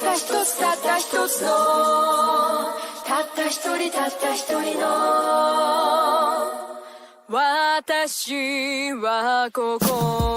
った一つたった一つのたった一人たった一人の私はここ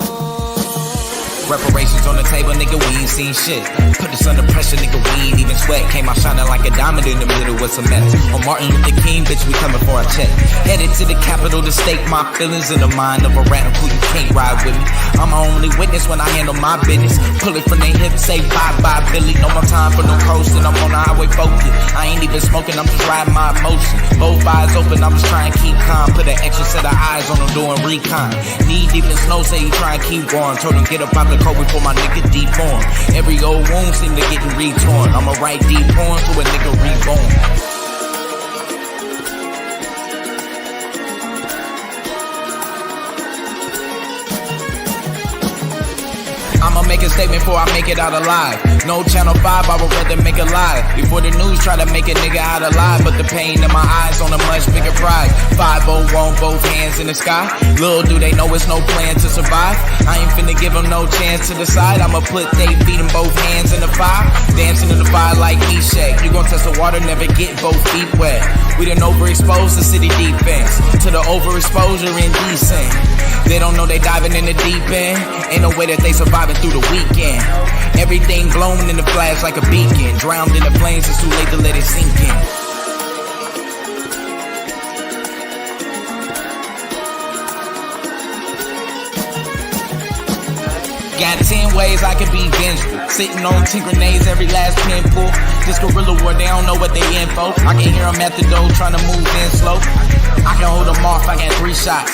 Reparations on the table, nigga, we ain't seen shit. Put us under pressure, nigga, we ain't even sweat. Came out shining like a diamond in the middle with some mess. On Martin Luther King, bitch, we coming for our check. Headed to the capital to stake my feelings in the mind of a radical. You can't ride with me. I'm my only witness when I handle my business. Pull it from their hips, say bye-bye, Billy. No more time for no coasting. I'm on the highway focused. I ain't even smoking, I'm just riding my emotion. Both eyes open, I'm just trying to keep calm. Put an extra set of eyes on them doing recon. Knee deep in snow, say you trying to keep going. Told him get up out the cold before my nigga deep on. Every old wound seem to getting retorn. I'ma write deep on to a nigga reborn. I'ma make a statement before I make it out alive. No Channel 5, I would rather make it live. Before the news try to make a nigga out alive. But the pain in my eyes on a much bigger prize. 501, both hands in the sky. Little do they know it's no plan to survive. I ain't finna give them no chance to decide. I'ma put they feet in both hands in the fire. Dancing in the fire like Eshak. You gon' test the water, never get both feet wet. We done overexposed the city defense to the overexposure indecent. They don't know they diving in the deep end. Ain't no way that they surviving through the weekend. Everything blown in the flash like a beacon. Drowned in the flames, it's too late to let it sink in. Got 10 ways I can be vengeful. Sitting on 10 grenades, every last pinful. This guerrilla war, they don't know what they in for. I can hear them at the door trying to move in slow. I can hold them off, I got 3 shots.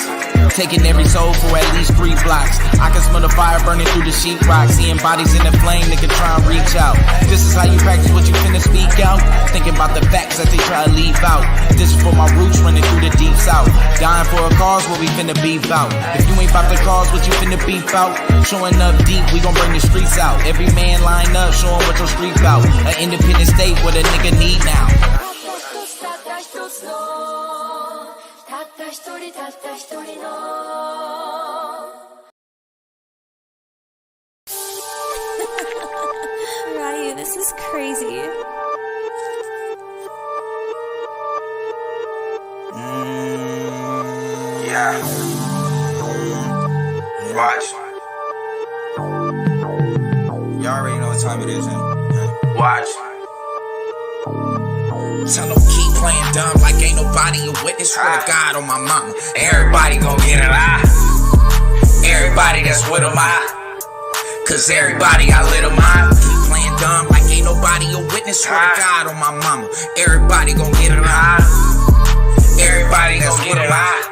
Taking every soul for at least 3 blocks. I can smell the fire burning through the sheetrock. Seeing bodies in the flame, nigga try and reach out. This is how you practice what you finna speak out. Thinking about the facts that they try to leave out. This is for my roots running through the deep south. Dying for a cause, what we finna beef out. If you ain't about the cause, what you finna beef out. Showing up deep, we gon' bring the streets out. Every man line up, showing what your street out. An independent state, what a nigga need now. Ryu, this is crazy. Yeah. Watch. Y'all already know what time it is, huh? Watch. Tell them keep playing dumb like ain't nobody a witness. Swear to God on my mama. Everybody gon' get it out. Everybody that's with them out. Cause everybody I lit them out. Keep playing dumb like ain't nobody a witness. Swear to God on my mama. Everybody gon' get it out. Everybody that's with them out.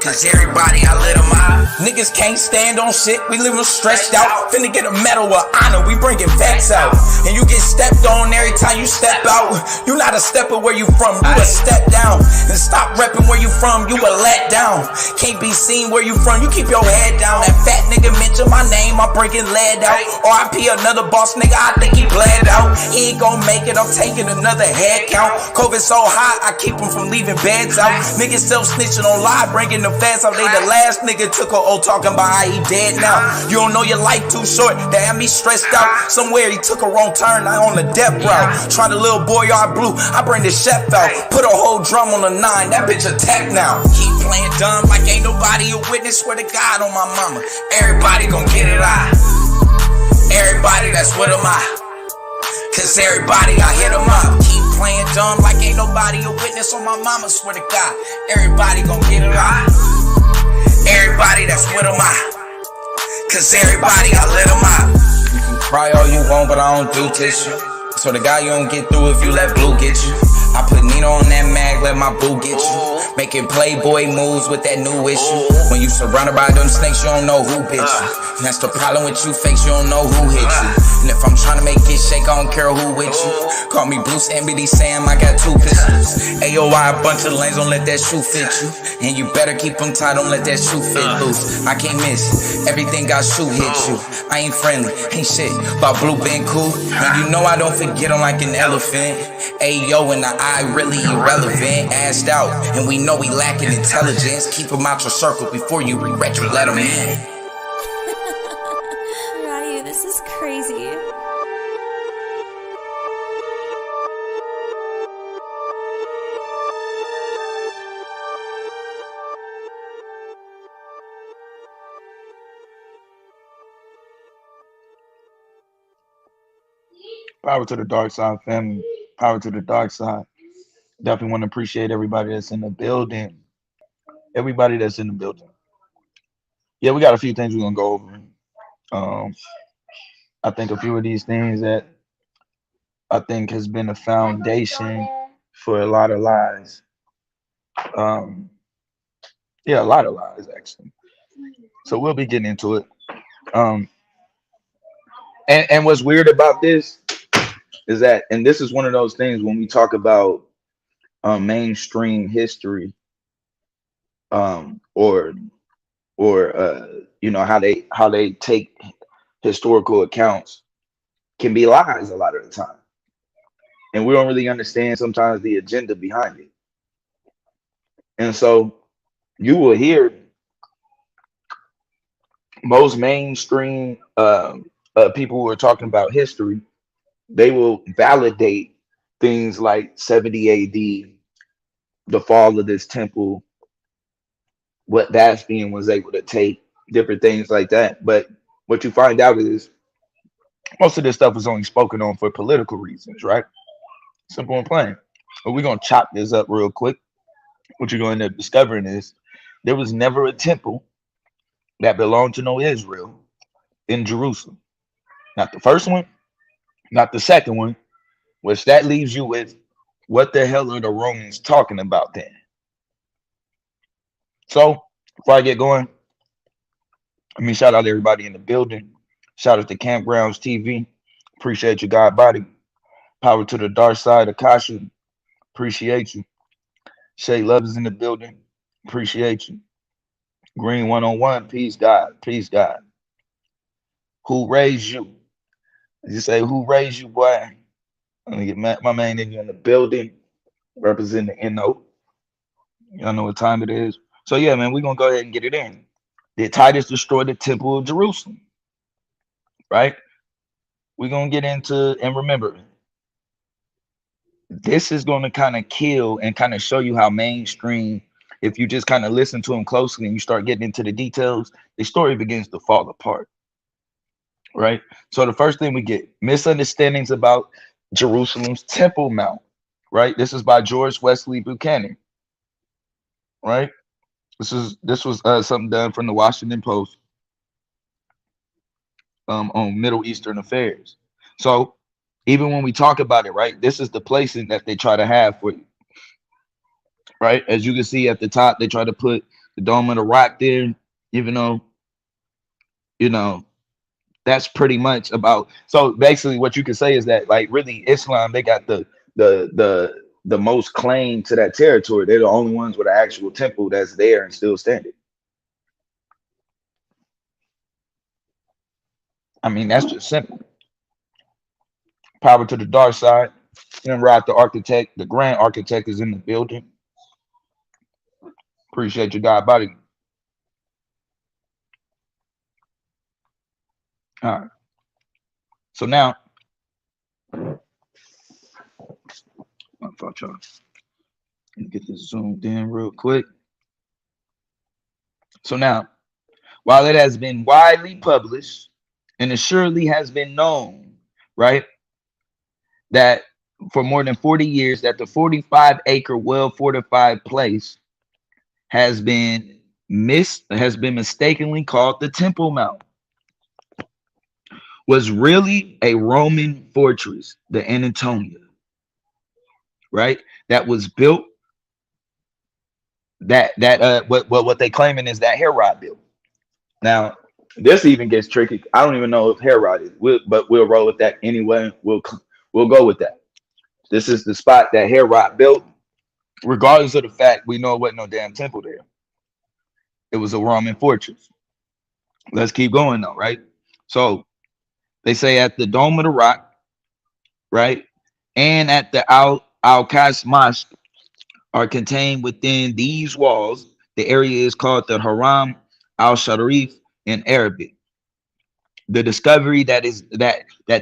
Cause everybody I lit them out. Niggas can't stand on shit, we living stressed out. Finna get a medal of honor, we bringing facts out. And you get stepped on every time you step out. You not a stepper where you from, you a step down. And stop repping where you from, you a let down. Can't be seen where you from, you keep your head down. That fat nigga mention my name, I'm breaking lead out. RIP another boss nigga, I think he bled out. He ain't gon' make it, I'm taking another head count. COVID so hot, I keep him from leaving beds out. Niggas self-snitching on live, bringing the fans out. They the last nigga took a O talking about how he dead now. You don't know your life too short, that had me stressed out. Somewhere he took a wrong turn, I on the death route. Try the little boy yard blue, I bring the chef out. Put a whole drum on the 9, that bitch attack now. Keep playing dumb like ain't nobody a witness. Swear to God on my mama. Everybody gon' get it out. Everybody that's with them out. Cause everybody I hit them up. Keep playing dumb like ain't nobody a witness on my mama. Swear to God. Everybody gon' get it out. Everybody that's with them out. Cause everybody I let them out. You can cry all you want, but I don't do tissue. So the guy you don't get through if you let blue get you. I put Nino on that mag, let my boo get you. Making Playboy moves with that new issue. When you surrounded by them snakes, you don't know who bit you. And that's the problem with you fakes, you don't know who hit you. And if I'm trying to make it shake, I don't care who with you. Call me Bruce MBD Sam, I got 2 pistols. AOI, a bunch of lanes, don't let that shoe fit you. And you better keep them tight, don't let that shoe fit loose. I can't miss, everything got shoe hit you. I ain't friendly, ain't shit, about blue been cool. And you know I don't forget, I'm like an elephant. Ayo, and the eye really irrelevant. Assed out, and we know we lacking intelligence. Keep them out your circle before you regret you let them in. Ryu, this is crazy. Power to the dark side, family. Power to the dark side. Definitely want to appreciate everybody that's in the building. Everybody that's in the building. Yeah, we got a few things we're gonna go over. Um, I think a few of these things that I think has been a foundation for a lot of lies. Um, yeah, a lot of lies actually. So we'll be getting into it. Um, and what's weird about this is that, and this is one of those things when we talk about mainstream history, or how they take historical accounts can be lies a lot of the time, and we don't really understand sometimes the agenda behind it. And so you will hear most mainstream people who are talking about history, they will validate things like 70 AD, the fall of this temple, what Vashtian was able to take, different things like that. But what you find out is most of this stuff is only spoken on for political reasons, right? Simple and plain. But we're gonna chop this up real quick. What you're going to end up discovering is there was never a temple that belonged to no Israel in Jerusalem. Not the first one, not the second one, which that leaves you with what the hell are the Romans talking about then? So before I get going, let me shout out everybody in the building. Shout out to Campgrounds TV. Appreciate you, God body. Power to the dark side, Akasha. Appreciate you. Shay Love is in the building. Appreciate you. Green 101. Peace, God. Peace, God. Who raised you? You say, who raised you, boy? Let me get my man in the building, representing the NO. Y'all know what time it is. So, yeah, man, we're going to go ahead and get it in. Did Titus destroy the temple of Jerusalem? Right? We're going to get into, and remember, this is going to kind of kill and kind of show you how mainstream, if you just kind of listen to them closely and you start getting into the details, the story begins to fall apart. Right? So the first thing we get, misunderstandings about Jerusalem's Temple Mount. Right? This is by George Wesley Buchanan. Right? This was something done from the Washington Post on Middle Eastern affairs. So even when we talk about it, right, this is the placing that they try to have for you. Right? As you can see at the top, they try to put the Dome of the Rock there, even though, that's pretty much about. So basically what you can say is that, like, really Islam, they got the most claim to that territory. They're the only ones with an actual temple that's there and still standing. I mean, that's just simple. Power to the dark side. Rod, the architect, the grand architect, is in the building. Appreciate you, God body. All right. So now, I thought y'all. Let me get this zoomed in real quick. So now, while it has been widely published and assuredly has been known, right, that for more than 40 years that the 45-acre well-fortified place has been mistakenly called the Temple Mount, was really a Roman fortress, the Antonia, right? That was built. What they claiming is that Herod built. Now, this even gets tricky. I don't even know if Herod is, but we'll roll with that anyway. We'll go with that. This is the spot that Herod built, regardless of the fact we know it wasn't no damn temple there. It was a Roman fortress. Let's keep going though, right? So they say at the Dome of the Rock, right, and at the Al-Qas Mosque are contained within these walls. The area is called the Haram al-Sharif in Arabic. The discovery that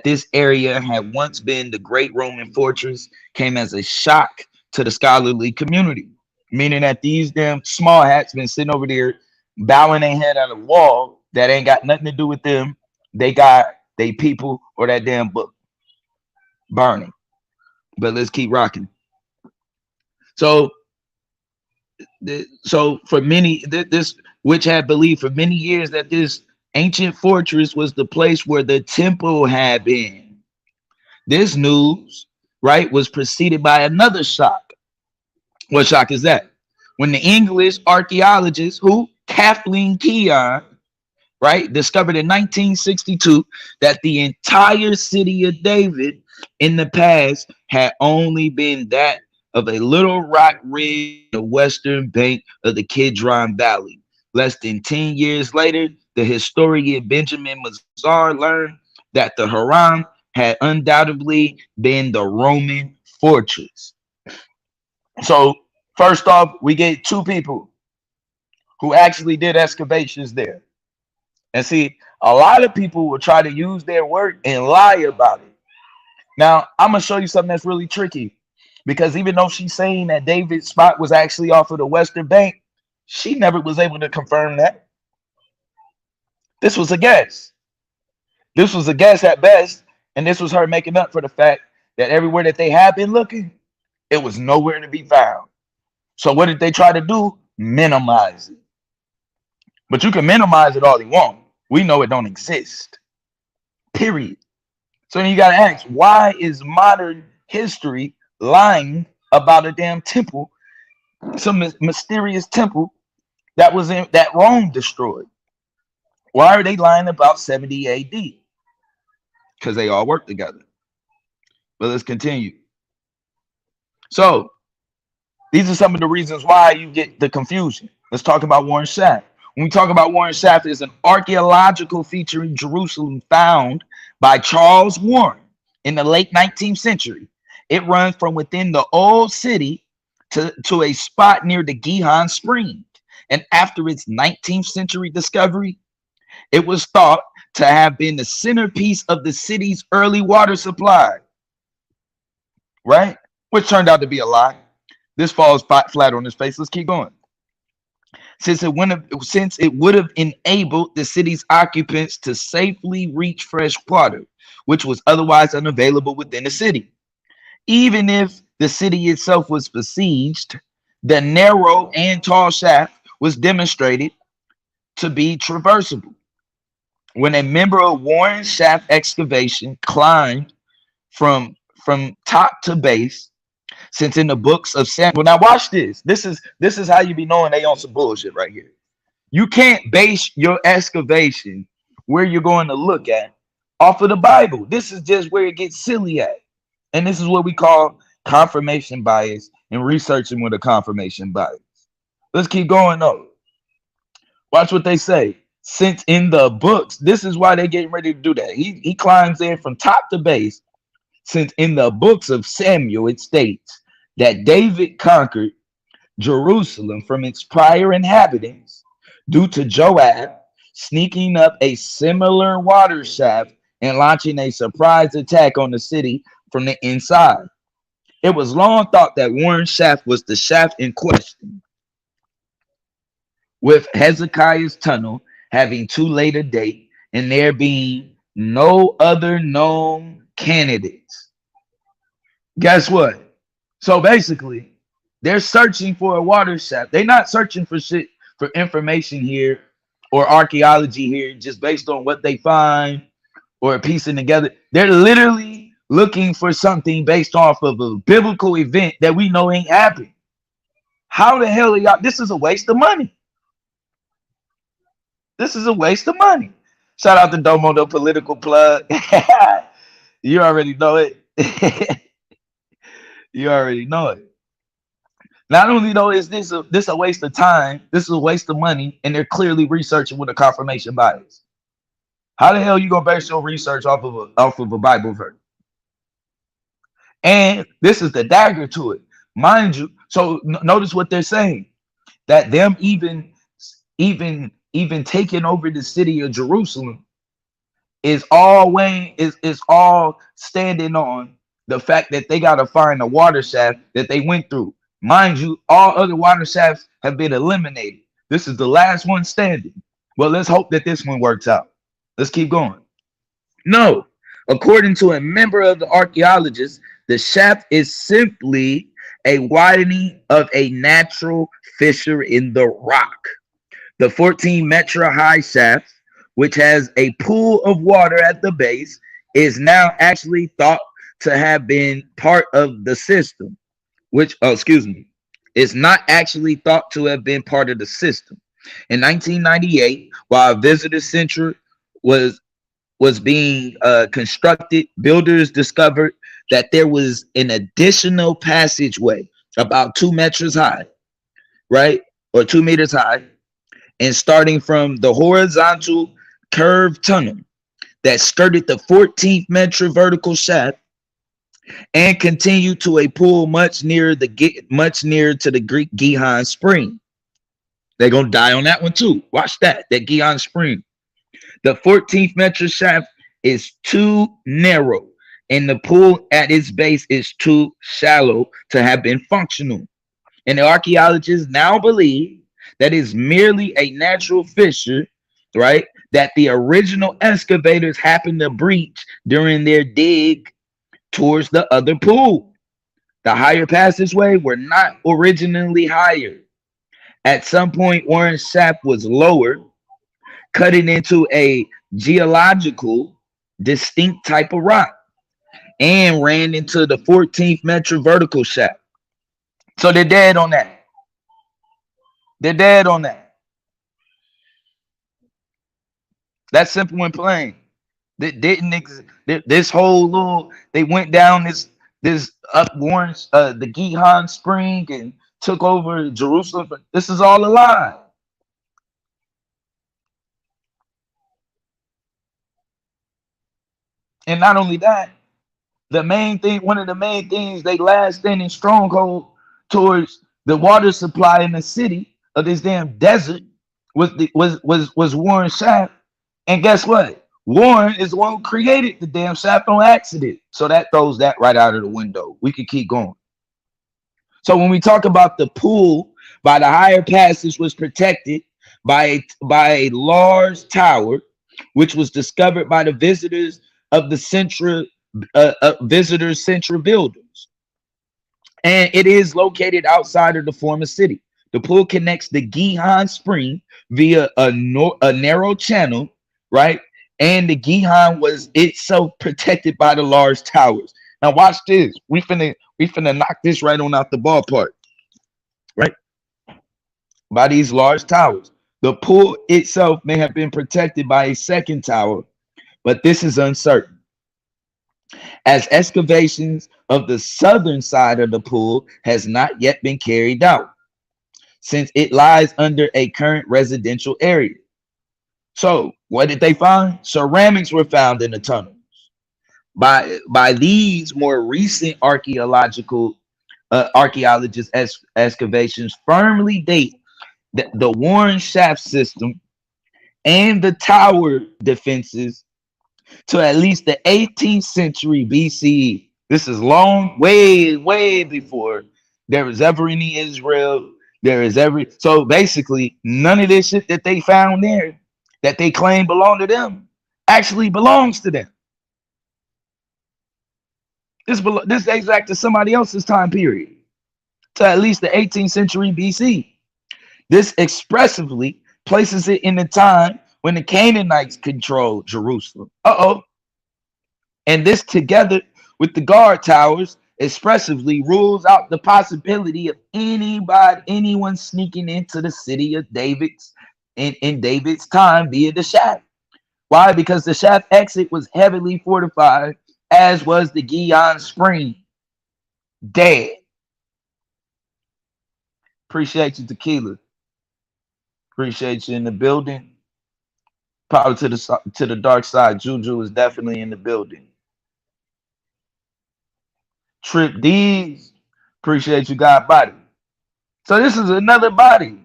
this area had once been the great Roman fortress came as a shock to the scholarly community, meaning that these damn small hats been sitting over there bowing their head at a wall that ain't got nothing to do with them. They got they people or that damn book. burning. But let's keep rocking. So, so for many, this which had believed for many years that this ancient fortress was the place where the temple had been. This news, right, was preceded by another shock. What shock is that? When the English archaeologist, who Kathleen Keon, right, discovered in 1962 that the entire city of David in the past had only been that of a little rock ridge in the western bank of the Kidron Valley. Less than 10 years later, the historian Benjamin Mazar learned that the Haram had undoubtedly been the Roman fortress. So, first off, we get two people who actually did excavations there. And see, a lot of people will try to use their work and lie about it. Now, I'm going to show you something that's really tricky, because even though she's saying that David's spot was actually off of the Western Bank, she never was able to confirm that. This was a guess. This was a guess at best, and this was her making up for the fact that everywhere that they had been looking, it was nowhere to be found. So what did they try to do? Minimize it. But you can minimize it all you want. We know it don't exist. Period. So then you got to ask, why is modern history lying about a damn temple, some mysterious temple that was in that Rome destroyed? Why are they lying about 70 AD? Because they all work together. But let's continue. So these are some of the reasons why you get the confusion. Let's talk about Warren Shaft. When we talk about Warren Shaft, it's an archaeological feature in Jerusalem found by Charles Warren in the late 19th century. It runs from within the old city to a spot near the Gihon Spring. And after its 19th century discovery, it was thought to have been the centerpiece of the city's early water supply, right? Which turned out to be a lie. This falls flat on its face. Let's keep going. Since it would have enabled the city's occupants to safely reach fresh water, which was otherwise unavailable within the city. Even if the city itself was besieged, the narrow and tall shaft was demonstrated to be traversable. When a member of Warren Shaft excavation climbed from top to base, since in the books of Samuel. Now watch this. This is how you be knowing they on some bullshit right here. You can't base your excavation where you're going to look at off of the Bible. This is just where it gets silly at. And this is what we call confirmation bias and researching with a confirmation bias. Let's keep going though. Watch what they say. Since in the books, this is why they're getting ready to do that. He climbs in from top to base. Since in the books of Samuel, it states that David conquered Jerusalem from its prior inhabitants due to Joab sneaking up a similar water shaft and launching a surprise attack on the city from the inside. It was long thought that Warren Shaft was the shaft in question, with Hezekiah's tunnel having too late a date and there being no other known candidates. Guess what? So basically, they're searching for a water shaft. They're not searching for shit, for information here or archaeology here just based on what they find or piecing together. They're literally looking for something based off of a biblical event that we know ain't happened. How the hell are y'all? This is a waste of money. This is a waste of money. Shout out to Domo, the political plug. You already know it. You already know it. Not only though is this a waste of time, this is a waste of money, and they're clearly researching with a confirmation bias. How the hell you gonna base your research off of a Bible verse? And this is the dagger to it, mind you. So notice what they're saying, that them even taking over the city of Jerusalem is all standing on the fact that they got to find a water shaft that they went through. Mind you, all other water shafts have been eliminated. This is the last one standing. Well, let's hope that this one works out. Let's keep going. No, According to a member of the archaeologists, the shaft is simply a widening of a natural fissure in the rock. The 14-meter high shaft, which has a pool of water at the base, is now actually thought to have been part of the system, which, oh, excuse me, is not actually thought to have been part of the system. In 1998, while a visitor center was being constructed, builders discovered that there was an additional passageway about 2 meters high, right? Or 2 meters high, and starting from the horizontal curved tunnel that skirted the 14th meter vertical shaft and continued to a pool much nearer to the Greek Gihon Spring. They're gonna die on that one too. Watch that Gihon Spring. The 14th meter shaft is too narrow, and the pool at its base is too shallow to have been functional. And the archaeologists now believe that is merely a natural fissure, right? That the original excavators happened to breach during their dig towards the other pool. The higher passageway were not originally higher. At some point, Warren's shaft was lower, cutting into a geological distinct type of rock, and ran into the 14th meter vertical shaft. So they're dead on that. They're dead on that. That's simple and plain. That didn't exist. This whole little, they went down this up Warren's the Gihon Spring and took over Jerusalem. This is all a lie. And not only that, one of the main things, they last standing stronghold towards the water supply in the city of this damn desert was Warren Shaft. And guess what? Warren is the one who created the damn shaft on accident. So that throws that right out of the window. We could keep going. So when we talk about the pool by the higher passage was protected by a large tower, which was discovered by the visitors of the visitors center buildings, and it is located outside of the former city. The pool connects the Gihon Spring via a narrow channel, right? And the Gihon was itself protected by the large towers. Now watch this. We finna knock this right on out the ballpark, right? By these large towers. The pool itself may have been protected by a second tower, but this is uncertain, as excavations of the southern side of the pool has not yet been carried out, since it lies under a current residential area. So what did they find? Ceramics were found in the tunnels. By these more recent archaeologists, excavations firmly date the Warren Shaft system and the tower defenses to at least the 18th century BCE. This is long, way before there was ever any Israel. So basically, none of this shit that they found there that they claim belong to them actually belongs to them. This dates back to somebody else's time period, to at least the 18th century BC. This expressively places it in the time when the Canaanites controlled Jerusalem. And this, together with the guard towers, expressively rules out the possibility of anyone sneaking into the city of David's in David's time via the shaft. Why? Because the shaft exit was heavily fortified, as was the Gihon Spring. Dead. Appreciate you, Tequila. Appreciate you in the building. Power to the dark side. Juju is definitely in the building. Trip D's. Appreciate you, God Body. So this is another body.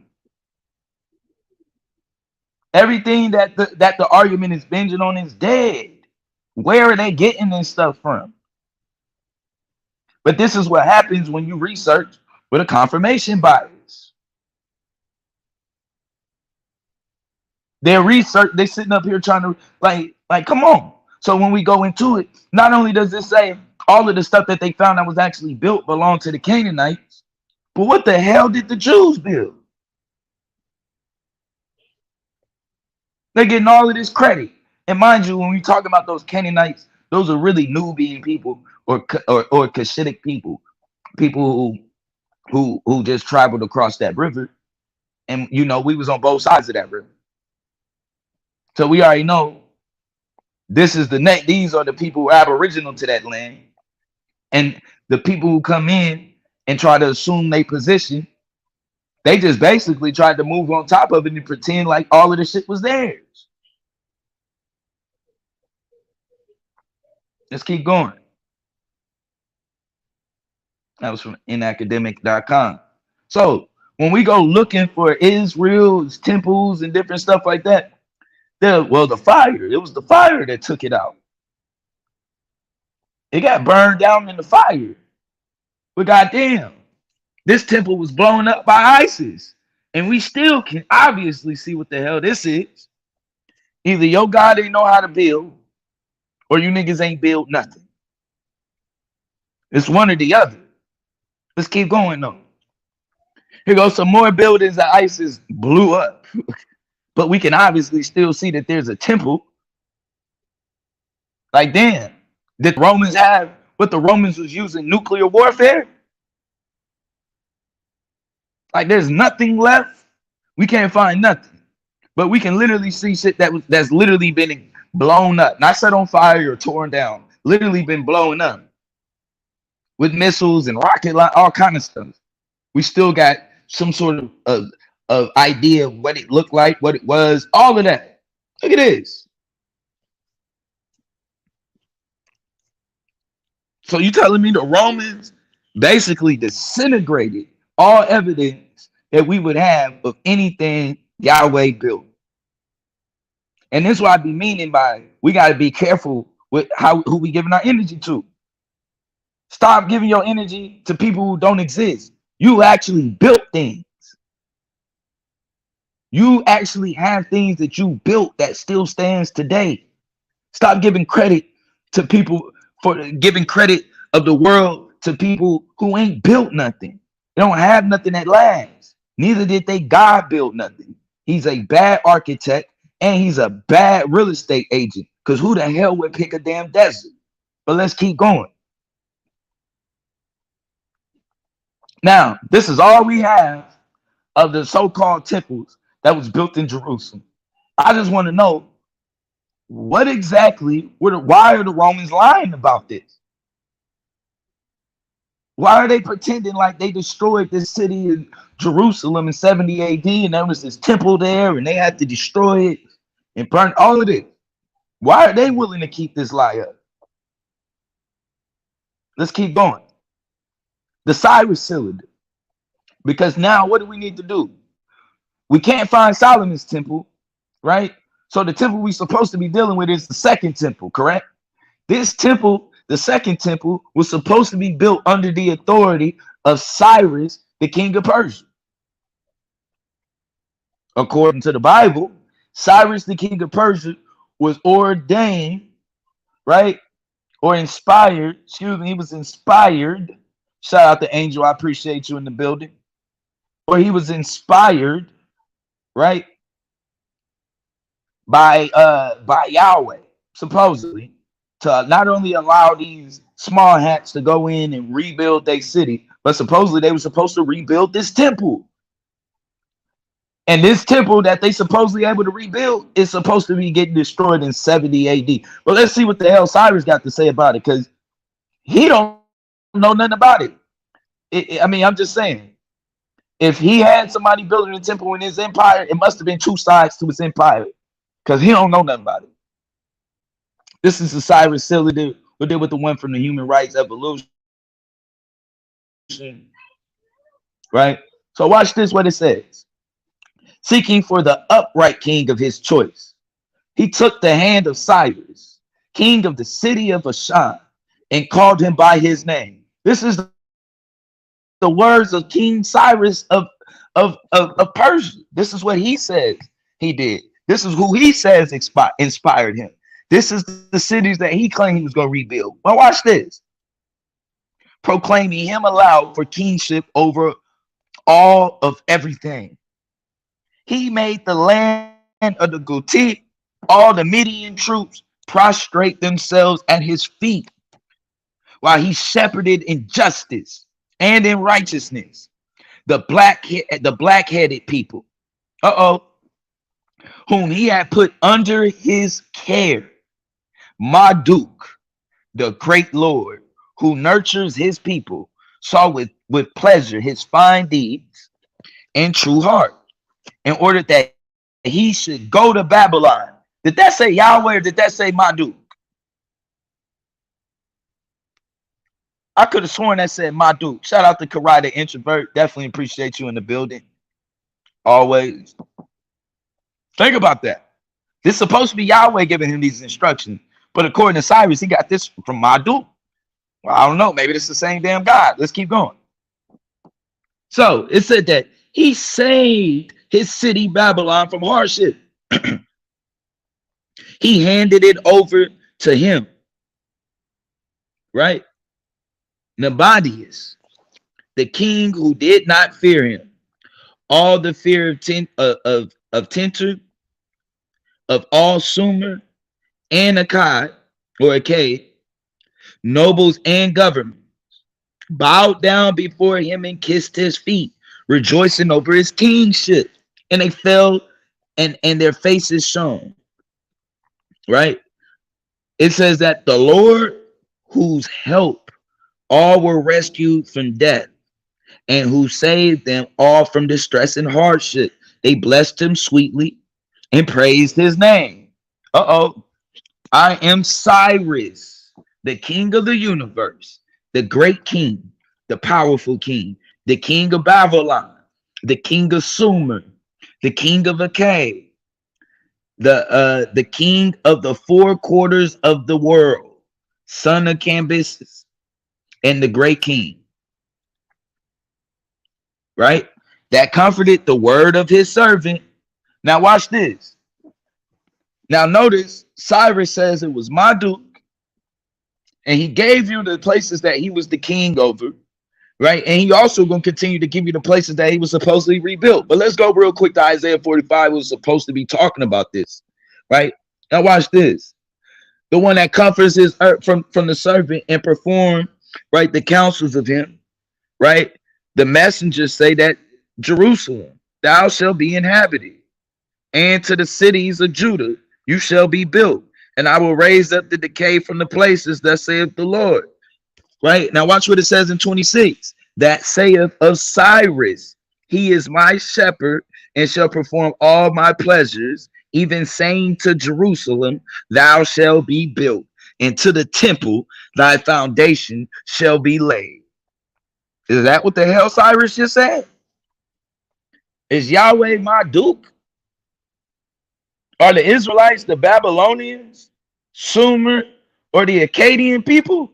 Everything that the argument is binging on is dead. Where are they getting this stuff from? But this is what happens when you research with a confirmation bias. They're sitting up here trying to like, come on. So when we go into it, not only does it say all of the stuff that they found that was actually built belonged to the Canaanites, but what the hell did the Jews build? They're getting all of this credit. And mind you, when we talk about those Canaanites, those are really Nubian people or Cushitic people, people who just traveled across that river. And you know, we was on both sides of that river. So we already know this is these are the people who are aboriginal to that land. And the people who come in and try to assume their position, they just basically tried to move on top of it and pretend like all of the shit was theirs. Let's keep going. That was from inacademic.com. So when we go looking for Israel's temples and different stuff like that, the fire, it was the fire that took it out. It got burned down in the fire. But goddamn, this temple was blown up by ISIS. And we still can obviously see what the hell this is. Either your God ain't know how to build, or you niggas ain't built nothing. It's one or the other. Let's keep going though. Here goes some more buildings that ISIS blew up. But we can obviously still see that there's a temple. Like, damn, did Romans have what the Romans was using, nuclear warfare? Like, there's nothing left. We can't find nothing. But we can literally see shit that's literally been blown up. Not set on fire or torn down. Literally been blown up. With missiles and rocket launch, all kind of stuff. We still got some sort of idea of what it looked like, what it was, all of that. Look at this. So you telling me the Romans basically disintegrated all evidence that we would have of anything Yahweh built. And this is what I be meaning by we got to be careful with who we giving our energy to. Stop giving your energy to people who don't exist. You actually built things. You actually have things that you built that still stands today. Stop giving credit to people for giving credit of the world to people who ain't built nothing. They don't have nothing that lasts. Neither did they God build nothing. He's a bad architect and he's a bad real estate agent. Because who the hell would pick a damn desert? But let's keep going. Now, this is all we have of the so-called temples that was built in Jerusalem. I just want to know what exactly, why are the Romans lying about this? Why are they pretending like they destroyed this city in Jerusalem in 70 AD and there was this temple there and they had to destroy it and burn all of it? Why are they willing to keep this lie up? Let's keep going. The Cyrus cylinder. Because now what do we need to do? We can't find Solomon's temple, right? So the temple we're supposed to be dealing with is the second temple, correct? This temple, the second temple, was supposed to be built under the authority of Cyrus, the king of Persia. According to the Bible, Cyrus, the king of Persia, was ordained, right? Or inspired, excuse me, he was inspired. Shout out to Angel, I appreciate you in the building. Or he was inspired, right? By Yahweh, supposedly, to not only allow these small hats to go in and rebuild their city, but supposedly they were supposed to rebuild this temple. And this temple that they supposedly able to rebuild is supposed to be getting destroyed in 70 AD. But let's see what the hell Cyrus got to say about it, because he don't know nothing about it. I mean, I'm just saying, if he had somebody building a temple in his empire, it must have been two sides to his empire, because he don't know nothing about it. This is the Cyrus cylinder. We did with the one from the Human Rights Evolution, right? So watch this, what it says. Seeking for the upright king of his choice, he took the hand of Cyrus, king of the city of Ashan, and called him by his name. This is the words of King Cyrus of Persia. This is what he says he did. This is who he says inspired him. This is the cities that he claimed he was going to rebuild. But watch this. Proclaiming him aloud for kingship over all of everything. He made the land of the Guti, all the Median troops, prostrate themselves at his feet, while he shepherded in justice and in righteousness the black-headed people, whom he had put under his care. Marduk, the great Lord, who nurtures his people, saw with pleasure his fine deeds and true heart, in order that he should go to Babylon. Did that say Yahweh or did that say Marduk? I could have sworn that said Marduk. Shout out to Karai the introvert. Definitely appreciate you in the building. Always. Think about that. This is supposed to be Yahweh giving him these instructions. But according to Cyrus, he got this from Marduk. Well, I don't know. Maybe it's the same damn God. Let's keep going. So it said that he saved his city Babylon from hardship. He handed it over to him. Right? Nabonidus, the king who did not fear him. All the fear of Tinter, of all Sumer and Akkad, or Akkad, nobles and government, bowed down before him and kissed his feet, rejoicing over his kingship. And they fell and their faces shone. Right? It says that the Lord, whose help all were rescued from death, and who saved them all from distress and hardship. They blessed him sweetly and praised his name. I am Cyrus, the king of the universe, the great king, the powerful king, the king of Babylon, the king of Sumer, the king of Akkad, the king of the four quarters of the world, son of Cambyses, and the great king. Right? That comforted the word of his servant. Now watch this. Now notice Cyrus says it was Marduk, and he gave you the places that he was the king over, right? And he also going to continue to give you the places that he was supposedly rebuilt. But let's go real quick to Isaiah 45, was supposed to be talking about this, right? Now watch this. The one that comforts his from the servant and perform, right, the counsels of him, right? The messengers say that Jerusalem, thou shalt be inhabited, and to the cities of Judah you shall be built, and I will raise up the decay from the places, that saith the Lord. Right? Now watch what it says in 26. That saith of Cyrus, he is my shepherd, and shall perform all my pleasures, even saying to Jerusalem, thou shalt be built, and to the temple thy foundation shall be laid. Is that what the hell Cyrus just said? Is Yahweh Marduk? Are the Israelites the Babylonians, Sumer, or the Akkadian people?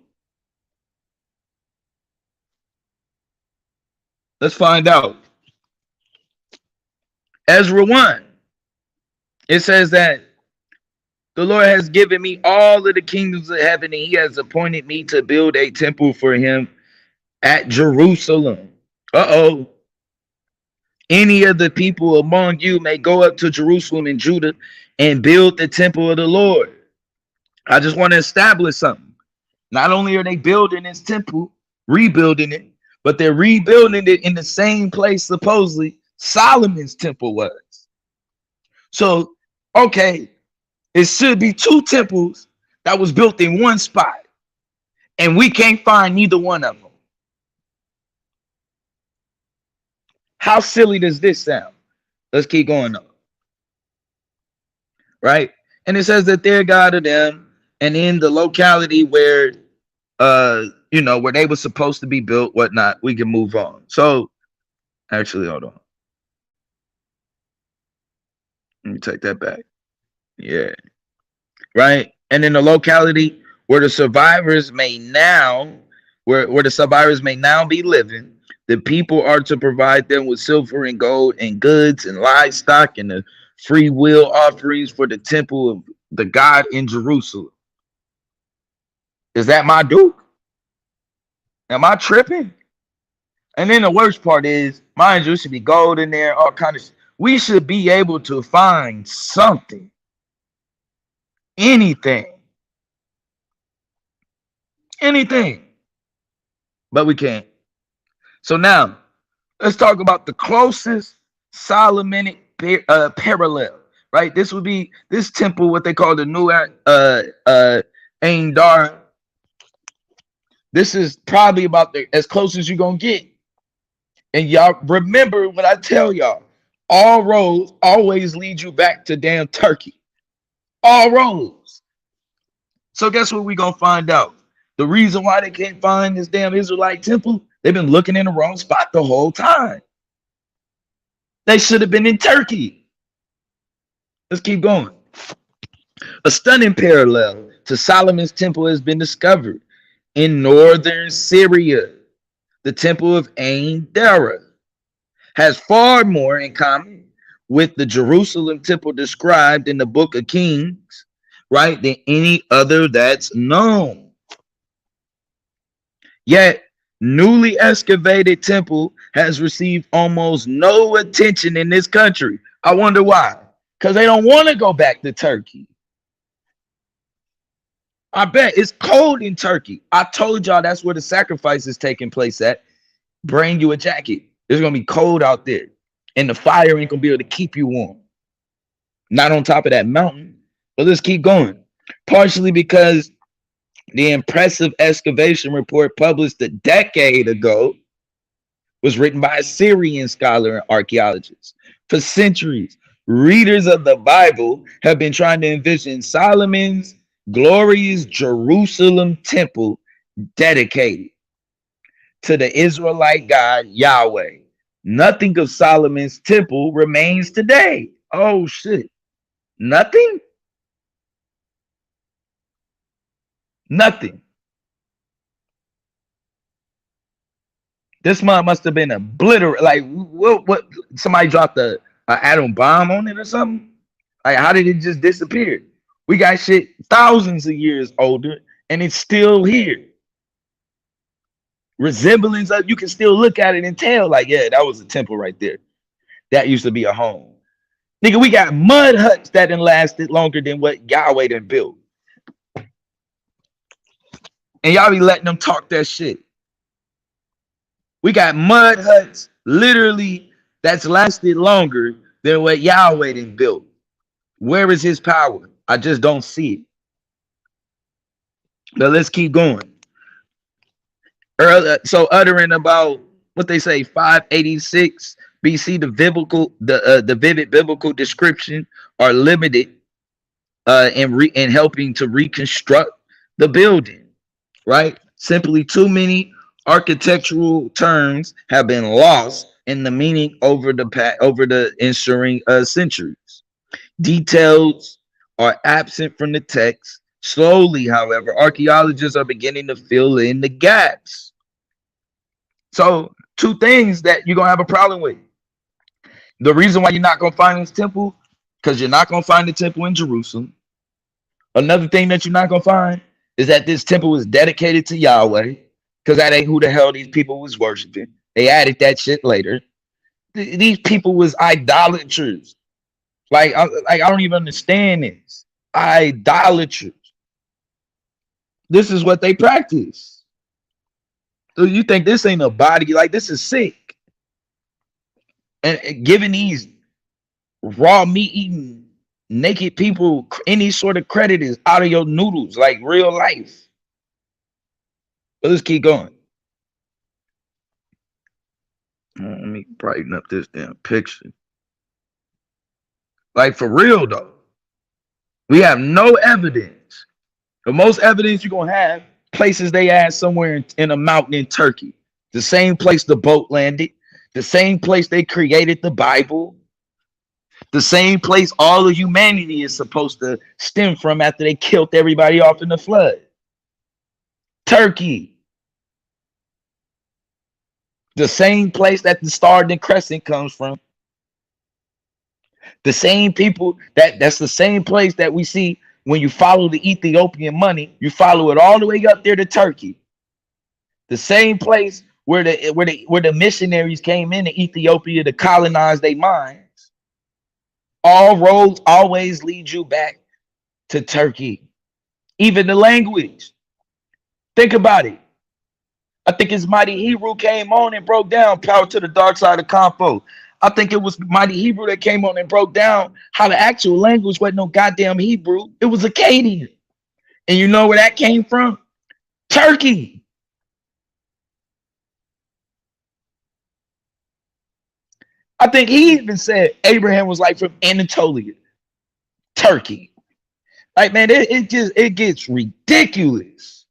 Let's find out. Ezra 1. It says that the Lord has given me all of the kingdoms of heaven, and he has appointed me to build a temple for him at Jerusalem. Any of the people among you may go up to Jerusalem and Judah and build the temple of the Lord. I just want to establish something. Not only are they building this temple, rebuilding it, but they're rebuilding it in the same place supposedly Solomon's temple was. So, okay, it should be two temples that was built in one spot, and we can't find neither one of them. How silly does this sound? Let's keep going on. Right? And it says that they're God of them, and in the locality where where they were supposed to be built, whatnot, we can move on. So actually, hold on. Let me take that back. Yeah. Right. And in the locality where the survivors may now, where the survivors may now be living, the people are to provide them with silver and gold and goods and livestock and the free will offerings for the temple of the God in Jerusalem. Is that my Duke? Am I tripping? And then the worst part is, mind you, should be gold in there, all kind of. We should be able to find something, anything, but we can't. So now, let's talk about the closest Solomonic parallel. Right, this would be this temple, what they call the new Ain Dar. This is probably about as close as you're gonna get. And y'all remember what I tell y'all: all roads always lead you back to damn Turkey. All roads. So guess what we gonna find out? The reason why they can't find this damn Israelite temple, they've been looking in the wrong spot the whole time. They should have been in Turkey. Let's keep going. A stunning parallel to Solomon's temple has been discovered in northern Syria. The temple of Ain Dara has far more in common with the Jerusalem temple described in the book of Kings, right, than any other that's known. Yet, newly excavated temple has received almost no attention in this country. I wonder why. Because they don't want to go back to Turkey. I bet it's cold in Turkey. I told y'all that's where the sacrifice is taking place at. Bring you a jacket. It's going to be cold out there. And the fire ain't going to be able to keep you warm. Not on top of that mountain. But let's keep going. Partially because the impressive excavation report published a decade ago was written by a Syrian scholar and archaeologist. For centuries, readers of the Bible have been trying to envision Solomon's glorious Jerusalem temple dedicated to the Israelite God Yahweh. Nothing of Solomon's temple remains today. Oh shit. Nothing? Nothing. This month must have been obliterated. Like what somebody dropped a atom bomb on it or something? Like, how did it just disappear? We got shit thousands of years older and it's still here. Resemblance of, you can still look at it and tell, like, yeah, that was a temple right there. That used to be a home. Nigga, we got mud huts that done lasted longer than what Yahweh done built. And y'all be letting them talk that shit. We got mud huts, literally, that's lasted longer than what Yahweh done built. Where is his power? I just don't see it. But let's keep going. So uttering about what they say, 586 BC, the vivid biblical description are limited in helping to reconstruct the building, right? Simply too many architectural terms have been lost in the meaning over the ensuing centuries. Details are absent from the text. Slowly, however, archaeologists are beginning to fill in the gaps. So, two things that you're going to have a problem with. The reason why you're not going to find this temple, because you're not going to find the temple in Jerusalem. Another thing that you're not going to find is that this temple was dedicated to Yahweh, because that ain't who the hell these people was worshiping. They added that shit later. These people was idolaters. Like I don't even understand this. Idolaters. This is what they practice. So you think this ain't a body? Like, this is sick. And giving these raw meat eating naked people any sort of credit is out of your noodles, like real life. But let's keep going. Let me brighten up this damn picture. Like, for real though, we have no evidence. The most evidence you're gonna have places they add somewhere in a mountain in Turkey, the same place the boat landed, the same place they created the Bible, the same place all of humanity is supposed to stem from after they killed everybody off in the flood. Turkey. The same place that the Star and Crescent comes from. The same people that's the same place that we see when you follow the Ethiopian money, you follow it all the way up there to Turkey, the same place where the missionaries came into Ethiopia to colonize their minds. All roads always lead you back to Turkey. Even the language. Think about it. I think it's Mighty Hebrew came on and broke down Power to the Dark Side of Confo. I think it was Mighty Hebrew that came on and broke down how the actual language wasn't no goddamn Hebrew. It was Akkadian. And you know where that came from? Turkey. I think he even said Abraham was like from Anatolia, Turkey. Like, man, it gets ridiculous.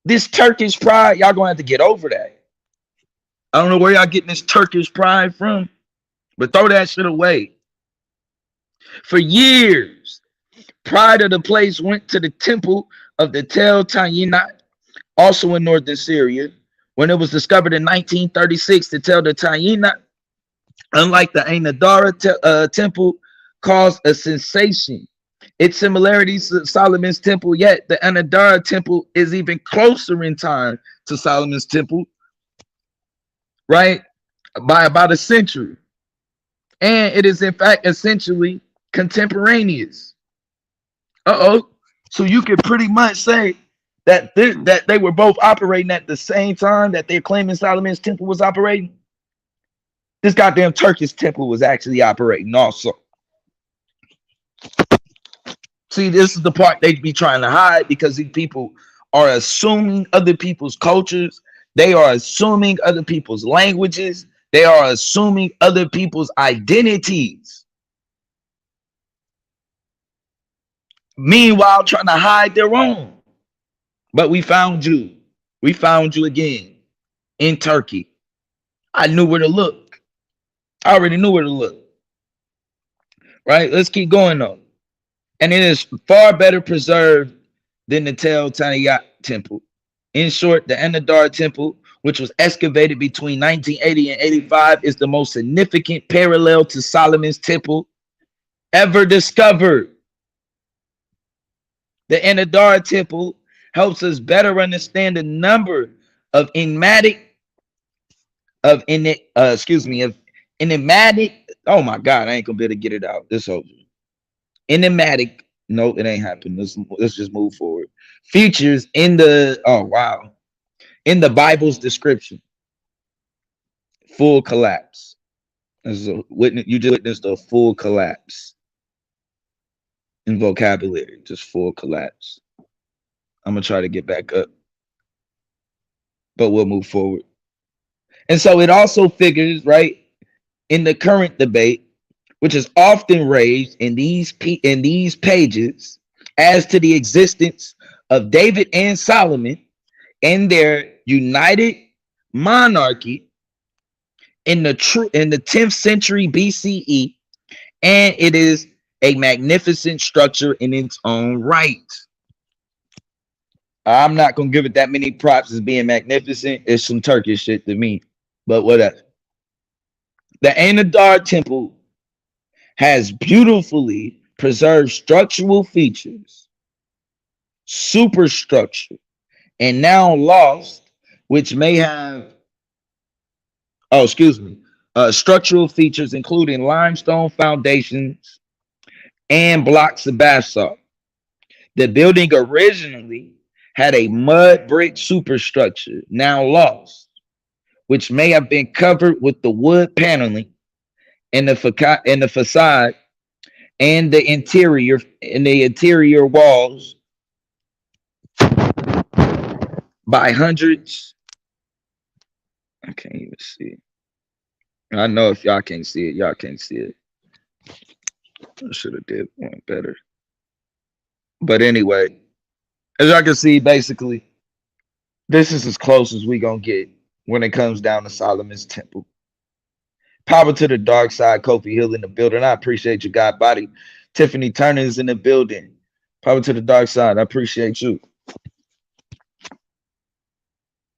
This Turkish pride, y'all gonna have to get over that. I don't know where y'all getting this Turkish pride from, but throw that shit away. For years, pride of the place went to the temple of the Tel Tayinat, also in northern Syria. When it was discovered in 1936, the Tel Tayinat, unlike the Ain Nadara temple, caused a sensation. Its similarities to Solomon's temple, yet the Anadara temple is even closer in time to Solomon's temple, right? By about a century. And it is in fact essentially contemporaneous. So you could pretty much say that they were both operating at the same time that they're claiming Solomon's temple was operating. This goddamn Turkish temple was actually operating also. See, this is the part they'd be trying to hide, because these people are assuming other people's cultures. They are assuming other people's languages. They are assuming other people's identities. Meanwhile, trying to hide their own. But we found you. We found you again in Turkey. I knew where to look. I already knew where to look. Right? Let's keep going though. And it is far better preserved than the Tel Tayinat temple. In short, the Anadar temple, which was excavated between 1980 and 85, is the most significant parallel to Solomon's temple ever discovered. The Anadar temple helps us better understand the number of enigmatic, oh my God, I ain't gonna be able to get it out. This over. Enigmatic, no, it ain't happening. Let's just move forward. Features in the in the Bible's description. Full collapse. As a witness, you just witnessed a full collapse in vocabulary, just full collapse. I'm gonna try to get back up, but we'll move forward. And so it also figures, right, in the current debate, which is often raised in these pages, as to the existence of David and Solomon and their united monarchy in the 10th century BCE, and it is a magnificent structure in its own right. I'm not gonna give it that many props as being magnificent. It's some Turkish shit to me, but whatever. The Anadar temple has beautifully preserved structural features, superstructure, and now lost, which may have, structural features including limestone foundations and blocks of basalt. The building originally had a mud brick superstructure, now lost, which may have been covered with the wood paneling in the facade and the interior walls by hundreds. I can't even see it. I know if y'all can't see it, y'all can't see it. I should have did one better. But anyway, as y'all can see, basically, this is as close as we gonna get when it comes down to Solomon's temple. Power to the dark side, Kofi Hill in the building. I appreciate you, God Body. Tiffany Turner is in the building. Power to the dark side. I appreciate you.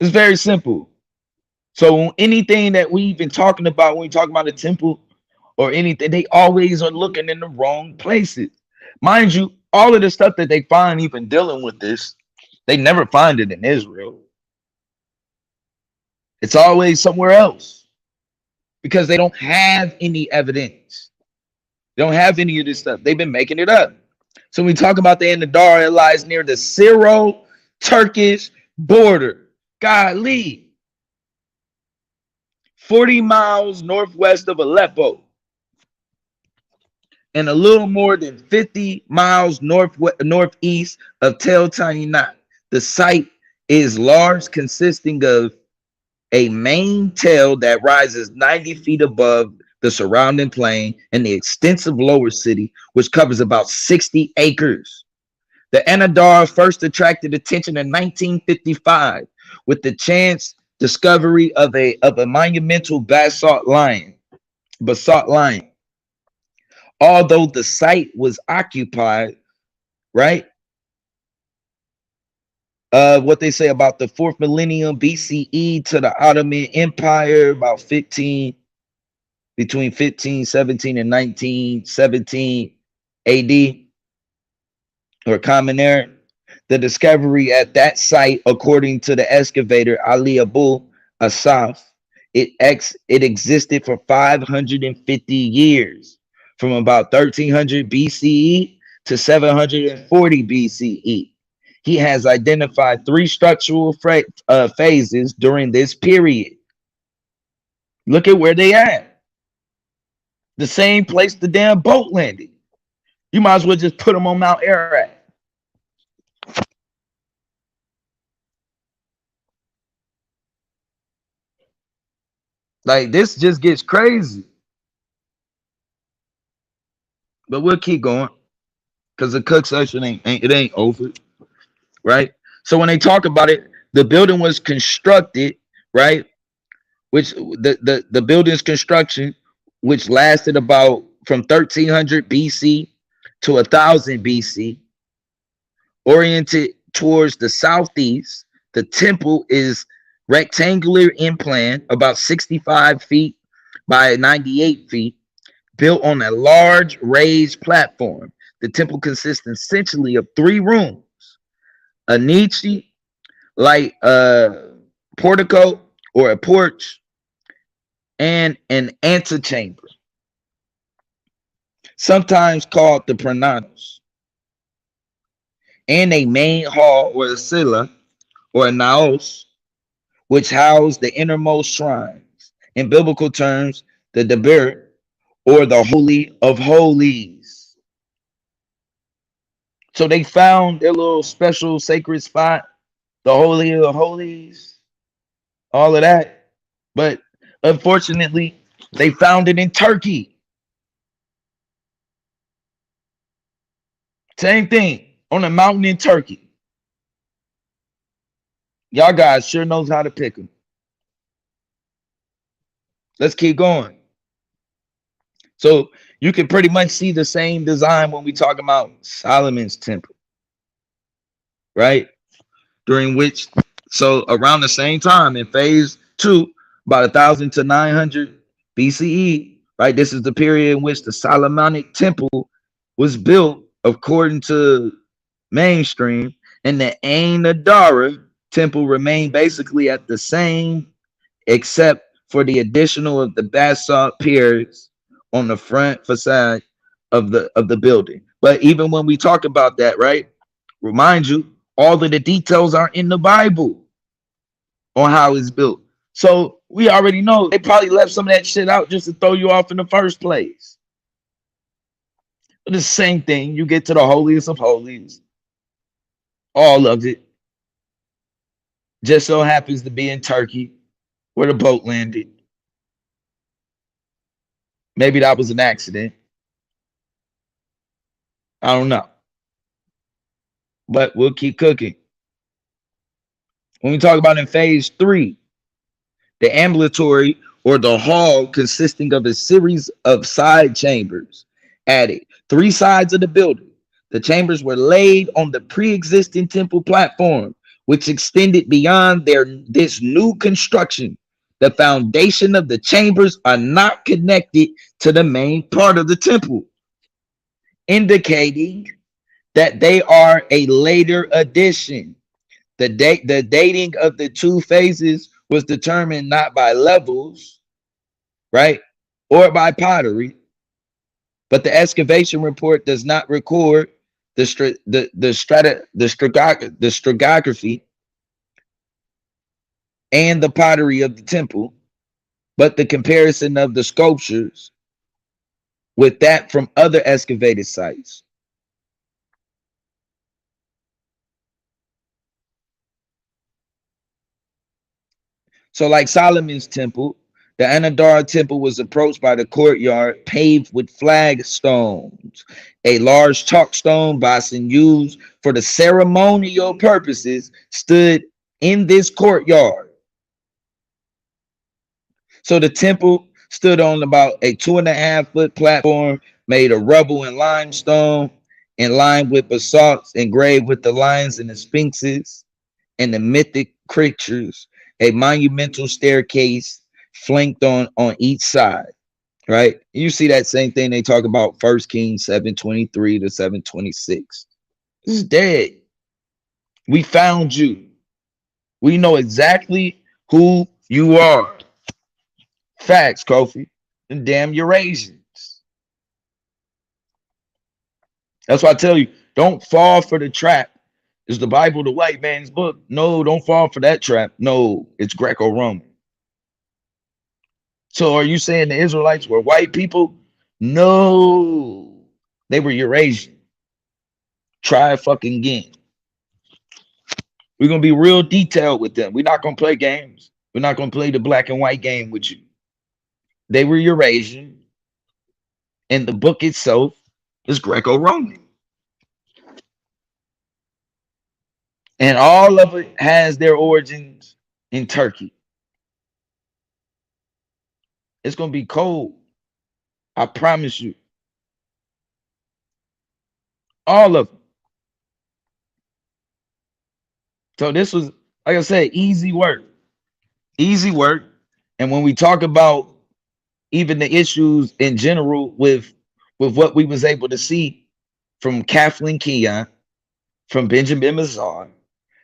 It's very simple. So anything that we've been talking about when we talk about the temple or anything, they always are looking in the wrong places. Mind you, all of the stuff that they find even dealing with this, they never find it in Israel. It's always somewhere else because they don't have any evidence. They don't have any of this stuff. They've been making it up. So when we talk about the Anadar, it lies near the Syro-Turkish border. Golly. 40 miles northwest of Aleppo. And a little more than 50 miles northeast of Tel Tainat. The site is large, consisting of a main tell that rises 90 feet above the surrounding plain and the extensive lower city, which covers about 60 acres. The Anadar first attracted attention in 1955 with the chance discovery of a monumental basalt lion. Although the site was occupied, right? What they say about the 4th millennium BCE to the Ottoman Empire, about between 1517 and 1917 AD, or Common Era. The discovery at that site, according to the excavator Ali Abu Asaf, it existed for 550 years, from about 1300 BCE to 740 BCE. He has identified 3 structural phases during this period. Look at where they at. The same place the damn boat landed. You might as well just put them on Mount Ararat. Like, this just gets crazy. But we'll keep going because the cook session ain't over, right? So when they talk about it, the building was constructed, right? Which the building's construction, which lasted about from 1300 BC to 1000 BC, oriented towards the southeast. The temple is rectangular in plan, about 65 feet by 98 feet, built on a large raised platform. The temple consists essentially of 3 rooms: a niche, like portico or a porch, and an antechamber, sometimes called the pronaos, and a main hall or a silla or a naos, which housed the innermost shrines. In biblical terms, the Debir, or the Holy of Holies. So they found their little special sacred spot, the Holy of Holies, all of that. But unfortunately, they found it in Turkey. Same thing, on a mountain in Turkey. Y'all guys sure knows how to pick them. Let's keep going. So you can pretty much see the same design when we talk about Solomon's temple, right? During which, so around the same time in phase 2, about 1000 to 900 BCE, right? This is the period in which the Solomonic temple was built according to mainstream, and the Ain Adara temple remained basically at the same, except for the additional of the basalt piers on the front facade of the building. But even when we talk about that, right, remind you, all of the details are in the Bible on how it's built. So we already know they probably left some of that shit out just to throw you off in the first place. But the same thing, you get to the holiest of holies, all of it just so happens to be in Turkey, where the boat landed. Maybe that was an accident. I don't know. But we'll keep cooking. When we talk about in phase 3, the ambulatory, or the hall, consisting of a series of side chambers, added 3 sides of the building. The chambers were laid on the pre-existing temple platform, which extended beyond this new construction. The foundation of the chambers are not connected to the main part of the temple, indicating that they are a later addition. The dating of the two phases was determined not by levels, right, or by pottery, but the excavation report does not record the stratigraphy and the pottery of the temple, but the comparison of the sculptures with that from other excavated sites. So, like Solomon's temple, the Anadar temple was approached by the courtyard paved with flagstones, a large chalk stone basin used for the ceremonial purposes stood in this courtyard. So the temple stood on about a 2.5 foot platform made of rubble and limestone and lined with basalts engraved with the lions and the sphinxes and the mythic creatures, a monumental staircase flanked on each side, right? You see that same thing they talk about 1 Kings 7:23 to 7:26. This is dead. We found you. We know exactly who you are. Facts, Kofi. And damn Eurasians. That's why I tell you, don't fall for the trap. Is the Bible the white man's book? No, don't fall for that trap. No, it's Greco-Roman. So are you saying the Israelites were white people? No, they were Eurasian. Try fucking again. We're gonna be real detailed with them. We're not gonna play games. We're not gonna play the black and white game with you. They were Eurasian, and the book itself is Greco-Roman. And all of it has their origins in Turkey. It's going to be cold. I promise you. All of them. So this was, like I said, easy work. Easy work. And when we talk about even the issues in general with what we was able to see from Kathleen Keon, from Benjamin Mazar,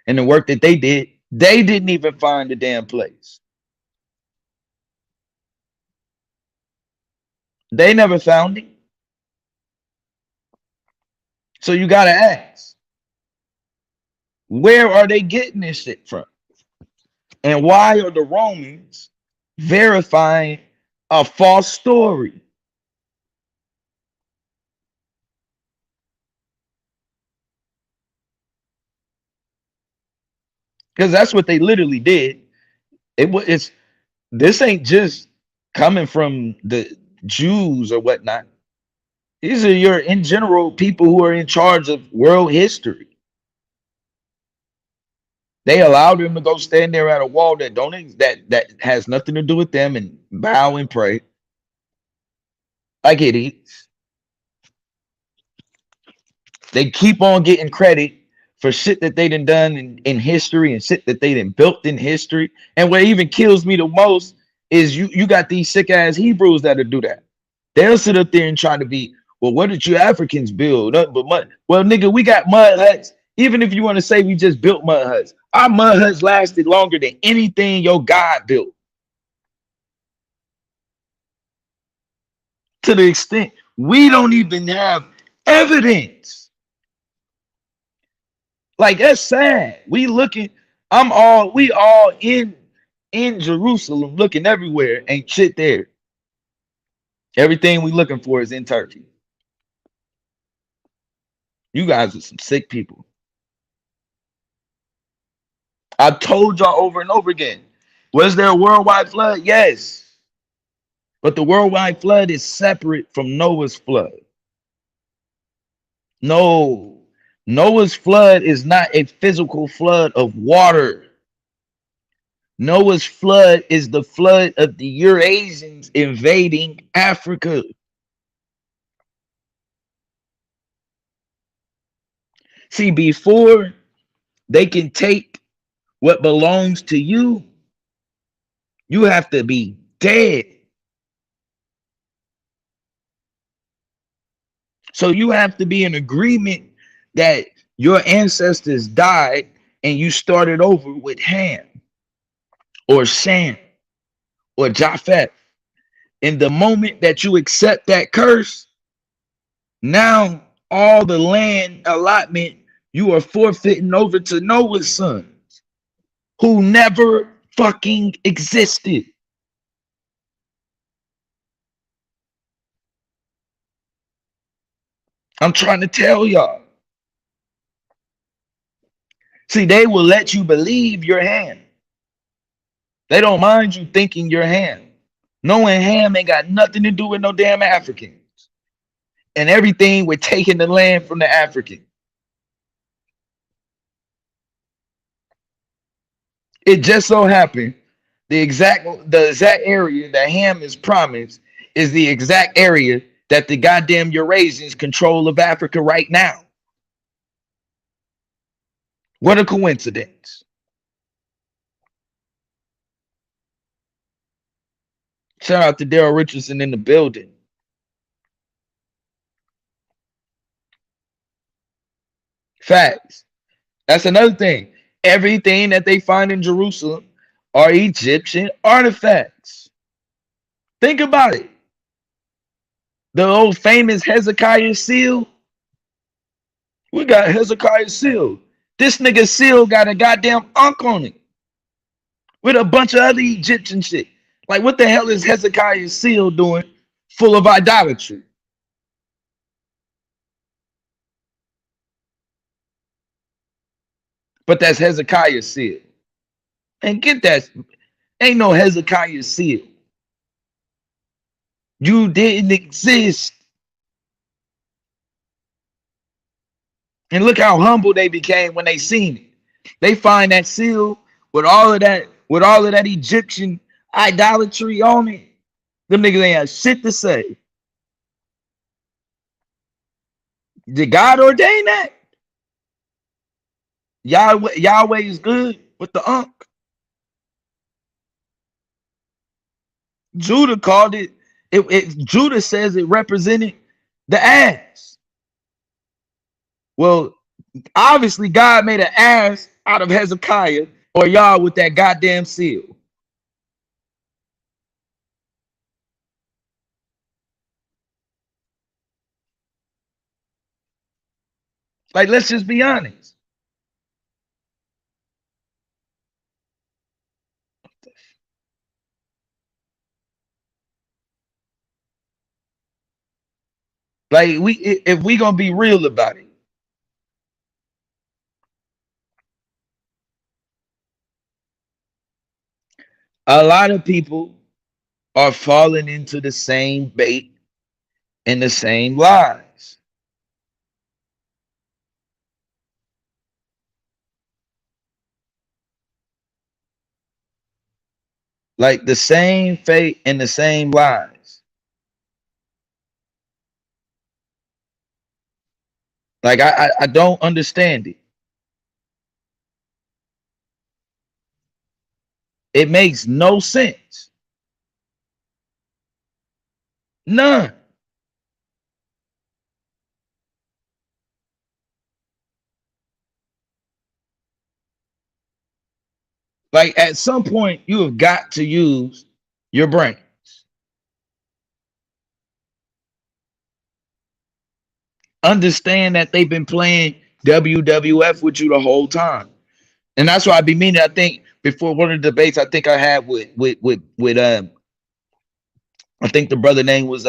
and the work that they didn't even find the damn place. They never found it. So you got to ask, where are they getting this shit from? And why are the Romans verifying a false story? Because that's what they literally did. It's this ain't just coming from the Jews or whatnot. These are your, in general, people who are in charge of world history. They allowed them to go stand there at a wall that has nothing to do with them and bow and pray like idiots. They keep on getting credit for shit that they done in history and shit that they done built in history. And what even kills me the most is you got these sick ass Hebrews that'll do that. They'll sit up there and try to be, well, what did you Africans build? But mud. Well, nigga, we got mud huts. Even if you want to say we just built mud huts, our mud huts lasted longer than anything your God built. To the extent we don't even have evidence. Like, that's sad. We all in Jerusalem looking everywhere, ain't shit there. Everything we looking for is in Turkey. You guys are some sick people. I've told y'all over and over again. Was there a worldwide flood? Yes. But the worldwide flood is separate from Noah's flood. No. Noah's flood is not a physical flood of water. Noah's flood is the flood of the Eurasians invading Africa. See, before they can take what belongs to you, you have to be dead. So you have to be in agreement that your ancestors died and you started over with Ham or Shem or Japheth. In the moment that you accept that curse, now all the land allotment you are forfeiting over to Noah's sons, who never fucking existed. I'm trying to tell y'all. See, they will let you believe you're Ham. They don't mind you thinking you're Ham. Knowing Ham ain't got nothing to do with no damn Africans. And everything with taking the land from the African. It just so happened the exact area that Ham is promised is the exact area that the goddamn Eurasians control of Africa right now. What a coincidence. Shout out to Daryl Richardson in the building. Facts. That's another thing. Everything that they find in Jerusalem are Egyptian artifacts. Think about it. The old famous Hezekiah seal. We got Hezekiah seal. This nigga seal got a goddamn ankh on it with a bunch of other Egyptian shit. Like, what the hell is Hezekiah's seal doing full of idolatry? But that's Hezekiah's seal. And get that. Ain't no Hezekiah seal. You didn't exist. And look how humble they became when they seen it. They find that seal with all of that Egyptian idolatry on it. Them niggas ain't have shit to say. Did God ordain that? Yahweh is good with the ankh. Judah called it, Judah says it represented the ass. Well, obviously God made an ass out of Hezekiah or y'all with that goddamn seal. Like, let's just be honest. Like, if we gonna be real about it, a lot of people are falling into the same bait and the same lies. Like the same fate and the same lies. Like I don't understand it. It makes no sense. None. Like at some point, you have got to use your brain. Understand that they've been playing WWF with you the whole time. And that's why I be meaning, I think before one of the debates I think I had with I think the brother name was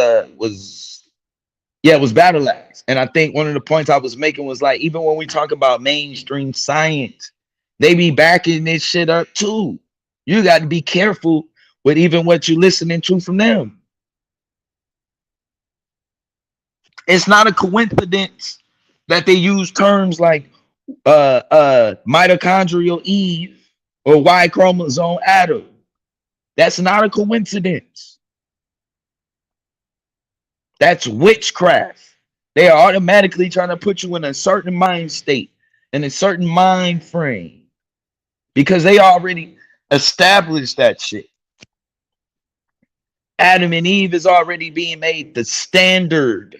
Battle Axe. And I think one of the points I was making was like, even when we talk about mainstream science, they be backing this shit up too. You got to be careful with even what you're listening to from them. It's not a coincidence that they use terms like mitochondrial Eve or Y chromosome Adam. That's not a coincidence. That's witchcraft. They are automatically trying to put you in a certain mind state, in a certain mind frame, because they already established that shit. Adam and Eve is already being made the standard.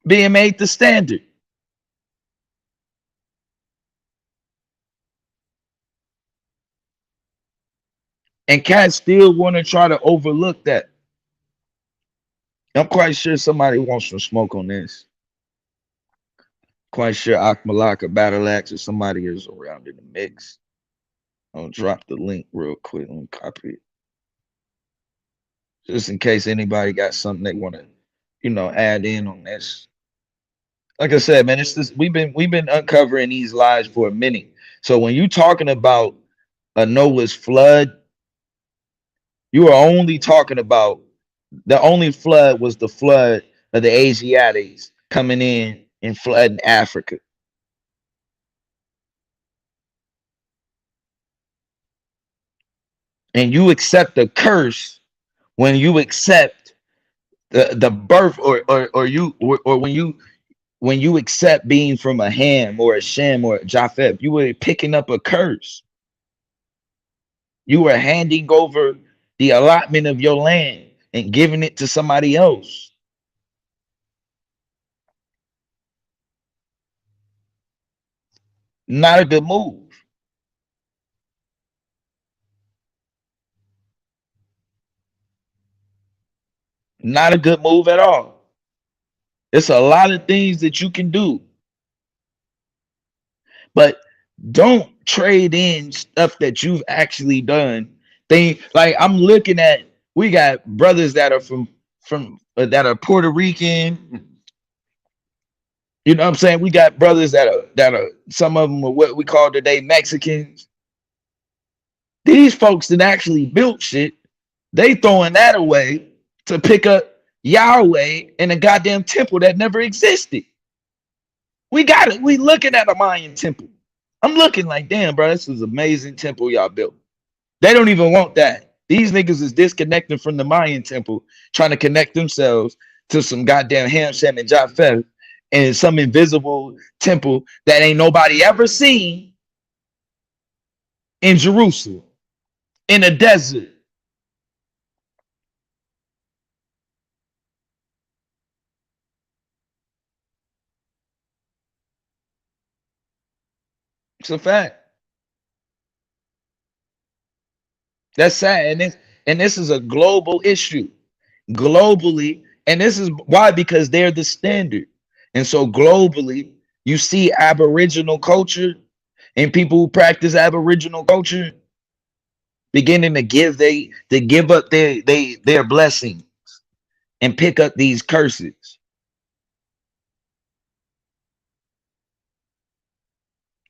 being made the standard. And cats still want to try to overlook that. I'm quite sure somebody wants some smoke on this. Quite sure Akmalaka Battle Axe or somebody is around in the mix. I'll drop the link real quick and copy it. Just in case anybody got something they want to, add in on this. Like I said, man, it's this we've been uncovering these lies for a minute. So when you talking about a Noah's flood, you are only talking about the only flood was the flood of the Asiatics coming in and flooding Africa. And you accept the curse when you accept the birth or when you accept being from a Ham or a Shem or a Japheth, you were picking up a curse. You were handing over the allotment of your land and giving it to somebody else. Not a good move. Not a good move at all. It's a lot of things that you can do, but don't trade in stuff that you've actually done. Like I'm looking at, we got brothers that are from that are Puerto Rican. You know what I'm saying? We got brothers that are some of them are what we call today Mexicans. These folks that actually built shit, they throwing that away to pick up Yahweh in a goddamn temple that never existed. We got it. We looking at a Mayan temple. I'm looking like, damn, bro, this is amazing temple y'all built. They don't even want that. These niggas is disconnecting from the Mayan temple, trying to connect themselves to some goddamn Ham, Shem, and Japheth and some invisible temple that ain't nobody ever seen in Jerusalem, in a desert. It's a fact. That's sad. And this is a global issue. Globally, and this is why, because they're the standard. And so globally, you see Aboriginal culture and people who practice Aboriginal culture beginning to give up their blessings and pick up these curses.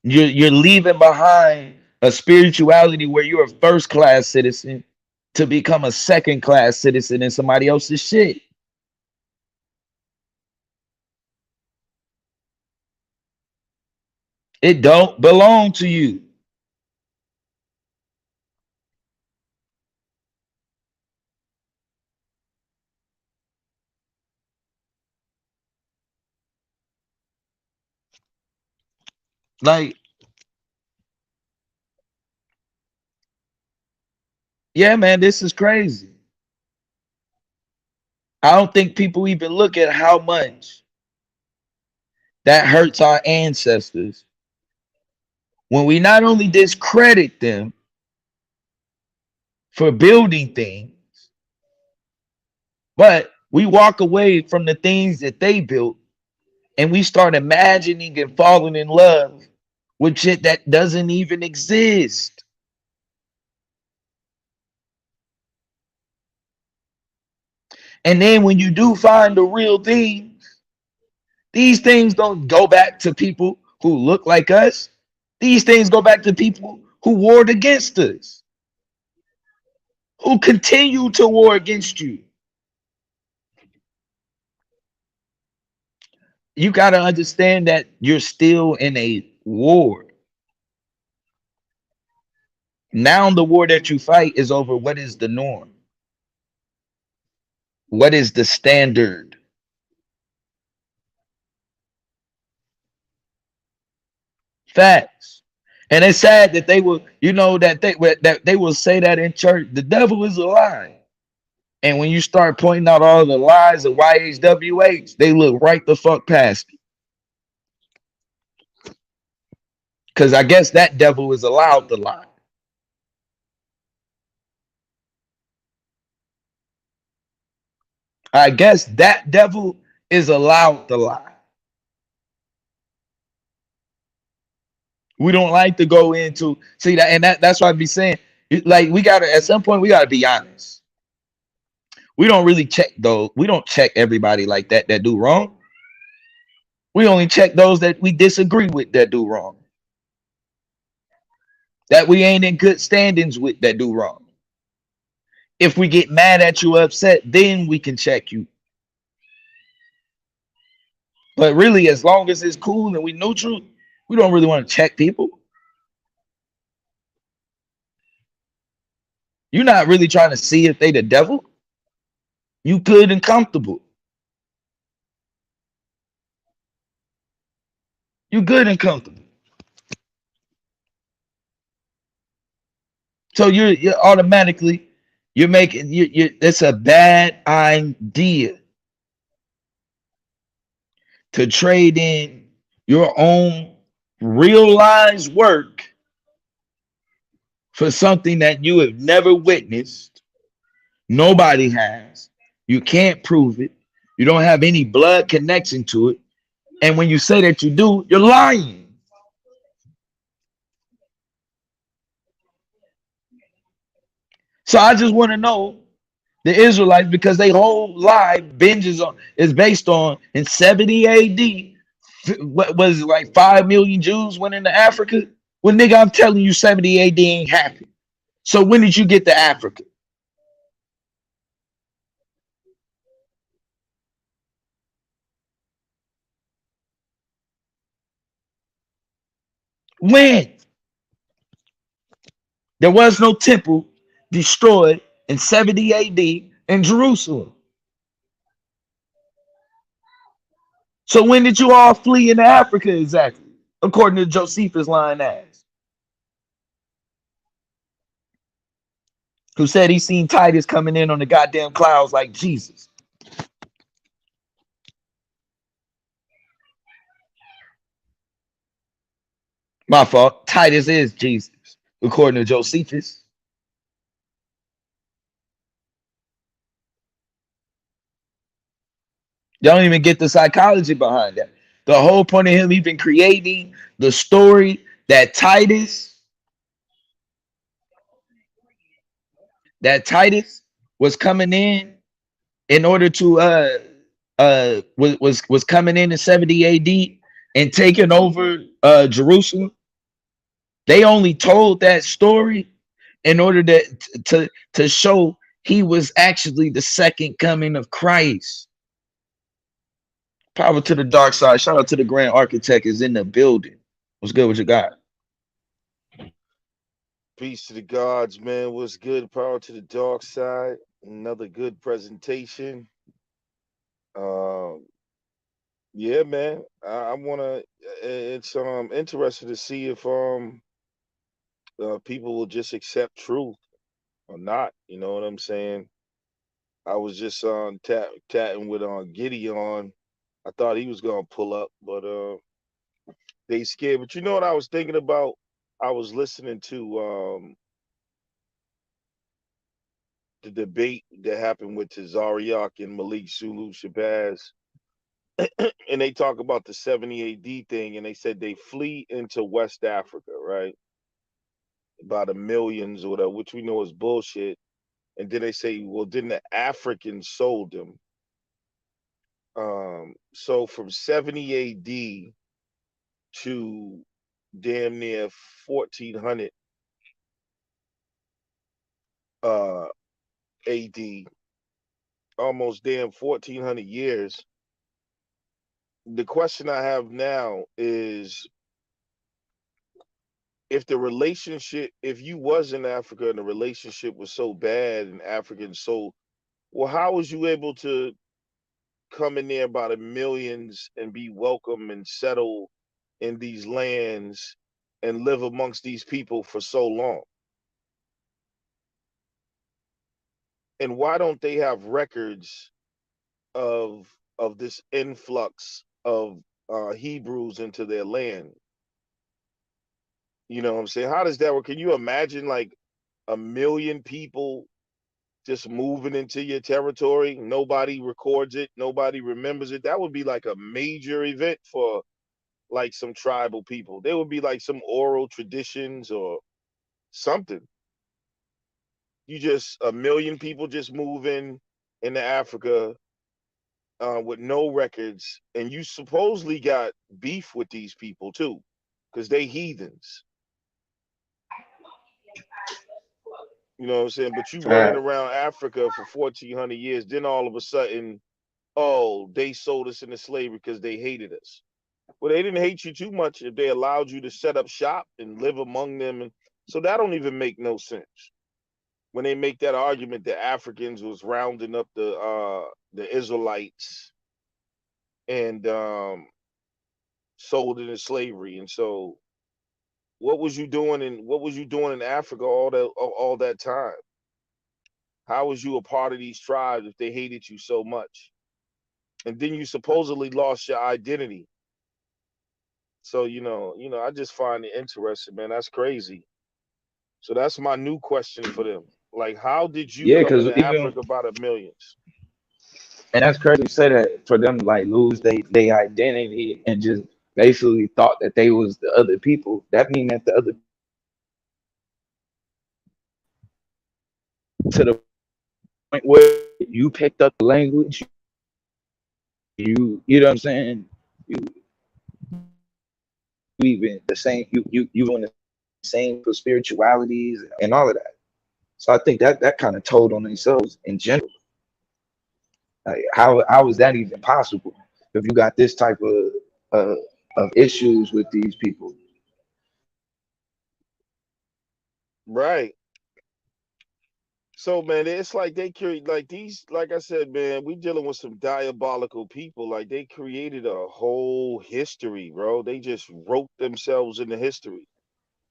You're leaving behind a spirituality where you're a first class citizen to become a second class citizen in somebody else's shit. It don't belong to you. Like, yeah, man, this is crazy. I don't think people even look at how much that hurts our ancestors when we not only discredit them for building things, but we walk away from the things that they built and we start imagining and falling in love with shit that doesn't even exist. And then when you do find the real things, these things don't go back to people who look like us. These things go back to people who warred against us, who continue to war against you. You got to understand that you're still in a war. Now the war that you fight is over what is the norm? What is the standard? Facts. And it's sad that they will, that they will say that in church. The devil is a lie. And when you start pointing out all the lies of YHWH, they look right the fuck past it. Because I guess that devil is allowed to lie. I guess that devil is allowed to lie. We don't like to go into see that, and that's why I be saying, like, we gotta at some point we gotta be honest. We don't really check though. We don't check everybody like that do wrong. We only check those that we disagree with that do wrong. That we ain't in good standings with that do wrong. If we get mad at you, upset, then we can check you. But really, as long as it's cool and we neutral, we don't really want to check people. You're not really trying to see if they the devil. You good and comfortable. You good and comfortable. So you're automatically you're making you it's a bad idea to trade in your own realized work for something that you have never witnessed. Nobody has. You can't prove it. You don't have any blood connection to it. And when you say that you do, you're lying. So I just want to know the Israelites, because they whole life binges on is based on in 70 AD. What was it, like 5 million Jews went into Africa? Well, nigga, I'm telling you, 70 AD ain't happened. So when did you get to Africa? When? There was no temple destroyed in 70 AD in Jerusalem. So when did you all flee into Africa exactly? According to Josephus' line ass, who said he seen Titus coming in on the goddamn clouds like Jesus. My fault. Titus is Jesus, according to Josephus. You don't even get the psychology behind that. The whole point of him even creating the story that Titus was coming in order to was coming in 70 AD and taking over Jerusalem. They only told that story in order to show he was actually the second coming of Christ. Power to the dark side. Shout out to the grand architect is in the building. What's good? What you got? Peace to the gods, man. What's good? Power to the dark side. Another good presentation. Um, yeah, man. I wanna. It's interesting to see if people will just accept truth or not. You know what I'm saying? I was just tatting with Gideon. I thought he was gonna pull up, but they scared. But you know what I was thinking about? I was listening to the debate that happened with Tazariak and Malik Sulu Shabazz, and they talk about the 70 AD thing, and they said they flee into West Africa, right? By the millions or whatever, which we know is bullshit. And then they say, well, then the Africans sold them. So from 70 AD to damn near 1400 AD, almost damn 1400 years. The question I have now is, if the relationship, if you was in Africa and the relationship was so bad and Africans so, well, how was you able to come in there by the millions and be welcome and settle in these lands and live amongst these people for so long? And why don't they have records of this influx of Hebrews into their land? You know what I'm saying? How does that work? Can you imagine like 1 million people just moving into your territory? Nobody records it, nobody remembers it. That would be like a major event for like some tribal people. There would be like some oral traditions or something. You just 1 million people just moving into Africa with no records, and you supposedly got beef with these people too, because they heathens. You know what I'm saying? But you running Right. around Africa for 1,400 years, then all of a sudden, oh, they sold us into slavery because they hated us. Well, they didn't hate you too much if they allowed you to set up shop and live among them, and so that don't even make no sense. When they make that argument that Africans was rounding up the Israelites and sold into slavery, and so what was you doing in Africa all that time? How was you a part of these tribes if they hated you so much? And then you supposedly lost your identity. So I just find it interesting, man. That's crazy. So that's my new question for them. Like, how did you Yeah, come because into even Africa by the millions? and that's crazy to say that for them to like lose they identity and just basically thought that they was the other people. That mean that the other to the point where you picked up the language, you know what I'm saying? You even the same you on the same for spiritualities and all of that. So I think that that kind of told on themselves in general. Like how is that even possible if you got this type uh, of issues with these people? Right. So man, it's like they create like these, like I said, man, we dealing with some diabolical people. Like they created a whole history, bro. They just wrote themselves into history.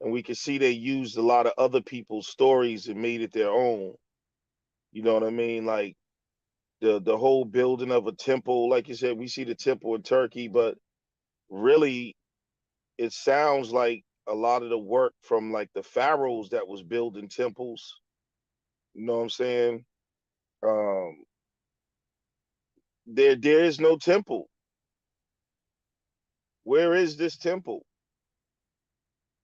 And we can see they used a lot of other people's stories and made it their own. You know what I mean? Like the whole building of a temple, like you said, we see the temple in Turkey, but really it sounds like a lot of the work from like the pharaohs that was building temples. You know what I'm saying? Um, there is no temple. Where is this temple?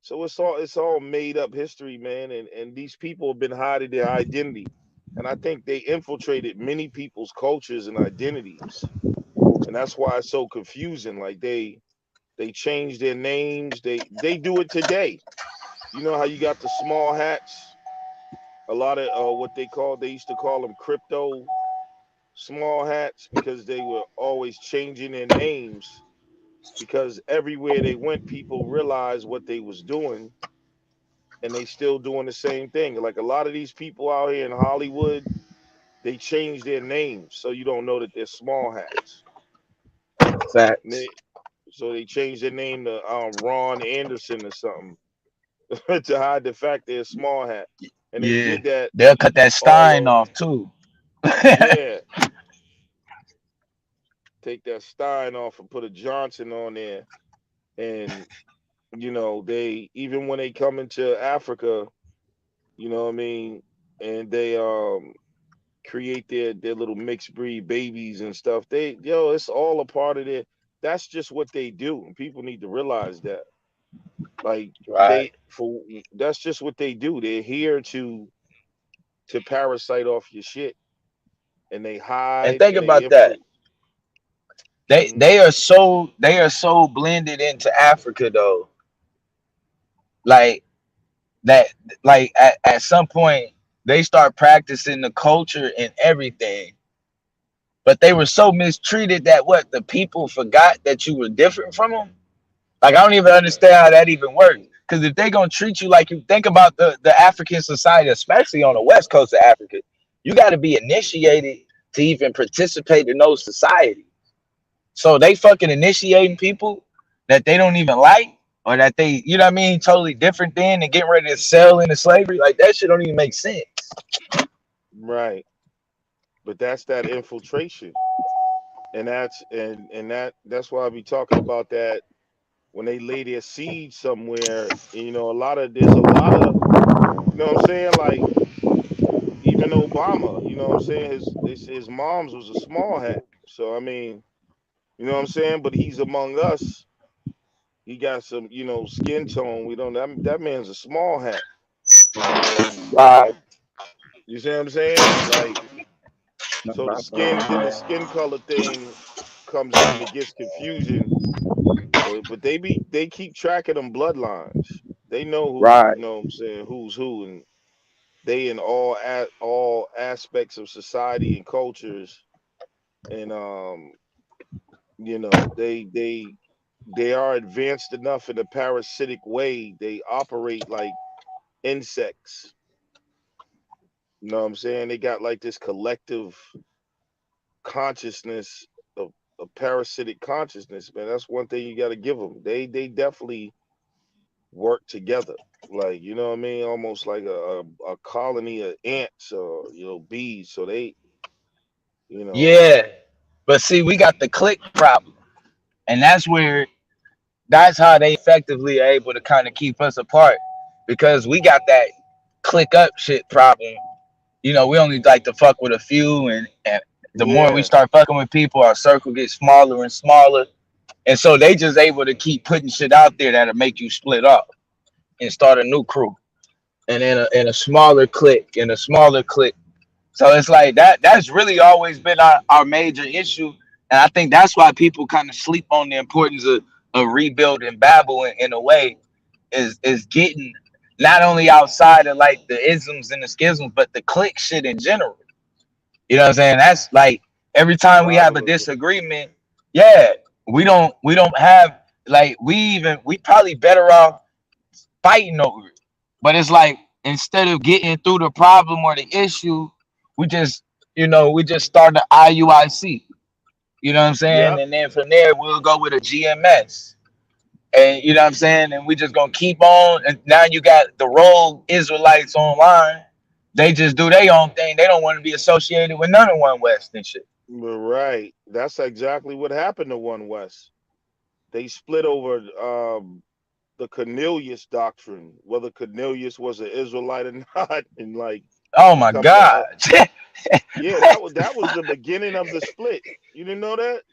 So it's all made up history, man, and these people have been hiding their identity. And I think they infiltrated many people's cultures and identities. And that's why it's so confusing. Like they change their names. They do it today. You know how you got the small hats? A lot of what they used to call them crypto small hats because they were always changing their names because everywhere they went, people realized what they was doing and they still doing the same thing. Like a lot of these people out here in Hollywood, they change their names so you don't know that they're small hats. And Facts. so they changed their name to Ron Anderson or something to hide the fact they're a small hat. And they Yeah, did that they'll cut that all Stein over. off too. Yeah, take that Stein off and put a Johnson on there. And they even when they come into Africa, you know what I mean, and they create their little mixed breed babies and stuff. It's all a part of their. That's just what they do, and people need to realize that. Like Right. that's just what they do. They're here to parasite off your shit, and they And hide think and they about that. infiltrate. They Mhm. they are so they are so blended into Africa though. Like that like at some point they start practicing the culture and everything. But they were so mistreated that what the people forgot that you were different from them. Like I don't even understand how that even works. Because if they gonna treat you like you think about the African society, especially on the west coast of Africa, you got to be initiated to even participate in those societies. So they fucking initiating people that they don't even like, or that they, you know what I mean, totally different than and getting ready to sell into slavery. Like that shit don't even make sense. Right. but that's that infiltration, and that's why I be talking about that when they lay their seed somewhere. You know, there's a lot of, you know what I'm saying, like even Obama, you know what I'm saying, his mom's was a small hat. So I mean, you know what I'm saying, but he's among us. He got some, skin tone. We don't. That man's a small hat, and Right. you see what I'm saying? Like, so the skin color thing comes in. It gets confusing, but they keep track of them bloodlines. They know who, Right. you know what I'm saying, who's who, and they in all aspects of society and cultures, and they are advanced enough in a parasitic way. They operate like insects. You know what I'm saying? They got like this collective consciousness of a parasitic consciousness, man. That's one thing you got to give them. They definitely work together. Like, you know what I mean? Almost like a colony of ants or, bees. So they, you know, Yeah. But see, we got the click problem. And that's how they effectively are able to kind of keep us apart. Because we got that click up shit problem. You know, we only like to fuck with a few, and the more we yeah, start fucking with people, our circle gets smaller and smaller. And so they just able to keep putting shit out there that'll make you split up and start a new crew. And then in a smaller clique, in a smaller clique. So it's like that's really always been our major issue. And I think that's why people kind of sleep on the importance of rebuilding Babel in a way, is getting not only outside of like the isms and the schisms, but the clique shit in general. You know what I'm saying? That's like every time we have a tribalism. disagreement, yeah, we don't have like we probably better off fighting over it. But it's like instead of getting through the problem or the issue, we just we just start the IUIC. You know what I'm saying? Yep. And then from there we'll go with a GMS. And you know what I'm saying? And we just gonna keep on. And now you got the rogue Israelites online. They just do their own thing. They don't want to be associated with none of One West and shit. Right. That's exactly what happened to One West. They split over the Cornelius doctrine, whether Cornelius was an Israelite or not, and like Oh a my couple of God. yeah, that was the beginning of the split. You didn't know that?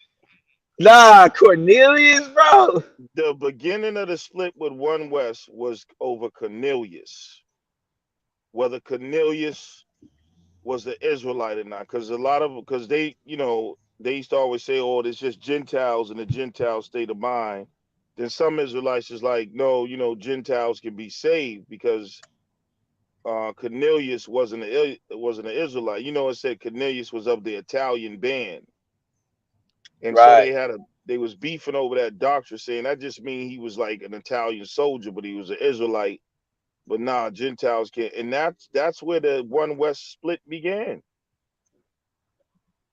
Nah, Cornelius, bro. The beginning of the split with One West was over Cornelius, whether Cornelius was the Israelite or not, because they used to always say, "Oh, it's just Gentiles in the Gentile state of mind." Then some Israelites is like, "No, Gentiles can be saved because Cornelius wasn't an Israelite." It said Cornelius was of the Italian band, and so Right. they was beefing over that doctrine, saying that just mean he was like an Italian soldier, but he was an Israelite. But nah, Gentiles can't, and that's where the One West split began.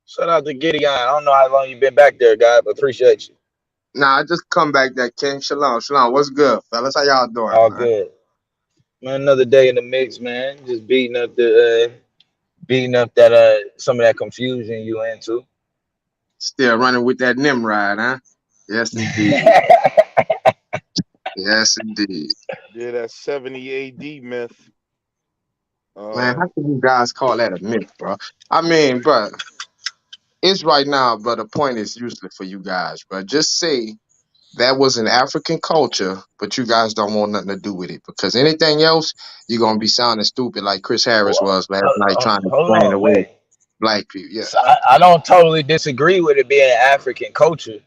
Shout out to Gideon. I don't know how long you been back there, guy, but appreciate you. Nah, I just come back that King. Shalom. Shalom. What's good, fellas? How y'all doing, All man? good. Man, another day in the mix, man. Just beating up that some of that confusion you into. Still running with that Nimrod, huh? Yes, indeed. Yes, indeed. Yeah, that 70 AD myth. Man, how Um, can you guys call that a myth, bro? I mean, bro, it's right now, but the point is useless for you guys, bro. Just say that was an African culture, but you guys don't want nothing to do with it because anything else, you're gonna be sounding stupid like Chris Harris was last night trying to Hold explain on, away wait. black people. Yeah. So I don't totally disagree with it being African culture,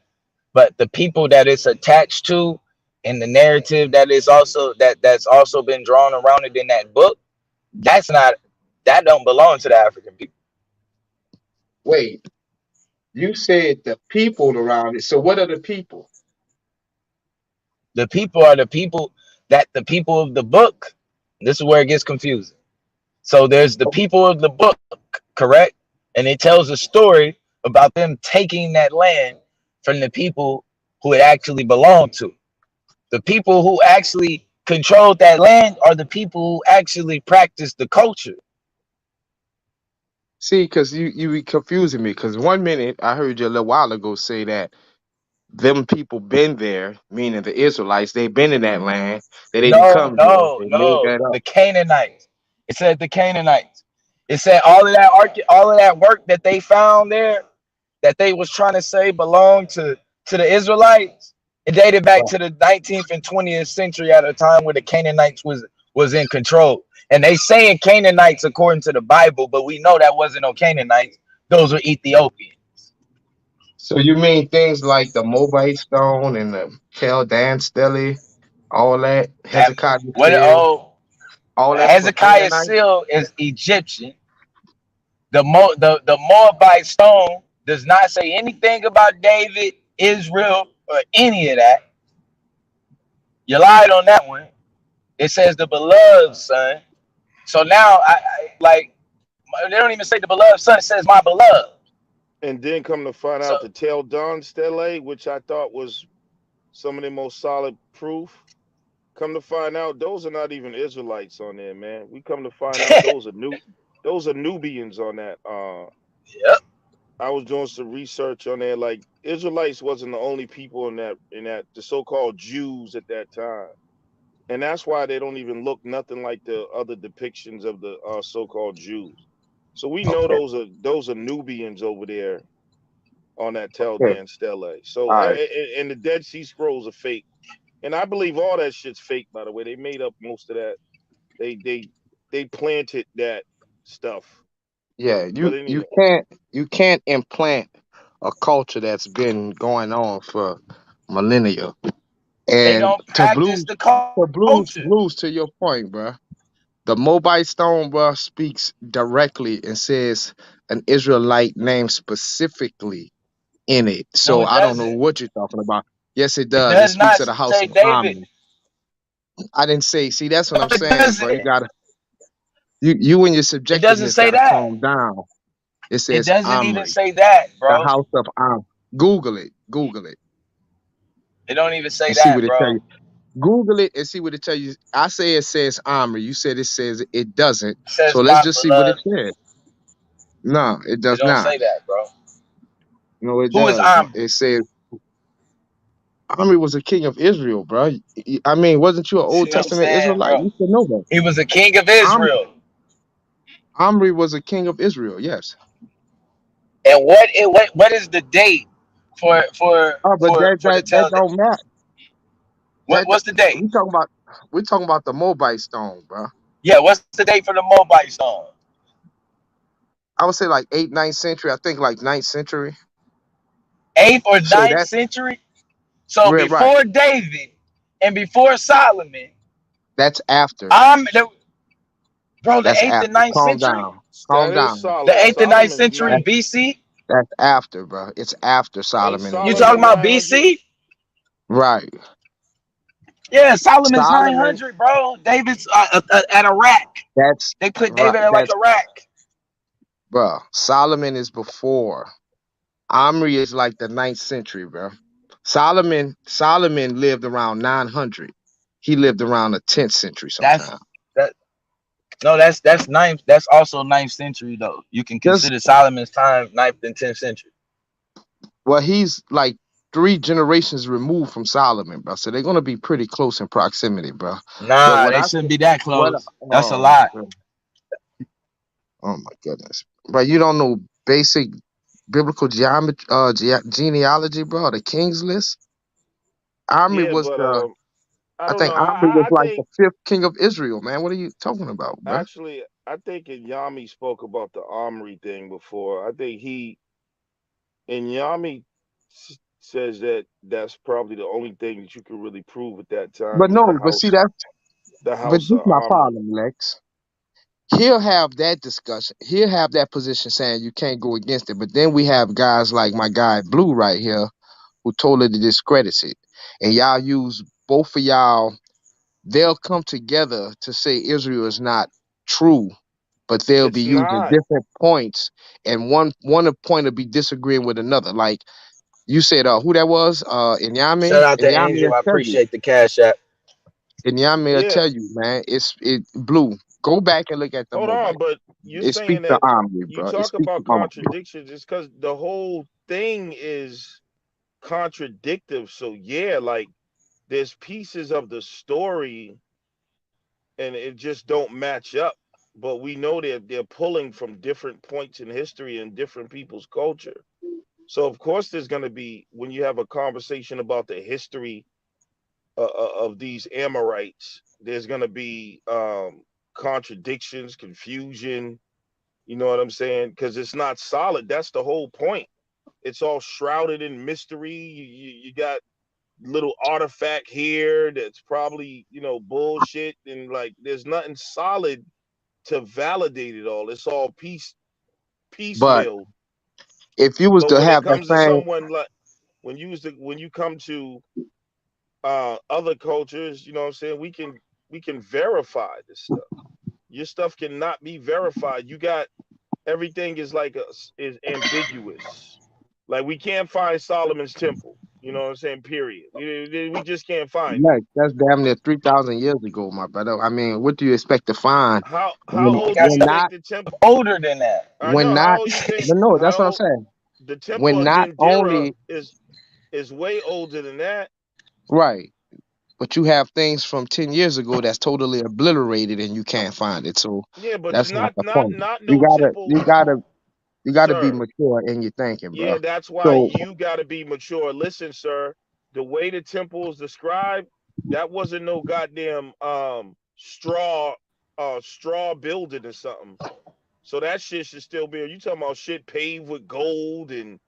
but the people that it's attached to and the narrative that is also that's also been drawn around it in that book, that's not that don't belong to the African people. Wait, you said the people around it. So what are the people? The people are the people that the people of the book. This is where it gets confusing. So there's the people of the book, correct? And it tells a story about them taking that land from the people who it actually belonged to. The people who actually controlled that land are the people who actually practice the culture. See, because you be confusing me. Because one minute I heard you a little while ago say that them people been there, meaning the Israelites, they been in that land. They didn't No, come here. no, They made no. that up. The Canaanites. It said the Canaanites. It said all of that work that they found there, that they was trying to say belonged to the Israelites. It dated back Right. to the 19th and 20th century at a time where the Canaanites was in control. And they saying Canaanites according to the Bible, but we know that wasn't no Canaanites. Those were Ethiopians. So you mean things like the Mobile Stone and the Chaldean Stele, all that That Hezekiah what seal, oh all that's for Hezekiah Canaanite? seal is Egyptian. The Moabite stone does not say anything about David, Israel, or any of that. You lied on that one. It says the beloved son. So now I like they don't even say the beloved son. It says my beloved. And then come to find So out the Tel Don Stele, which I thought was some of the most solid proof. Come to find out, those are not even Israelites on there, man. We come to find out those are Nubians on that. yep. I was doing some research on there. Like Israelites wasn't the only people in that the so-called Jews at that time, and that's why they don't even look nothing like the other depictions of the so-called Jews. So we know Okay, those are Nubians over there on that Tel okay, Dan Stele. So all right. and the Dead Sea Scrolls are fake, and I believe all that shit's fake. By the way, they made up most of that. They planted that stuff. Yeah, But you anyway, can't implant a culture that's been going on for millennia. They And don't practice the culture. blues to your point, bruh. The Mobile Stone, bruh, speaks directly and says an Israelite name specifically in it. No, So it I don't know doesn't. what you're talking about. Yes, it It does. It does speaks not of the house say of David. Omni. I didn't say. See, that's what No, I'm it saying, bro. doesn't. You and your It doesn't subjectiveness say got to that. calm down. It It says doesn't even Omri, say that, the bro. house of Omri. Google it. Google it It don't even say and see what that, it tell bro. you. Google it and see what it tell you. I say it says Omri. You said it says it doesn't. It So says let's my just see what it beloved. says. No, it It does don't not. say that, bro. No, it Who is does. Omri? It says Omri was a king of Israel, bro. I mean, wasn't you an See Old what I'm Testament saying, Israelite? bro? You should know that. He was a king of Om- Israel. Omri was a king of Israel. Yes. And what is the date for for Oh, but for for the that tell? don't matter. That What's the date? we talking about the Mobile stone, bro. Yeah, what's the date for the Moabite stone? I would say like 8th, 9th century. I think like 9th century. 8th or So ninth that century. So we're right. before David and before Solomon, That's after. I'm the, bro. The That's 8th and after. ninth Calm century. down. Calm that is down. The Solomon. 8th and ninth Solomon's century That's nine. BC. that's after, bro. It's after Ain't Solomon and You them. talking Solomon about 900? BC? Right. Yeah, Solomon's Solomon. 900, bro. David's at Iraq. That's They put right. David at like That's Iraq. bro. Solomon is before. Omri is like the 9th century, bro. Solomon lived around 900. He lived around the 10th century That's sometime. that. No, that's ninth. That's also ninth century though. You can Just consider Solomon's time ninth and 10th century. well, he's like 3 generations removed from Solomon, bro. So they're gonna be pretty close in proximity, bro. But Nah, what they I shouldn't be that what close. That's a oh lot. oh my goodness, bro, you don't know basic biblical geometry, genealogy, bro. The King's List. Omri Yeah, was but the I I don't think know. Omri was I like the think 5th king of Israel, man. What are you talking about, bro? actually, I think Yami spoke about the Omri thing before. I think Yami says that that's probably the only thing that you can really prove at that time But was no, but see that, the but house this of is my Omri. problem, Lex. He'll have that discussion. He'll have that position saying you can't go against it. But then we have guys like my guy Blue right here who totally discredits it. And y'all use both of y'all, they'll come together to say Israel is not true, but they'll be It's using not. different points, and one point will be disagreeing with another. Like you said, who that was? Shout Inyame. out to Inyame will Angel. I tell you. appreciate the cash app. Inyame will Yeah, tell you, man. It's it blue. Go back and look at the Hold on, Moabite. but you're It saying speaks to that Omri, you bro. It talk speaks to about Omri. contradictions. It's because the whole thing is contradictive. So yeah, like there's pieces of the story and it just don't match up. But we know that they're pulling from different points in history and different people's culture. So of course there's going to be, when you have a conversation about the history of these Amorites, there's going to be contradictions, confusion. You know what I'm saying? Because it's not solid. That's the whole point. It's all shrouded in mystery. You got little artifact here that's probably, bullshit, and like there's nothing solid to validate it all. It's all But piecemeal. if you was But to when it have that comes to same, someone like, when you come to other cultures, you know what I'm saying, we can verify this stuff. Your stuff cannot be verified. You got, everything is like is ambiguous. Like we can't find Solomon's temple. You know what I'm saying? Period. We just can't find it. like, that's damn near 3,000 years ago, my brother. I mean, what do you expect to find How when It old do got you when stuff think not the temple? older than that. I know, when how not? old you think? But no, that's How what I'm old saying. the temple When of not Dendera only is way older than that. right, but you have things from 10 years ago that's totally obliterated and you can't find it. So Yeah, but that's not not the not point. not You no gotta you temples, gotta you gotta be sir. mature in your thinking, bro. Yeah, that's why So you got to be mature. Listen, sir, the way the temple is described, that wasn't no goddamn straw building or something. So that shit should still be. You talking about shit paved with gold and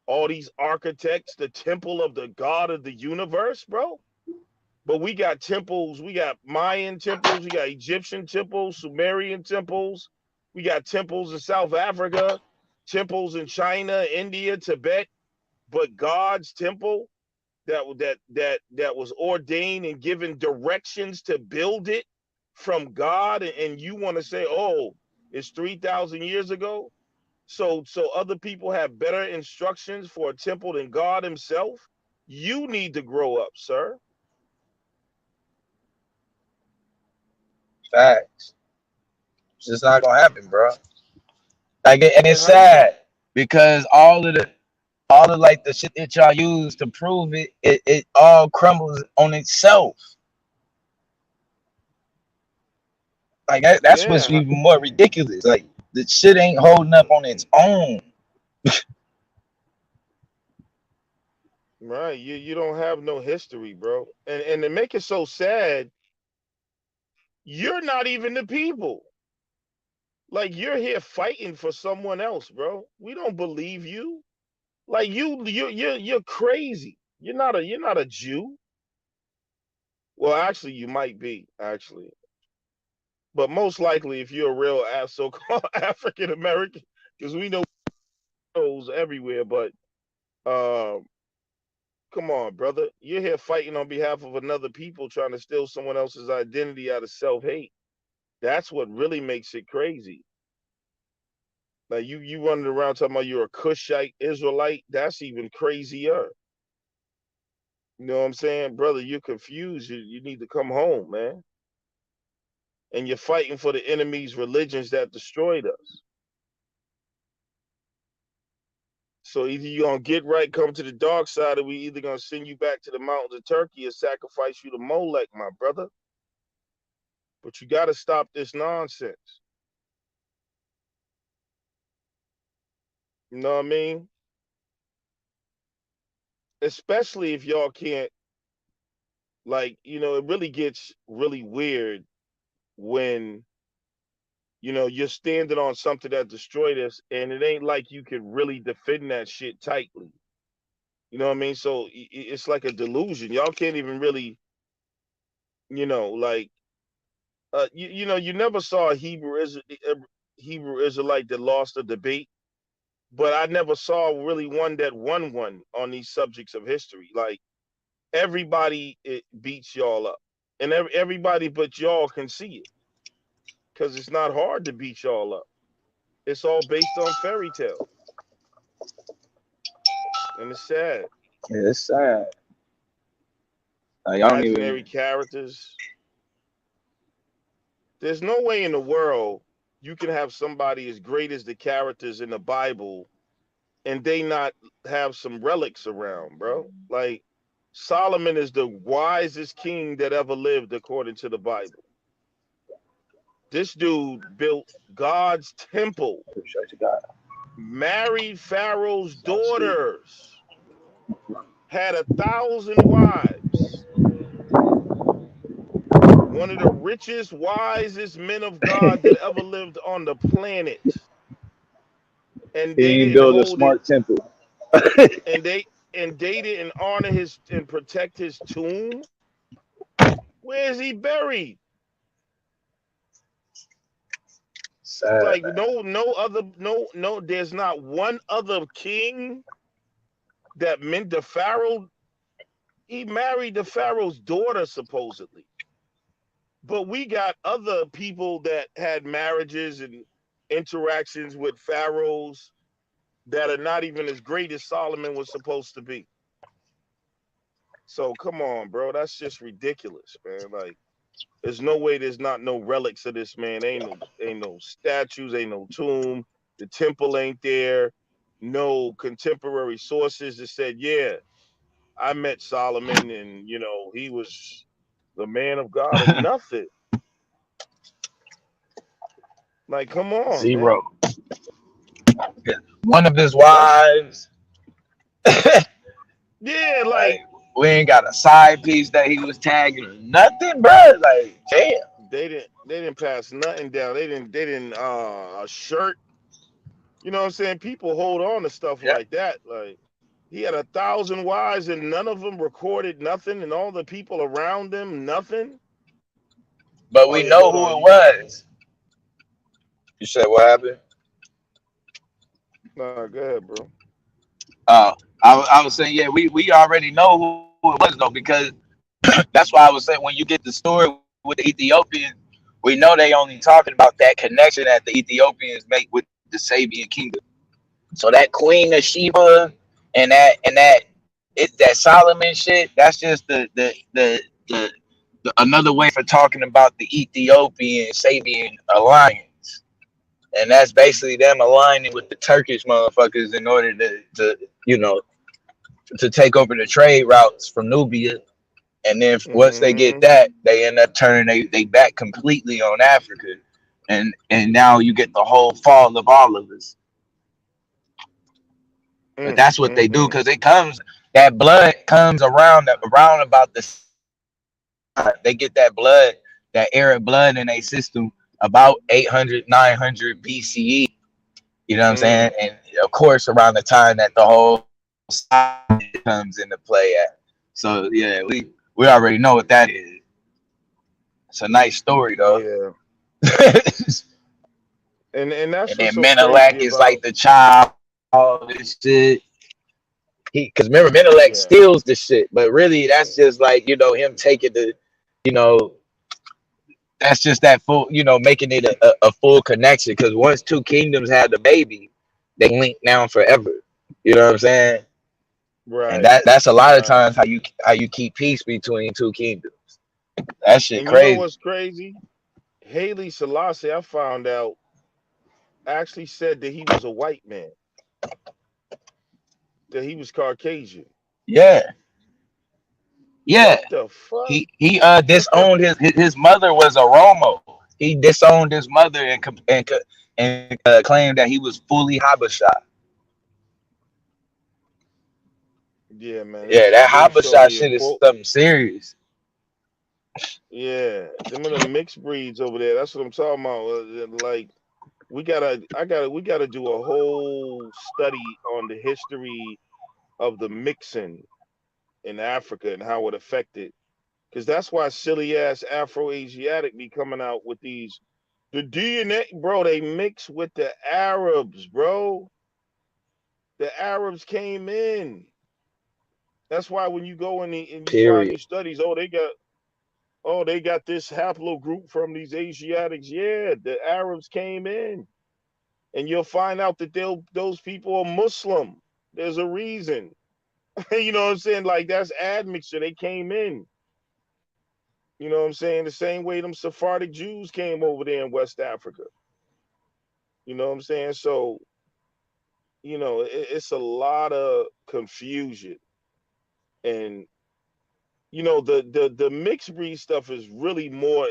all these architects, the temple of the God of the universe, bro? But we got temples, we got Mayan temples, we got Egyptian temples, Sumerian temples, we got temples in South Africa, temples in China, India, Tibet, but God's temple that was ordained and given directions to build it from God, and you want to say, oh, it's 3,000 years ago? So other people have better instructions for a temple than God himself? You need to grow up, sir. Facts. It's just not gonna happen, bro. Like, and And it's how you sad because all of like the shit that y'all use to prove it, it all crumbles on itself. Like that's what's yeah, even more ridiculous. Like the shit ain't holding up on its own. right. You don't have no history, bro. And to make it so sad, you're not even the people. Like you're here fighting for someone else, bro. We don't believe you. Like you're crazy. You're not a Jew. Well, actually, you might be actually, but most likely, if you're a real so-called African American, because we know those everywhere. But um, come on, brother, you're here fighting on behalf of another people, trying to steal someone else's identity out of self-hate. That's what really makes it crazy. Like you running around talking about you're a Cushite Israelite. That's even crazier. You know what I'm saying, brother? You're confused. You need to come home, man. And you're fighting for the enemy's religions that destroyed us. So either you're gonna get right, come to the dark side, or we either gonna send you back to the mountains of Turkey or sacrifice you to Molech, my brother. But you gotta stop this nonsense. You know what I mean? Especially if y'all can't, like, it really gets really weird when you're standing on something that destroyed us, and it ain't like you could really defend that shit tightly. You know what I mean? So it's like a delusion. Y'all can't even really, like, you never saw a Hebrew Israelite that lost a debate, but I never saw really one that won one on these subjects of history. Like everybody it beats y'all up, and everybody but y'all can see it because it's not hard to beat y'all up. It's all based on fairy tale, and it's sad. Yeah, it's sad. Like I don't even. Imaginary characters. There's no way in the world you can have somebody as great as the characters in the Bible and they not have some relics around, bro. Like Solomon is the wisest king that ever lived according to the Bible. This dude built God's temple, Appreciate you, God. married Pharaoh's daughters, had 1,000 wives, one of the richest, wisest men of God that ever lived on the planet. And they He ain't didn't build a hold it, smart temple. and they didn't honor his and protect his tomb. Where is he buried? Sad, Like man. no, there's not one other king that meant the Pharaoh. He married the Pharaoh's daughter, supposedly. But we got other people that had marriages and interactions with pharaohs that are not even as great as Solomon was supposed to be. So come on, bro. That's just ridiculous, man. Like, there's no way there's not no relics of this man. Ain't no statues, ain't no tomb. The temple ain't there. No contemporary sources that said, yeah, I met Solomon and he was the man of God and nothing. Like, come on, man. Zero. One of his That's wives. yeah, Like, like we ain't got a side piece that he was tagging or nothing, bro. Like, damn. they didn't pass nothing down. They didn't a shirt. You know what I'm saying? People hold on to stuff Yeah. like that. Like he had 1,000 wives and none of them recorded nothing, and all the people around them nothing. But Oh we yeah, know hold who on. it was. You said what happened? Nah, go ahead, bro. I was saying, yeah, we already know who it was though, because that's why I was saying when you get the story with the Ethiopians, we know they only talking about that connection that the Ethiopians make with the Sabian kingdom. So that Queen of Sheba and that Solomon shit, that's just the another way for talking about the Ethiopian Sabian alliance. And that's basically them aligning with the Turkish motherfuckers in order to you know to take over the trade routes from Nubia. And then once they get Mm-hmm. that, they end up turning they back completely on Africa. And now you get the whole fall of all of us. But Mm, that's what mm, they do mm. because it comes that blood comes around about the they get that blood, that Arab blood in a system about 800 900 BCE. You know what I'm saying? Mm. And of course, around the time that the whole comes into play at. So yeah, we already know what that is. It's a nice story though. Yeah. And And that's what's then so crazy Menelek is like about the child, all this shit. Because remember, Menelek yeah. steals the shit, but really that's just like him taking the, you know, that's just that full, making it a full connection. Because once two kingdoms had the baby, they link now forever. You know what I'm saying? And Right. that's a lot of Right. times how you keep peace between two kingdoms. That shit And you know crazy. what's crazy? Haley Selassie, I found out, actually said that he was a white man, that he was Caucasian. Yeah, yeah. What the fuck? He disowned his mother was a Romo. He disowned his mother and claimed that he was fully Habesha. Yeah, man. Yeah, This that they showed Habesha me a shit is quote. something serious. Yeah, them are the mixed breeds over there. That's what I'm talking about. Like we gotta do a whole study on the history of the mixing in Africa and how it affected. Because that's why silly ass Afro Asiatic be coming out with these the DNA, bro. They mix with the Arabs, bro. The Arabs came in. That's why when you go in and you find Period. these studies, they got this haplogroup from these Asiatics. Yeah, the Arabs came in, and you'll find out that those people are Muslim. There's a reason. You know what I'm saying? Like that's admixture. They came in. You know what I'm saying? The same way them Sephardic Jews came over there in West Africa. You know what I'm saying? So, it's a lot of confusion. And the mixed breed stuff is really more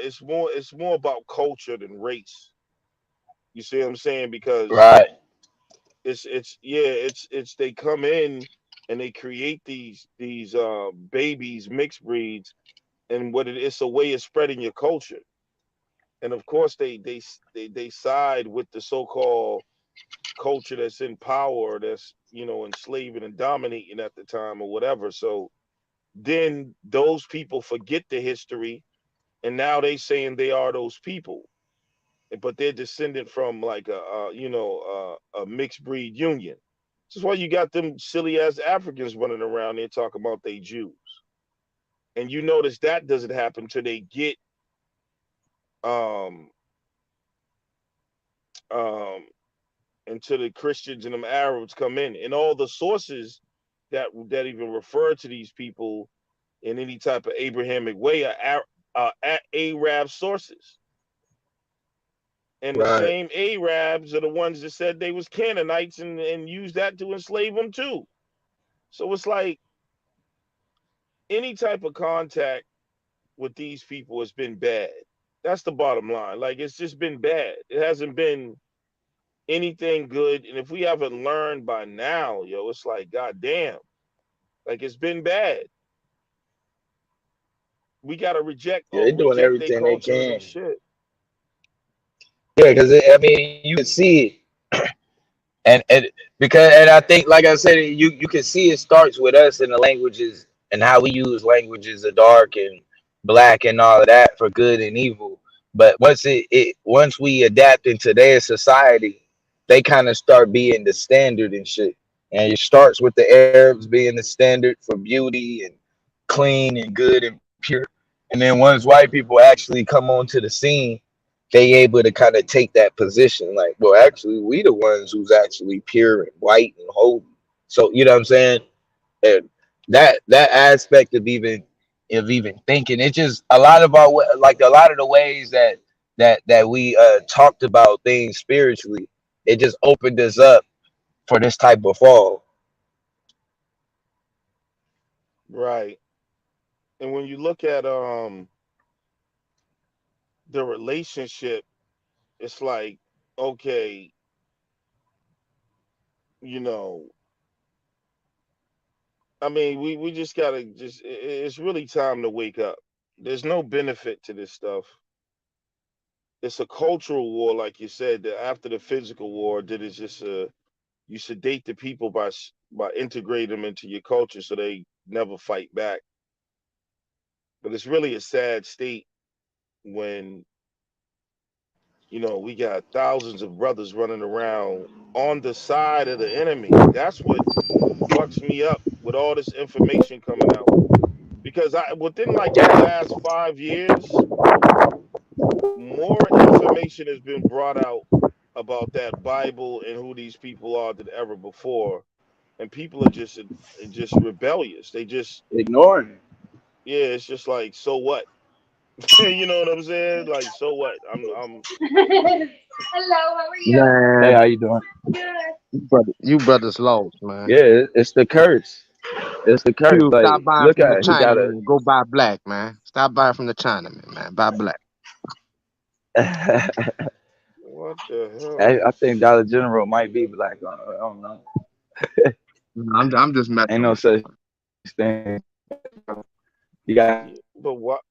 about culture than race. You see what I'm saying? Because Right. it's they come in and they create these babies, mixed breeds, and it's a way of spreading your culture. And of course they side with the so-called culture that's in power, that's enslaving and dominating at the time or whatever. So then those people forget the history, and now they saying they are those people, but they're descended from like a mixed breed union. This is why you got them silly ass Africans running around there talking about they Jews. And you notice that doesn't happen till they get um um until the Christians and them Arabs come in. And all the sources that even refer to these people in any type of Abrahamic way are Arab sources. And the Right. same Arabs are the ones that said they was Canaanites and used that to enslave them too. So it's like any type of contact with these people has been bad. That's the bottom line. Like, it's just been bad. It hasn't been anything good. And if we haven't learned by now, it's like, goddamn, like, it's been bad. We gotta Yeah, they doing reject their everything they culture and their can. shit. Yeah, because I mean, you can see it, and I think, like I said, you can see it starts with us in the languages and how we use languages of dark and black and all of that for good and evil. But once we adapt into their society, they kind of start being the standard and shit. And it starts with the Arabs being the standard for beauty and clean and good and pure. And then once white people actually come onto the scene, they able to kind of take that position. Like, well, actually, we the ones who's actually pure and white and holy. So you know what I'm saying? And that aspect of even thinking, it's just a lot of like a lot of the ways that we talked about things spiritually. It just opened us up for this type of fall. Right. And when you look at the relationship, it's like, okay, you know, I mean, we just gotta it's really time to wake up. There's no benefit to this stuff. It's a cultural war, like you said, that after the physical war, that is just you sedate the people by integrating them into your culture so they never fight back. But it's really a sad state when we got thousands of brothers running around on the side of the enemy. That's what fucks me up with all this information coming out. Because within like the last 5 years, more information has been brought out about that Bible and who these people are than ever before. And people are just rebellious. They just, Ignoring it. yeah, it's just like, so what? You know what I'm saying? Like, so what? I'm Hello, how are you? Hey, Man, how you doing? you brothers lost, man. Yeah, it's the curse. It's the curse. You stop Like, buying look from the at it. He got Chinaman a. and go buy black, man. Stop buying from the Chinaman, man. Buy black. what the hell? I think Dollar General might be black. I don't know. I'm just Ain't messing no with you. such thing. You got. Yeah, but what?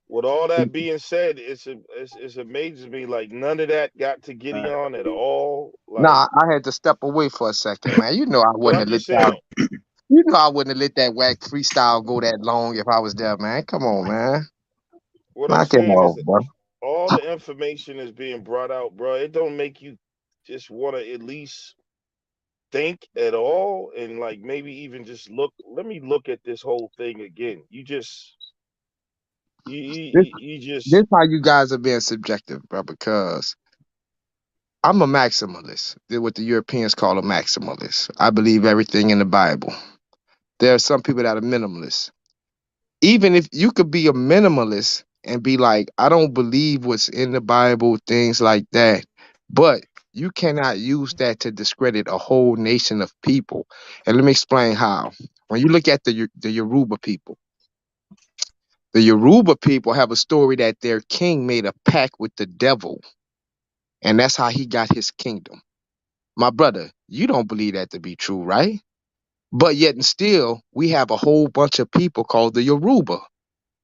With all that being said, it's amazes me like none of that got to Gideon at all. Like, Nah, I had to step away for a second, man. You know I but wouldn't I'm have let just that. saying, You know I wouldn't have let that whack freestyle go that long if I was there, man. Come on, man. what I'm Knock it saying is off, that bro. all the information is being brought out, bro. It don't make you just want to at least think at all, and like maybe even just look. Let me look at this whole thing again. This You this just how you guys are being subjective, bro. Because I'm a maximalist. They're what the Europeans call a maximalist. I believe everything in the Bible. There are some people that are minimalists. even if you could be a minimalist and be like, I don't believe what's in the Bible, things like that, but you cannot use that to discredit a whole nation of people. And let me explain how. When you look at the Yoruba people, the Yoruba people have a story that their king made a pact with the devil, and that's how he got his kingdom. My brother, you don't believe that to be true, right? But yet and still, we have a whole bunch of people called the Yoruba.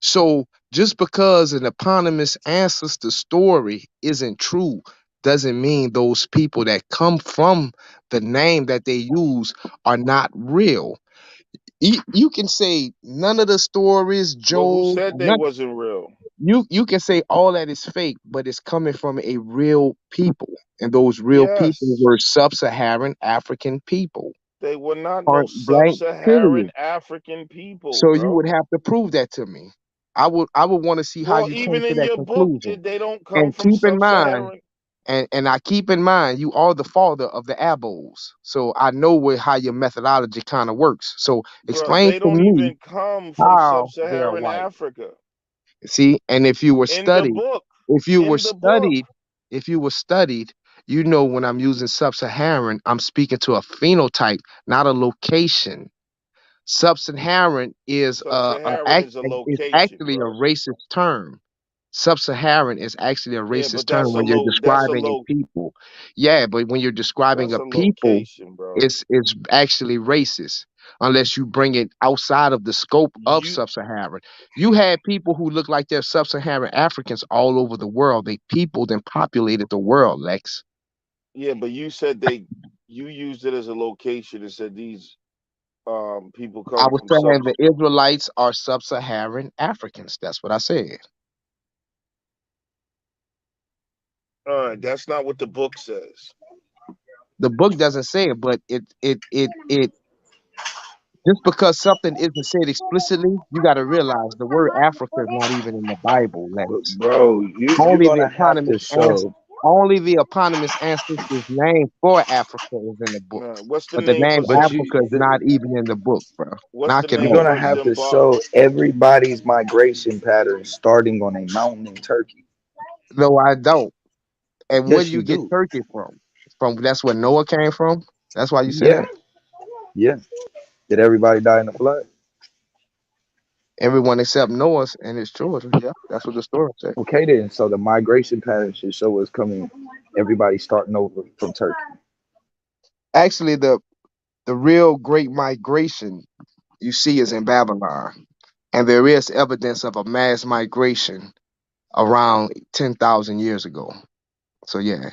So just because an eponymous ancestor story isn't true doesn't mean those people that come from the name that they use are not real. You can say none of the stories, But who Job, said they none, wasn't real? you can say all that is fake, but it's coming from a real people, and those real people Yes. were sub-Saharan African people. They were not no Point blank, sub-Saharan period. African people, So you bro. would have to prove that to me. I would want to see how Well, you came even to in that your book, conclusion. they don't come And from keep in mind, sub-Saharan. and I keep in mind, you are the father of the Abos. So I know how your methodology kind of works. So Bro, explain they to don't me even come from how they are sub-Saharan white. Africa. See, and if you were In the studied, book, if you were in the book. studied, if you were studied, you know when I'm using sub-Saharan, I'm speaking to a phenotype, not a location. Sub-Saharan Sub-Saharan is a is location, actually a bro. racist term. Sub-Saharan is actually a Yeah, but racist term when you're that's a describing a low people. Yeah, but when you're describing that's a a people, location, bro. it's actually racist unless you bring it outside of the scope of You sub-Saharan. You had people who look like they're sub-Saharan Africans all over the world. They peopled and populated the world, Lex. Yeah, but you said you used it as a location and said these people I come was from saying sub. the Israelites are sub-Saharan Africans. That's what I said. All right, that's not what the book says. The book doesn't say it, but it just because something isn't said explicitly, you got to realize the word Africa is not even in the Bible, But Lex. bro, you're Only the gonna have eponymous to show. only the eponymous ancestor's name for Africa is in the book, What's the but the name name for But Africa is not even in the book, bro. what's the Knock it you're name off, gonna for have man. to Zimbabwe? show everybody's migration pattern starting on a mountain in Turkey. No, I don't. And where do Yes, you you get do. Turkey from? From that's where Noah came from. That's why you say Yeah, that. yeah. Did everybody die in the flood? Everyone except Noah and his children. Yeah, that's what the story says. Okay, then. So the migration pattern should show us coming. Everybody starting over from Turkey. Actually, the real great migration you see is in Babylon. And there is evidence of a mass migration around 10,000 years ago. So, yeah.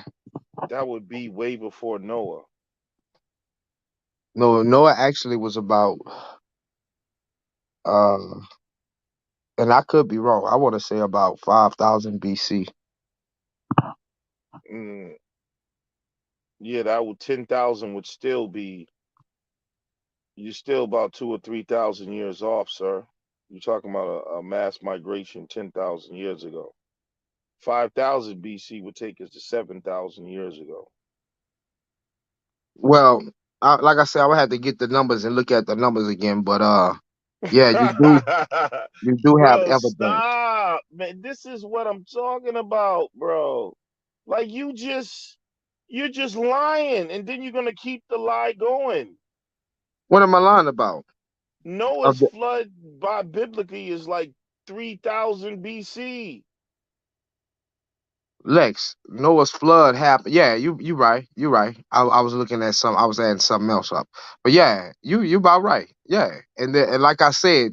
That would be way before Noah. No, Noah actually was about, uh, and I could be wrong, I want to say about 5,000 BC. Mm, yeah, that would 10,000 would still be. You're still about 2 or 3 thousand years off, sir. You're talking about a mass migration 10,000 years ago. 5,000 BC would take us to 7,000 years ago. Well, like I said, I would have to get the numbers and look at the numbers again. But, yeah, you do have Bro, evidence. stop, man. This is what I'm talking about, bro. Like you're just lying, and then you're gonna keep the lie going. What am I lying about? Of Noah's the, flood by biblically is like 3,000 BC. Lex, Noah's flood happened. Yeah, you right. You right. I was looking at I was adding something else up. But yeah, you about right. Yeah. And like I said,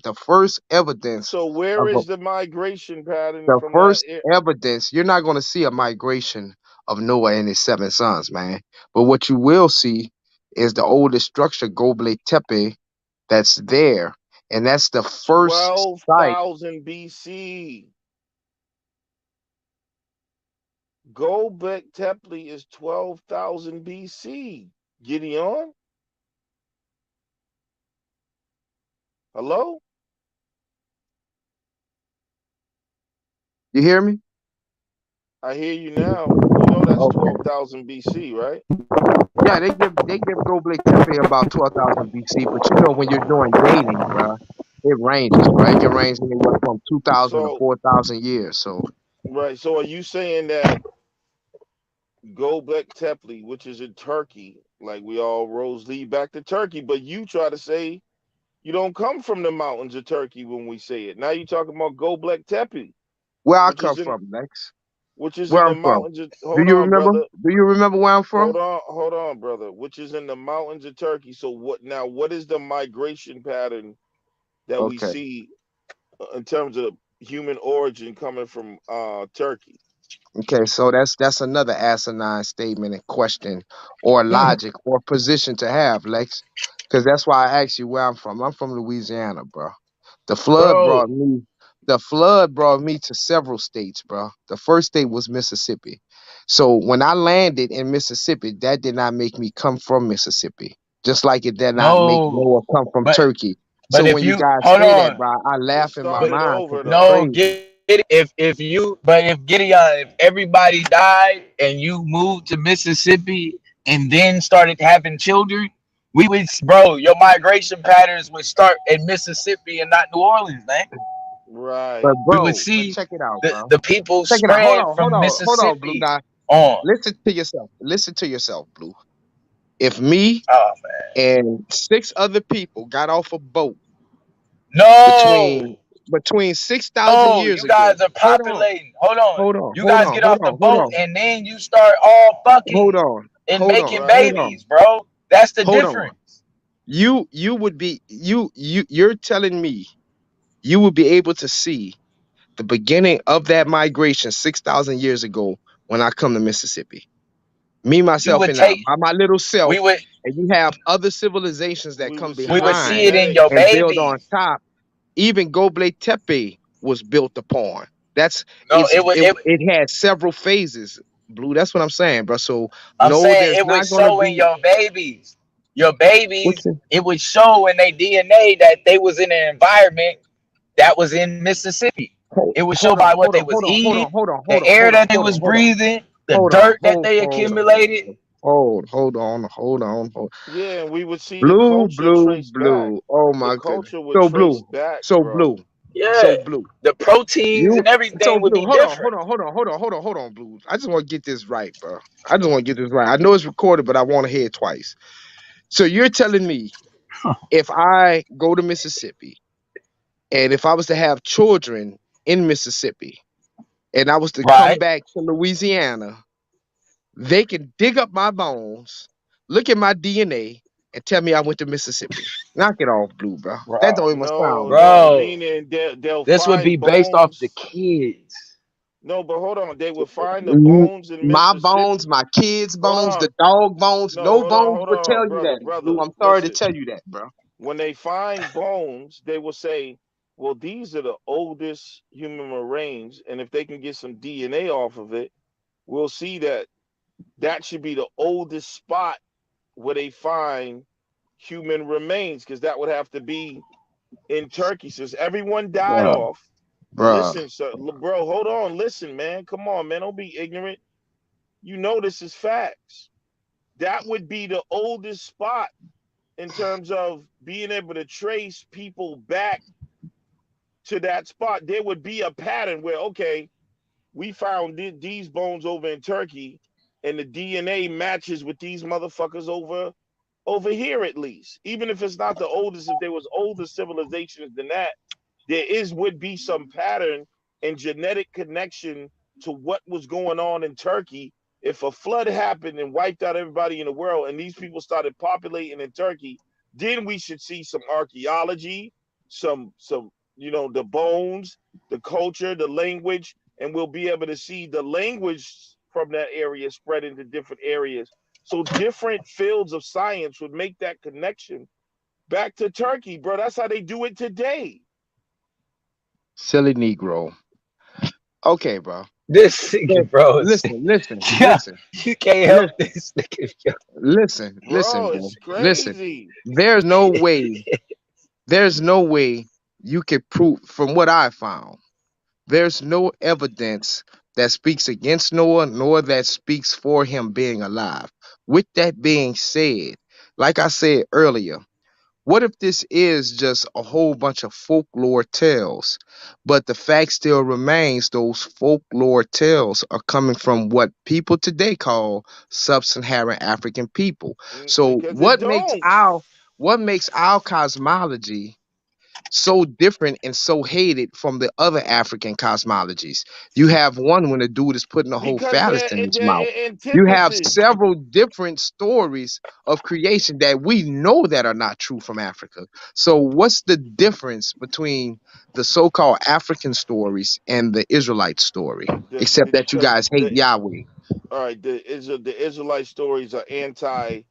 So where of a, is the migration pattern the from that? first evidence, you're not gonna see a migration of Noah and his 7 sons, man. But what you will see is the oldest structure, Göbekli Tepe, that's there. And that's the first site. 12,000 BC. Gobek Tepe is 12,000 BC. Gideon? Hello? You hear me? I hear you now. You know that's Okay. 12,000 BC, right? Yeah, they give Göbekli Tepe about 12,000 BC, but you know when you're doing dating, bro. It ranges, bro. It can range anywhere from 2,000 to So 4,000 years. So right. So are you saying that Göbekli Tepe, which is in Turkey, like we all roads lead back to Turkey, but you try to say you don't come from the mountains of Turkey when we say it. Now you're talking about Göbekli Tepe, where I which come is in from, Lex? which is in Where the I'm from? mountains of, Do hold you on, remember? brother. Do you remember where I'm from? Hold on, brother. Which is in the mountains of Turkey. So what now? What is the migration pattern that we Okay. see in terms of human origin coming from Turkey? Okay, so that's another asinine statement and question or logic or position to have, Lex. Because that's why I asked you where I'm from. I'm from Louisiana, bro. The flood bro. brought me the flood brought me to several states, bro. The first state was Mississippi. So when I landed in Mississippi, that did not make me come from Mississippi. Just like it did not make No, Noah come from but Turkey. but So if when you you guys hold say that, on, bro, I It laugh in my but started mind because over it's no, though. crazy. get it. If Gideon, if everybody died and you moved to Mississippi and then started having children, we would, bro, your migration patterns would start in Mississippi and not New Orleans, man. Right. But We would bro, but see check it out, the bro. the people Check it out. Hold spread on, hold from on, hold on, Blue Mississippi Dot. on. Listen to yourself. Listen to yourself, Blue. If me Oh man, and six other people got off a boat no, between 6,000 no, years you ago. guys are Hold on, populating. Hold on, hold on, you hold guys on, get hold off the on, hold boat on, and then you start all hold fucking on, and hold on, making hold Right. on, babies, bro. That's the hold on. difference. You would be you're telling me you would be able to see the beginning of that migration 6,000 years ago when I come to Mississippi. Me, You myself, would and I, take. by my little We self, would and you have other civilizations that We come would see we the would see behind it in your genetics. and build on babies. top. Even Göbekli Tepe was built upon. That's No, it had several phases. Blue. That's what I'm saying, bro. So I'm no, saying there's it would not gonna show in be. your babies. Your What babies, you, it would show in their DNA that they was in an environment that was in Mississippi. It would show hold by on, what hold they on, was hold on, hold eating, on, hold on, hold the on, air hold on, that they hold was on, hold on, breathing, the hold on, dirt that they accumulated. hold on, hold on, hold. Yeah, and we would see the Blue, culture blue, trace back. blue. Oh The my goodness. culture would So trace blue. back, So bro. blue. Yeah. So blue. The proteins You and so everything would blue. be Hold on, different. hold on, hold on, hold on, hold on, hold on, blue. I just want to get this right, bro. I just want to get this right. I know it's recorded, but I want to hear it twice. So you're telling me if I go to Mississippi and if I was to have children in Mississippi and I was to come Right. back to Louisiana, they can dig up my bones, look at my DNA, and tell me I went to Mississippi. Knock it off, blue, bro. That Bro. don't even sound right. No, Bro. meaning they'll This would be find based off the bones. kids. No, but hold on. They will find the Mm, bones in My bones, Mississippi. my kids' Hold bones, on. the dog bones, No, no bones hold would tell on, you brother, that, brother. blue. I'm sorry to Listen, tell you that, bro. when they find bones, they will say, well, these are the oldest human remains. And if they can get some DNA off of it, we'll see that that should be the oldest spot where they find human remains, because that would have to be in Turkey. Since everyone died Bruh, off, bruh. listen, sir, bro, hold on, listen, man. Come on, man. Don't be ignorant. You know this is facts. That would be the oldest spot in terms of being able to trace people back to that spot. There would be a pattern where, okay, we found these bones over in Turkey, and the DNA matches with these motherfuckers over here at least. Even if it's not the oldest, if there was older civilizations than that, there is would be some pattern and genetic connection to what was going on in Turkey. If a flood happened and wiped out everybody in the world and these people started populating in Turkey, then we should see some archaeology, some the bones, the culture, the language, and we'll be able to see the language from that area spread into different areas. So different fields of science would make that connection back to Turkey, bro. That's how they do it today. Silly Negro. Okay, bro. This nigga, bro. Listen, listen, Yeah, listen, you can't help listen, this nigga. Yo. listen, Bro, bro. it's Listen. crazy. There's no way you can prove from what I found. There's no evidence that speaks against Noah, nor that speaks for him being alive. With that being said, like I said earlier, What if this is just a whole bunch of folklore tales, but the fact still remains those folklore tales are coming from what people today call sub-Saharan African people. So Because it don't. what makes our cosmology so different and so hated from the other African cosmologies? You have one when a dude is putting a whole Because phallus in his mouth. they're You have antithesis. several different stories of creation that we know that are not true from Africa. So what's the difference between the so-called African stories and the Israelite story? Except that you Because guys hate Yahweh. all right, the Israelite stories are anti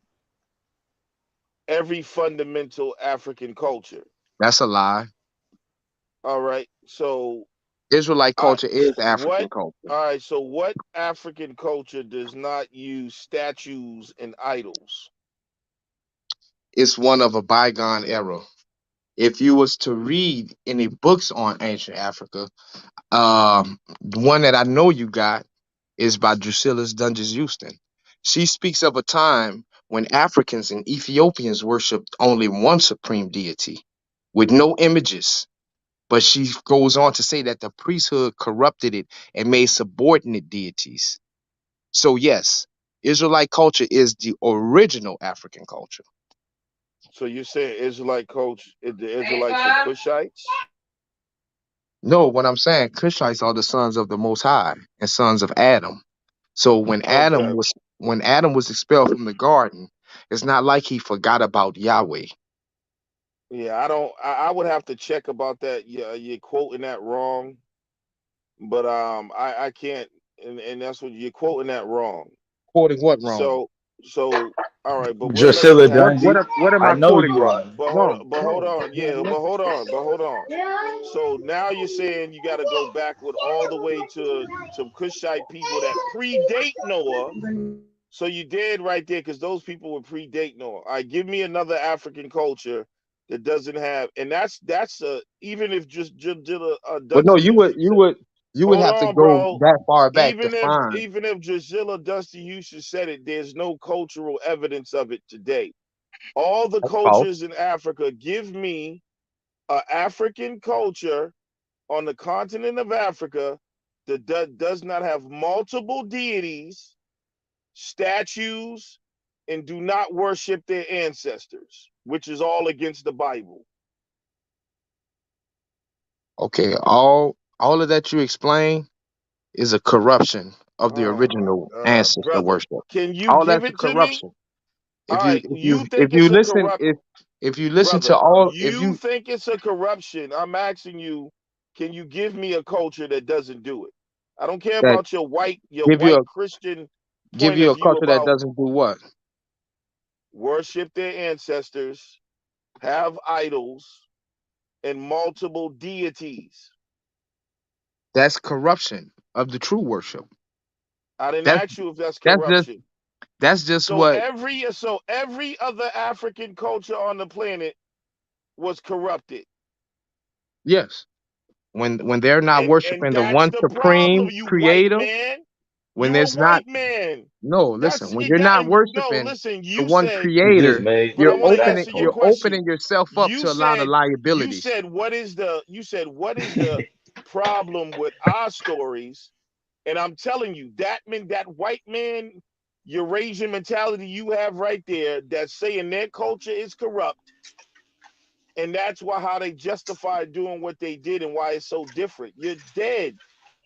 every fundamental African culture. That's a lie. All right, so Israelite I culture is what? African culture. All right, so what African culture does not use statues and idols? It's one of a bygone era. If you was to read any books on ancient Africa, the one that I know you got is by Drusilla's Dunges Houston. She speaks of a time when Africans and Ethiopians worshipped only one supreme deity with no images. But she goes on to say that the priesthood corrupted it and made subordinate deities. So yes, Israelite culture is the original African culture. So you're saying Israelite culture, the Israelites are Cushites? No, what I'm saying, Cushites are the sons of the Most High and sons of Adam. So Okay. when Adam was expelled from the garden, it's not like he forgot about Yahweh. Yeah, I don't. I would have to check about that. Yeah, you're quoting that wrong, but I can't, and that's what you're quoting that wrong. Quoting what wrong? So so all right, but we'll let you Drusilla have. Dungy. What am I I know quoting you wrong? are. No, But hold no. on, yeah, but hold on. So now you're saying you got to go backward all the way to Cushite people that predate Noah. So you did right there because those people would predate Noah. All right, give me another African culture that doesn't have, and that's even if just But no, Dusty Houston said, you would hold have to on, go bro. that far back to find. Even if Drusilla Dusty Houston said it, there's no cultural evidence of it today. All the That's false. cultures in Africa, give me an African culture on the continent of Africa that does not have multiple deities, statues, and do not worship their ancestors, which is all against the Bible. Okay, all of that you explain is a corruption of the Oh my original God, ancestor brother. worship. Can you All give that's a it to me? corruption. All right, you If think you it's a listen corrupt if you listen to brother, all if you you think it's a corruption. I'm asking you, can you give me a culture that doesn't do it? I don't care that about your give you white Christian give point you of a view culture that about doesn't do what? worship their ancestors, have idols, and multiple deities. That's corruption of the true worship. I didn't That's ask you if that's that's just corruption. that's just So what every other African culture on the planet was corrupted. yes. When they're not And worshiping the that's one the problem, supreme you white creator, man. when You a there's not white man. no, That's listen, when it. you're not No, worshiping listen. the You one said, You just creator, made but I want to that answer your you're point. question. opening yourself up to a lot of liabilities. You said what is the problem with our stories? And I'm telling you, that white man Eurasian mentality you have right there, that's saying their culture is corrupt, and that's why how they justify doing what they did and why it's so different. You're dead.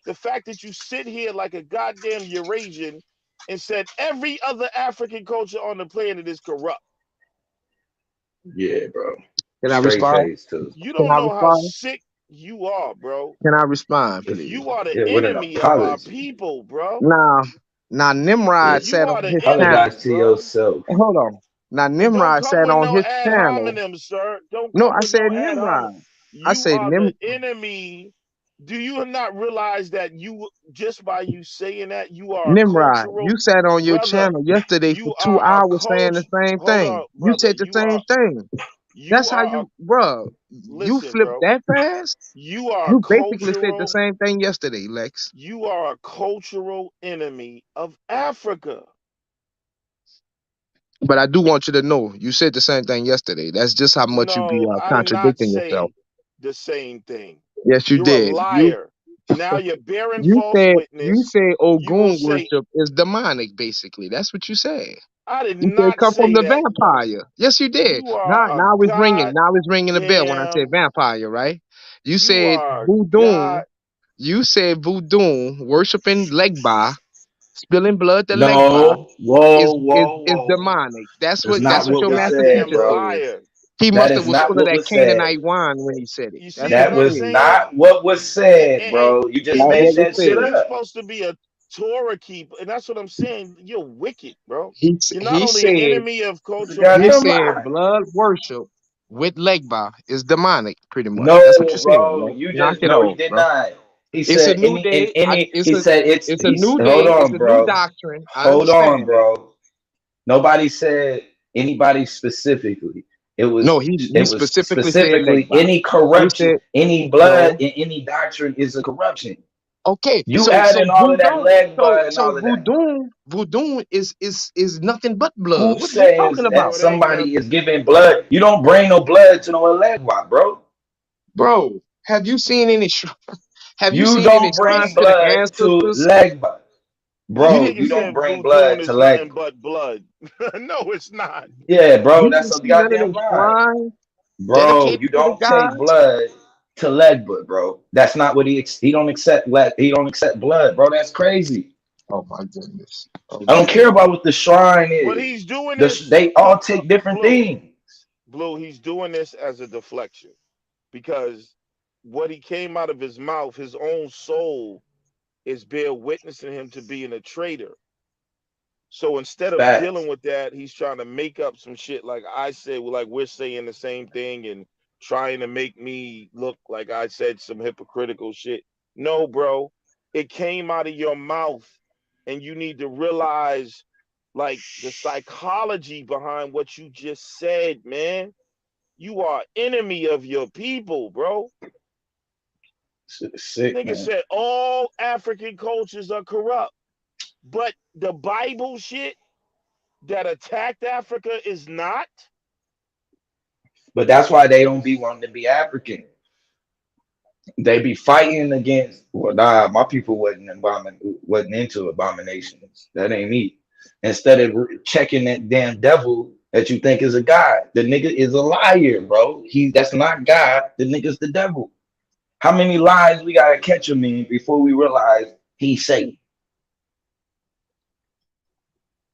The fact that you sit here like a goddamn Eurasian and said every other African culture on the planet is corrupt. Yeah, bro. Can I Straight respond? face too. You Can don't I know how respond? sick you are, bro. Can I respond, It's, please? You are the yeah, with an enemy of our apology. people, bro. Now, now Yeah. Nimrod You said are on the his channel. enemy, Apologize to bro. yourself. Hold on. Now And don't Nimrod come said with on no his ad channel. hominem, sir. Don't No, come I with no said ad hominem. Nimrod. I You said are the enemy. Do you not realize that you, just by you saying that, you are a Nimrod. You cultural sat on your brother? channel yesterday for You two are a hours saying the coach. same Hold thing. on, You brother. said the same thing. You That's how are a you, bruh. You listen, flipped bro. that fast. You are a You basically said the cultural. same thing yesterday, Lex. You are a cultural enemy of Africa. But I do want you to know, you said the same thing yesterday. That's just how much you be No, I did not contradicting yourself. say the same thing. Yes, you You're a did. liar. Now you're bearing You false said you witness. said You gonna Ogun say worship is demonic, basically. That's what you said. I did You said it not come from say the that. vampire. Yes, you did. You are Now, a now it's ringing. Now it's ringing a bell when I said goddamn. vampire, right? You You said are voodoo. god. You said voodoo, worshiping Legba, spilling blood to Legba No, whoa, is whoa. demonic. That's That's what You's not a what your was master said, goddamn teacher bro. said. liar. He That must is have was not full of what that was said. Canaanite wine when he said it. You That's see what That what he I'm was said. saying? not what was said, And, bro. You just That's made what was that shit said. you're up. supposed to be a Torah keeper, and that's what I'm saying. You're wicked, bro. You're not He only an said enemy of It's a cultural he goddamn said lie. majesty. blood worship with Legba is demonic, pretty much. No, That's what you said, bro. bro. You Knock just it no, he off, did bro. not. He It's a said new any in day. any. He said It's a he's new hold day. It's on, a new bro. doctrine. I Hold on, understand that. bro. Nobody said anybody specifically. No, he It was specifically said specifically Legba. any He corruption, said any blood no. in any doctrine is a corruption. Okay, You so adding all of that voodoo, leg bud and so all of that. voodoo is nothing but blood. Who What are you says talking that about, Bro, it ain't somebody is nothing. giving blood? You don't bring no blood to no leg, bro. bro? Have you seen any? Have you You seen any don't shrines bring to the blood to ancestors? leg, This bro. nigga You don't said bring voodoo blood to is leg. nothing but blood. No, it's not. Yeah, bro, You that's didn't a see none of goddamn them lie. shrines Bro, dedicated you to the don't take gods? blood to Legbert, bro. That's not what he don't accept he don't accept blood, bro. That's crazy. Oh my goodness. Oh I my don't care goodness. about what the shrine But is. he's doing this. They all take different Blue, things. Blue. He's doing this as a deflection because what he came out of his mouth, his own soul is bear witnessing him to being a traitor. So instead of dealing Facts. with that, he's trying to make up some shit like I said, like we're saying the same thing and trying to make me look like I said some hypocritical shit. No, bro, it came out of your mouth, and you need to realize like the psychology behind what you just said, man. You are enemy of your people, bro. Sick, Nigga man. said all African cultures are corrupt, but the Bible shit that attacked Africa is not. But that's why they don't be wanting to be African. They be fighting against. Well, nah, my people wasn't into abominations. That ain't me. Instead of checking that damn devil that you think is a god, the nigga is a liar, bro. That's not God. The nigga's the devil. How many lies we gotta catch him in before we realize he's Satan?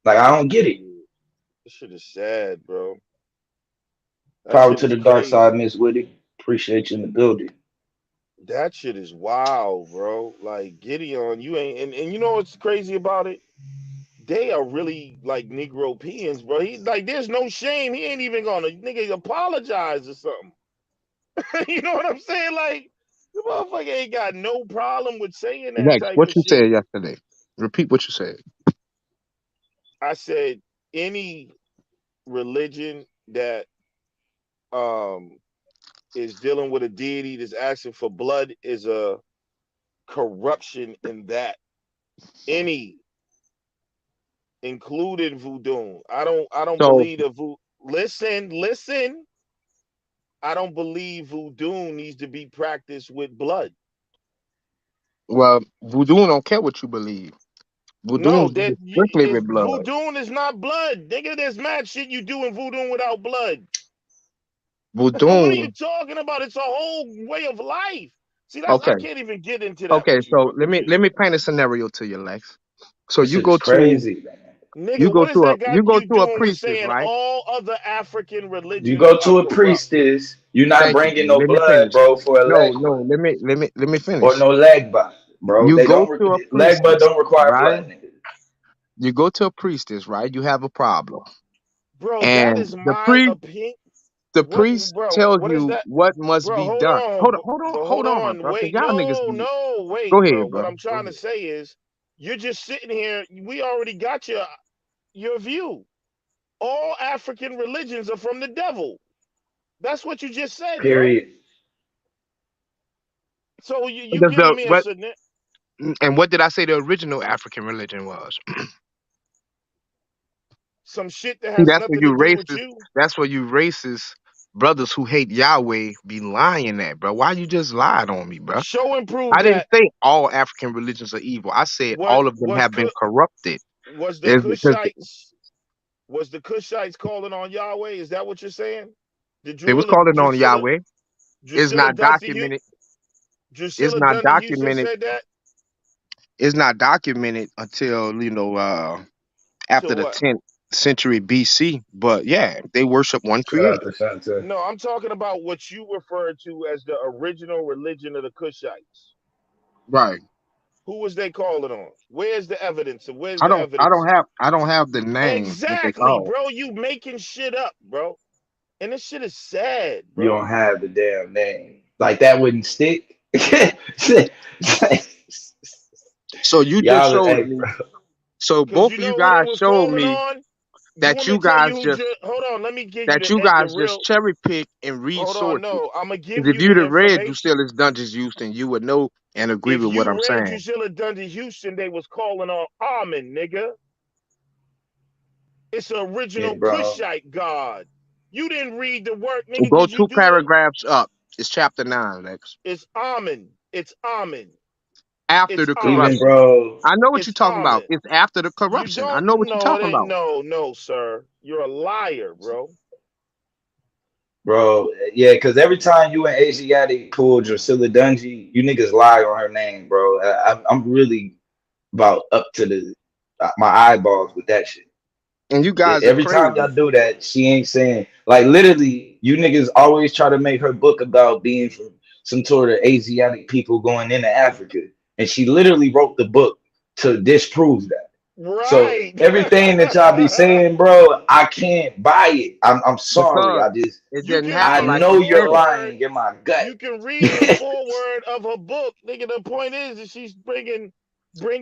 Like I don't get it. This shit is sad, bro. That Power shit to is the dark side, crazy. Miss Woody. Appreciate you in the building. That shit is wild, bro. Like Gideon, you ain't and you know what's crazy about it? They are really like Negro peons, bro. He like there's no shame. He ain't even gonna nigga apologize or something. You know what I'm saying? Like the motherfucker ain't got no problem with saying that Next, type what of you shit. said yesterday. Repeat what you said. I said any religion that um is dealing with a deity that's asking for blood is a corruption in that. Any, including voodoo. I don't So, believe the voodoo. Listen. I don't believe voodoo needs to be practiced with blood. well, voodoo don't care what you believe. Voodoo No, is that strictly is with blood. voodoo is not blood. Nigga, there's mad shit you do in voodoo without blood. What are Voodoo. you talking about? It's a whole way of life. See, that's I Okay. can't even get into that Okay. with you, So bro. let me paint a scenario to you, Lex. So That shit is crazy, man. Nigga, what does that you got go you to a doing with priestess, saying right? all other African You religions go are to a corrupt? priestess, you're not Thank you. bringing no Let me blood, finish. bro, for a No, leg no. Let me or finish. no leg bro. You They go don't to a leg priestess, don't require right? blood, nigga. You go to a priestess, right? You have a problem, Bro, that and is my opinion. the What, priest bro? tells What is you that, what must bro? be Hold done. on, but Hold hold on, on. bro. Cause Wait, y'all niggas no, be. no, Go wait, bro. ahead, What bro. I'm Go trying to ahead. say is, you're just sitting here. We already got your view. All African religions are from the devil. That's what you just said, bro. Period. So you Does giving the me a what? scenario. And what did I say the original African religion was? some shit that See, has nothing to do with you. That's where you racist brothers who hate Yahweh be lying at, bro. Why you just lied on me, bro? Show and prove I didn't that. say all African religions are evil. I said What all of them was have been corrupted. was the It's because Cushites calling on Yahweh? Is that what you're saying? Did they was calling on Yahweh. It's Drusilla not Dusty documented. It's Drusilla not Dundee Houston documented. said that? It's not documented until To after the what? 10th century BC. But yeah, they worship one Shout out creator. to Shanta. No, I'm talking about what you referred to as the original religion of the Cushites. Right. Who was they calling on? Where's the evidence? And where's I the don't I evidence? don't have I don't have the name that they Exactly, call. bro. You making shit up, bro. And this shit is sad, You bro. don't have the damn name. Like that wouldn't stick. So you just Y'all, showed hey, me. bro. So Because both you of you know who they guys was showed calling me on? You that want me you to tell guys you who just hold on, let me give you that you guys the just real cherry pick and read hold on, sources. no. I'm gonna give 'Cause if you you'd the have read information. Drusilla's Dungeons Houston, you would know and agree If with what you I'm read saying. Drusilla Dundee Houston, they was calling on Amen, nigga. It's an Yeah, original bro. Cushite god. You didn't read the work, nigga, Go because you two do the paragraphs up. It's chapter 9, Lex. it's Amen. It's Amen. After It's the Even Amen. corruption. bro, I know what you're It's talking about. Amen. It's after the You corruption. I don't know what you're know it talking ain't about. no, sir. You're a liar, bro. bro, yeah, because every time you and Asiatic pull Drusilla Dungy, you niggas lie on her name, bro. I'm really about up to the my eyeballs with that shit. And you guys are Every time crazy. y'all do that, she ain't saying like literally. You niggas always try to make her book about being from some sort of Asiatic people going into Africa, and she literally wrote the book to disprove that. So Right. everything that y'all be saying, bro, I can't buy it. I'm sorry. Because I just it You didn't can I happen read like the know you you're said it. foreword. lying in my gut. You can read the foreword of her book, nigga. The point is that she's bringing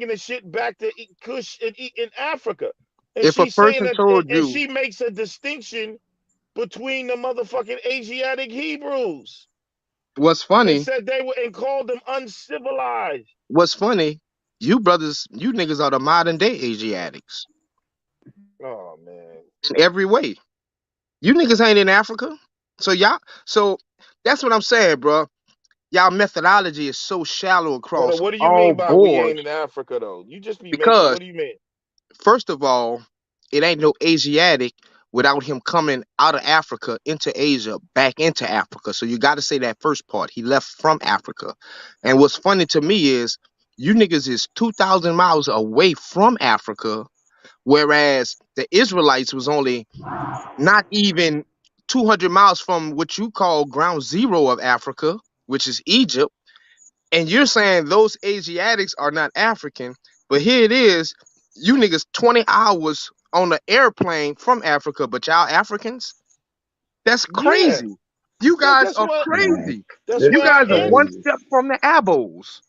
the shit back to Kush in Africa, and If a she's saying person that, told and you she makes a distinction between the motherfucking Asiatic Hebrews what's and funny, said they were and called them uncivilized. what's funny, you brothers, you niggas are the modern day Asiatics Oh man. in every way. You niggas ain't in Africa. So so that's what I'm saying, bro. Y'all methodology is so shallow Hold on. across What do you all mean by we boards ain't in Africa though? You just be making. because What do you mean? first of all, it ain't no Asiatic without him coming out of Africa into Asia, back into Africa. So you got to say that first part. He left from Africa. And what's funny to me is you niggas is 2,000 miles away from Africa, whereas the Israelites was only not even 200 miles from what you call ground zero of Africa, which is Egypt. And you're saying those Asiatics are not African, but here it is, you niggas 20 hours on the airplane from Africa, but y'all Africans? That's Yeah. crazy. You guys That's are what. Man, crazy. That's this You where is I guys are am. one crazy. step from the abos.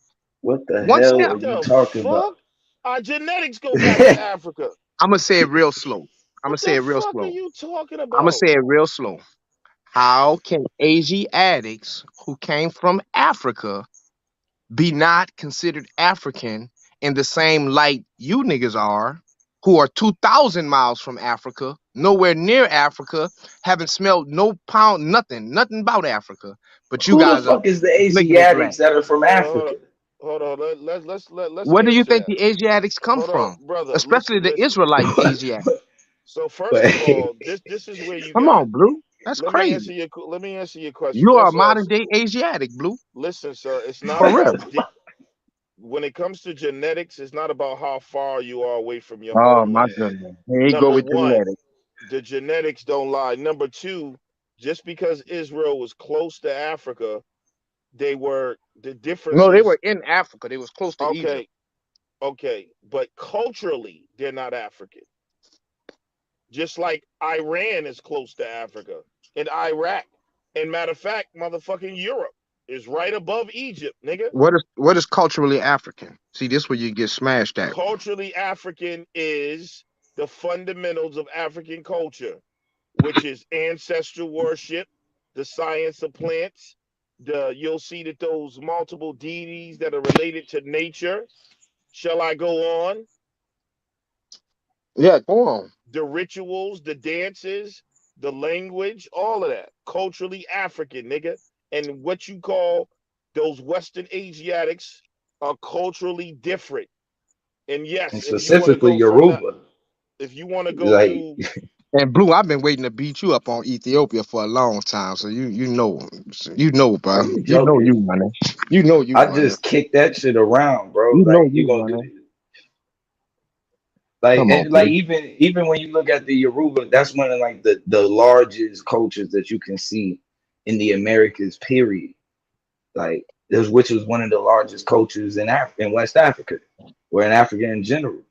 What the One hell step. are What you the talking about? fuck? Our genetics go back to Africa. I'm gonna say it real slow. I'm gonna What say the it real fuck are slow. you talking I'm gonna about? say it real slow. How can Asiatics who came from Africa be not considered African in the same light you niggas are, who are 2,000 miles from Africa, nowhere near Africa, haven't smelled no pound, nothing about Africa, but you Who the guys are fuck is the blinking at black. Asiatics that are from Hold on, hold on, Africa? hold on. Let's Where do you answer think that. the Asiatics come Hold on, from? brother. Especially the Israelite Asiatics. So first of But all, this is where you Come got. on, Blue. That's crazy. Let me answer your question. You are a First of all, modern day Asiatic, Blue. listen, sir. It's not For real. about when it comes to genetics. It's not about how far you are away from your Oh my homeland. goodness. Here you go Number with one, genetics. the genetics don't lie. Number two, just because Israel was close to Africa, they were the No, they were differences. in Africa. They was close to Egypt. Okay, okay, but culturally, they're not African. Just like Iran is close to Africa and Iraq. And matter of fact, motherfucking Europe is right above Egypt, nigga. What is culturally African? See, this where you get smashed at. Culturally African is the fundamentals of African culture, which is ancestral worship, the science of plants. You'll see that those multiple deities that are related to nature. Shall I go on? Yeah, go on. The rituals, the dances, the language, all of that. Culturally African, nigga. And what you call those Western Asiatics are culturally different. And And yes, if you want to specifically go from that, Yoruba. if you want to go Like, to And Blue, I've been waiting to beat you up on Ethiopia for a long time. So you know, are bro. you You know joking? you running. You know you I running. just kicked that shit around, bro. You know Like, you you gonna do running. this? Like, Come on, like Blue. even when you look at the Yoruba, that's one of like the largest cultures that you can see in the Americas. Period. Like, which was one of the largest cultures in West Africa, or in Africa in general.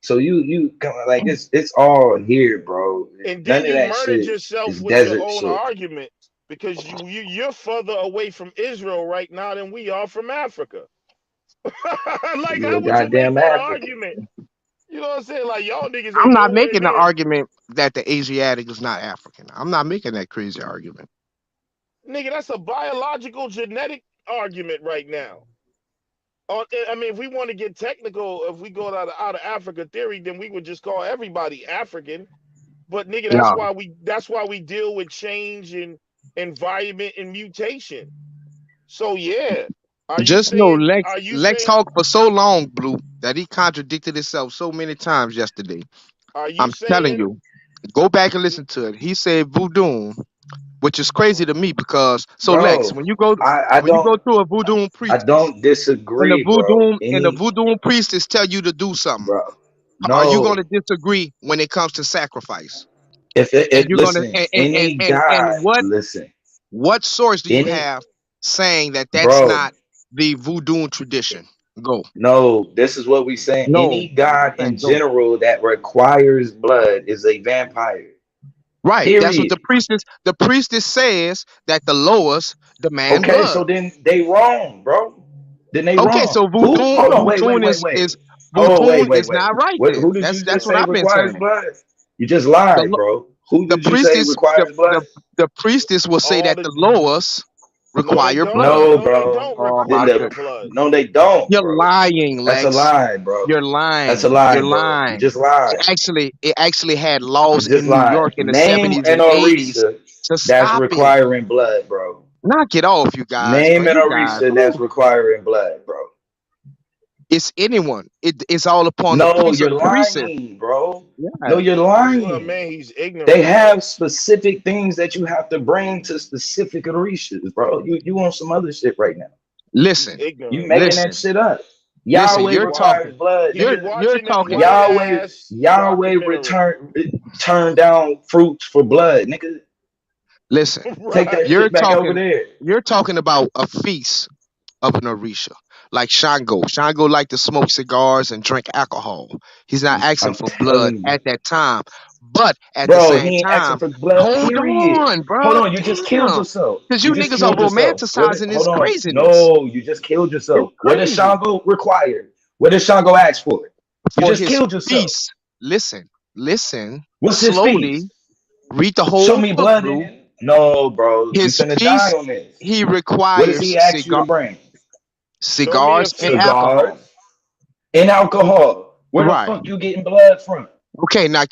So you come like it's all here, bro. and None then of you that murdered shit yourself is with your desert own shit. argument because you're further away from Israel right now than we are from Africa. Like, You how a would you make goddamn that African. argument? You know what I'm saying? Like, y'all niggas I'm ain't not nowhere making the near. argument that the Asiatic is not African. I'm not making that crazy argument. Nigga, that's a biological genetic argument right now. I mean, if we want to get technical, if we go out of Africa theory, then we would just call everybody African. But nigga, Yeah. that's why we deal with change and environment and mutation. So yeah, Just know are Lex you Lex saying talked for so long, Blue, that he contradicted himself so many times yesterday. are you I'm telling saying you, go back and listen to it. He said voodoo, which is crazy to me because so Lex, Bro, I when you go don't to a voodoo I priestess don't disagree, bro. and the voodoo priestess tell you to do something, Bro, are you gonna no. disagree when it comes to sacrifice? If And it you're gonna listen, any and guy, listen, what source do you any have saying that that's bro, not the voodoo tradition? Go. no, this is what we saying. No, Any god in saying go. general that requires blood is a vampire. Right. That's what Period. the priestess says that the lowest demand Okay, blood. so then they wrong, bro. Then they Okay, wrong. so Who? Hold on, wait, wait, wait, is wait. Oh, wait, wait, wait. not right What? then. Who did you That's just what say I've been requires saying. blood? You just The lied, lo- bro. Who the did you say priestess requires blood? the priestess will say all that the the lowest no they require don't. blood. No, No, they bro. don't Oh my require goodness. blood. No, they don't, You're bro. lying, That's a Lex. lie, bro. You're That's a lying. lie, You're bro. You lying. just lied. It actually had You laws just in New lied. York in the Name 70s an and 80s Orisha to that's stop it. requiring blood, bro. Knock it off, you guys, bro. Name an You guys, Orisha ooh. that's requiring blood, bro. It's anyone. It's all upon the No, you're priestess. lying, bro. Yeah. No, you're This little lying. man, he's They ignorant, bro. have specific things that you have to bring to specific Orishas, bro. You on some other shit right now. He's Listen, You ignorant, making bro. that listen, shit up. listen. Yahweh He You're watch requires talking. blood, he be nigga. You're watching them talking. white ass Yahweh documentary. turn down fruits for blood, nigga. Listen, Take that Right. you're shit back over talking. there. You're talking about a feast of an Orisha, like Shango. Shango like to smoke cigars and drink alcohol. He's not asking I'm for blood telling you. at that time, but at the Bro, same he ain't asking time, for blood, hold period. on, Hold bro. on, you just killed Damn, yourself. because You you just niggas are killed yourself. romanticizing this Hold on. craziness. No, you just killed yourself. It's What does crazy. Shango require? What does Shango ask for? You For just his killed yourself. feast, listen What's his slowly. feast? Read the Show whole me book, blood in Blue. it. No, bro. You His finna die feast, on this. he What does requires he ask you to bring? Show me a cigars and feast. Cigars alcohol. and alcohol. Where the Right. fuck you getting blood from? Okay, now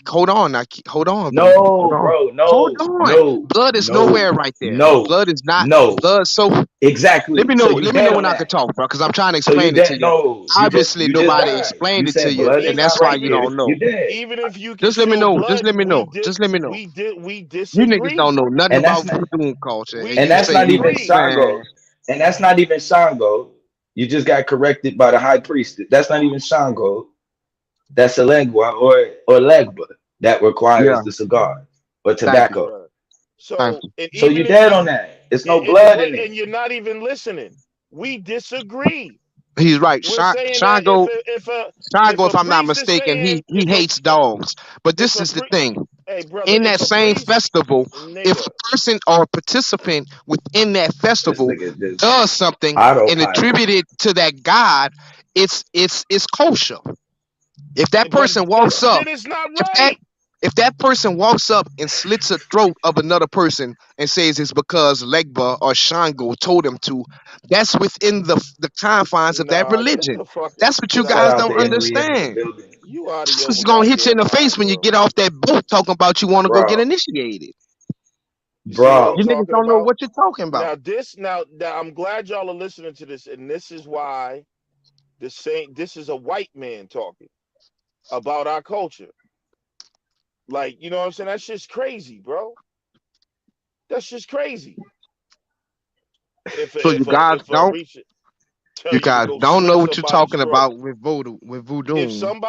hold on. Hold on, Blue. Hold No, on. bro. Hold No, on. no, Blood is no, nowhere right there. no, Blood is not no. blood. So Exactly. So you let me dead know on when I can that. talk, bro, because I'm trying to So you explain it to dead. you. No, Obviously, you just nobody died. You explained it to said you, blood is and not that's why right you here. don't know. You dead. Even if you can Just let me show know. Just blood, let me know. Just let me know. we You niggas don't disagree. know nothing And that's about not. voodoo culture, and We And you that's say not you even disagree. Shango. man. And that's not even Shango. You just got corrected by the high priest. That's not even Shango. That's a lengua or legba that requires Yeah, the cigar or thank you, tobacco. Right. thank So you. and So you even if dead on that. It's no and blood in wait, and it. you're not even listening. We disagree. He's right. We're saying that Shango, if if a I'm not priest is mistaken, saying he hates dogs. But if this a is the pri- thing. hey brother, In if that a same priest festival, if nigga, a person or a participant within that This festival nigga just does something and autopilot. attribute it to that god, it's kosher. If that but person walks up, then it's not if that right. If that person walks up and slits the throat of another person and says it's because Legba or Shango told him to, that's within the confines of that Nah, get religion. the fuck, That's what you get out Shout of guys out here, to don't bro. Emily in the understand. building. You out of That's your what's gonna hit you in goddamn the face mind, when you bro. get off that boat talking about you want to go get Bro, initiated. You see what I'm bro, You niggas talking don't know about? what you're talking about. Now I'm glad y'all are listening to this, and this is why this is a white man talking about our culture. Like, you know what I'm saying? That's just crazy, bro. That's just crazy. If So a, you if a guys if a don't reason tell you you to guys go don't slit know what you're somebody's talking throat, about with voodoo.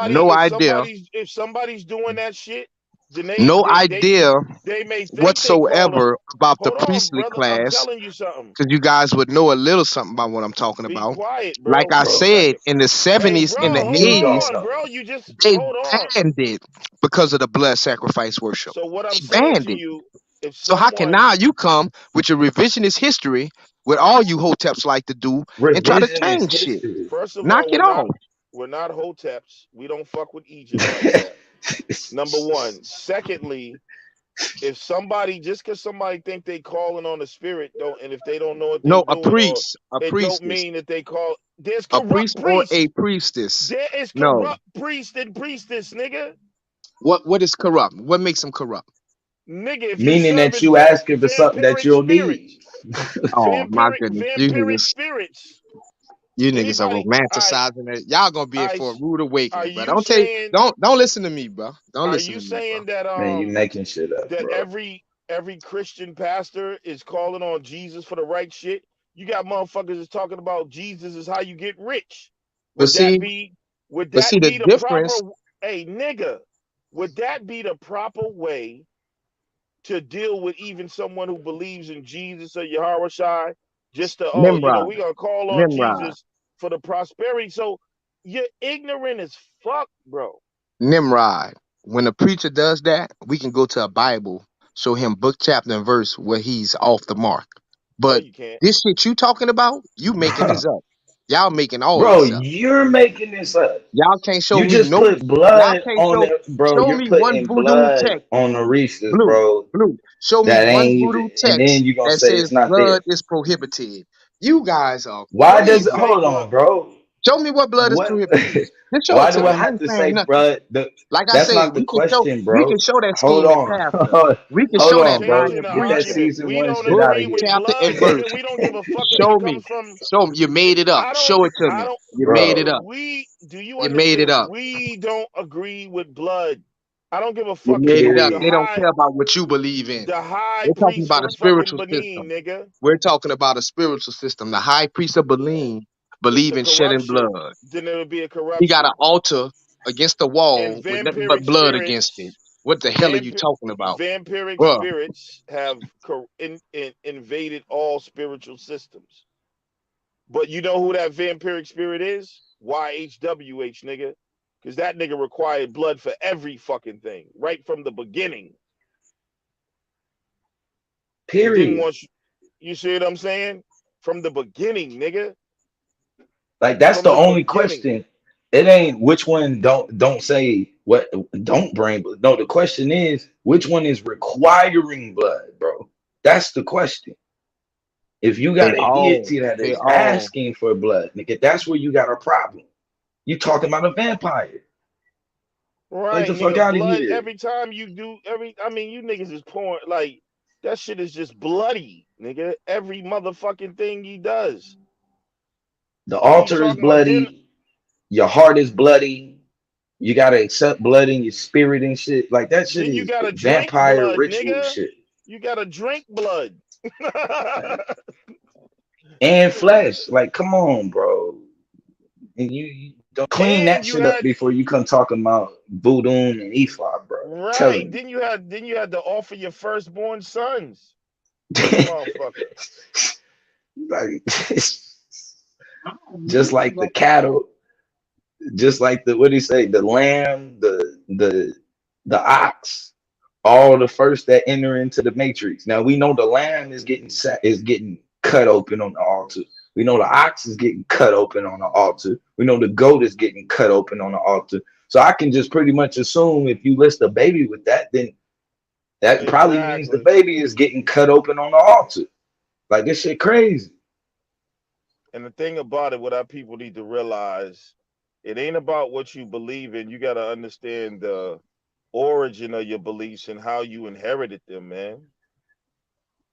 No if idea. somebody's doing that shit, then No idea they may think they called them. whatsoever about the Hold on, priestly brother. I'm class, telling you something. because you guys would know a little something about what I'm talking Be about. quiet, Like bro, I for a bro. said, second. in the Hey, 70s, bro, in the hold You don't 80s, on, know. bro. You just they hold on. banned it because of the blood sacrifice worship. So what I'm They saying banned to it. you, if So how can someone now you come with your revisionist history, with all you hoteps like to do, and try to Revisionist change shit? history. First of Knock all, it off. we're not hoteps. We don't fuck with Egypt like that. Number one. Secondly, if somebody just because somebody think they calling on the spirit don't, and if they don't know what they No, doing, or a it don't priestess, mean that they call. There's a corrupt priest or a priests. priestess. There is No. corrupt priest and priestess, nigga. What is corrupt? What makes them corrupt? Nigga, if you Meaning that serving you asking for something that vampiric you'll need. spirits, Oh my goodness, vampiric spirits. you niggas are Anybody, romanticizing it. Y'all gonna be in I, for a rude are awakening, bro. you saying? Don't listen to me, bro. Don't Are listen you to me, bro. saying that Man, you making shit up, that bro. every Christian pastor is calling on Jesus for the right shit? You got motherfuckers that's talking about Jesus is how you get rich. But Would that see, be would but see that the be the proper? difference. Hey, nigga, would that be the proper way to deal with even someone who believes in Jesus or Yahweh Shai? Just to, oh, Nimrod, we gonna call on Nimrod, Jesus for the prosperity. So you're ignorant as fuck, bro. Nimrod. When a preacher does that, we can go to a Bible, show him book, chapter, and verse where he's off the mark. No, But you can't. this shit you talking about, you making this up. Y'all making all Bro, this up. you're making this up. Y'all can't show You me just no. put Y'all blood can't on show. the bro. Show You're me one putting voodoo blood text. on the Reese's, Blue, bro. blue. Show me That one ain't even, voodoo and text then you gonna that say says it's not there. blood is prohibited. You guys are Why does it? crazy. Say Hold what? on, bro. Show me what blood is What? prohibited. Just show it Why to do I me. I have ain't to saying say, nothing. bro? Like I That's say, not the question, we can bro. show that Hold scheming on, pastor. We can hold show You that on, bro. lying changing the Get that preacher. argument. season We one don't shit Book, out of agree here, with chapter, and blood, verse. nigga. We don't give a fuck if it Show me. comes from. Show me. You made it up. I don't. Show it to I me. don't. You made it bro. up. Do you You made it understand? up. We don't agree with blood. I don't give a You fuck if made it you up. Period. They don't care about what you believe in. the high We're talking priest about a from fucking spiritual Benin, system. nigga. We're talking about a spiritual system. The high priest of Belen It's believe a in shedding corruption. blood. Then it'll be a He got corruption. an altar against the And wall with nothing but blood against it. What the hell are you talking about? vampiric Bruh, spirits have invaded all spiritual systems. But you know who that vampiric spirit is? YHWH, nigga. Because that nigga required blood for every fucking thing, right from the beginning. And didn't Period. want you see what I'm saying? From the beginning, nigga. Like that's From the the only beginning. question. It ain't which one don't say what don't bring blood. No, the question is which one is requiring blood, bro. That's the question. If you they got a all, deity that they is all. asking for blood, nigga, that's where you got a problem. You talking about a vampire. Like Right, the fuck nigga. out of Blood here. every time you do I mean, you niggas is pouring like that shit is just bloody, nigga. Every motherfucking thing he does. The And you altar is talking about then bloody, your heart is bloody, you gotta accept blood in your spirit and shit. Like that shit you is gotta drink vampire blood, ritual nigga. shit. You gotta drink blood. Like, and flesh. Like, come on, bro. And you don't clean that And you shit up had before you come talking about voodoo and Ephah, bro. I'm right. telling Then you had to offer your firstborn sons to the you. motherfucker. Like just like the cattle, just like the what do you say, the lamb, the ox, all the first that enter into the matrix. Now we know the lamb is getting cut open on the altar. We know the ox is getting cut open on the altar. We know the goat is getting cut open on the altar. So I can just pretty much assume if you list a baby with that, then that probably means the Exactly. baby is getting cut open on the altar. Like this shit crazy. And the thing about it, what our people need to realize, it ain't about what you believe in. You got to understand the origin of your beliefs and how you inherited them, man.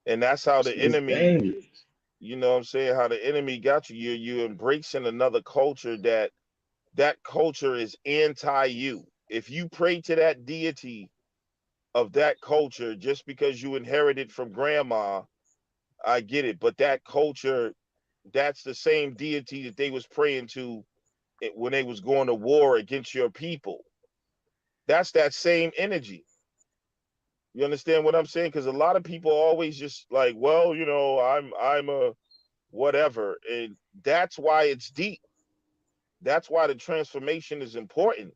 And that's how the It's enemy, dangerous. you know what I'm saying, how the enemy got you. You're embracing another culture that culture is anti you. If you pray to that deity of that culture just because you inherited from grandma, I get it. But that culture, that's the same deity that they was praying to when they was going to war against your people. That's that same energy. You understand what I'm saying? Because a lot of people always just like, well, I'm a whatever, and that's why it's deep. That's why the transformation is important.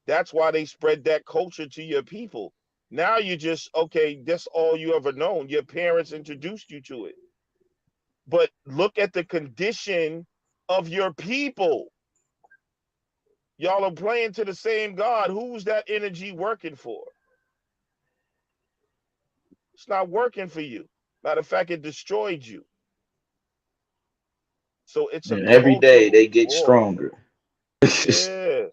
That's why they spread that culture to your people. Now you just okay. That's all you ever known. Your parents introduced you to it. But look at the condition of your people. Y'all are praying to the same God. Who's that energy working for? It's not working for you. Matter of fact, it destroyed you. So it's a And every day cultural they get war. stronger. Yeah.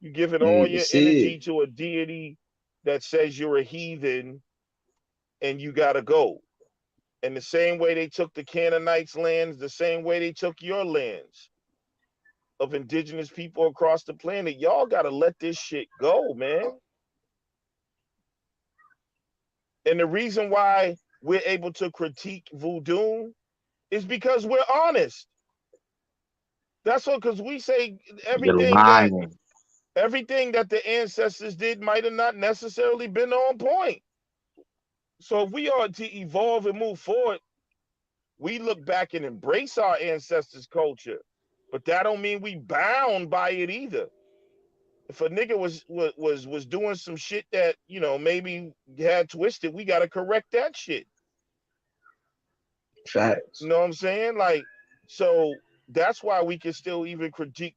You're giving You all need to your see energy it. to a deity that says you're a heathen and you got to go. And the same way they took the Canaanites' lands, the same way they took your lands of indigenous people across the planet. Y'all got to let this shit go, man. And the reason why we're able to critique voodoo is because we're honest. That's what, because we say You're everything that lying. everything that the ancestors did might have not necessarily been on point. So if we are to evolve and move forward, we look back and embrace our ancestors' culture. But that don't mean we bound by it either. If a nigga was doing some shit that, maybe had twisted, we gotta correct that shit. Facts. You know what I'm saying? Like, so that's why we can still even critique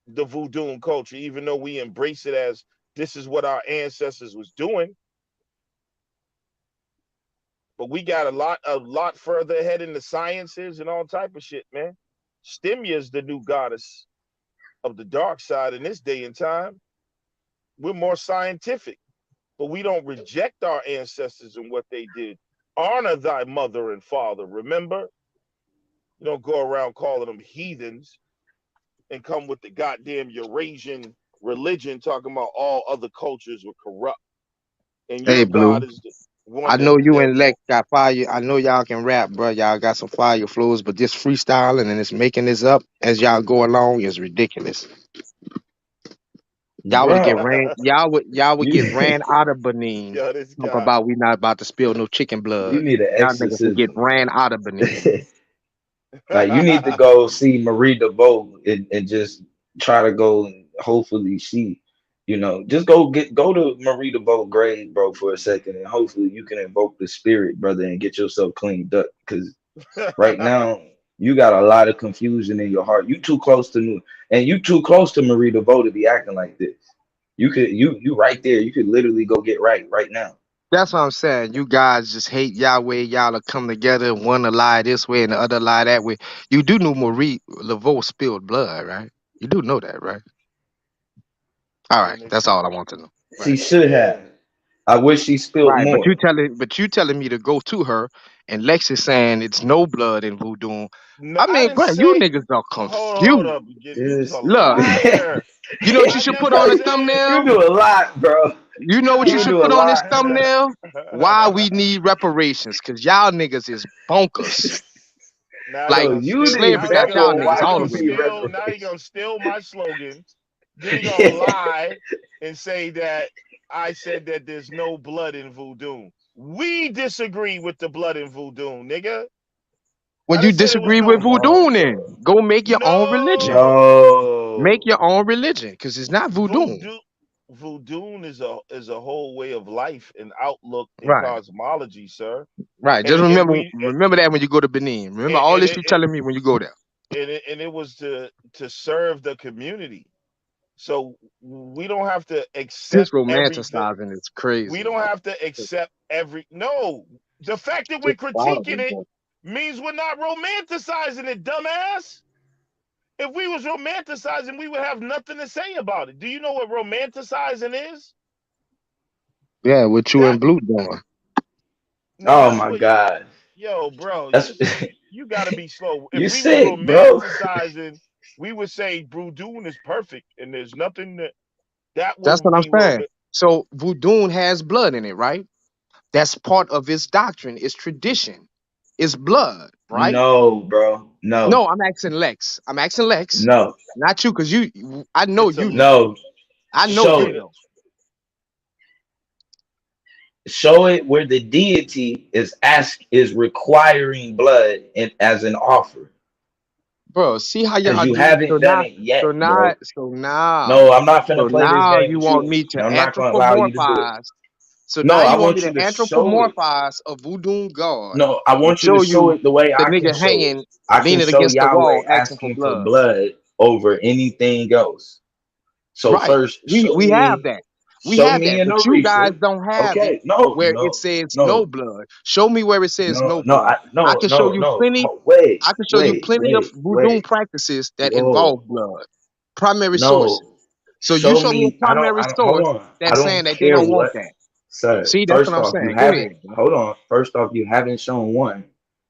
the voodoo culture, even though we embrace it as this is what our ancestors was doing. But we got a lot further ahead in the sciences and all type of shit, man. Stimia is the new goddess of the dark side in this day and time. We're more scientific, but we don't reject our ancestors and what they did. Honor thy mother and father. Remember, you don't go around calling them heathens and come with the goddamn Eurasian religion talking about all other cultures were corrupt. And Hey, your Blue. God is the one I that know you that and Lex got fire. I know y'all can rap, bro. Y'all got some fire flows, but this freestyling and this making this up as y'all go along is ridiculous. Y'all would get Bro, ran. Y'all would get you ran out of Benin. yo, this Talk guy. about we not about to spill no chicken you blood. need an Y'all niggas would get exorcism, ran out of Benin. man. Like you need to go see Marie DeVoe and just try to go and hopefully she, just go to Marie DeVoe grave, bro, for a second, and hopefully you can invoke the spirit, brother, and get yourself cleaned up. Because right now you got a lot of confusion in your heart. You too close to New, and you too close to Marie DeVoe to be acting like this. You right there. You could literally go get right now. That's what I'm saying. You guys just hate Yahweh. Y'all will come together, one to lie this way and the other lie that way. You do know Marie Laveau spilled blood, right? You do know that, right? All right, And it's that's all I want to know. She Right. should yeah. have. I wish she spilled Right, but more. you telling me to go to her, and Lex is saying it's no blood in voodoo. No, I I mean, didn't bro, you say. niggas are Hold confused. up. You's a Just Look, liar. you know what you I should just put on was the saying. thumbnail? you do a lot, bro. You know what you You should do a put on this lot. thumbnail? Why we need reparations? Cause y'all niggas is bonkers. Now he Like So gonna you steal. need slavery Now he got gonna. y'all Bethel. niggas Now Why he all the we gonna way need down. steal. Now he reparation? gonna steal my slogan. Then he gonna lie and say that I said that there's no blood in voodoo. We disagree with the blood in voodoo, nigga. When I you didn't say there was disagree no with Oh voodoo, then bro. go make your own religion. Make no your own religion, cause it's not voodoo. voodoo. Voodoo is a whole way of life and outlook in Right. cosmology, sir. Right. And Just it, and remember we remember that when you go to Benin. Remember all and this you telling me when you go there. it was to serve the community. So we don't have to This accept everything. romanticizing is We crazy, don't man. have to accept every. No, the fact that we're Just follow critiquing me, it bro. means we're not romanticizing it, dumbass. If we was romanticizing, we would have nothing to say about it. Do you know what romanticizing is? Yeah, what you That and Blue doing? no, Oh that's my what. God. Yo, bro, That's you got to be slow. If you we was sick, bro. romanticizing, we would say Brudoon is perfect, and there's nothing that That's would what I'm be saying. So Voodoo has blood in it, right? That's part of its doctrine, its tradition, it's blood, right? No, bro. No. No, I'm asking Lex. I'm asking Lex, No. not you, because I know It's a you know. No. I know Show you okay. it. know. Show it where the deity is requiring blood as an offer. Bro, see how Because y'all you do. haven't done it So yet, now, bro. so now, No, I'm not finna so play this now game you with you. want me to I'm not gonna allow you to do it. anthropomorphize. So No, now I you want me want to you to show it. anthropomorphize a voodoo god No, I and want you to show show you it the way the I can nigga show it. hanging, I can leaning show against the Yahweh wall, asking for asking for blood. blood over anything else. So Right. first, We have that. We show have me that. an But you guys Orisha. don't have it Okay, no, where it no, says no no, blood. Show me where it says no, no no, blood. I can show you no. plenty. Wait, I can show you wait, plenty of wait, voodoo wait. practices that involve Whoa, blood. Primary sources. no. So you Show show me me. a primary I don't. Hold source on. I that's saying don't that they care don't want what, that. sir. See, that's what First I'm off, you saying. Go ahead, haven't. bro. Hold on. First off, you haven't shown one.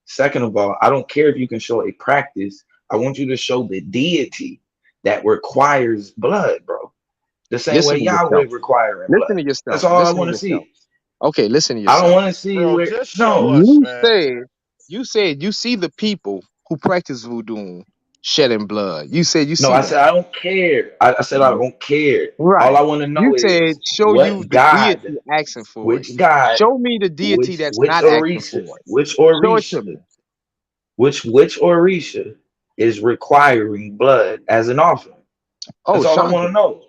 Second of all, I don't care if you can show a practice. I want you to show the deity that requires blood, bro. The same way Listen to Yahweh yourself. requiring Listen blood. to That's yourself. all I Listen to want to yourself. see. Okay, listen to I don't yourself. want to see Bro, where. just show No, us, You man. said you see the people who practice voodoo shedding blood. You no. see I that. said I don't care. I said I don't care. All Right. I want to You know said is show you what the God, deity asking for it. which God, Show me the deity that's which not asking Orisha, for it. which Show it to me. Orisha, which Orisha is requiring blood as an offering. Oh, That's all I want to Shango. know.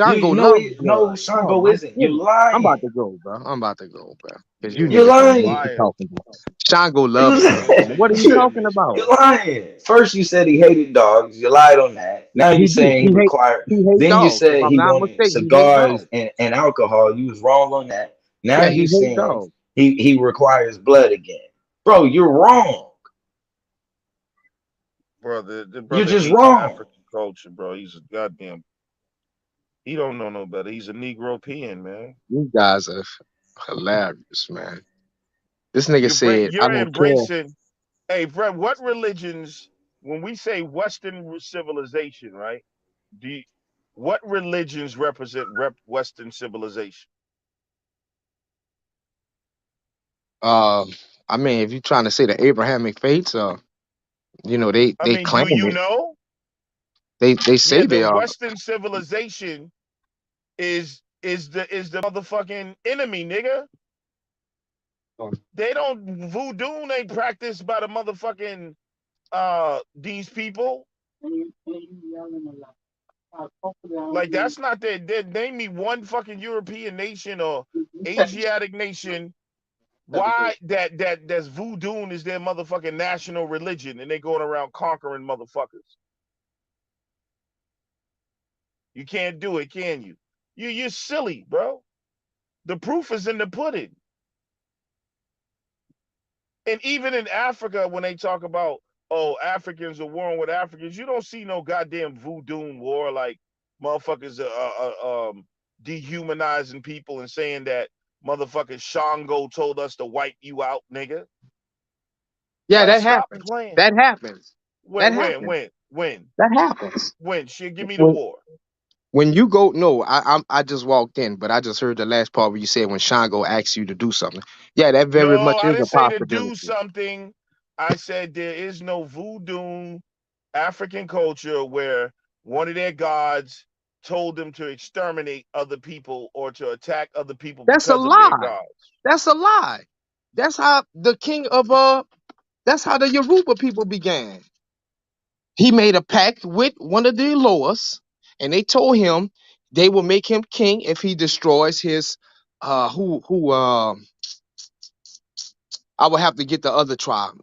You Shango know loves it. No, blood. Oh Shango my isn't. You goodness. I'm about lying. to go, bro. I'm about to go, bro. Because you You Yo, niggas don't you know what lying. you're lying. talking about. Shango You loves blood, man. What are you lying. talking Legitimate. about? You lying. First you said he hated dogs. You lied on that. Now you He do. saying he required. He hate Then you dogs. If said I'm he not wanted mistaken, he hate cigars dogs. and alcohol. You was wrong on that. Now Yeah, he you hate saying dogs. he requires blood again. Bro, you're wrong. Brother, the You're brother just hates wrong. African culture, bro. He's a goddamn. He don't know no better. He's a Negropean, man. You guys are hilarious, man. This nigga said, I You're don't care. embracing. Hey, Fred, what religions? When we say Western civilization, right? Do you, what religions represent Western civilization? Uh, I mean, if you're trying to say the Abrahamic faiths, I they mean, do claim you it. know? They Yeah, say the they are. Western civilization is the motherfucking enemy, nigga. They don't voodoo ain't practiced by the motherfucking these people. Like that's not their name me one fucking European nation or Asiatic nation. Why that's voodoo is their motherfucking national religion and they going around conquering motherfuckers. You can't do it, can you? You're silly, bro. The proof is in the pudding. And even in Africa, when they talk about Africans are warring with Africans, you don't see no goddamn voodoo war like motherfuckers dehumanizing people and saying that motherfucking Shango told us to wipe you out, nigga. Yeah, Like, that stop happens. playing. That happens. That When, when, happens. when, when, That happens. when? She give me the When war. when you go, no, I just walked in, but I just heard the last part where you said when Shango asks you to do something. Yeah, that very No, much I is didn't a say to do possibility. something. I said there is no voodoo African culture where one of their gods told them to exterminate other people or to attack other people That's a because of their lie. gods. That's a lie. That's how the king of that's how the Yoruba people began. He made a pact with one of the Loas, and they told him they will make him king if he destroys his who I would have to get the other tribe.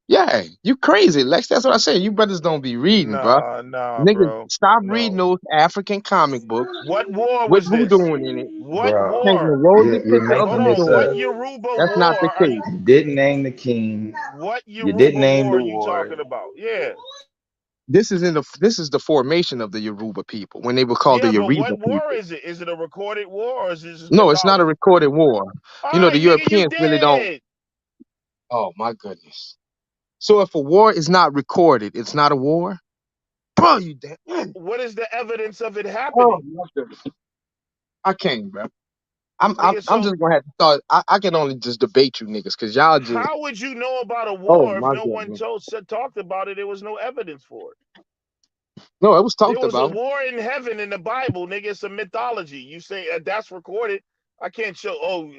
Yeah, you crazy, Lex. That's what I say. You brothers don't be reading, bro. Nah, Niggas, bro. stop reading No. those African comic books What war with was this? voodoo in it. What Bro, Painting a war? rosy you're picture of Hold making this on. What voodoo. up. Yoruba That's not the war are case. you? You didn't name the king. What You didn't Yoruba name war the are you war. talking about? Yeah. This is the formation of the Yoruba people when they were called the Yeah, but Yoruba what war people. is it? Is it a recorded war or is it just No, it's not a mythology? recorded war. All You know, the right, nigga, you Europeans really don't. dead. Oh my goodness. So if a war is not recorded, it's not a war. Bro, you dead. What is the evidence of it Oh happening? my goodness. I can't, bro. I'm Nigga, I'm so just gonna have to start. I can only just debate you niggas because y'all just. how would you know about a Oh war if my no one goodness. talked about it? There was no evidence for it. No, it was There talked was a about. war in heaven in the Bible, nigga. It's a mythology. You say that's recorded. I can't show. Oh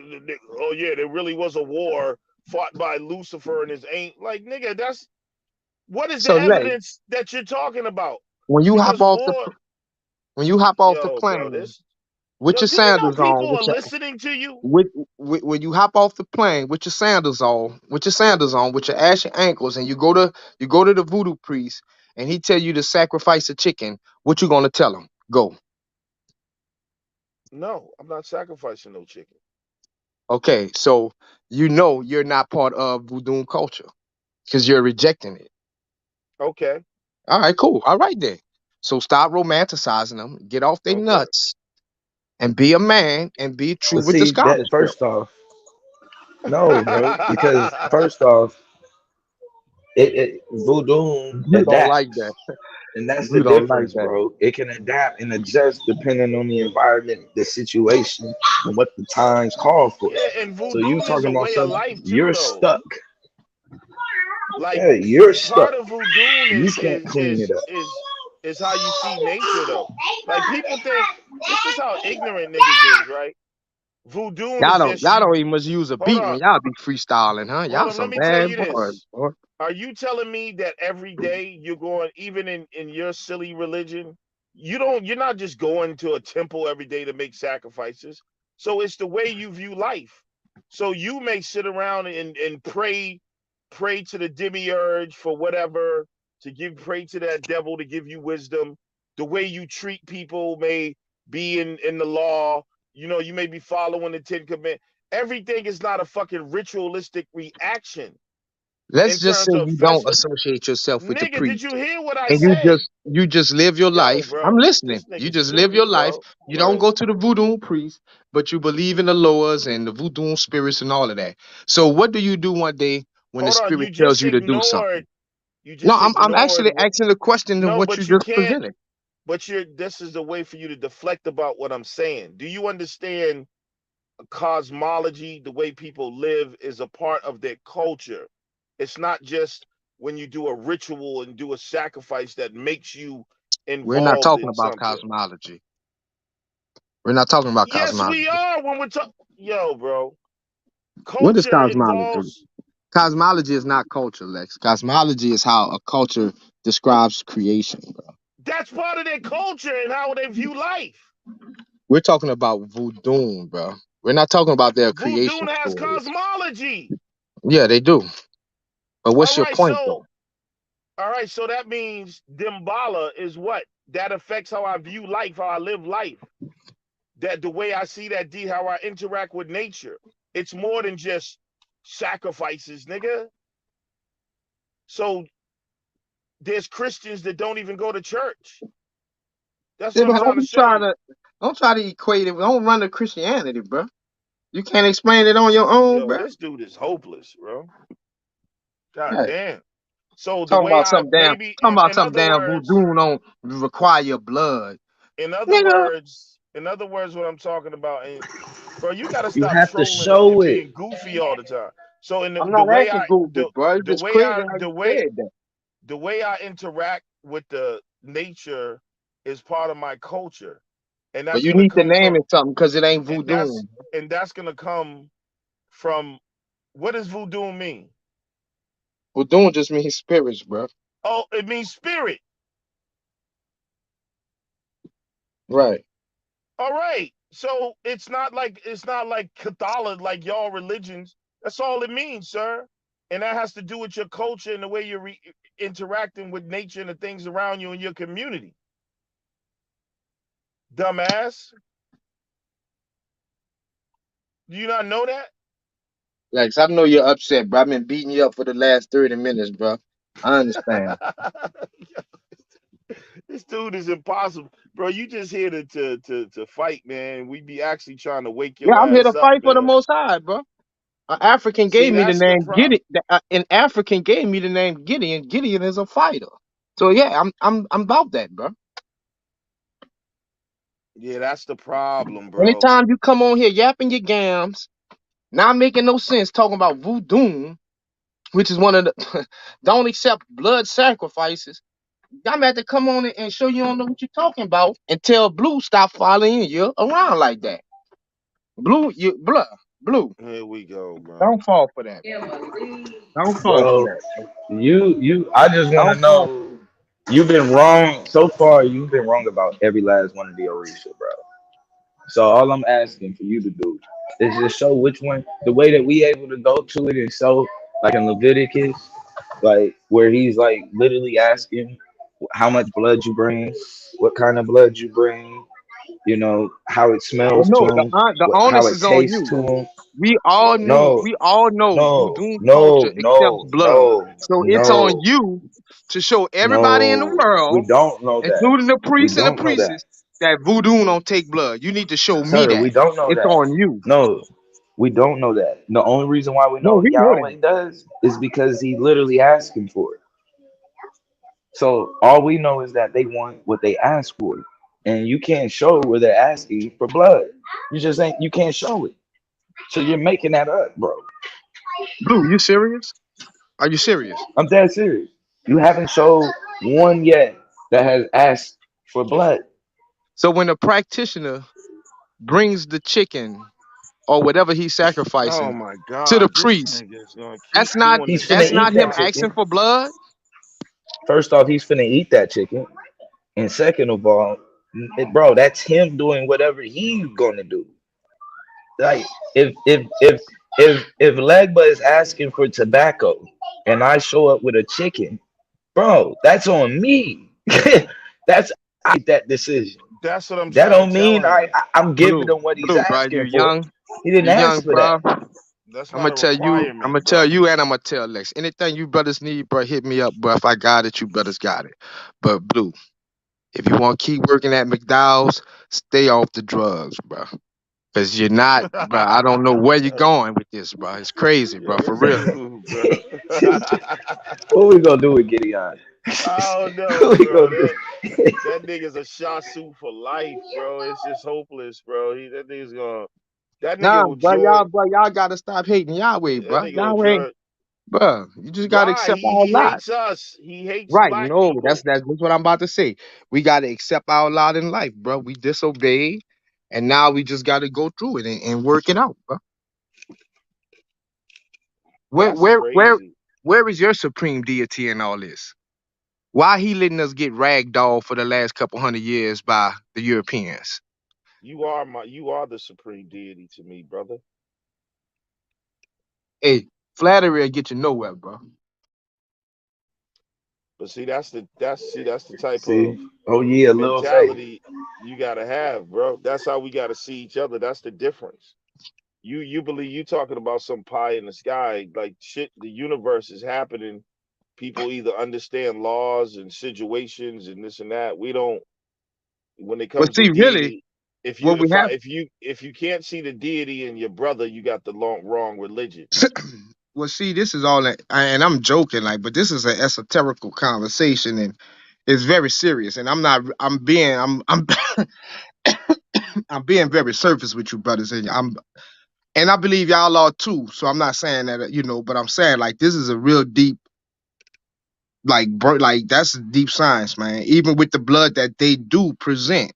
yeah, there really was a war fought by Lucifer and his ain't like nigga. That's what is the So Lex, evidence that you're talking about? when you hop Because off the war, when you hop off the yo, bro, plane this with yo, your do you know sandals on, people are listening to you? when you hop off the plane with your sandals on, with your ashy ankles, and you go to the voodoo priest, and he tell you to sacrifice a chicken, what you gonna tell him? Go. No, I'm not sacrificing no chicken. Okay, so you know you're not part of voodoo culture because you're rejecting it. Okay, All right, cool. All right then. So stop romanticizing them, get off their okay. nuts, and be a man and be true But with the see that scholarship. first off, no, bro. Because first off, it voodoo You don't like that. adapts. And that's the You don't like difference, that. bro. It can adapt and adjust depending on the environment, the situation, and what the times call for. Yeah, and So you voodoo is talking a about way of something, life too, you're though. stuck. Like Yeah, you're stuck. part of voodoo You is can't is clean it is up. is is how you see nature though. Like people think this is how ignorant niggas is, right? Voodoo Y'all is don't just y'all you. don't even must use a Hold beat on, when y'all be freestyling, huh? hold Y'all on. Let some me tell bad you boys, this. boy. Are you telling me that every day you're going, even in your silly religion, you're not just going to a temple every day to make sacrifices. So it's the way you view life. So you may sit around and pray to the demiurge for whatever, to pray to that devil to give you wisdom. The way you treat people may be in the law. You may be following the Ten Commandments. Everything is not a fucking ritualistic reaction Let's in just say terms of you don't festival. associate yourself with the Nigga, did priest. you hear what I And you said? just live your Yo, life. I'm bro, listening. this You nigga just live your stupid, life. bro. You don't Like, go to the voodoo priest, but you believe in the loas and the voodoo spirits and all of that. So what do you do one day when the hold on, spirit tells you to do something? you No, just I'm ignored actually what. asking the question of No, what you but you just can't. presented. But this is a way for you to deflect about what I'm saying. Do you understand cosmology? The way people live is a part of their culture. It's not just when you do a ritual and do a sacrifice that makes you We're not involved talking in about something. cosmology. We're not talking about Yes, we cosmology. are when we're talking. Yo, bro, What is culture cosmology? involves. Cosmology is not culture, Lex. Cosmology is how a culture describes creation, bro. That's part of their culture and how they view life. We're talking about voodoo, bro. We're not talking about their Voodoo creation has stories. cosmology. Yeah, they do. But All what's your right, point, so though? that means Dambala is what? That affects how I view life, how I live life. That the way I see that D, how I interact with nature. It's more than just sacrifices, nigga. So there's Christians that don't even go to church. That's Yeah, what I'm but trying to show you. don't try to equate it. Don't run to Christianity, bro. You can't explain it on your own, Yo, bro. this dude is hopeless, bro. God Hey, damn. So the way I maybe talking about in some other damn words, voodoo don't require your blood, in other nigga. words, in other words, what I'm talking about, and bro, you got to You stop have to trolling and show it. being goofy all the time. So in I'm the not way asking Google, bro. It's just crazy how you said that. the way I interact with the nature is part of my culture, and But that's you gonna need to come name from, it something because it ain't and voodoo. that's gonna come from. What does voodoo mean? Voodoo just means spirits, bro. Oh, it means spirit. Right. All right. So it's not like Catholic, like y'all religions. That's all it means, sir. And that has to do with your culture and the way you're interacting with nature and the things around you in your community. Dumbass. Do you not know that? Lex, I know you're upset, bro. I've been beating you up for the last 30 minutes, bro. I understand. This dude is impossible, bro. You just here to fight, man. We be actually trying to wake Yeah, your I'm here to ass up, fight for the man. Most High, bro. An African See, gave me the that's the name problem. Gideon. An African gave me the name Gideon. Gideon is a fighter. So yeah, I'm about that, bro. Yeah, that's the problem, bro. Anytime you come on here yapping your gams, not making no sense, talking about voodoo, which is one of the don't accept blood sacrifices. I'm at to come on and show you don't know what you're talking about and tell Blue stop following you around like that. Blue, Blue. Here we go, bro. Don't fall for that. Don't fall for Bro, that. I just want to Don't fall. know. You've been wrong so far. You've been wrong about every last one of the Orisha, bro. So all I'm asking for you to do is just show which one. The way that we able to go to it and show, like in Leviticus, like where he's like literally asking how much blood you bring, what kind of blood you bring, how it Well, smells to no, him, the how onus it is on tastes you. to him. No, We all know no, voodoo culture no, accepts no, blood. no, So it's on no, you to show everybody in the no. We world, don't know that. including the We priests and the don't know that, priestesses, that voodoo don't take blood. You need to show me sir. We that. don't know It's that. on you. No, we don't know that. The only reason why we No, know we know that. Yahweh does is because he literally asked him for it. So all we know is that they want what they ask for, and you can't show where they're asking for blood. You just ain't. You can't show it. So you're making that up, bro. Blue, you serious? Are you serious? I'm dead serious. You haven't showed one yet that has asked for blood. So when a practitioner brings the chicken or whatever he's Oh sacrificing my to the God, this priest, nigga is gonna keep that's not doing He's this finna that's eat not shit, him that bro. asking chicken. for blood. First off, he's finna eat that chicken, and second of all, bro, that's him doing whatever he's gonna do. Like if Legba is asking for tobacco, and I show up with a chicken, bro, that's on me. That's I make that decision. That's what I'm That trying to don't tell mean him. I'm giving Blue, him what he's blue, bro. asking for. He didn't You ask young, for that. bro. That's I'm not gonna a tell you. I'm gonna requirement, tell bro. you, and I'm gonna tell Lex. Anything you brothers need, bro, hit me up, bro. If I got it, you brothers got it. But blue, if you want to keep working at McDowell's, stay off the drugs, bro. Cause you're not, bro. I don't know where you're going with this, bro. It's crazy, bro. Yo, For this real. dude, bro. What we gonna do with Gideon? I don't know, What we bro. gonna do? That nigga's a shot suit for life, bro. It's just hopeless, bro. That nigga's gonna. That Nah, nigga will join. bro, y'all gotta stop hating Yahweh, That bro. nigga will Yahweh, join. bro. You just gotta Why? accept He our he lot. hates us. He hates Right? black No, people. that's what I'm about to say. We gotta accept our lot in life, bro. We disobeyed, and now we just gotta go through it and work it out, bro. Where, That's where, where, crazy. where is your supreme deity in all this? Why he letting us get ragdolled for the last couple hundred years by the Europeans? You are the supreme deity to me, brother. Hey, flattery will get you nowhere, bro. But see, that's the type of See? Oh yeah, little faith. mentality you gotta have, bro. That's how we gotta see each other. That's the difference. You believe you talking about some pie in the sky, like shit, the universe is happening. People either understand laws and situations and this and that. We don't when it But comes to see, really, deity, if you what we if I have, if you can't see the deity in your brother, you got the wrong religion. well, see, this is all, and I'm joking, like, but this is an esoterical conversation, and it's very serious. And I'm not, I'm being very surface with you, brothers, and I believe y'all are too. So I'm not saying that, but I'm saying like this is a real deep, like, bro, like that's deep science, man. Even with the blood that they do present,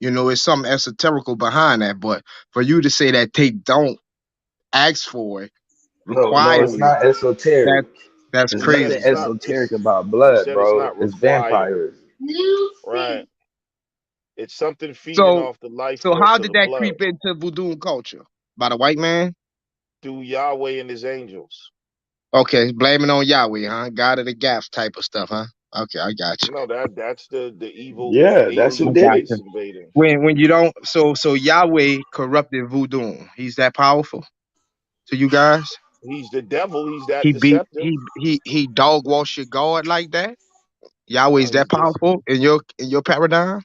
it's something esoterical behind that. But for you to say that they don't ask for it, No, require it's it, not that esoteric. that's There's Yeah, nothing crazy, it's bro. not. esoteric about You blood, said it's bro. not It's required, vampires. right? It's something feeding So, off the life so how force of did the that blood. creep into voodoo culture? By the white man? through Yahweh and his angels. Okay, blaming on Yahweh, huh? God of the gaps type of stuff, huh? Okay, I got you. No, that's the evil Yeah, that's who I alien did got it. race you. invading. When you don't, so Yahweh corrupted voodoo. He's that powerful to you guys? He's the devil. He's that He beat deceptive. he dog wash your God like that? Yahweh's No, that powerful in your paradigm?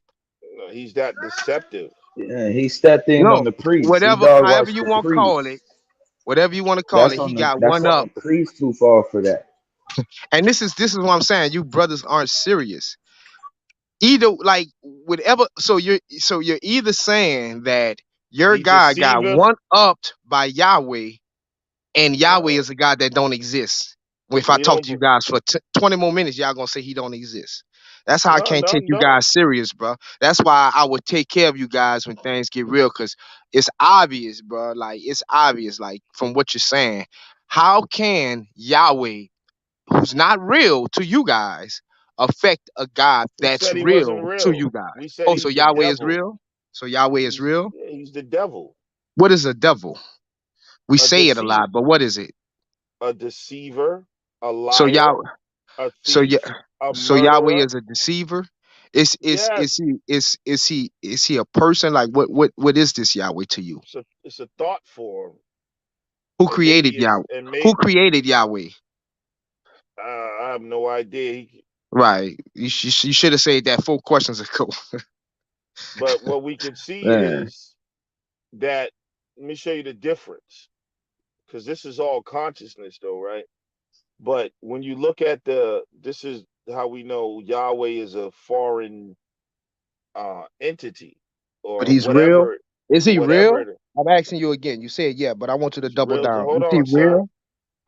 he's that deceptive. Yeah, he stepped in on No, the priest. He whatever, dog however watched you the want to call it, priest. whatever you want to call it, he got That's one on up. the priest who fall for that. And this is what I'm saying. You brothers aren't serious. Either like whatever. So you're either saying that your He God got deceiveth. one upped by Yahweh, and Yahweh No, is a God that don't exist. Well, if I we talk don't. to you guys for 20 more minutes, y'all gonna say he don't exist. That's how I No, can't no, take you no. guys serious, bro. That's why I would take care of you guys when things get real, cause it's obvious, bro. Like it's obvious, like from what you're saying. How can Yahweh, who's not real to you guys, affect a God We that's said he wasn't real to real. you guys? We said Oh, so he's the Yahweh is devil. real? So Yahweh is real? He's the devil. What is a devil? We A say it a deceiver, lot, but what is it? a deceiver, a So Yah liar, a so yeah thief, a so Yahweh murderer. is a deceiver? Is Yes, he a person? Like what is this Yahweh to you? it's a thought form, Who and created maybe it's Yahweh? and Who maybe created Yahweh? I have no idea. Right. You should have said that 4 questions ago. But what we can see Man. is that. Let me show you the difference, because this is all consciousness, though, right? But when you look at this is how we know Yahweh is a foreign entity But or he's real? whatever, Is he whatever real? it is. I'm asking you again. You said yeah, but I want you to It's double real. down. Hold Is he on, son. real?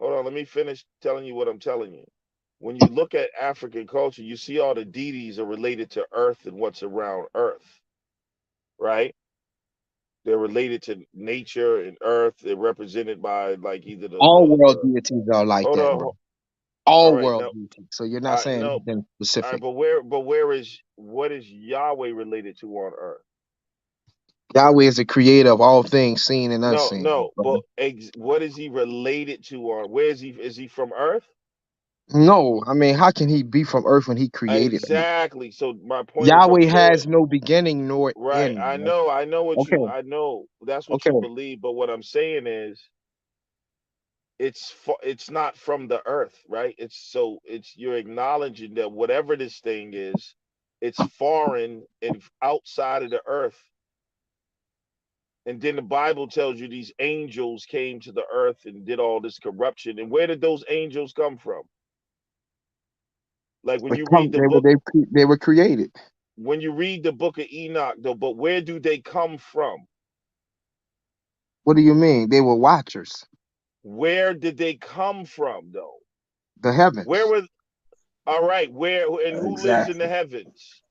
Hold on. Let me finish telling you what I'm telling you. When you look at African culture, you see all the deities are related to Earth and what's around Earth, right? They're related to nature and Earth. They're represented by like either All world the. deities are like Hold that, on. bro. All All right. world No. deities. So you're not All right. saying No. anything All right. specific. But where is what is Yahweh related to on Earth? Yahweh is the creator of all things seen and No, unseen, no. brother. But what is he related to on? Where is he? Is he from Earth? No, I mean, how can he be from earth when he created earth? Exactly. So my point is, I'm Yahweh saying, has no beginning nor right. end, I bro. know. I know what you. Okay, I know that's what you okay. believe. But what I'm saying is, it's not from the Earth, right? It's you're acknowledging that whatever this thing is, it's foreign and outside of the Earth. And then the Bible tells you these angels came to the earth and did all this corruption. And where did those angels come from? Like when you read the book, They were created. when you read the book of Enoch, though, but where do they come from? What do you mean? They were watchers. Where did they come from, though? The Where heavens. were all right, where and who lives in the Exactly. heavens?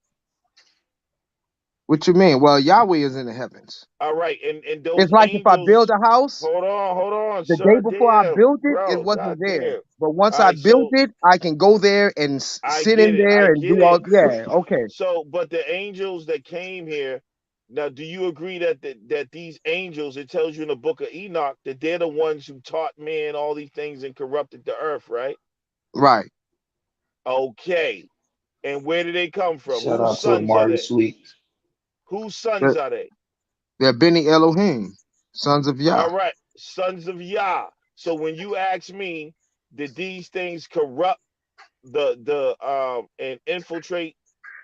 What you mean? Well, Yahweh is in the heavens. All right, and It's those like if I build angels, a house, hold on, the day sir. before I Damn, built it, it bro, wasn't god there. damn. But once All I right, built so it, I can go there and I sit get in it. I there and get do all. it. Yeah, okay. So, but the angels that came here, now, do you agree that these angels, it tells you in the book of Enoch that they're the ones who taught man all these things and corrupted the earth, right? Right. Okay. And where do they come from? Shout Whose out to sons are Amari they? Sweet. Whose sons They're, are they? they're Beni Elohim, sons of Yah. All right, sons of Yah. So when you ask me, did these things corrupt the and infiltrate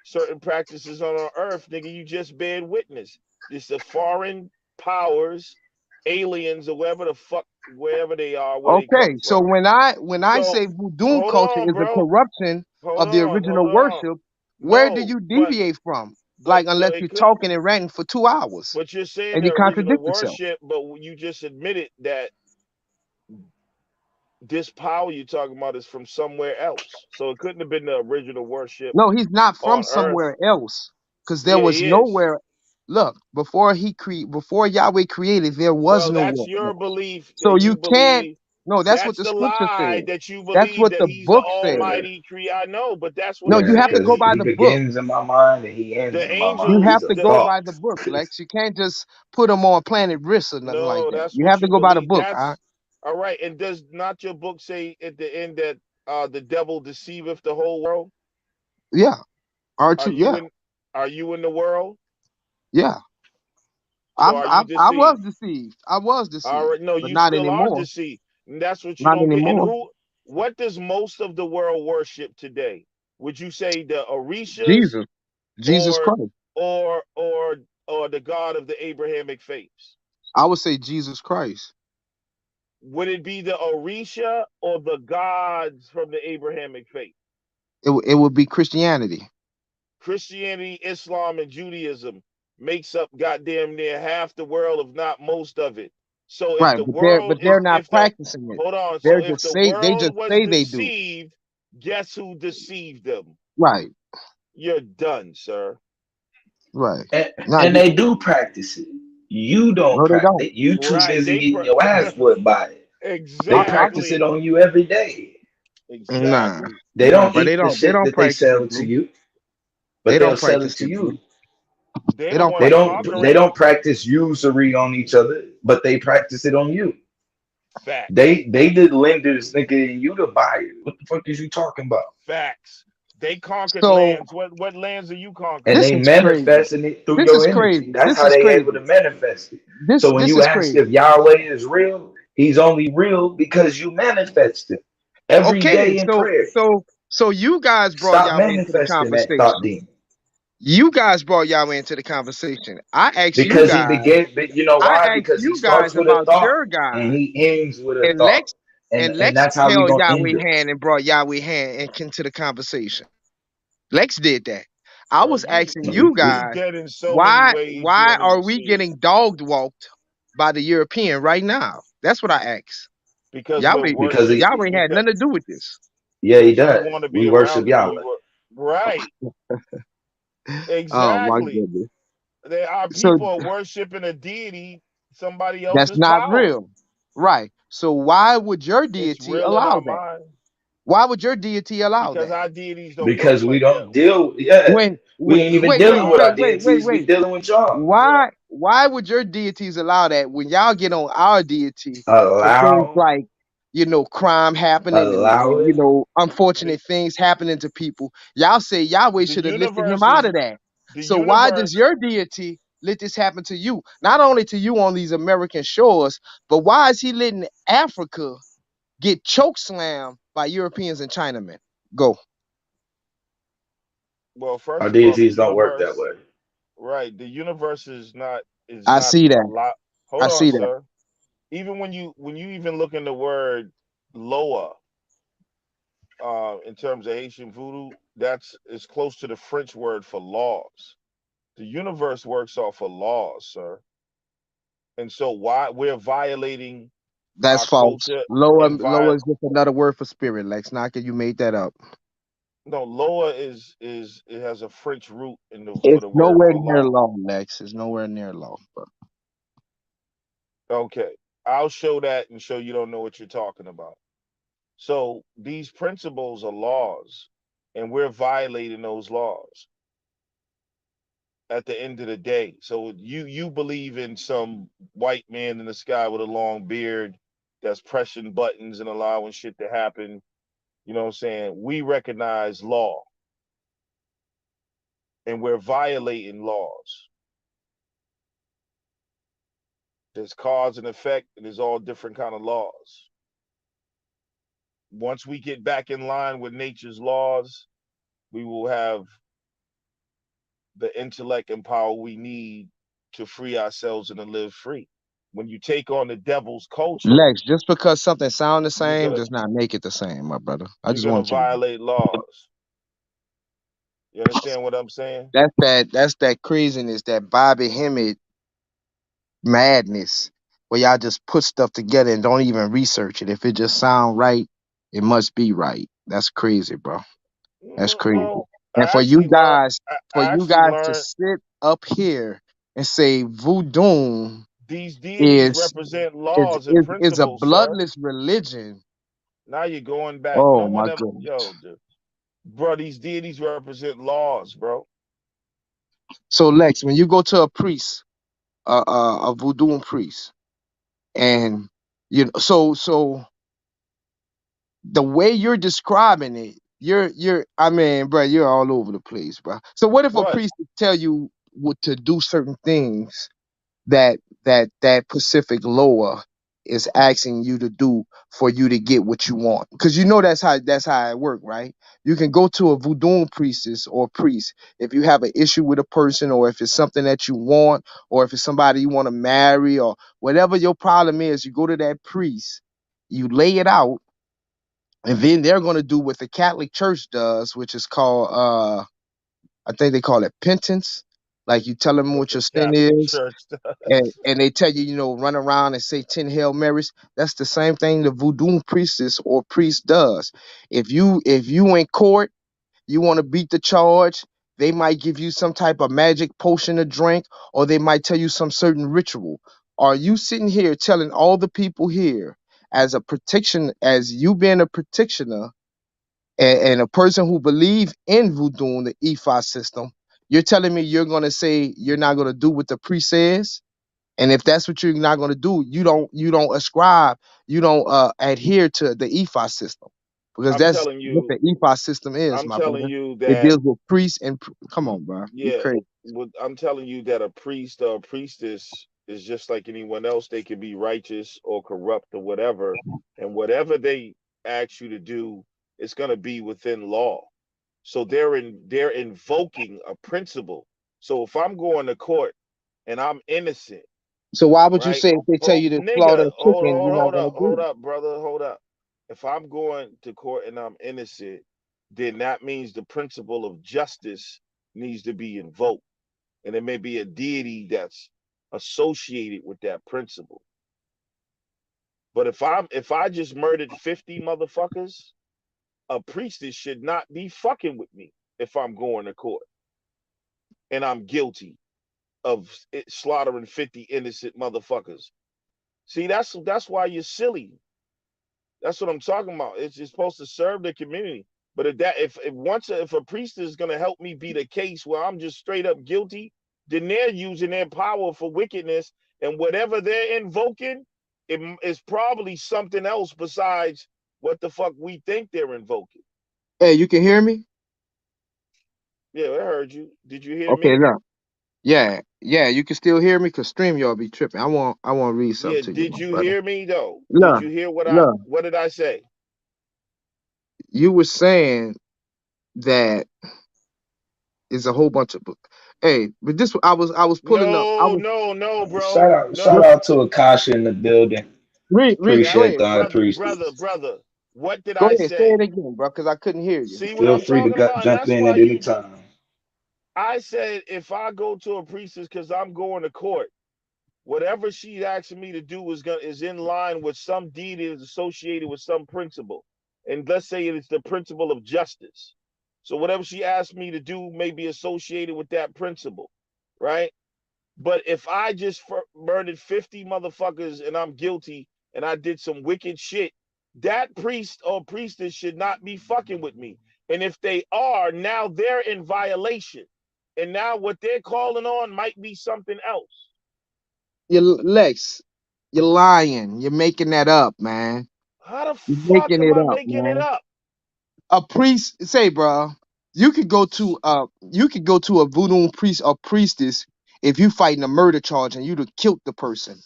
certain practices on our earth, nigga, you just bear witness. It's the foreign powers, aliens, or wherever they are, where they Okay, come so from. when I So say voodoo hold culture on, is a bro. corruption of the Hold original on. worship, where do No, you deviate from? but Like no, unless it you're couldn't. talking and ranting for 2 hours But you're saying and the you original contradict yourself. worship, but you just admitted that this power you're talking about is from somewhere else. So it couldn't have been the original worship No, he's not from on earth. somewhere else because there Yeah, was he is. nowhere. Look, before Yahweh created, there was Well, nowhere that's your else. belief So that you you can't. believe. No, that's what That's the the scripture lie said. that you That's believe what that the he's the book said. Yeah, almighty creator. I know, but that's what No, I'm you yeah, have to saying go because to by he you. the book. begins in my mind and he ends The in my You mind. have He's angels, a to the go thought. by the book, Lex. You can't just put them on planet risk or nothing like no, that. that's You what have to you go by the believe. book, huh? All right, and does not your book say at the end that the devil deceiveth the whole world? Yeah. Aren't Are you? you Yeah. in are you in the world? Yeah. So are you I was deceived? deceived. I was All deceived, right, no, but you not still are anymore. deceived. And that's what you Not don't get. And anymore. what does most of the world worship today? Would you say the Orishas Jesus. Jesus or Christ. or or or the God of the Abrahamic faiths? I would say Jesus Christ. Would it be the Orisha or the gods from the Abrahamic faith? It would be Christianity. Christianity, Islam, and Judaism makes up goddamn near half the world, if not most of it. So if Right. the But world they're is, not if the practicing it. hold on, so They're if just the say they just world was say they do. deceived, guess who deceived them? Right. You're done, sir. Right. And, Now and you they do practice it. You don't no they practice don't. it. You too Right? busy getting your ass whooped by it. They I practice it Exactly, on you every day. nah. exactly. They Nah, don't but eat the they shit don't that they practice sell it, to Blue. you, but They they'll don't sell it practice to it, Blue. you. They They the don't They ones practice don't it, they Blue. conquering don't practice usury on each other, but they practice it on you. facts, They did lenders thinking you the buyer. What the fuck is you talking about? facts. They conquered So lands. What lands are you And this conquering? they is crazy. manifesting it through This is your energy. crazy. That's This how is they able crazy. to manifest it. So when This you is ask if crazy. Yahweh is real, he's only real because you manifest it every Okay, day in prayer. so you guys brought Stop Yahweh into the manifesting that thought conversation. demon. You guys brought Yahweh into the conversation. Because he began, but you know I why? asked Because he you guys starts with a about thought your and God. he ends with a And thought. Lex And that's how we held gonna end Yahweh it. hand and brought Yahweh hand into the conversation. Lex did that. I Bro, was you asking We, you you we, guys, dead in so many ways you why don't are even we see it. getting dog walked by the European right now? That's what I asked. Because we're Yahweh because he, worshiping Yahweh had because nothing to do with this. yeah, he we does. want to We be worship around it. We Yahweh. were right. Oh my Exactly. goodness. Our So people are worshiping a deity, somebody that's else's not power. real. Right. So why would your It's deity real in allow our that? mind Why would your deity allow because that? our deities don't work Because we like don't them. deal, yeah, we ain't even Wait, dealing with our deities. We wait. dealing with y'all. Yeah. Why would your deities allow that when y'all get on our deity for things Allow, like, crime happening and, allow it. The, unfortunate things happening to people? Y'all say Yahweh the should have lifted him universe out is of that. the So why does universe. your deity let this happen to you? Not only to you on these American shores, but why is he letting Africa get choke slammed by Europeans and Chinamen? Go. Well, Our first of all, the deities don't work that universe, way. right? The universe is I not see a that. lot. I Hold on, see that. sir. Even when you even look in the word Loa, in terms of Haitian voodoo, that's is close to the French word for laws. The universe works off of laws, sir. And so why we're violating That's our false. culture and Lower is just another word for spirit, Lex. Knocker, you made that up. no, Loa is it has a French root in the for It's the word nowhere for near law. law, Lex. It's nowhere near law. Bro. Okay. I'll show that and show you don't know what you're talking about. So these principles are laws, and we're violating those laws at the end of the day. So you believe in some white man in the sky with a long beard that's pressing buttons and allowing shit to happen. You know what I'm saying? We recognize law and we're violating laws. There's cause and effect, and there's all different kind of laws. Once we get back in line with nature's laws, we will have the intellect and power we need to free ourselves and to live free. When you take on the devil's culture, Lex, just because something sounds the you're same gonna does not make it the same, my brother. I you're just gonna want you to know. violate laws. You understand what I'm saying? That's that craziness, that Bobby Hemmett madness, where y'all just put stuff together and don't even research it. If it just sound right, it must be right. That's crazy, bro. That's crazy. No, And I actually learned. for I you actually guys to learned sit up here and say voodoo these deities is represent laws and is a principles, sir. bloodless religion. Now you're going back. No Oh one my ever, goodness. yo, bro. These deities represent laws, bro. So Lex, when you go to a priest, a voodoo priest, and You know, so the way you're describing it, you're I mean, bro, you're all over the place, bro. So what if a What? priest would tell you what to do certain things that Pacific Loa is asking you to do for you to get what you want? Because you know that's how it work, right? You can go to a voodoo priestess or priest if you have an issue with a person, or if it's something that you want, or if it's somebody you want to marry, or whatever your problem is. You go to that priest, you lay it out, and then they're going to do what the Catholic Church does, which is called I think they call it penance. Like you tell them What what the your sin Catholic is, Church and they tell you, run around and say 10 Hail Marys. That's the same thing the voodoo priestess or priest does. If you in court, you want to beat the charge, they might give you some type of magic potion to drink, or they might tell you some certain ritual. Are you sitting here telling all the people here, as a protection, as you being a practitioner, and a person who believe in voodoo and the Ifa system, you're telling me you're gonna say you're not gonna do what the priest says? And if that's what you're not going to do, you don't ascribe, you don't adhere to the EFI system, because I'm that's telling what you, the EFI system is, I'm my telling brother. you It that deals with priests and come on, bro, you yeah, crazy. I'm telling you that a priest or a priestess is just like anyone else. They can be righteous or corrupt or whatever, and whatever they ask you to do, it's gonna be within law. So they're invoking a principle. So if I'm going to court and I'm innocent, So why would you right? say if they tell Oh, you to slaughter nigga, a chicken, you're not going to do hold it? up, brother, hold up. If I'm going to court and I'm innocent, then that means the principle of justice needs to be invoked, and there may be a deity that's associated with that principle. But if I just murdered 50 motherfuckers, a priestess should not be fucking with me if I'm going to court and I'm guilty of slaughtering 50 innocent motherfuckers. See, that's why you're silly. That's what I'm talking about. It's supposed to serve the community. But if a priest is gonna help me beat a case where I'm just straight up guilty, then they're using their power for wickedness, and whatever they're invoking, it is probably something else besides what the fuck we think they're invoking. Hey, you can hear me? Yeah, I heard you. Did you hear Okay, me? now, yeah, you can still hear me, because StreamYard be tripping. I want to read something Yeah, to you, did my you brother. hear me though? Did Look, you hear look, what did I say? you were saying that is a whole bunch of book. Hey, but this I was pulling up. I No, was no, no, Shout bro. out, shout No. out to Akasha in the building. read. Go Appreciate That's ahead. the high priestess. brother. What did Go I ahead. Say it say? again, bro, because I couldn't hear you. See what Feel I'm free to talking about? And jump that's in why at any time. I said if I go to a priestess because I'm going to court, whatever she's asking me to do is in line with some deed that is associated with some principle. And let's say it's the principle of justice. So whatever she asked me to do may be associated with that principle, right? But if I just murdered 50 motherfuckers and I'm guilty and I did some wicked shit, that priest or priestess should not be fucking with me. And if they are, now they're in violation. And now what they're calling on might be something else. You Lex, you're lying. You're making that up, man. How the You're fuck making am it I up, making it man. up? A priest, say, bro, you could go to a voodoo priest or priestess if you fighting a murder charge and you'd have killed the person,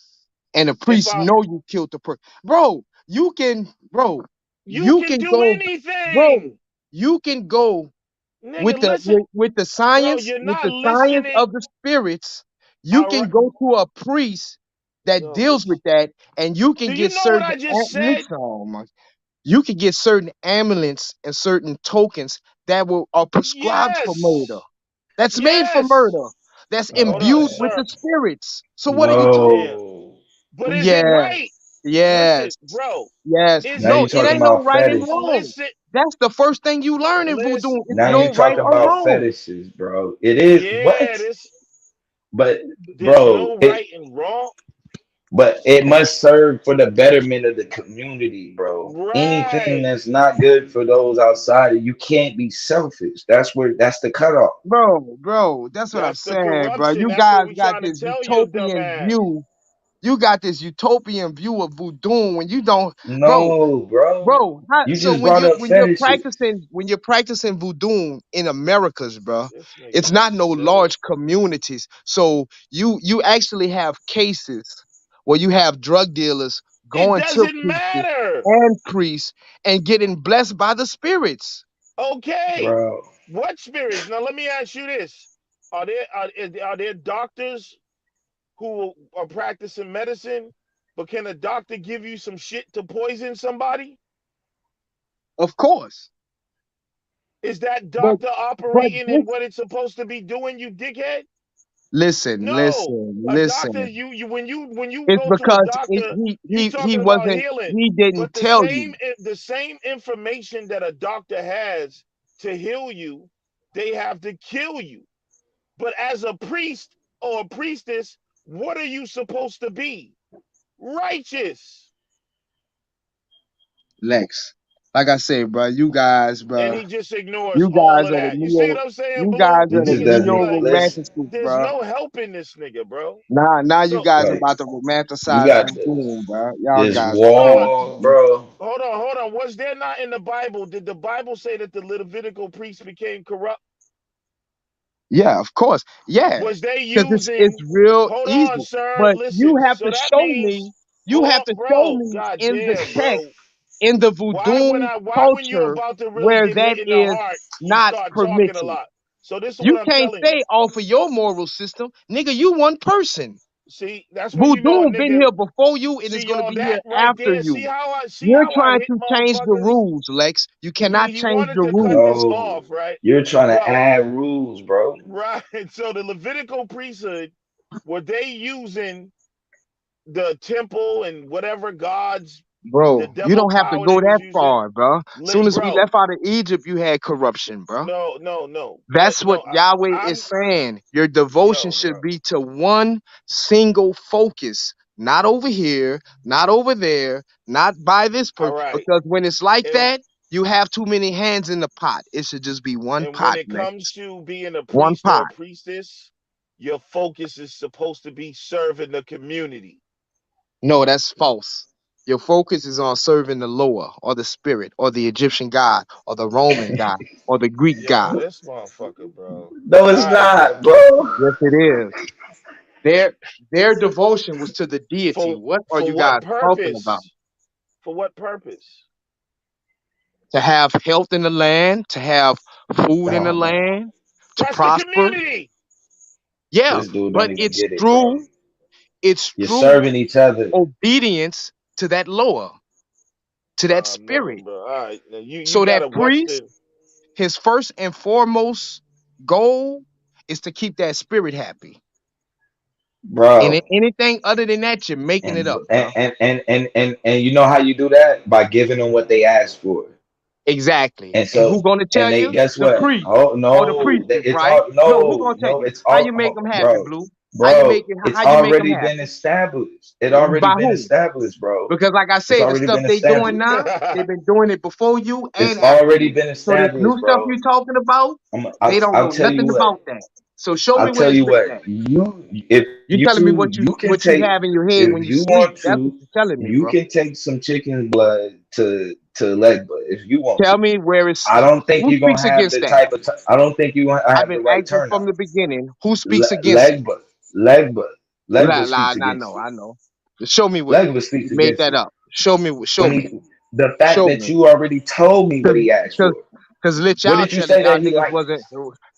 and the If priest I know you killed the person. Bro, you you can can do go, bro, anything. you can go Nigga, with the listen. with the Bro, science you're with not the science listening. of the spirits. You All can right. go to a priest that Yo, deals with that, and you do can you get know what certain I just said? listen, oh my, you can get certain amulets and certain tokens that are prescribed for murder. Yes. That's made for Yes. murder. That's Hold on, imbued with Oh, sir. the spirits. So what are you talking? Damn. whoa. But is it Yes, right? Listen, yes, bro. yes. Is Now it No, you it is talking ain't it no about right and fetish. wrong. listen That's the first thing you learn in voodoo. listen It's Now you no right talking or about listen. wrong. fetishes, bro. It is Yeah, what? this But there's bro, no right and wrong. it must serve for the betterment of the community, bro. Anything Right. that's not good for those outside, you can't be selfish. That's the cutoff. Bro, that's what I'm That's the saying, bro. corruption. You That's what guys we got trying to this tell your dumb utopian ass. view. You got this utopian view of voodoo when you don't, bro. No, bro. You So just brought up fetishes. when you're practicing voodoo in Americas, bro, This it's nigga not is no silly. large communities. So you actually have cases where you have drug dealers It going to doesn't preachers matter. and priests and getting blessed by the spirits. Okay. Bro. What spirits? Now let me ask you this: are there doctors who are practicing medicine, but can a doctor give you some shit to poison somebody? Of course, Is that but doctor but operating in this what it's supposed to be doing, you dickhead? listen, No. listen, A doctor, listen. you when you It's go to a because doctor, you he talking about wasn't healing. he didn't But tell you. the same information that a doctor has to heal you, they have to kill you. But as a priest or a priestess, what are you supposed to be? Righteous. Lex. Like I say, bro, you guys, And bro, he just ignores you all guys of are the that. You see neo, what I'm saying, you Blue? guys He are the just Niggas doesn't be neo like, listen. romantics, there's bro. no helping this nigga, bro. Now you So guys Like about to you romanticize got voodoo, bro. Y'all this guys bruh, crazy, wall, bro. bro. hold on. Was there not in the Bible? Did the Bible say that the Levitical priests became corrupt? Yeah, of course. Yeah. Was they Because it's using, real hold on, easy. sir, But you listen. have So to that show means, me, you have to show bro, me in the goddamn, text, bro. in the voodoo Why when you culture, about to really where get hit that in the is heart, you not start talking a permitted. lot. So this is You what I'm can't telling you. say off of your moral system, nigga. You one person. See, that's when you know a Voodoo been nigga. here before you and it's See, gonna y'all, be here that right after there. you. See You're how I trying hit to change the motherfuckers. rules, Lex. You cannot He change wanted the to cut rules. this No. off, right? You're trying to Bro, add rules, bro. right. So the Levitical priesthood, were they using the temple and whatever gods, the Bro, you devil don't have to power go they was that using? far, bro. Soon as we Bro, left out of Egypt, you had corruption, bro. no. But That's what no, Yahweh I'm is saying. Your devotion yo, should bro. be to one single focus, not over here, not over there, not by this All person. right. Because when it's like And that, you have too many hands in the pot. It should just be one and when pot, it Lex. comes to being a One priest or pot. a priestess, your focus is supposed to be serving the community. No, that's false. Your focus is on serving the Loa or the spirit or the Egyptian god or the Roman god or the Greek Yo, god. this motherfucker, bro. No, All it's right, not, bro. bro. Yes, it is. Their devotion was to the deity. For What are for you what guys talking about? purpose? For what purpose? To have health in the land, to have food in the Oh man, land, to That's the prosper. community. Yeah, this dude but don't even get it, bro. it's You're true serving each other. obedience to that Loa, to that No, spirit. bro. All right, now you So got that a priest, Western. his first and foremost goal is to keep that spirit happy. And Bro. anything other than that, you're making it And up, and bro. and and and and, and you know how you do that? By giving them what they asked for. Exactly. And And so who gonna and tell they you? guess The what? priest Oh or the no, priestess, it's right? all No, who gonna tell you? it's How all you make them happy, bro, Blue? bro, it's How you make them already been happy? established. It already By been who? established, bro. Because like I It's say, the already stuff been they doing established. now, they've been doing it before you and It's after already you. been So this new established, stuff bro. you talking about, they don't I'll know tell you nothing what. about that. So show me I'll where tell it's you written what. at. You if You telling me what you can you take have in your head if when you you sleep. want That's what to, you're telling me, you bro. can take some chicken blood to Legba if you want Tell to. me where it's I don't think who you're gonna speaks have against the that. type of. I don't think you're gonna I've have the been right asking from turnout. the beginning who speaks against it. Legba, Legba, Legba speaks I against know, it. I know. Show me where. Legba You speaks made against that it. up. Show me, When show me, he, the fact show that me. you already told me what he asked Cause, for. cause let What y'all did you tell it, say y'all that he niggas liked? wasn't.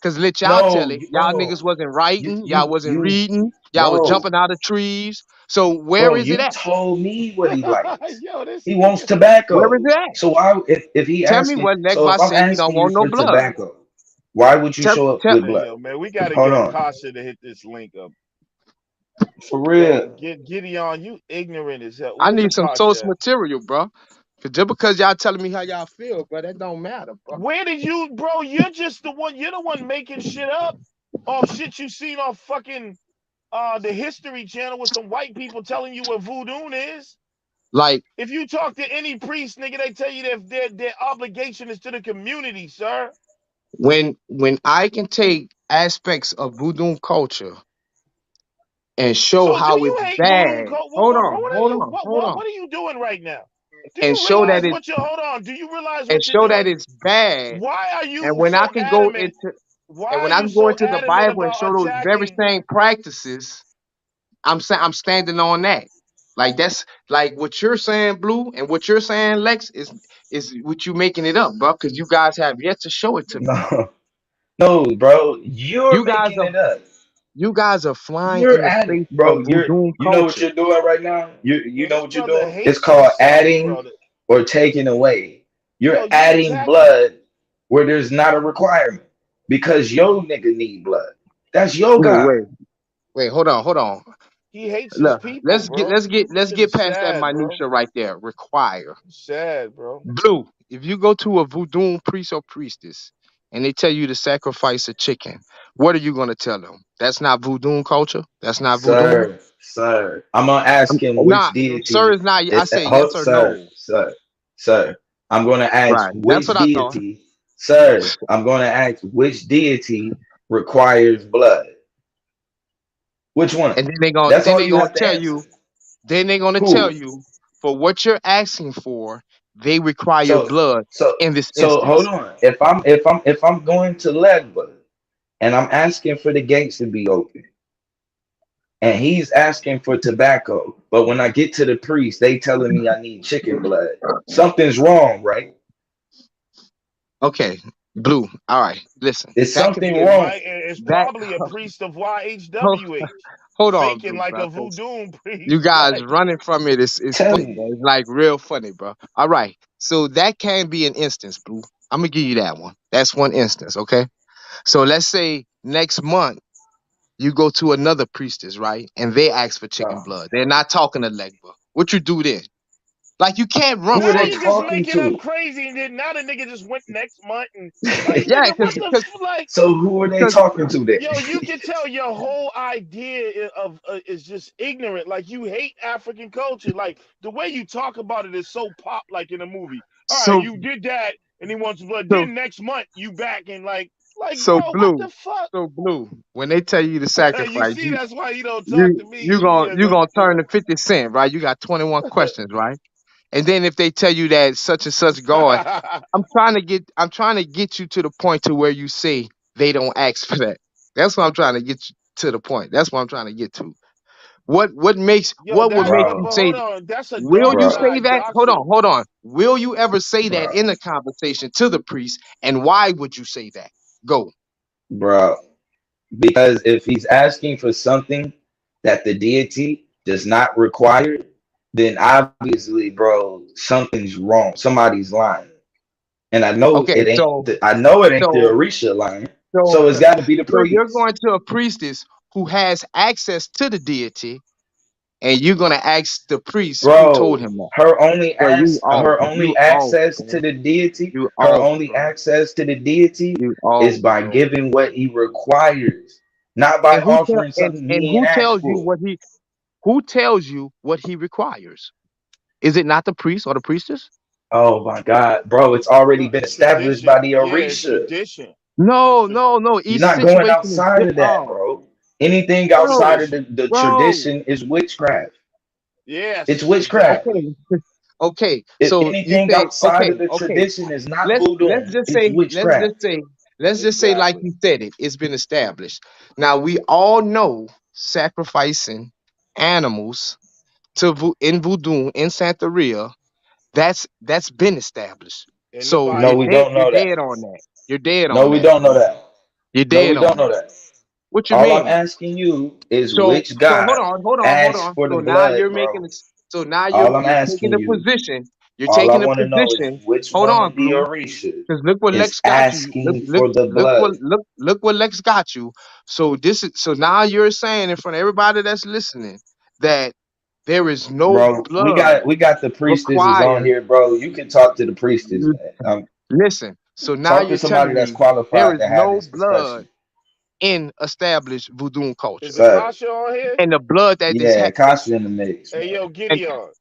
Cause let y'all tell No, it, y'all bro. niggas wasn't writing, y'all wasn't You reading, y'all was bro, jumping out of trees. So where bro. is it You at? told me what he likes. Yo, this He wants nigga. Where tobacco. is it at? So why if he Tell me asking? what So Legba if I'm say he don't asking you want no for blood. tobacco, why would you show up Tell with Hey, blood? yo, man, we got to Hold get on, Akasha to hit this link up. for Yo, real. Gideon, you ignorant as hell. I Where's need some source Akasha? material, bro. Cause just because y'all telling me how y'all feel, bro, that don't matter, bro. Where did you, bro? You're just the one. You're the one making shit up off shit you seen on fucking the History Channel with some white people telling you what voodoo is. Like If you talk to any priest, nigga, they tell you that their obligation is to the community, sir. when I can take aspects of voodoo culture and show So do how you it's hate voodoo bad. cult? Hold What on, are hold you? on, hold on, What are you doing right now? Do and you show that realize it's what you're? Hold on. Do you realize and what you're show that doing? it's bad. Why are And you when I so can go adamant? into Why and are when I you can go so into the adamant Bible and about show those very attacking? same practices, I'm saying I'm standing on that. Like that's like what you're saying, Blue, and what you're saying, Lex, is what you making it up, bro. Because you guys have yet to show it to me. No, no, bro. You're You guys making are it up. flying You're in the adding, face bro. of voodoo You know what culture. you're doing right now. You Yo, know this what you're brother doing. It's hates called himself, adding brother. or taking away. You're Yo, you adding attacking? blood where there's not a requirement because your nigga need blood. That's your Wait, guy. wait, wait. Hold on, hold on. He hates his Look, people, let's get bro. let's get let's Shit get is past that sad, bro. minutia right there. Require. Sad, bro. Blue, if you go to a voodoo priest or priestess and they tell you to sacrifice a chicken, what are you going to tell them? That's not voodoo culture. That's not voodoo. Sir. I'm gonna ask him which Nah, sir deity is not. I is say yes hold, or no. sir. I'm gonna ask Right. That's which what I thought. deity, sir. I'm gonna ask which deity requires blood. Which one? And then they going That's then all they you gonna have to tell answer. you. Then they're gonna tell Who? you for what you're asking for, they require So blood so in this so hold instance. on. If I'm going to Legba and I'm asking for the gates to be open, and he's asking for tobacco, but when I get to the priest, they telling me I need chicken blood. Something's wrong, right? Okay, Blue. All right. Listen, There's that could something be wrong. It's that. probably a priest of Hold, YHWH hold on, faking Blue, like bro. a voodoo You priest. guys Like, running from it is funny, Telling bro. you, It's like real funny, bro. All right. So that can be an instance, Blue. I'm gonna give you that one. That's one instance, okay? So let's say next month you go to another priestess, right? And they ask for chicken bro. blood. They're not talking to Legba. What you do then? Like you can't run Who are now they from you it. just talking making up to? crazy, and then now the nigga just went next month and like, Yeah, nigga, what the like? So who are they because talking to then? Yo, you can tell your whole idea of is just ignorant. Like you hate African culture. Like the way you talk about it is so pop, like in a movie. All right, so you did that, and he wants blood. so Then next month you back and like, so bro, what blue. the fuck? So blue. When they tell you to You sacrifice, see, that's why you don't talk you to me. you You gonna yeah, you go. gonna turn to 50 Cent, right? You got 21 questions, right? And then if they tell you that such and such God, I'm trying to get you to the point to where you say they don't ask for that. That's what I'm trying to get you to the point. That's what I'm trying to get to. Yo, What would that's make Bro, you but say hold on, that's a will dark you bro, say side that? doctrine. Hold on. Will you ever say that bro, in a conversation to the priest? And why would you say that? Go. bro. Because if he's asking for something that the deity does not require, then obviously, bro, something's wrong. Somebody's lying. And I know Okay, it ain't I know it ain't the so Orisha lying. so So it's gotta be the so you're priest. going to a priestess who has access to the deity, and you're gonna ask the priest who told Bro, him that. her You only off, access to bro. the deity, You her off, only bro. access to the deity You off, is by bro. giving what he requires, not by offering something And he ain't asked for. who tells you what he requires? Is it not the priest or the priestess? Oh my God, bro, it's already No, been it's established tradition. by the Yeah, it's Orisha. tradition. No, It's a no, no. You're Each not going situation is outside of that, different. bro. Anything it's Bro, outside of tradition. the bro. tradition is witchcraft. Yes, It's witchcraft. exactly. Okay, okay. If So you anything say, outside of the okay. tradition is not voodoo, Let's just it's say, witchcraft. let's just say, like Exactly. you said, it's been established. Now we all know sacrificing animals in voodoo in Santeria. That's been established. In the So No, we Bible. don't you're know that. dead on that. You're dead No, on we that, don't know Blue. that. You're No, we dead don't on know that. that. What you All I'm mean? asking you is So which so God hold asked on. for the So now blood, you're making bro. this. So now All I'm you're taking asking the you, position. You're all I taking the want to know is position. which Hold one on, of the Blue. Orishas Because look what is Lex got you. asking for the blood. Look what Lex got you. So now you're saying in front of everybody that's listening that there is no Bro, blood we got the priestesses on required. here, bro. You can talk to the priestess, man. Listen. So now Talk to you're somebody telling that's me there qualified is to have no this blood discussion. in established voodoo culture, Is Sir. Akasha on here? and the blood Yeah, Kasha in the mix, Hey, man. yo, and, Gideon.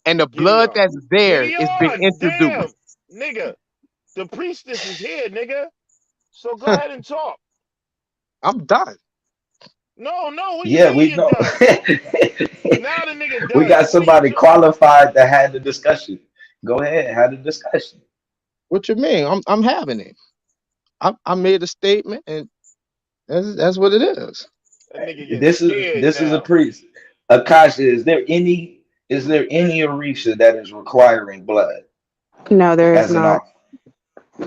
and the blood Gideon. that's there is being Gideon! introduced. Damn! Nigga, the priestess is here, nigga. So go ahead and talk. I'm done. No. What do you Yeah, mean we you know. does? Now the nigga We got does. What are you somebody talking? qualified to have the discussion. Go ahead, have the discussion. What you mean? I'm having it. I made a statement, and that's what it is. That nigga getting This is scared this is a now. priest. Akasha, is there any Orisha that is requiring blood No, there is as an not. offering?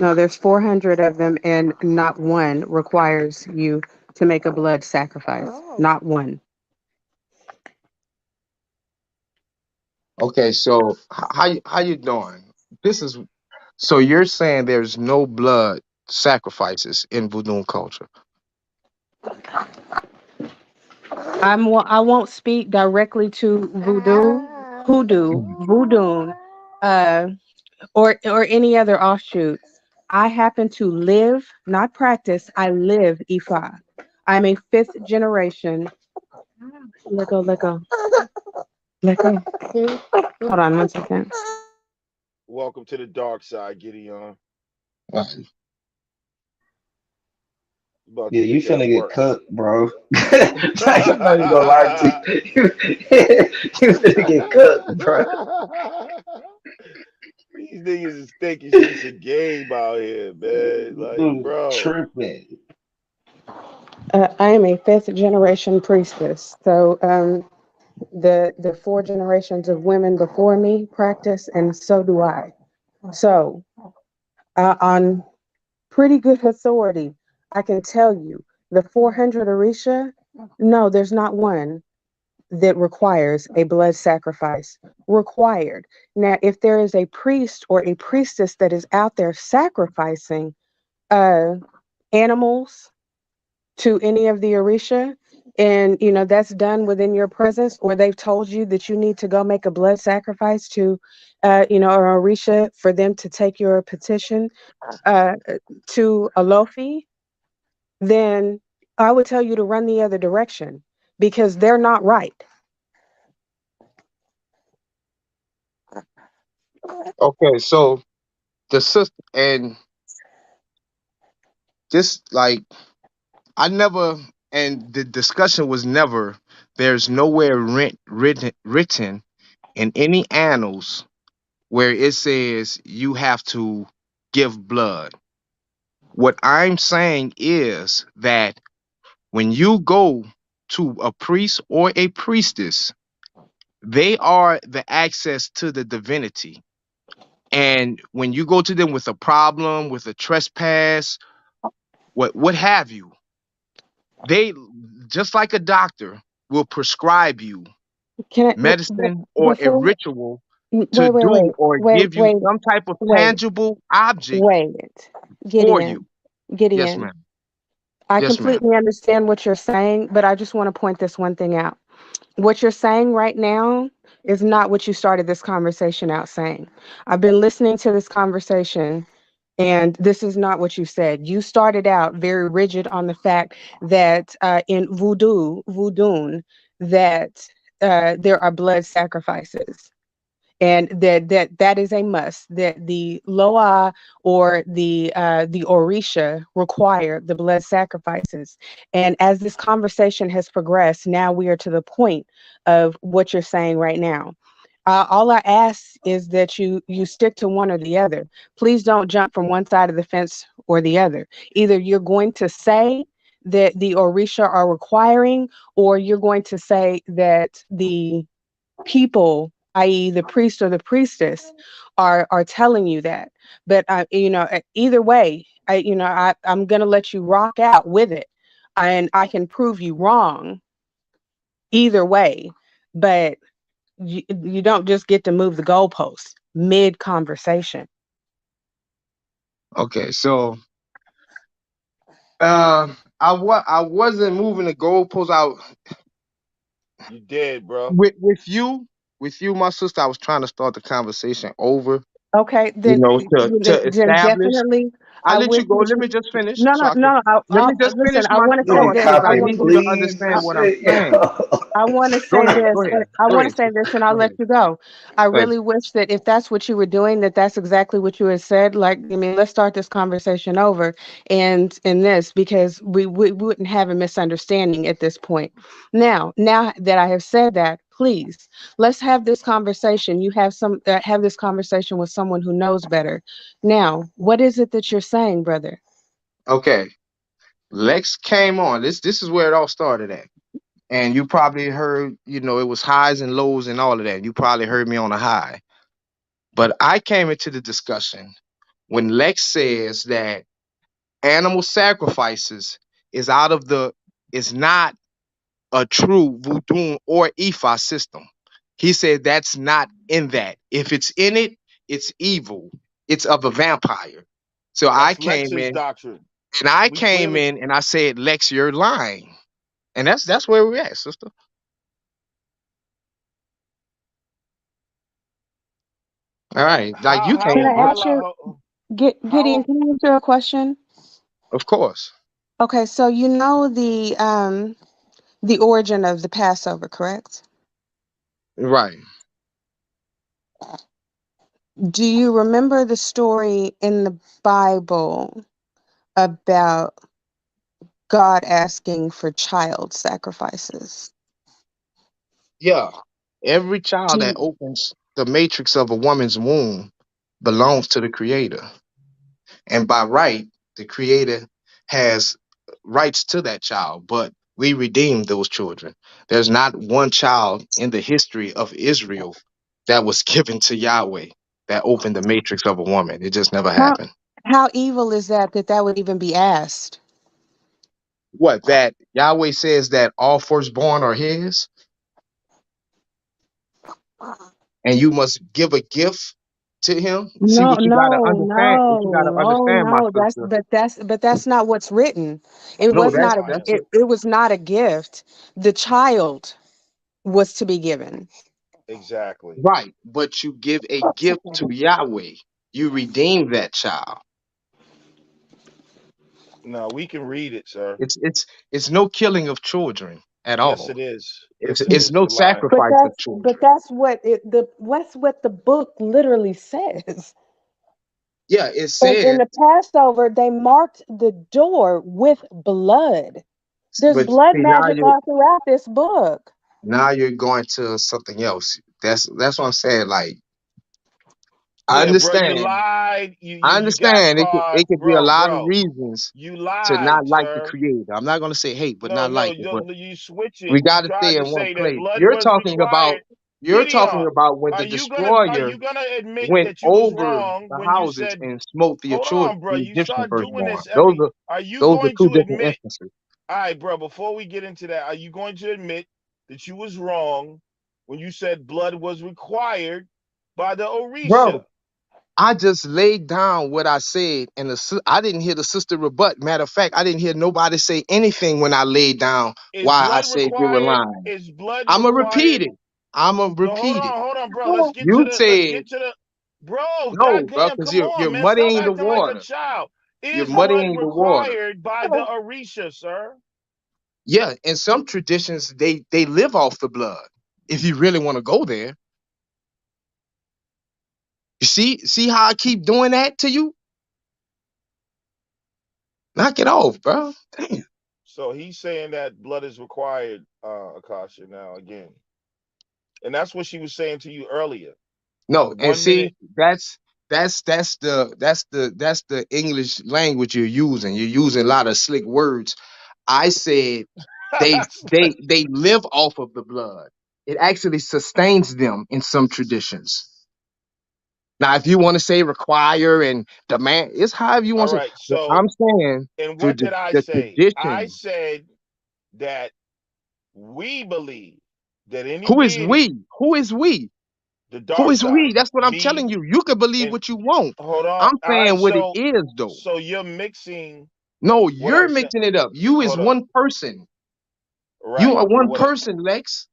No, there's 400 of them, and not one requires you to make a blood sacrifice. Not one. Okay, so how you doing? This is so you're saying there's no blood sacrifices in voodoo culture. I won't speak directly to voodoo, uh, or any other offshoot. I happen to live, not practice. I live Ifa. I'm a fifth generation. Let go, let go, let go. Hold on 1 second. Welcome to the dark side, Gideon. Right. You about Yeah, to you get that finna get work. cooked, bro. I'm not even gonna lie to you. You finna get cooked, bro. These niggas is thinking shit's a game out here, man. Like, Dude, bro. tripping. I am a fifth generation priestess. So the four generations of women before me practice, and so do I. So on pretty good authority, I can tell you the 400 Orisha, no, there's not one that requires a blood sacrifice. Required. Now, if there is a priest or a priestess that is out there sacrificing uh, animals to any of the Orisha, and that's done within your presence, or they've told you that you need to go make a blood sacrifice to an Orisha for them to take your petition uh, to Alofi, then I would tell you to run the other direction because they're not right. Okay, so the sister and just like I never, and the discussion was never. There's nowhere written in any annals where it says you have to give blood. What I'm saying is that when you go to a priest or a priestess, they are the access to the divinity. And when you go to them with a problem, with a trespass, what have you, they just like a doctor will prescribe you Can I, medicine or a before, ritual wait, to wait, do or wait, give you wait, some type of wait, tangible object wait. for you. Gideon, Yes, Gideon, ma'am. I Yes, ma'am. completely understand what you're saying, but I just want to point this one thing out. What you're saying right now is not what you started this conversation out saying. I've been listening to this conversation, and this is not what you said. You started out very rigid on the fact that in voodoo, that there are blood sacrifices, and that is a must, that the loa or the orisha require the blood sacrifices. And as this conversation has progressed, now we are to the point of what you're saying right now. All I ask is that you stick to one or the other. Please don't jump from one side of the fence or the other. Either you're going to say that the orisha are requiring, or you're going to say that the people, i.e., the priest or the priestess, are telling you that. But either way, I'm gonna let you rock out with it, and I can prove you wrong either way. But you don't just get to move the goalposts mid conversation. Okay, so I wasn't moving the goalpost out You dead, bro. with you, my sister. I was trying to start the conversation over. Okay, You then know, to then establish. definitely I I let wish you go. that Let you. me just finish, No, so no, I can. no. Let me just Listen. finish I my want to say Yo, thought this because because I I Copy, want need to. you to please. understand That's what I'm it. saying. I want to Go say ahead. this. Go ahead. I Go want to ahead, say sister. this, and I'll Go let ahead. you go. I Thank really wish that if that's what you were doing, that's exactly what you had said. Like, I mean, let's start this conversation over, and in this because we wouldn't have a misunderstanding at this point. Now that I have said that, please let's have this conversation. You have this conversation with someone who knows better. Now, what is it that you're saying, brother? you. Okay. Lex came on. This is where it all started at. And you probably heard, it was highs and lows and all of that. You probably heard me on a high. But I came into the discussion when Lex says that animal sacrifices is out of the is not a true voodoo or Ifa system. He said that's not in that. If it's in it, it's evil. It's of a vampire. So I That's came Lex's in doctrine. and I We came clearly in and I said, Lex, you're lying. And that's where we're at, sister. All right. Like you Can how came, I but ask you, how Gideon? how Can I answer a question? of course. Okay, so you know the origin of the Passover, correct? Right. Do you remember the story in the Bible about God asking for child sacrifices? Yeah. Every child that Do opens the matrix of a woman's womb belongs to the creator. And by right, the creator has rights to that child, but we redeemed those children. There's not one child in the history of Israel that was given to Yahweh that opened the matrix of a woman. It just never how happened. how evil is that would even be asked? What, that Yahweh says that all firstborn are his, and you must give a gift to him? See No, what you gotta no, understand, what you gotta no. Oh understand, my no, sister. that's not what's written. It No, was be not quiet. it was not a gift. The child was to be given. Exactly. right, but you give a gift to Yahweh. You redeem that child. No, we can read it, sir. It's no killing of children at Yes, all. it is. It's Yes, it it's is. no You're lying. sacrifice of children. That's what what's what the book literally says. Yeah, it And in says, the Passover, they marked the door with blood. There's but blood see now magic all throughout this book. you're going to something else. That's what I'm saying. Like I Yeah, bro, you understand. lied. I You got understand caught, it could be a lot of bro. reasons You to not lied, like the sir. creator. I'm not gonna say hate, but No, not no, like it. But you switching. we You gotta stay tried to in one say that place. blood was required. You're talking Gideon, about when the are destroyer you gonna admit went that you was over wrong the when you houses said, and smote the "Hold children, on, bro, the you Egyptian start doing firstborn. this every." Are you Those are going two to different admit? instances. All right, bro. Before we get into that, are you going to admit that you was wrong when you said blood was required by the Orisha? Bro, I just laid down what I said, and I didn't hear the sister rebut. Matter of fact, I didn't hear nobody say anything when I laid down Is why I blood said you were required? lying. Is blood I'ma repeat required? it. I'ma No, repeat it. hold on, bro. You Let's said get to the bro. no, bro, Goddamn, because come on, you're man. Stop muddying the acting like a water. child. You're Is blood muddying the water. required by the Orisha, sir? Yeah, in some traditions, they live off the blood. If you really want to go there, you see how I keep doing that to you? Knock it off, bro. Damn. So he's saying that blood is required, Akasha, now again. And that's what she was saying to you earlier. No, and One see, minute. that's the English language you're using. You're using a lot of slick words. I said they live off of the blood. It actually sustains them in some traditions. Now, if you want to say require and demand, it's however you All want to say. right. But So, I'm saying and through what did I the say? I tradition. said that we believe that any Who is deity, we? Who is we? the Who dark is we? side, That's what I'm telling me, you. You can believe and what you want. hold on. I'm All right. saying what it is, though. So you're mixing No, what you're I'm saying. mixing it up. You is Hold up. one person. You Right. are But one person, Lex.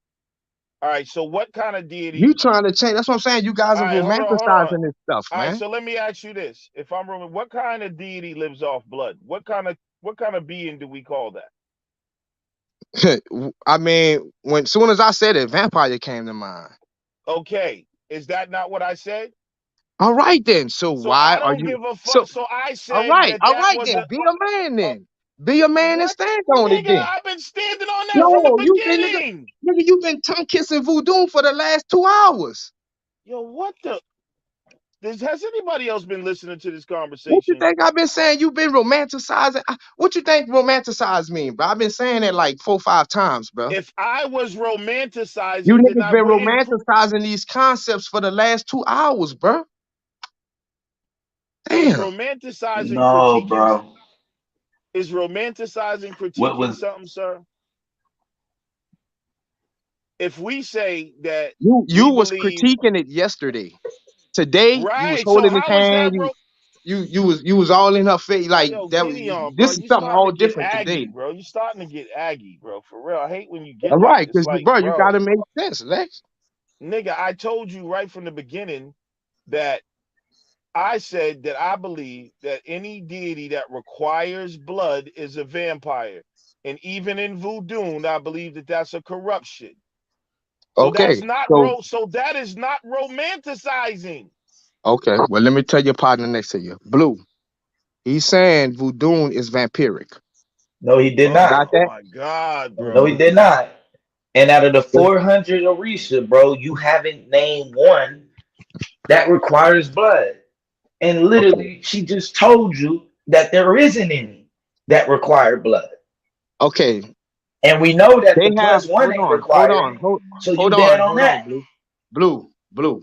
All right. So what kind of You deity? trying to change? That's what I'm saying. You guys All are right. Hold on. romanticizing this stuff, All right. man. So let me ask you this: if I'm Roman, what kind of deity lives off blood? What kind of being do we call that? I mean, when soon as I said it, vampire came to mind. Okay. Is that not what I said? All right then. So So why I are don't you? give a So fuck. So I all said right, that all that right was then. a Be a man uh, then. Be a man and what, stand on it nigga? then. I've been standing on that from the No, you been beginning. nigga, you been tongue kissing voodoo for the last 2 hours. Yo, what the? Has anybody else been listening to this What you conversation? think I've been saying? You been romanticizing. What you think romanticize mean, bro? I've been saying it like 4, 5 times, bro. If I was You romanticizing, then niggas I been wouldn't. romanticizing these concepts for the last 2 hours, bro. So is Damn. romanticizing No, critiquing? bro. Is romanticizing What critiquing was something, sir? If we say that You we was believe, critiquing it yesterday. Today you was right? So holding his how is hand. that? You was all in her face like Yo, that. Gideon, bro, This is you something starting all to get different aggy, today. bro. You starting to get aggy, bro. For real, I hate when you get All like right, this. because Like, bro, you bro, gotta make sense, Lex. nigga, I told you right from the beginning that I said that I believe that any deity that requires blood is a vampire, and even in voodoo, I believe that that's a corruption. So Okay, that's not so So that is not romanticizing. okay, well let me tell your partner next to you, Blue. He's saying voodoo is vampiric. no, he did Got not. Oh that? my God, No, he bro. did not. And out of the 400 Orisha, bro, you haven't named one that requires blood. And Okay, literally, she just told you that there isn't any that require blood. okay. And we know that They the have. plus one Hold ain't on, hold required. on, hold, So you hold dead on, on hold on, that. Blue.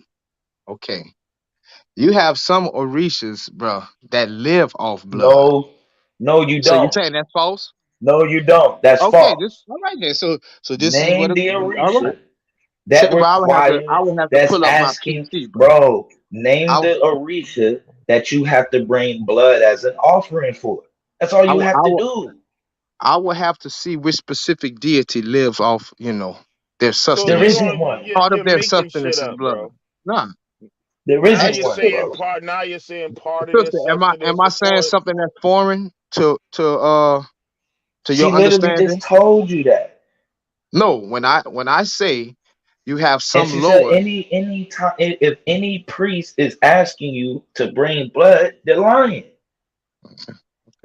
Okay, you have some Orishas, bro, that live off blood. No, no, you So you don't. saying that's false? No, you don't. That's Okay, this false. all right then. So this is what Name it, the all right. Orisha Say, that but I requires, would have to that's pull up my asking, PC, bro. bro, name I the Orisha that you have to bring blood as an offering for. That's all I you would have I to would do. I would have to see which specific deity lives off, their So There sustenance. isn't one. Part of you're their making shit sustenance is up, blood. bro. Nah, There Now isn't you're one, sister, saying bro. part. Now you're saying part of their sister, am sustenance I is saying part. something that's foreign to She your literally just understanding? told you that. No, when I say you have And some she said lower. any time if any priest is asking you to bring blood, they're lying.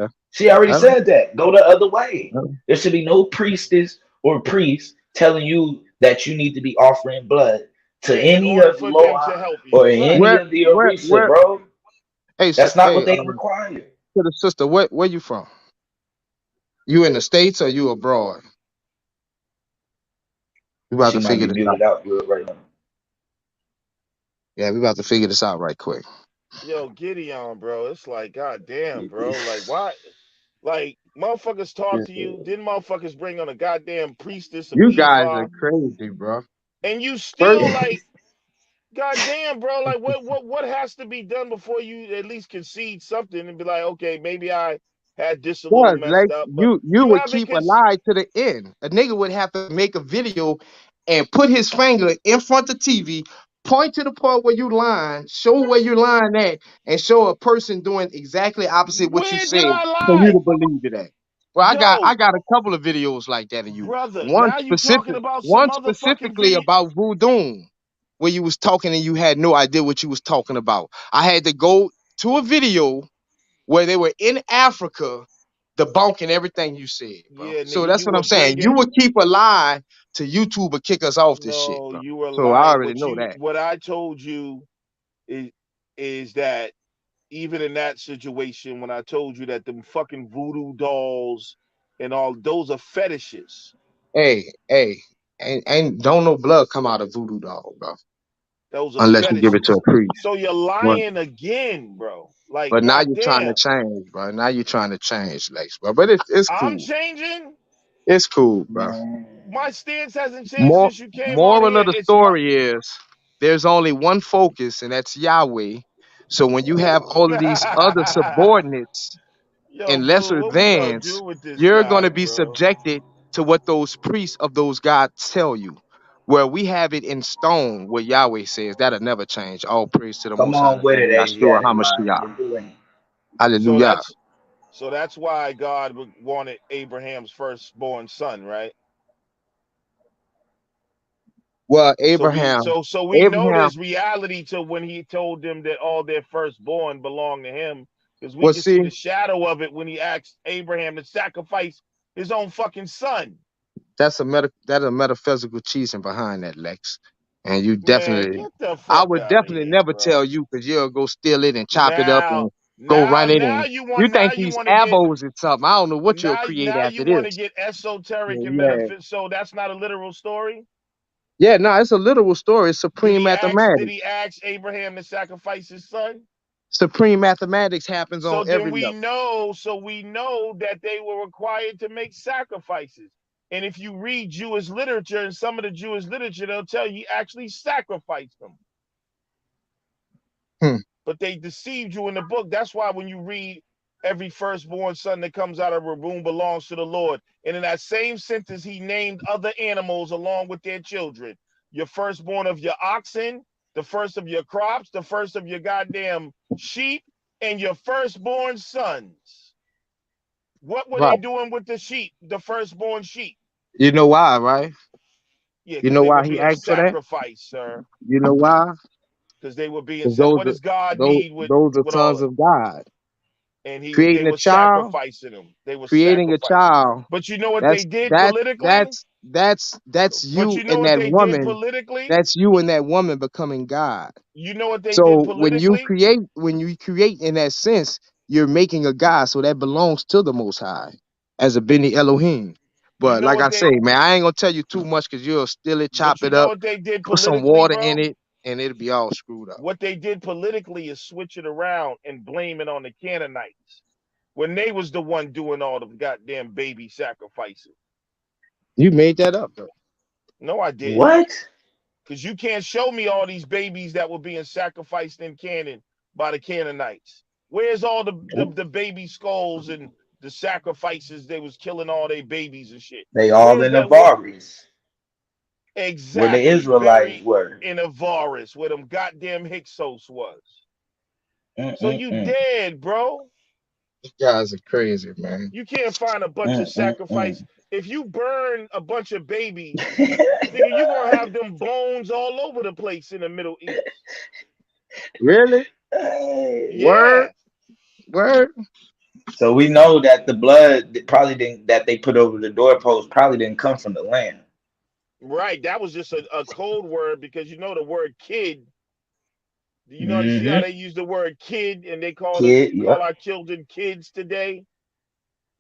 Okay, She already all right, said that. Go the other way. all right. There should be no priestess or priest telling you that you need to be offering blood to Yeah, in any order of for them to Loa help or you, right? any Where of the Orisha, where bro. hey That's not what hey they require. to the sister, where you from? You in the States or you abroad? We about She to might figure be this out. muted out good right now. Yeah, we about to figure this out right quick. Yo, Gideon, bro. It's like, god damn, bro. Like, why? Like, motherfuckers talk to you. Then motherfuckers bring on a goddamn priestess of You guys are Ifa, crazy, bro. and you First, still like, god damn, bro. Like, what has to be done before you at least concede something and be like, okay, maybe I had this a little cause messed like up, but you you would haven't keep a conceded. lie to the end. A nigga would have to make a video and put his finger in front of TV, point to the part where you lying, show where you lying at, and show a person doing exactly opposite what you Where did said I for you lie? to believe it at. Well, I Yo, got a couple of videos like that of you. brother, now you talking about some One motherfucking specifically video. about voodoo, where you was talking and you had no idea what you was talking about. I had to go to a video where they were in Africa debunking everything you said, bro. Yeah, So nigga, that's you what were I'm saying. You bringing. would keep a lie to YouTube or kick us off this shit, No, bro. you were So I lying. already know that. What I told you is that even in that situation, when I told you that them fucking voodoo dolls and all those are fetishes. Hey, ain't don't no blood come out of voodoo doll, bro. Those are Unless you give it to fetishes. a priest. So you're But, lying again, bro. Like, but now you're trying to goddamn. change, bro. Now you're trying to change, Lex, bro. But it's I'm cool. changing. It's cool, bro. My stance hasn't changed More since you came on moral here. of the It's my story is there's only one focus, and that's Yahweh. So when you have all of these other subordinates Yo, and Blue, lesser what we gonna thans, do with this you're going guy, to be bro? subjected to what those priests of those gods tell you. Well, we have it in stone. What Yahweh says that'll never change. All praise to the Come Most High on with it, and Yahshua Asiatic mind. Hamashiach. Get the link. So Hallelujah. that's why God wanted Abraham's firstborn son, right? Well, So we know Abraham. there's reality to when he told them that all their firstborn belonged to him, because we Well, can see see, the shadow of it when he asked Abraham to sacrifice his own fucking son. that's a metaphysical teaching behind that, Lex. And you Man, definitely, get the I fuck would out of definitely here, never bro. tell you because you'll go steal it and chop it up Now, and go run it. now And you you want think these to get abos or something. I don't know what you'll create now you after want to this. get esoteric and Yeah, metaphysical. So that's not a literal story. yeah, no, it's a literal story. It's Did supreme he mathematics. ask Abraham to sacrifice his son? Supreme mathematics happens So on then every we level. know that they were required to make sacrifices. And if you read Jewish literature and some of the Jewish literature, they'll tell you actually sacrificed them. But they deceived you in the book. That's why when you read every firstborn son that comes out of a womb belongs to the Lord. And in that same sentence, he named other animals along with their children. Your firstborn of your oxen, the first of your crops, the first of your goddamn sheep, and your firstborn sons. What were Right. they doing with the sheep, the firstborn sheep? You know why, right? Yeah, You because know they were why he being asked for that? sacrificed, sir. You know why? Because they were being Because what does God need with those are all sons that? of God. And they Creating a were child, sacrificing them. They were creating a sacrificing. child. But you know what they That's did that politically? that's But you you know and what that they did woman. politically? That's you and that woman becoming God. You know what they did So when you politically? create in that sense, you're making a God. So that belongs to the Most High as a Beni Elohim. You But know like what I they say, man, I ain't gonna tell you too much because you'll steal it, chop but you it know up, what they did put some politically, water in bro? it, and it'll be all screwed up. What they did politically is switch it around and blame it on the Canaanites when they was the one doing all the goddamn baby sacrificing. You made that up, though. No, I didn't. What? Because you can't show me all these babies that were being sacrificed in Canaan by the Canaanites. Where's all the baby skulls and the sacrifices? They was killing all their babies and shit. They all Where's in the that? Where, Varys, where the exactly, Israelites buried were. in Avaris, where them goddamn Hyksos was. So you Mm-mm-mm. dead, bro. You guys are crazy, man. You can't find a bunch of sacrifice. Mm-mm-mm. If you burn a bunch of babies, nigga, you're gonna have them bones all over the place in the Middle East. Really? Yeah. Word. So we know that the blood that they put over the doorpost probably didn't come from the land. Right. That was just a code word because you know the word kid. You know, see how Mm-hmm. they use the word kid and they call Kid, call yep. our children kids today?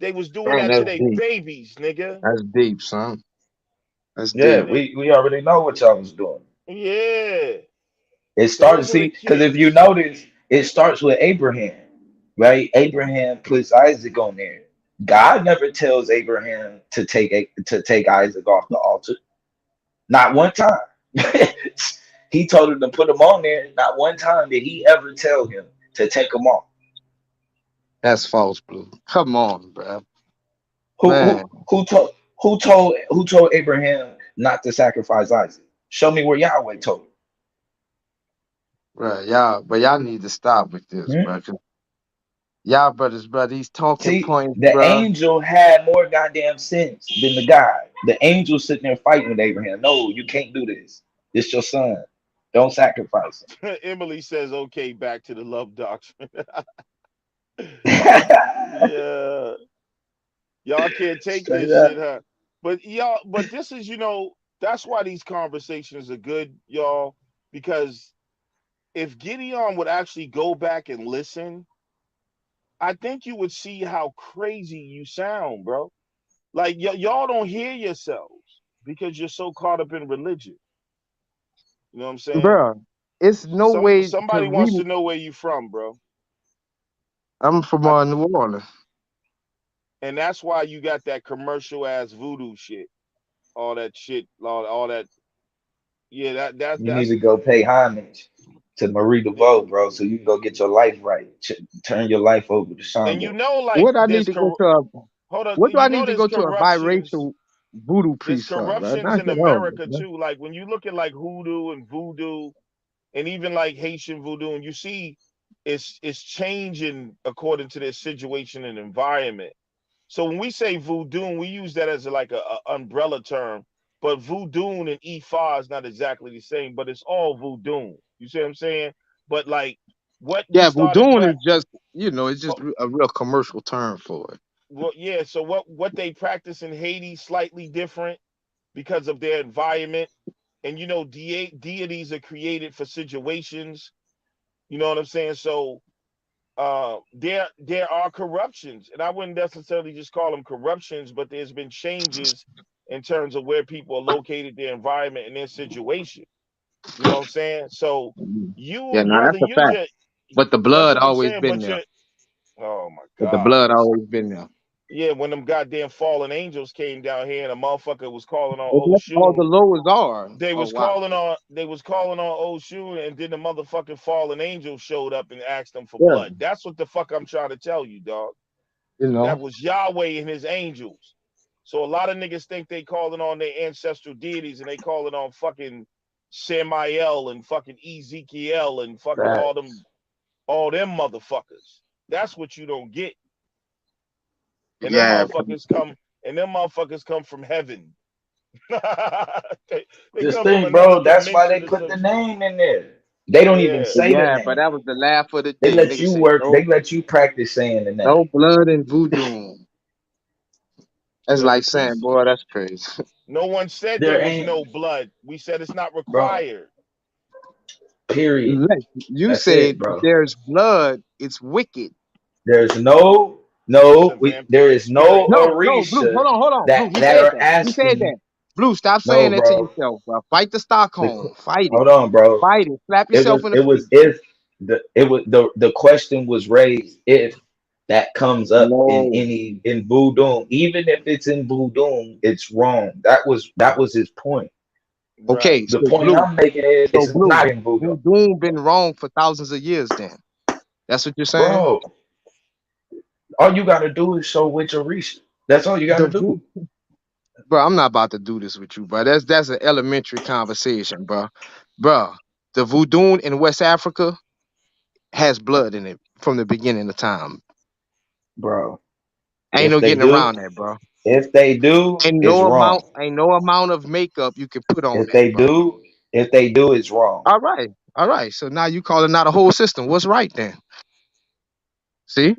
They was doing Man, that to that's their deep. babies, nigga. That's deep, son. That's Yeah, deep. we already know what y'all was doing. Yeah. It So started, those are the because if you kids. notice, it starts with Abraham, right? Abraham puts Isaac on there. God never tells Abraham to take Isaac off the altar. Not one time. He told him to put him on there. Not one time did he ever tell him to take him off. That's false, Blue. Come on, bro. Who Man, who told Abraham not to sacrifice Isaac? Show me where Yahweh told bro, y'all need to stop with this, him. bro. 'Cause y'all brothers, bro, these talking See, points, the bro. angel had more goddamn sense than the guy. The angel sitting there fighting with Abraham. No, you can't do this. It's your son. Don't sacrifice Emily says, okay, back to the love doctrine. him. Yeah. Y'all can't take Straight this up. shit, huh? But this is, that's why these conversations are good, y'all, because if Gideon would actually go back and listen, I think you would see how crazy you sound, bro. Like y'all don't hear yourselves because you're so caught up in religion. You know what I'm saying? Bro, it's no way to Somebody wants read. to know where you from, bro. I'm from I, New Orleans. and that's why you got that commercial ass voodoo shit. All that shit, all that. Yeah, You need to go pay homage to Marie DeVoe, bro, so you can go get your life right. Turn your life over to and Shonda. like What I need there's to go to a hold on, what do I you know need to there's go to a corruptions. biracial voodoo There's priests are, bro. corruptions Not in get on it, America bro. too. Like when you look at like hoodoo and voodoo, and even like Haitian voodoo, and you see it's changing according to their situation and environment. So when we say voodoo, we use that as a umbrella term. But voodoo and Ifa is not exactly the same, but it's all voodoo. You see what I'm saying? But like what we Yeah, started voodoo is just, it's just a real commercial term for it. well, yeah. So what they practice in Haiti slightly different because of their environment, and deities are created for situations. You know what I'm saying? So there are corruptions, and I wouldn't necessarily just call them corruptions, but there's been changes in terms of where people are located, their environment, and their situation. You know what I'm saying? So Mhm. you, Yeah, no, brother, that's a you fact. just But the that's blood what I'm always saying. been But there. oh my But the God, blood always been there. yeah, when them goddamn fallen angels came down here and a motherfucker was calling on And that's all the Oshun. lowest are. They Oh was wow. calling on Oshun, and then the motherfucking fallen angel showed up and asked them for Yeah. blood. That's what the fuck I'm trying to tell you, dog. You know. That was Yahweh and his angels. So a lot of niggas think they calling on their ancestral deities, and they calling on fucking Samael and fucking Ezekiel and fucking Right. all them motherfuckers. That's what you don't get. And them Yeah. motherfuckers come from heaven. they This come from thing, another bro. That's why they dimension or put some the shit. name in there. They don't even Yeah. say the Yeah, but name. that was the laugh of the They day. let Niggas you say work. no, They let you practice saying the name. no blood and voodoo. That's The like saying, priest. boy, that's crazy. No one said there There was ain't, no blood. We said it's not bro. required. Period. Look, you That's it, said bro. there's blood, it's wicked. There's It's a there is no spirit. No, Blue, Orisha hold on, Blue. He that said are that. He said asking. that. Blue, stop No, saying that to bro. yourself, bro. Fight the The, Stockholm. Fight it. hold on, bro. Fight it. Slap It yourself was in the it was face. if the question was raised if that comes up No. in voodoo, even if it's in voodoo, it's wrong. That was his point. Okay, Right. The so point Blue. I'm making is So it's Blue. not in voodoo, Voodoo been wrong for thousands of years then. That's what you're saying? bro. All you gotta do is show which Orisha. That's all you The gotta vo- do. Bro, I'm not about to do this with you, bro. That's an elementary conversation, bro. Bro, the voodoo in West Africa has blood in it from the beginning of time. Bro. Ain't If no they getting do, around that, bro. if they do, it's wrong. Ain't no amount of makeup you can put on If that, they bro. do, if they do, it's wrong. All right. All right. So now you calling out a whole system. What's right then? See?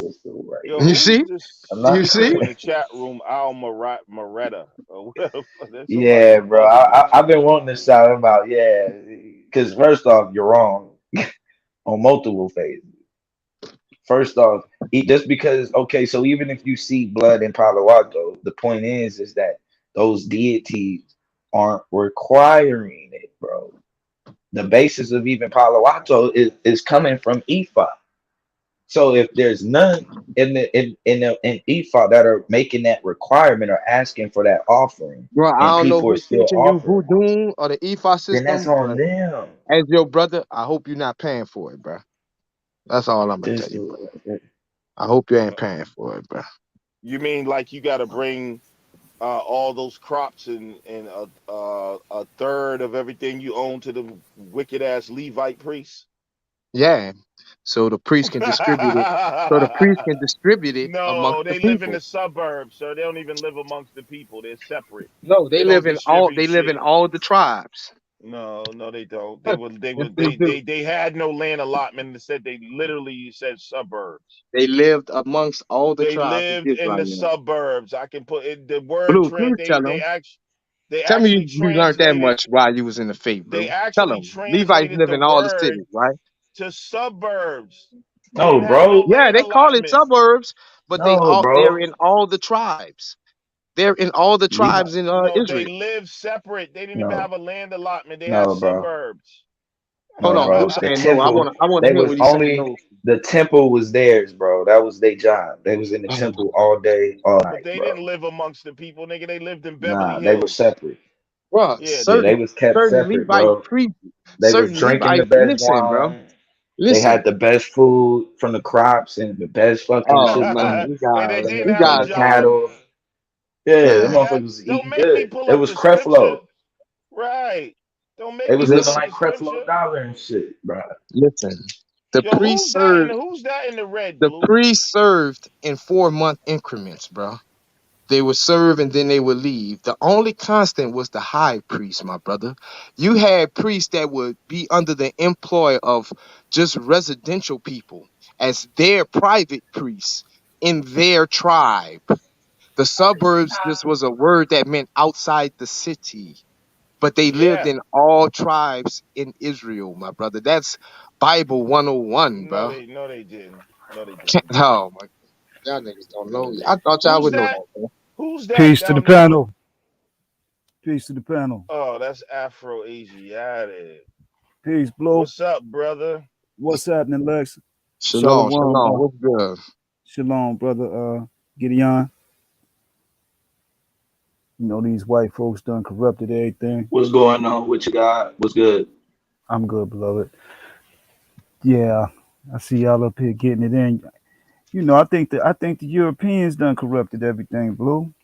Sister, right. Yo, You who's see? this I'm You not. Negro see? in the chat room? Al Moretta or whatever. There's somebody Yeah, bro. bugging this I've been shit. wanting to shout him out. Yeah, because first off, you're wrong on multiple phases. First off, just because okay, so even if you see blood in Palo Alto, the point is that those deities aren't requiring it, bro. The basis of even Palo Alto is coming from Ifa. So if there's none in Ifa that are making that requirement or asking for that offering, Bro, I and don't know people are who's still teaching you offering, voodoo or the EFA then that's system, on but them. as your brother, I hope you're not paying for it, bro. That's all I'm gonna tell This you, bro. is- I hope you ain't paying for it, bro. You mean like you got to bring all those crops and a third of everything you own to the wicked ass Levite priests? Yeah. So the priest can distribute it. So the priest can distribute it No, amongst the they live in people. the suburbs, sir. They don't even live amongst the people. They're separate. No, They don't distribute they live in shit. all the tribes. No, they don't. Yes, they do. They had no land allotment. They said they literally said suburbs. They lived amongst all the They tribes of lived in the Israel. suburbs. I can put it. The word Blue, trend. please tell them. They Tell me actually you learned that translated. much while you was in the faith, They Blue. Tell actually them. Levites translated live the in all the word cities, right? to suburbs. They no, didn't have no bro. Yeah, land they call it allotment. suburbs, but No, they're bro. in all the tribes. They're in all the Levi. tribes in No, they Israel. live separate. They didn't even No, have a land allotment. They had no, bro. suburbs. Hold No, on, bro. Blue The saying no. temple, I want to they hear was what he's saying. only No. the temple was theirs, bro. That was their job. They was in the Oh, temple all day, all But night, they bro. didn't live amongst the people, nigga. They lived in Beverly Nah, they were Hills. separate. bro, Yeah, Yeah, they certain was kept certain separate, Levite bro. priests, They was certain drinking the Levite. best Listen, bro. wine. They Listen. had the best food from the crops and the best fucking Oh shit man, from you and they guys, didn't you have a the guys, job. cattle. Yeah, them Man, motherfuckers was Don't eating make me good. pull It up was the scripture. Creflo. Right. Don't They make me was pull living up listen, like the Creflo scripture. Dollar and shit, bro. listen. The Yo, priest served. who's that in the red, The Blue? priest served in 4 month increments, bro. They would serve and then they would leave. The only constant was the high priest, my brother. You had priests that would be under the employ of just residential people as their private priests in their tribe. The suburbs just was a word that meant outside the city, but they lived Yeah. in all tribes in Israel, my brother. That's Bible 101, No, bro. they didn't. No, they didn't. Oh my, y'all niggas don't know. No, they I didn't. thought y'all Who's would know that? that, bro. Who's that Peace to the down there with? panel. Peace to the panel. Oh, that's Afro Asiatic. Peace, Blue. What's up, brother? What's happening, Lex? Shalom, Shalom, shalom. What's good? shalom, brother. Gideon. You know these white folks done corrupted everything. What's going on? What you got? What's good? I'm good, beloved. Yeah, I see y'all up here getting it in. You know, I think the Europeans done corrupted everything, Blue.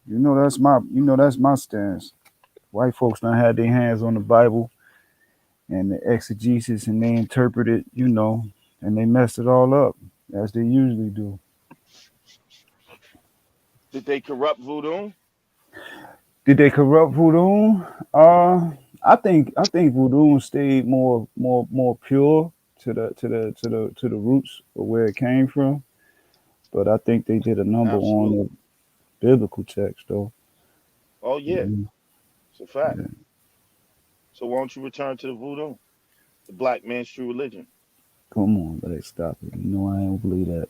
That's my stance. White folks done had their hands on the Bible and the exegesis, and they interpret it, and they messed it all up as they usually do. Did they corrupt voodoo? Did they corrupt voodoo? I think voodoo stayed more pure to the roots of where it came from. But I think they did a number on Absolutely. the biblical text, though. Oh yeah, Mhm. it's a fact. Yeah. So why don't you return to the voodoo, the black man's true religion? Come on, let's stop it. I don't believe that.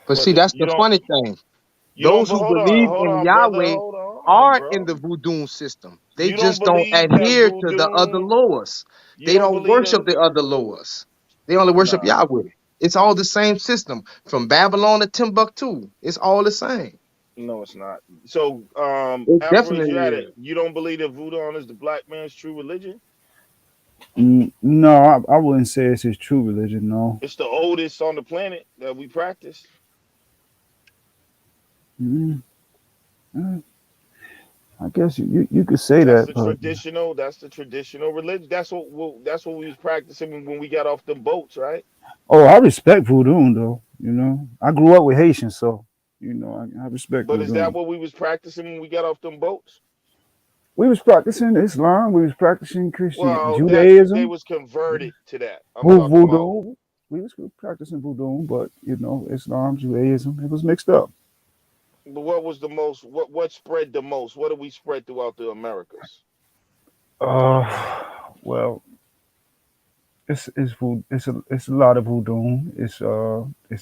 But But see, that's you the don't. funny thing. You don't. Those But who believe hold in on, brother. Yahweh Hold on, are in bro. the voodoo system. They You don't just don't believe that adhere to the other voodoo. laws. You They don't don't believe worship the. the other laws. They only worship Nah. Yahweh. It's all the same system from Babylon to Timbuktu. It's all the same. No, it's not. So, It Afro definitely Asiatic, is. you don't believe that voodoo is the black man's true religion? No, I wouldn't say it's his true religion. No. It's the oldest on the planet that we practice. mm I guess you could say That's that, the but traditional. That's the traditional religion. That's what we was practicing when we got off them boats, right? oh, I respect voodoo though. I grew up with Haitians, so I respect But is that voodoo. what we was practicing when we got off them boats? We was practicing Islam. We was practicing Christian Well, they Judaism, was converted to that. I'm talking about. voodoo. We was practicing voodoo, but Islam, Judaism, it was mixed up. But what was the most? What spread the most? What did we spread throughout the Americas? Well, it's a lot of voodoo. It's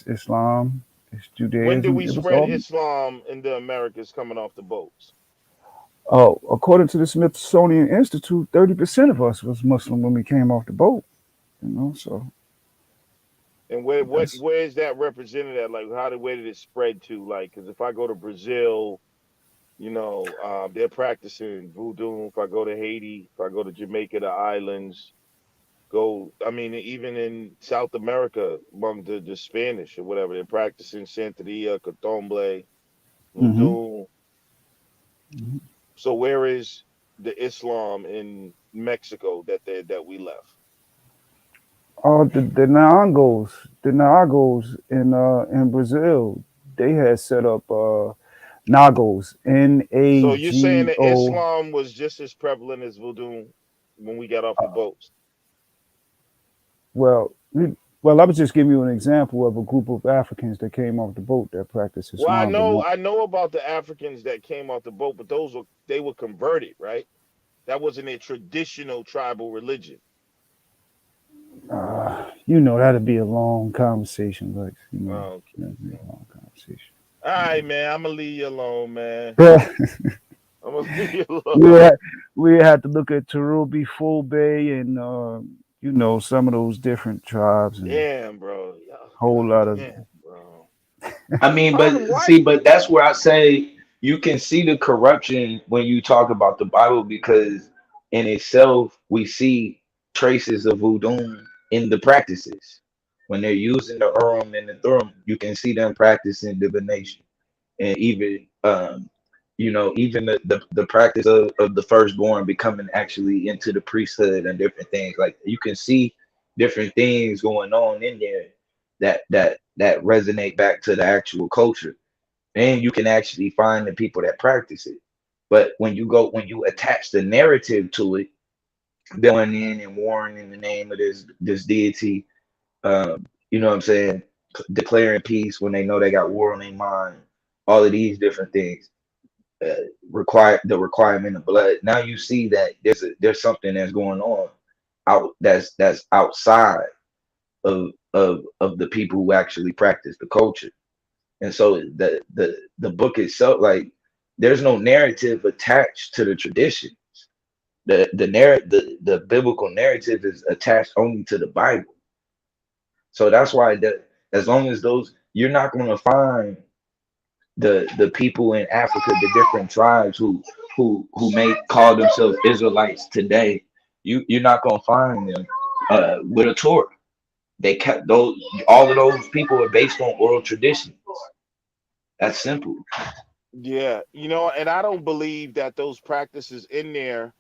Islam. It's When did Judaism. we It was spread all. Islam in the Americas coming off the boats? Oh, according to the Smithsonian Institute, 30% of us was Muslim when we came off the boat. So And that's where is that represented at? Like where did it spread to? Like, because if I go to Brazil, they're practicing voodoo. If I go to Haiti, if I go to Jamaica, the islands, I mean, even in South America, among the Spanish or whatever, they're practicing Santeria, Candomblé, hmm voodoo. So where is the Islam in Mexico that we left? the Nagos in Brazil, they had set up Nagos, So you're saying that Nago. Islam was just as prevalent as voodoo when we got off the boats? Well, well, I was just giving you an example of a group of Africans that came off the boat that practiced Well, Islam, but I know about the Africans that came off the boat, but they were converted, right? That wasn't their traditional tribal religion. that'd be a long conversation, Lex. Okay. That'd be a long conversation. All right, man. I'm gonna leave you alone, man. Yeah, I'm gonna leave you we alone. had, we had to look at Tarubi, Fulbe, and some of those different tribes and a Damn, bro. whole God lot of. damn, bro. I mean, Harlem but White. see, but that's where I say you can see the corruption when you talk about the Bible because in itself we see traces of voodoo in the practices. When they're using the Urim and the Thummim, you can see them practicing divination and even Um, even the practice of the firstborn becoming actually into the priesthood and different things. Like you can see different things going on in there that resonate back to the actual culture. And you can actually find the people that practice it. But when you attach the narrative to it, going in and warring in the name of this deity, you know what I'm saying, declaring peace when they know they got war on their mind, all of these different things, require the requirement of blood. Now you see that there's something that's going on that's outside of the people who actually practice the culture. And so the book itself, like, there's no narrative attached to the tradition. The biblical narrative is attached only to the Bible. So that's why as long as those, you're not going to find the people in Africa, the different tribes who may call themselves Israelites today, you're not going to find them with a Torah. They kept those, all of those people are based on oral traditions. That's simple. Yeah, and I don't believe that those practices in there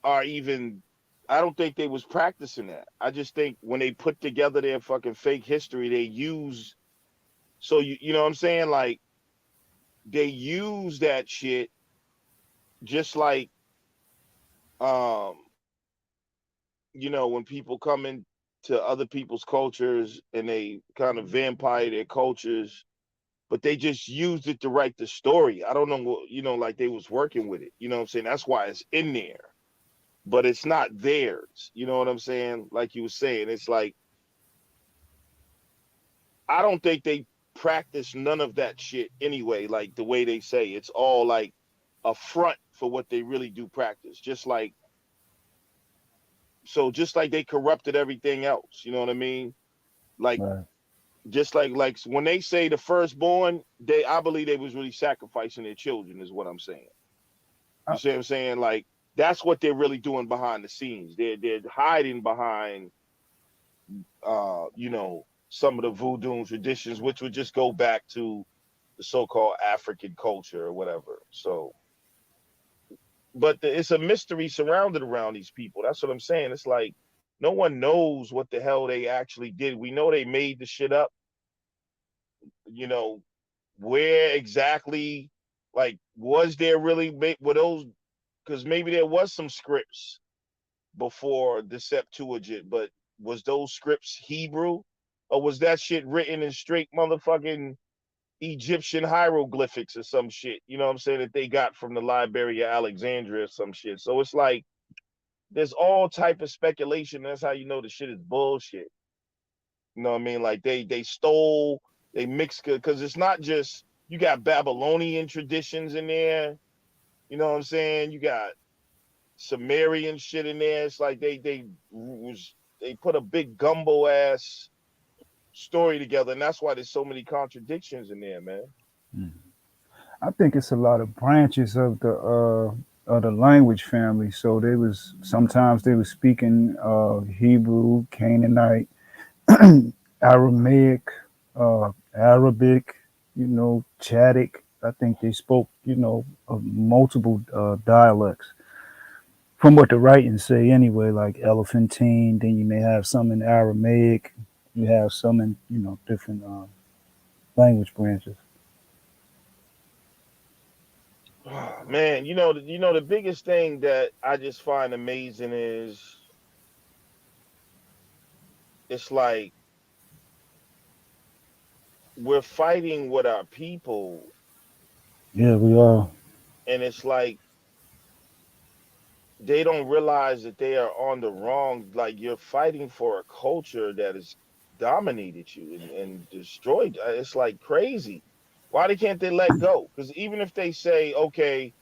are even. I don't think they was practicing that. I just think when they put together their fucking fake history, they use. So you know what I'm saying? Like they use that shit just like um when people come into other people's cultures and they kind of vampire their cultures, but they just used it to write the story. I don't know what, like they was working with it. You know what I'm saying? That's why it's in there, but it's not theirs. You know what I'm saying? Like you were saying, it's like, I don't think they practice none of that shit anyway, like the way they say. It's all like a front for what they really do practice. Just like they corrupted everything else. You know what I mean? Like, Right. just like when they say the firstborn, I believe they was really sacrificing their children, is what I'm saying. You see what I'm saying? Like that's what they're really doing behind the scenes. They're hiding behind some of the voodoo traditions, which would just go back to the so-called African culture or whatever. So, but it's a mystery surrounded around these people. That's what I'm saying. It's like no one knows what the hell they actually did. We know they made the shit up. Where exactly, like, was there really, were those, because maybe there was some scripts before the Septuagint, but was those scripts Hebrew, or was that shit written in straight motherfucking Egyptian hieroglyphics or some shit, you know what I'm saying, that they got from the Library of Alexandria or some shit? So it's like there's all type of speculation. That's how you know the shit is bullshit. You know what I mean? Like they stole, they mixed, because it's not just, you got Babylonian traditions in there. You know what I'm saying? You got Sumerian shit in there. It's like they put a big gumbo ass story together, and that's why there's so many contradictions in there, man. I think it's a lot of branches of the language family. So sometimes they were speaking Hebrew, Canaanite, Aramaic, Arabic, Chadic. I think they spoke, of multiple dialects. From what the writings say, anyway, like Elephantine. Then you may have some in Aramaic. You have some in, different language branches. Man, the biggest thing that I just find amazing is it's like we're fighting with our people, Yeah, we are. and it's like they don't realize that they are on the wrong. Like, you're fighting for a culture that has dominated you and destroyed. It's like crazy. Why can't they let go? Because even if they say, okay,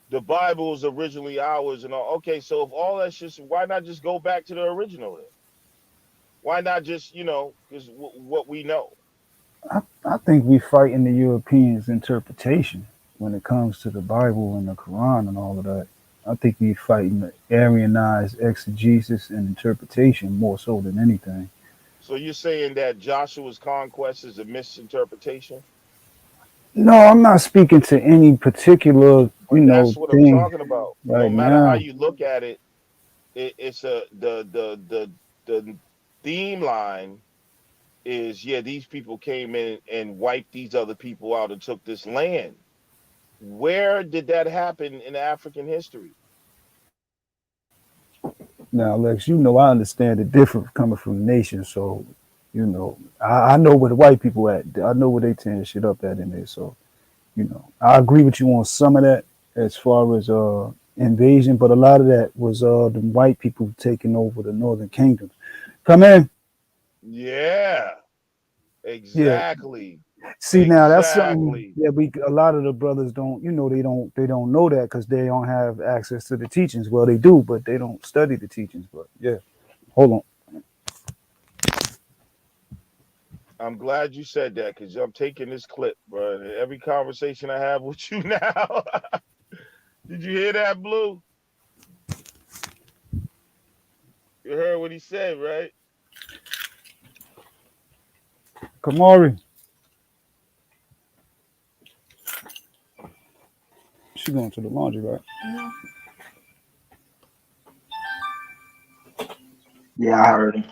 the Bible is originally ours and all, okay, so if all that's just, why not just go back to the original then? Why not just, because what we know? I think we fight in the Europeans' interpretation when it comes to the Bible and the Quran and all of that. I think we fight in the Aryanized exegesis and interpretation more so than anything. So you're saying that Joshua's conquest is a misinterpretation? No, I'm not speaking to any particular, But that's what I'm thing talking about. No right matter how now. you look at it, it's a the theme line is, yeah, these people came in and wiped these other people out and took this land. Where did that happen in African history? Now, Lex, I understand the difference coming from the nation. So, I know where the white people at. I know where they tearing shit up at in there. So, I agree with you on some of that as far as invasion, but a lot of that was the white people taking over the northern kingdoms. Come in. Yeah, Yeah. exactly. See, now that's something Exactly. that we a lot of the brothers don't, they don't know that because they don't have access to the teachings. Well, they do, but they don't study the teachings. But yeah, hold on. I'm glad you said that because I'm taking this clip, bro. Every conversation I have with you now. Did you hear that, Blue? You heard what he said, right? Kamari, she going to the laundry, right? Yeah, I heard him.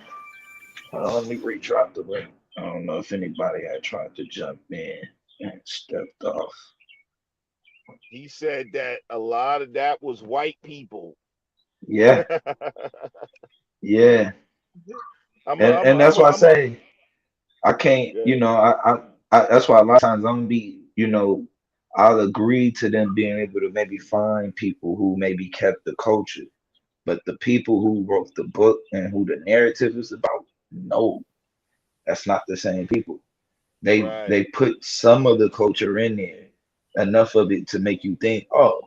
Let me redrop the link. I don't know if anybody had tried to jump in and stepped off. He said that a lot of that was white people. Yeah, yeah, I'm a, I'm a, and I'm that's a, why I I'm a, say I can't. yeah, That's why a lot of times I'm gonna be. I'll agree to them being able to maybe find people who maybe kept the culture, but the people who wrote the book and who the narrative is about, no, that's not the same people. They right, they put some of the culture in there, enough of it to make you think, oh,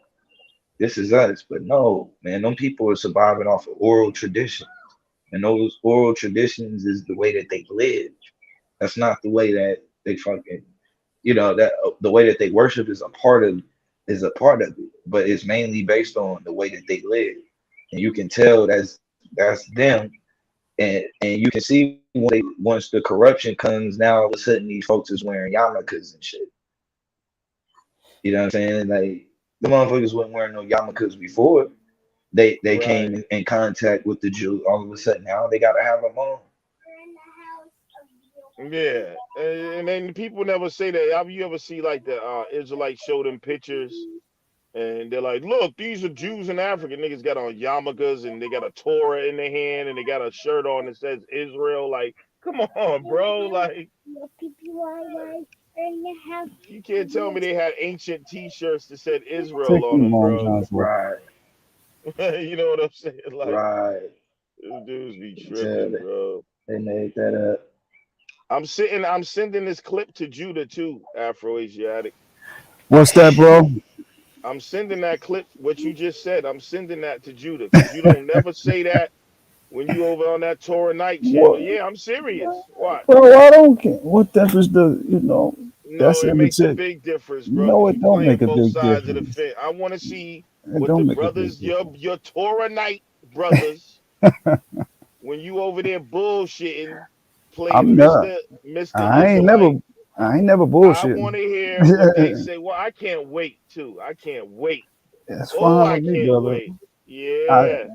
this is us. But no, man, them people are surviving off of oral tradition. And those oral traditions is the way that they live. That's not the way that they fucking, that the way that they worship is a part of it, but it's mainly based on the way that they live. And you can tell that's them. And you can see once the corruption comes, now all of a sudden these folks is wearing yarmulkes and shit. You know what I'm saying? Like the motherfuckers wasn't wearing no yarmulkes before. They right. came in contact with the Jew. All of a sudden now they gotta have them on. Yeah, and then people never say that. Have you ever see like the Israelites show them pictures, and they're like, "Look, these are Jews in Africa." Niggas got on yarmulkes, and they got a Torah in their hand, and they got a shirt on that says Israel. Like, come on, bro. Like, you can't tell me they had ancient T-shirts that said Israel Take on them them, long bro. johns off. Right, You know what I'm saying? Like, right. these dudes be Tell tripping, that bro. they made that up. I'm sending this clip to Judah too, Afro Asiatic. What's that, bro? I'm sending that clip, what you just said. I'm sending that to Judah because you don't never say that when you over on that Torah Night channel. What, Yeah, I'm serious. What? bro? I don't care. What difference No, that's it makes a immaterial. big difference, bro, No, because it you don't playing make a both big sides of the difference. fence. I want to see It what the don't make a big brothers, your difference. your Torah Night brothers, when you over there bullshitting, playing I'm not. Mr. I ain't never. Israelite. I ain't never I bullshitting. want to hear what they say. Well, I can't wait too. I can't wait. It's Oh, fine I with me, can't brother. wait. I, Yeah.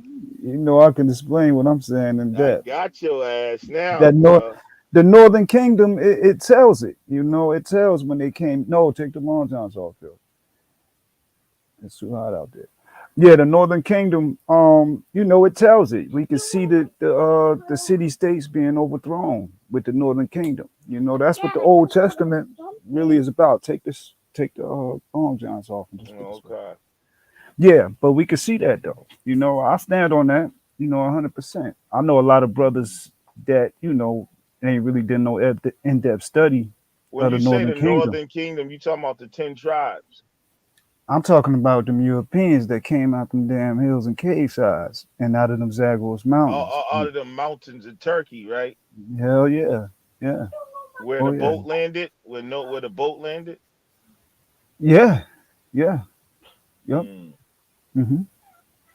I can explain what I'm saying in I depth. got your ass now, That nor bro. the Northern Kingdom, it tells it. It tells when they came. No, take the long johns off, Phil. It's too hot out there. Yeah, the Northern Kingdom. It tells it. We can see the city states being overthrown with the Northern Kingdom. That's what the Old Testament really is about. Take the long johns off and just put this way. Okay. Yeah, but we can see that though. I stand on that. 100%. I know a lot of brothers that ain't really done no in-depth study When of the you say Northern the Kingdom. Northern Kingdom, you talking about the 10 tribes. I'm talking about them Europeans that came out them damn hills and cave sides and out of them Zagros mountains. Out of the mountains of Turkey, right? Hell yeah, yeah, Where oh the yeah, boat landed, where the boat landed. yeah, yeah, yep. Mm, hmm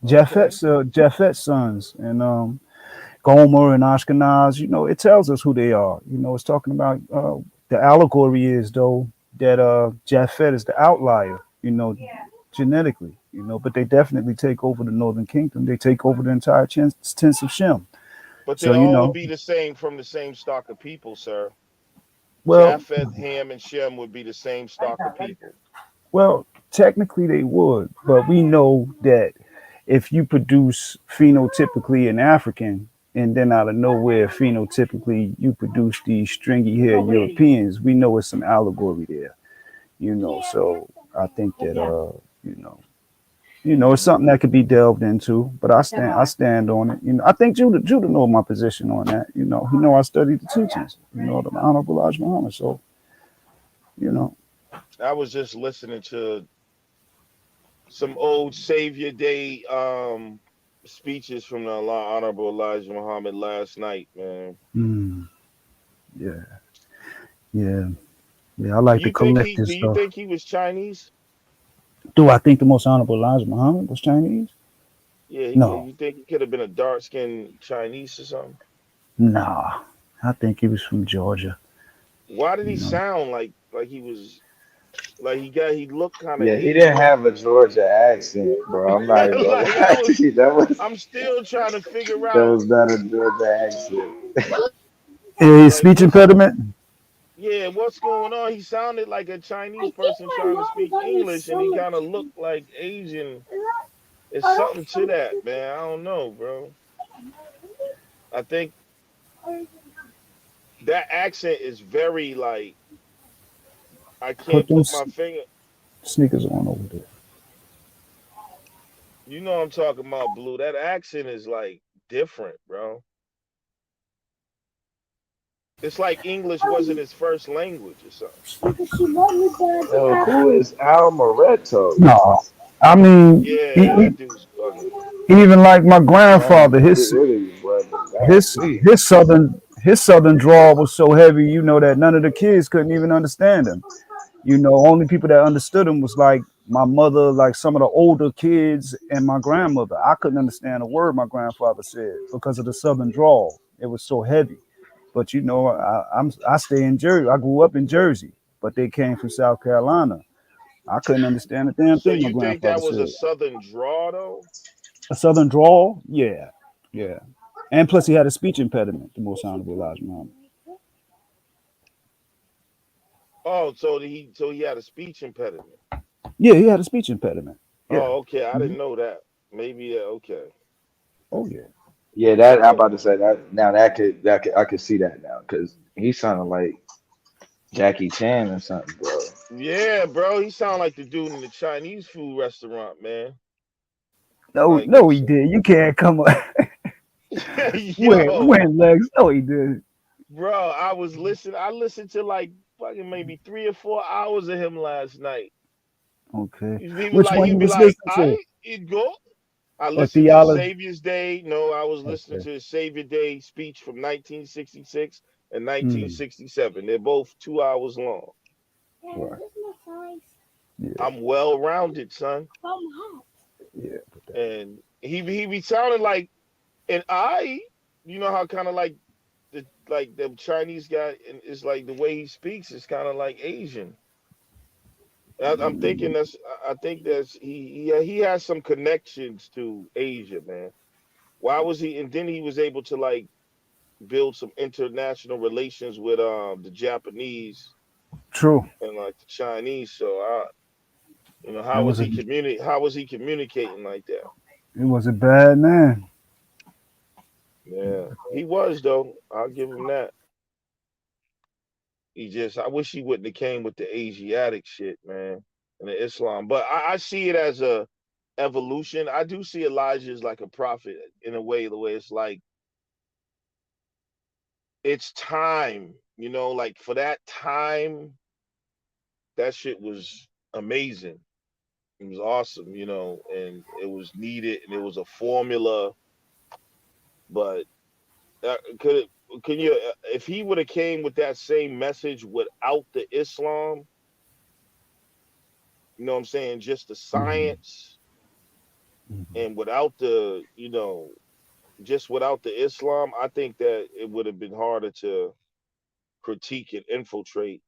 okay. Japhet's sons and Gomer and Ashkenaz. It tells us who they are. It's talking about the allegory is though that Japhet is the outlier, genetically, but they definitely take over the Northern Kingdom. They take over the entire tense of Shem. But they So, all would be the same from the same stock of people, sir. well, Japheth, Ham, and Shem would be the same stock of people. well, technically they would, but we know that if you produce phenotypically an African, and then out of nowhere, phenotypically you produce these stringy haired Europeans, we know it's some allegory there, So I think that it's something that could be delved into, but I stand on it. I think Judah know my position on that. I studied the teachings, the Honorable Elijah Muhammad. So, you know, I was just listening to some old Savior Day speeches from the Honorable Elijah Muhammad last night, man. yeah, yeah, yeah. I like the collective Do you stuff. think he was Chinese? Do I think the most honorable Elijah Muhammad was Chinese? Yeah, No, you think he could have been a dark skinned Chinese or something? nah. I think he was from Georgia. Why did he You know, sound like he was like he looked kind of Yeah, he didn't Asian? have a Georgia accent, bro. I'm not even gonna Like lie to you. I'm still trying to figure That out was not a Georgia accent. his like speech impediment. what's going on? He sounded like a Chinese person trying to speak English and he kind of looked like Asian. It's something to that, man. I don't know, bro. I think that accent is very like I Put can't them put my finger. sneakers on over there. You know what I'm talking about, Blue. That accent is like different, bro. It's like English wasn't his first language or something. Yo, who is Al Moretto? No, I mean, Yeah, that dude's bugging. even like my Trying grandfather, to get rid of you, brother. his Golly. his southern drawl was so heavy, that none of the kids couldn't even understand him. Only people that understood him was like my mother, like some of the older kids, and my grandmother. I couldn't understand a word my grandfather said because of the southern drawl. It was so heavy. But I stay in Jersey. I grew up in Jersey, but they came from South Carolina. I couldn't understand a damn So thing my you think grandfather that was a said. southern draw though? A southern drawl, yeah, yeah. And plus, he had a speech impediment. The most honorable Elijah Muhammad. Oh, so he had a speech impediment. Yeah, he had a speech impediment. Yeah. Oh, okay. I Hmm. didn't know that. Maybe okay. Oh yeah. Yeah, that I'm about to say that now. That could I could see that now because he sounded like Jackie Chan or something, bro. Yeah, bro. He sounded like the dude in the Chinese food restaurant, man. No, Like no, he did. You can't come up. yo, When Legs? No, he did. bro, I listened to like fucking maybe 3 or 4 hours of him last night. Okay. He was Which like, one he'd you be was like, listening to? I it go. I Or listened to theology? Savior's Day. No, I was listening Okay. to the Savior Day speech from 1966 and Mm, 1967. They're both 2 hours long. right. Yeah. I'm well rounded, son. Yeah. And he be sounding like and you know how kind of like the Chinese guy and it's like the way he speaks is kind of like Asian. I'm thinking I think that's he has some connections to Asia, man. Why was he? And then he was able to like build some international relations with the Japanese True. and like the Chinese. So It was a how was he communicating like that? it was a bad man. Yeah, he was though. I'll give him that. I wish he wouldn't have came with the Asiatic shit, man, and the Islam. But I see it as a evolution. I do see Elijah as like a prophet in a way, the way it's like it's time, like for that time, that shit was amazing. It was awesome, and it was needed, and it was a formula. But could it? Can you? If he would have came with that same message without the Islam, you know what I'm saying? Just the Hmm. science and without the, just without the Islam, I think that it would have been harder to critique and infiltrate,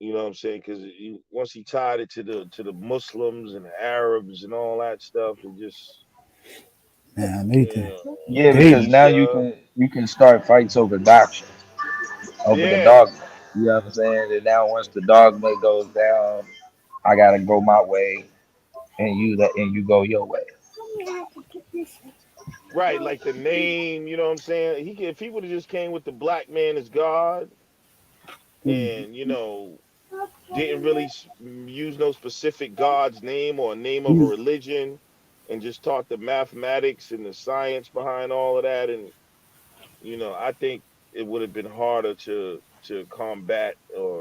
You know what I'm saying? Because once he tied it to the Muslims and the Arabs and all that stuff, it just Man, you Yeah, because they now Asia, you can start fights over doctrine, over the yeah, dogma. You know what I'm saying? And now once the dogma goes down, I gotta go my way, and you go your way. right. Like the name, you know what I'm saying? If he would have just came with the black man as God, Mhm. and didn't really use no specific God's name or name of a religion, and just taught the mathematics and the science behind all of that, and I think it would have been harder to combat, or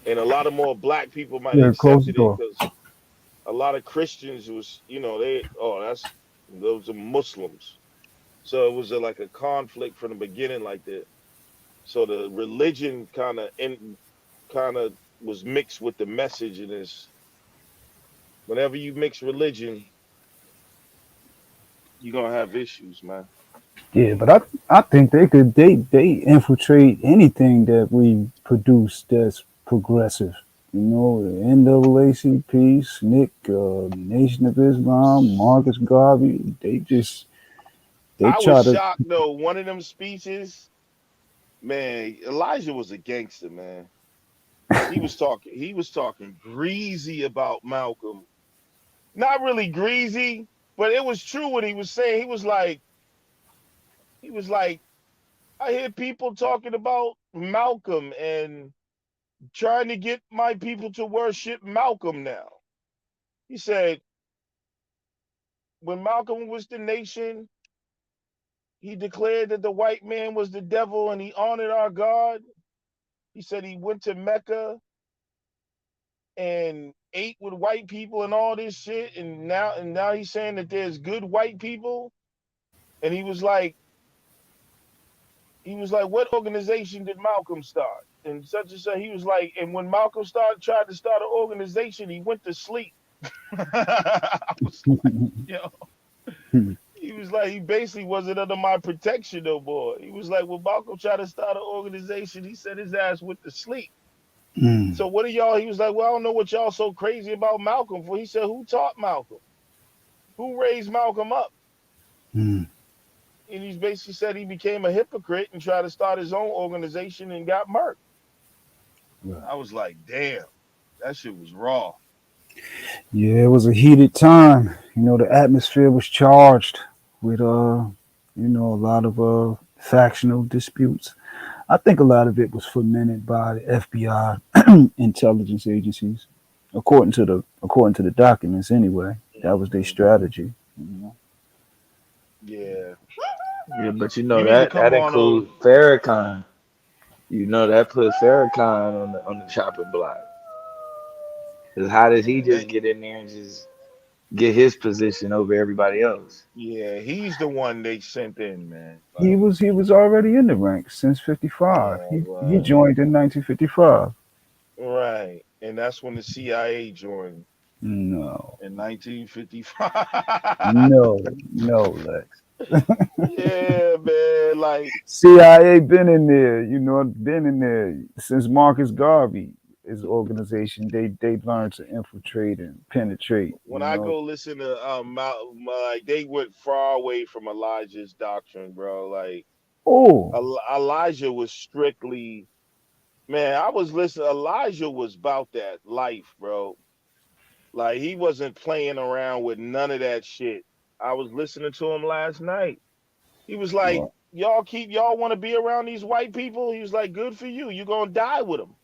and a lot of more black people might have Yeah, close the accepted it door. because a lot of Christians was, those are Muslims. So it was like a conflict from the beginning, like that. So the religion kind of was mixed with the message, and is whenever you mix religion, you're gonna have issues, man. Yeah, but I think they infiltrate anything that we produce that's progressive. You know, the NAACP, SNCC, Nation of Islam, Marcus Garvey. They I was try to. shocked though. One of them speeches, man, Elijah was a gangster, man. He was talking greasy about Malcolm. Not really greasy, but it was true what he was saying. He was like, I hear people talking about Malcolm and trying to get my people to worship Malcolm now. He said, when Malcolm was the nation, he declared that the white man was the devil and he honored our God. He said he went to Mecca and ate with white people and all this shit, and now he's saying that there's good white people. And he was like, what organization did Malcolm start? And such and such. He was like, and when Malcolm tried to start an organization, he went to sleep. I was like, yo. He was like, he basically wasn't under my protection no more. He was like, when Malcolm tried to start an organization, he said his ass went to sleep. Mm, So what are y'all? He was like, well, I don't know what y'all so crazy about Malcolm for. He said, who taught Malcolm? Who raised Malcolm up? mm. And he's basically said he became a hypocrite and tried to start his own organization and got murked. Right. I was like, damn, that shit was raw. Yeah, it was a heated time. You know, the atmosphere was charged with a lot of factional disputes. I think a lot of it was fomented by the FBI intelligence agencies, according to the documents. Anyway, that was their Mhm. strategy. You know? Yeah. Yeah, but You need to that come on includes those. Farrakhan. That put Farrakhan on the chopping block. Cause how did he Yeah. just get in there and just get his position over everybody else? Yeah, he's the one they sent in, man. He Like, was already in the ranks since '55. yeah, He right. joined in 1955. Right. And that's when the CIA joined No, in 1955. no, Lex. Yeah, man. Like, CIA been in there, been in there since Marcus Garvey. His organization, they've learned to infiltrate and penetrate. when I go listen to like they went far away from Elijah's doctrine, bro. Like Oh, Elijah was strictly, man. I was listening. Elijah was about that life, bro. Like he wasn't playing around with none of that shit. I was listening to him last night. He was like, well, y'all want to be around these white people? He was like, good for you. You're gonna die with them.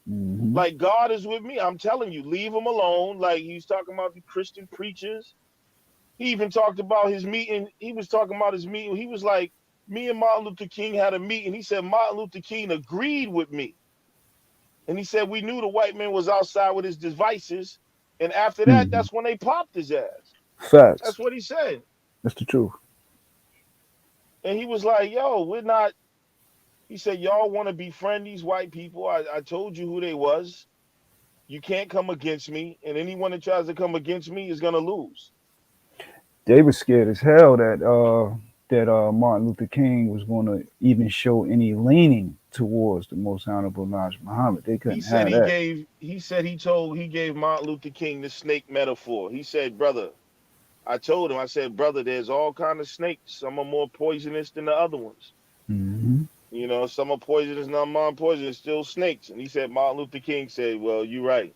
hmm Like God is with me. I'm telling you, leave them alone. Like he's talking about the Christian preachers. He even talked about his meeting. He was talking about his meeting. He was like, me and Martin Luther King had a meeting. He said Martin Luther King agreed with me. And he said we knew the white man was outside with his devices. And after that, hmm that's when they popped his ass. facts. That's what he said. That's the truth. And he was like, yo, we're not. He said, y'all want to befriend these white people. I told you who they was. You can't come against me. And anyone that tries to come against me is going to lose. They were scared as hell that Martin Luther King was going to even show any leaning towards the Most Honorable Elijah Muhammad. They He couldn't said have that. he gave Martin Luther King the snake metaphor. He said, brother, I told him, I said, brother, there's all kind of snakes. Some are more poisonous than the other ones. Hmm. You know, some are poisonous, none are poisonous, still snakes. And he said, Martin Luther King said, well, you're right.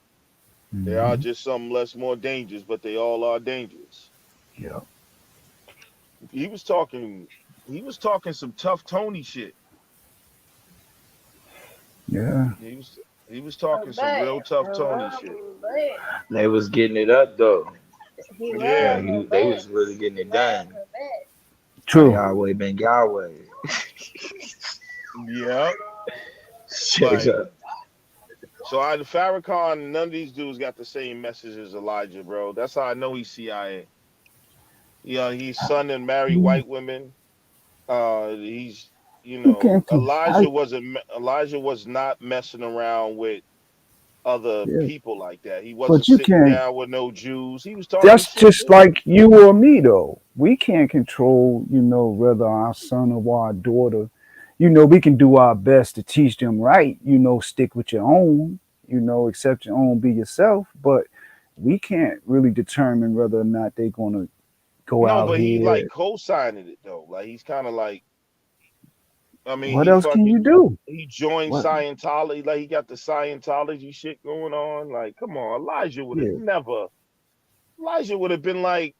There are Hmm. just some less more dangerous, but they all are dangerous. Yeah. He was talking, he was talking some tough Tony shit. Yeah. He was talking some real tough Tony shit. They was getting it up though. Yeah, They was really getting it done. True. Yahweh ben Yahweh. yeah. Straight Like, up. so Farrakhan, none of these dudes got the same message as Elijah, bro. That's how I know he's CIA. Yeah, he's son and marry white women. He's, you You know, can't. Elijah was not messing around with other Yeah. people like that. He wasn't But you sitting can't. down with no Jews. He was talking That's shit just too. like you or me, though. We can't control, whether our son or our daughter. We can do our best to teach them right. Stick with your own. Accept your own, be yourself. But we can't really determine whether or not they're gonna go No, out but he like here. co-signing it though. Like he's kind of like, I mean, What else can you do? he joined What? Scientology. Like he got the Scientology shit going on. Like, come on, Elijah would have Yeah. never. Elijah would have been like,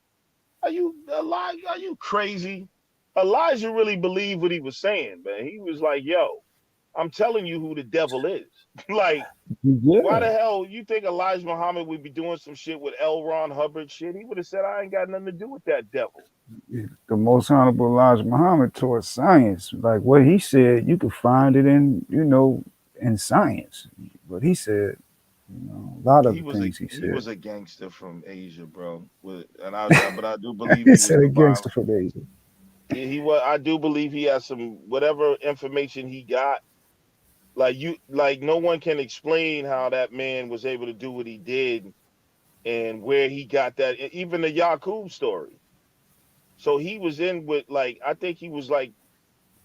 "Are you Elijah? Are you crazy?" Elijah really believed what he was saying, man. He was like, "Yo, I'm telling you who the devil is." Like, why the Yeah. hell you think Elijah Muhammad would be doing some shit with L. Ron Hubbard shit? He would have said, "I ain't got nothing to do with that devil." The Most Honorable Elijah Muhammad taught science. Like what he said, you could find it in science. What he said, a lot of the things he He said. was a gangster from Asia, bro. But I do believe He he was said a divine. gangster from Asia. Yeah, he was. I do believe he has some whatever information he got. Like no one can explain how that man was able to do what he did and where he got that. Even the Yaqub story. So he was in with like I think he was like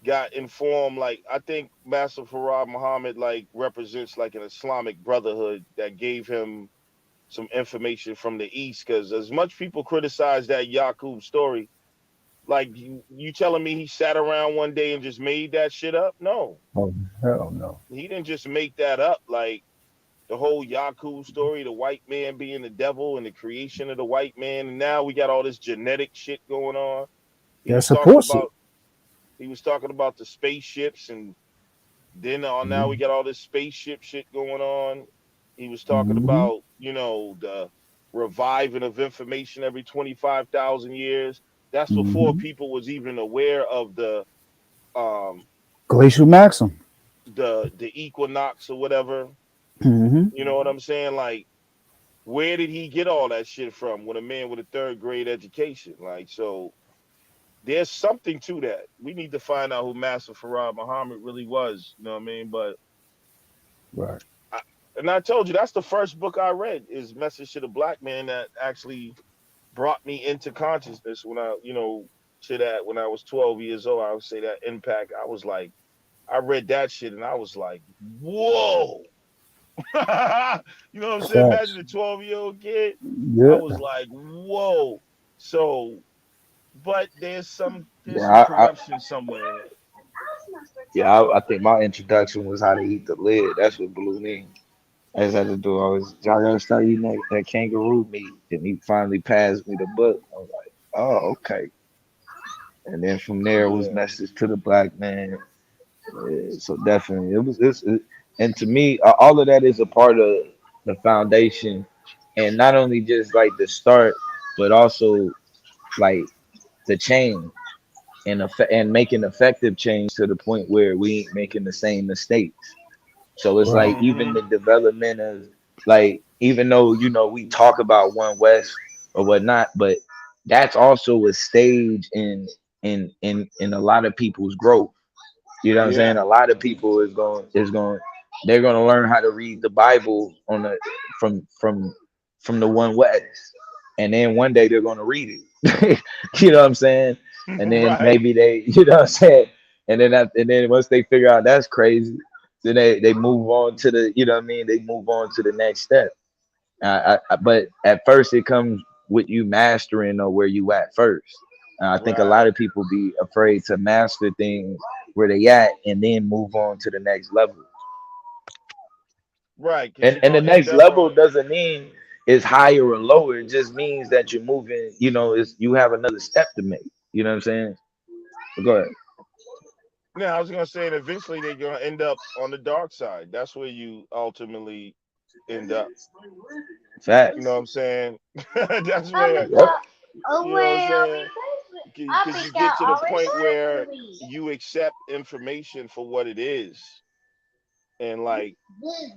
got informed. Like I think Master Farad Muhammad like represents like an Islamic brotherhood that gave him some information from the East. Because as much people criticize that Yaqub story, like you telling me he sat around one day and just made that shit up? No, Oh hell no. he didn't just make that up. Like the whole Yaqub story, the white man being the devil and the creation of the white man, and now we got all this genetic shit going on. He That was talking supports it. about the spaceships, and then now we Mm-hmm. got all this spaceship shit going on. He was talking Mm-hmm. about the reviving of information every 25,000 years. That's before Mm-hmm. people was even aware of um Glacial Maxim. the equinox or whatever. Mm-hmm. You know what I'm saying? Like, where did he get all that shit from with a man with a third grade education? Like, so there's something to that. We need to find out who Master Farad Muhammad really was. You know what I mean? But Right. and I told you that's the first book I read is Message to the Black Man that actually brought me into consciousness when when I was 12 years old. I would say that impact. I was like, I read that shit and I was like, whoa. You know what I'm saying? Imagine Facts. a 12-year-old kid. I Yeah. was like, whoa. So, but there's some Yeah, corruption somewhere. I think my introduction was how to eat the lid. That's what blew me. I just had to do always. I gotta start eating that kangaroo meat, and he finally passed me the book. I was like, oh, okay. And then from there was Yeah. Message to the Black Man. So definitely, and to me, all of that is a part of the foundation, and not only just like the start, but also like the change and making effective change to the point where we ain't making the same mistakes. So it's Right. like even Mm-hmm. the development of like even though we talk about One West or whatnot, but that's also a stage in a lot of people's growth. You know what I'm saying? Yeah. A lot of people they're gonna learn how to read the Bible from from the One West, and then one day they're gonna read it. You know what I'm saying? And then Right. maybe they, you know what I'm saying? and then once they figure out that's crazy, then they move on to the, you know what I mean? They move on to the next step. But at first it comes with you mastering or where you at first. I think a lot Right. of people be afraid to master things where they at and then move on to the next level. Right. Because you're And the gonna end next up level doesn't mean it's higher or lower. It just means that you're moving, you know, it's you have another step to make. You know what I'm saying? But go ahead. now I was gonna say, and eventually they're gonna end up on the dark side. That's where you ultimately end up. You know Facts. what I'm saying? That's where, Yep. you know what I'm saying? Because you get to the point where you accept information for what it is, and like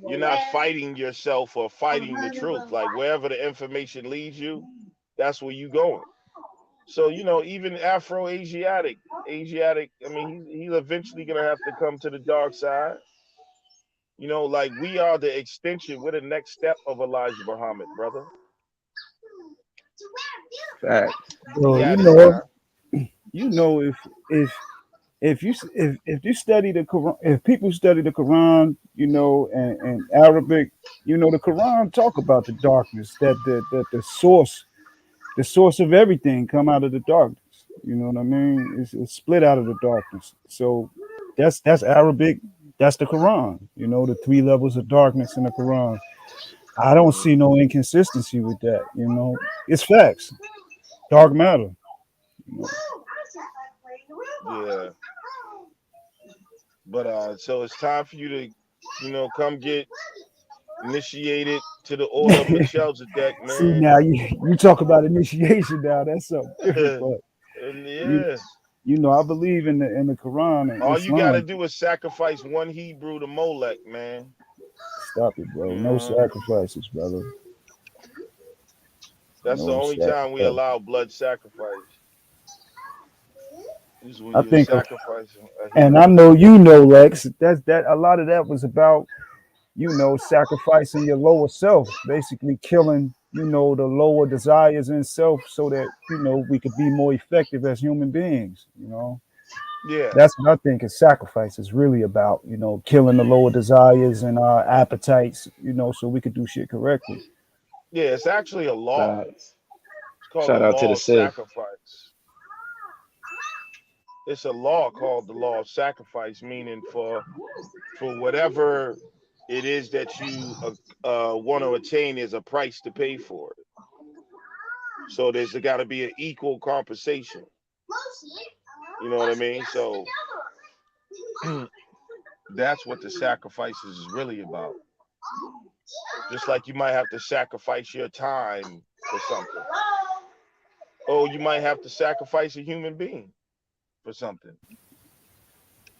you're not fighting yourself or fighting the truth. Like wherever the information leads you, that's where you going. So even Asiatic. I mean, he's eventually gonna have to come to the dark side. Like we are the extension. We're the next step of Elijah Muhammad, brother. Facts. Bro, He at his time. if if you study the Quran, if people study the Quran, and Arabic, the Quran talk about the darkness, that the source of everything come out of the darkness. You know what I mean? It's split out of the darkness. So that's Arabic. That's the Quran. The three levels of darkness in the Quran. I don't Mhm. see no inconsistency with that. It's facts. Dark matter. You know. Yeah, but so it's time for you to, come get initiated to the order of Melchizedek, See, man. now you talk about initiation now. That's something different, but you Yeah. I believe in the Quran and All you gotta Islam. do is sacrifice one Hebrew to Molech, man. Stop it, bro. No Mhm. sacrifices, brother. That's the No only time we sacrifice. allow blood sacrifice. Is when I you're think, sacrificing a and I Hebrew. know Lex. That a lot of that was about sacrificing your lower self, basically killing the lower desires in self, so that we could be more effective as human beings. Yeah, That's what I think is sacrifice is really about. Killing the lower desires and our appetites. So we could do shit correctly. yeah. It's actually a law. Facts. It's called the Shout out to law the of Sith. sacrifice. It's a law called the law of sacrifice, meaning for whatever it is that you want to attain, is a price to pay for it. So there's got to be an equal compensation. You know what I mean? So that's what the sacrifices is really about. Just like you might have to sacrifice your time for something, or you might have to sacrifice a human being for something.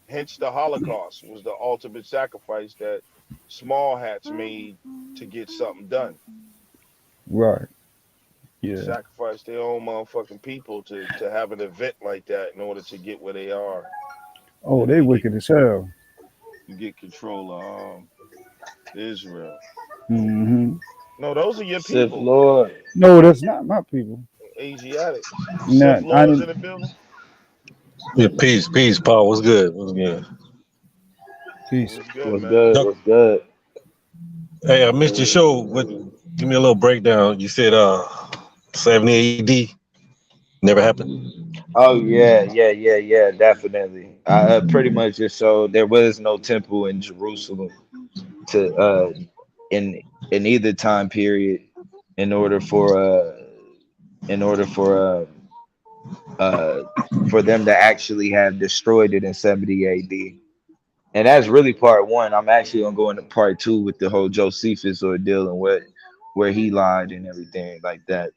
Hence, the Holocaust was the ultimate sacrifice that small hats made to get something done. Right. They Yeah. sacrificed their own motherfucking people to have an event like that in order to get where they are, and Oh, then they you get wicked as hell. control of Israel. Hmm. No, those are your Sith people, Lord. No, that's not my people. Asiatics. Sith Not, I Lords in didn't. the building. Yeah, peace, Paul. What's good? What's good? Peace. What's good, What's man? good? Doc- What's good? Hey, I missed your show. Give me a little breakdown. You said 70 AD never happened. Oh yeah, definitely. I pretty much just showed there was no temple in Jerusalem to in either time period in order for in order uh for them to actually have destroyed it in 70 AD. And that's really part one. I'm actually gonna go into part two with the whole Josephus ordeal and what where he lied and everything like that.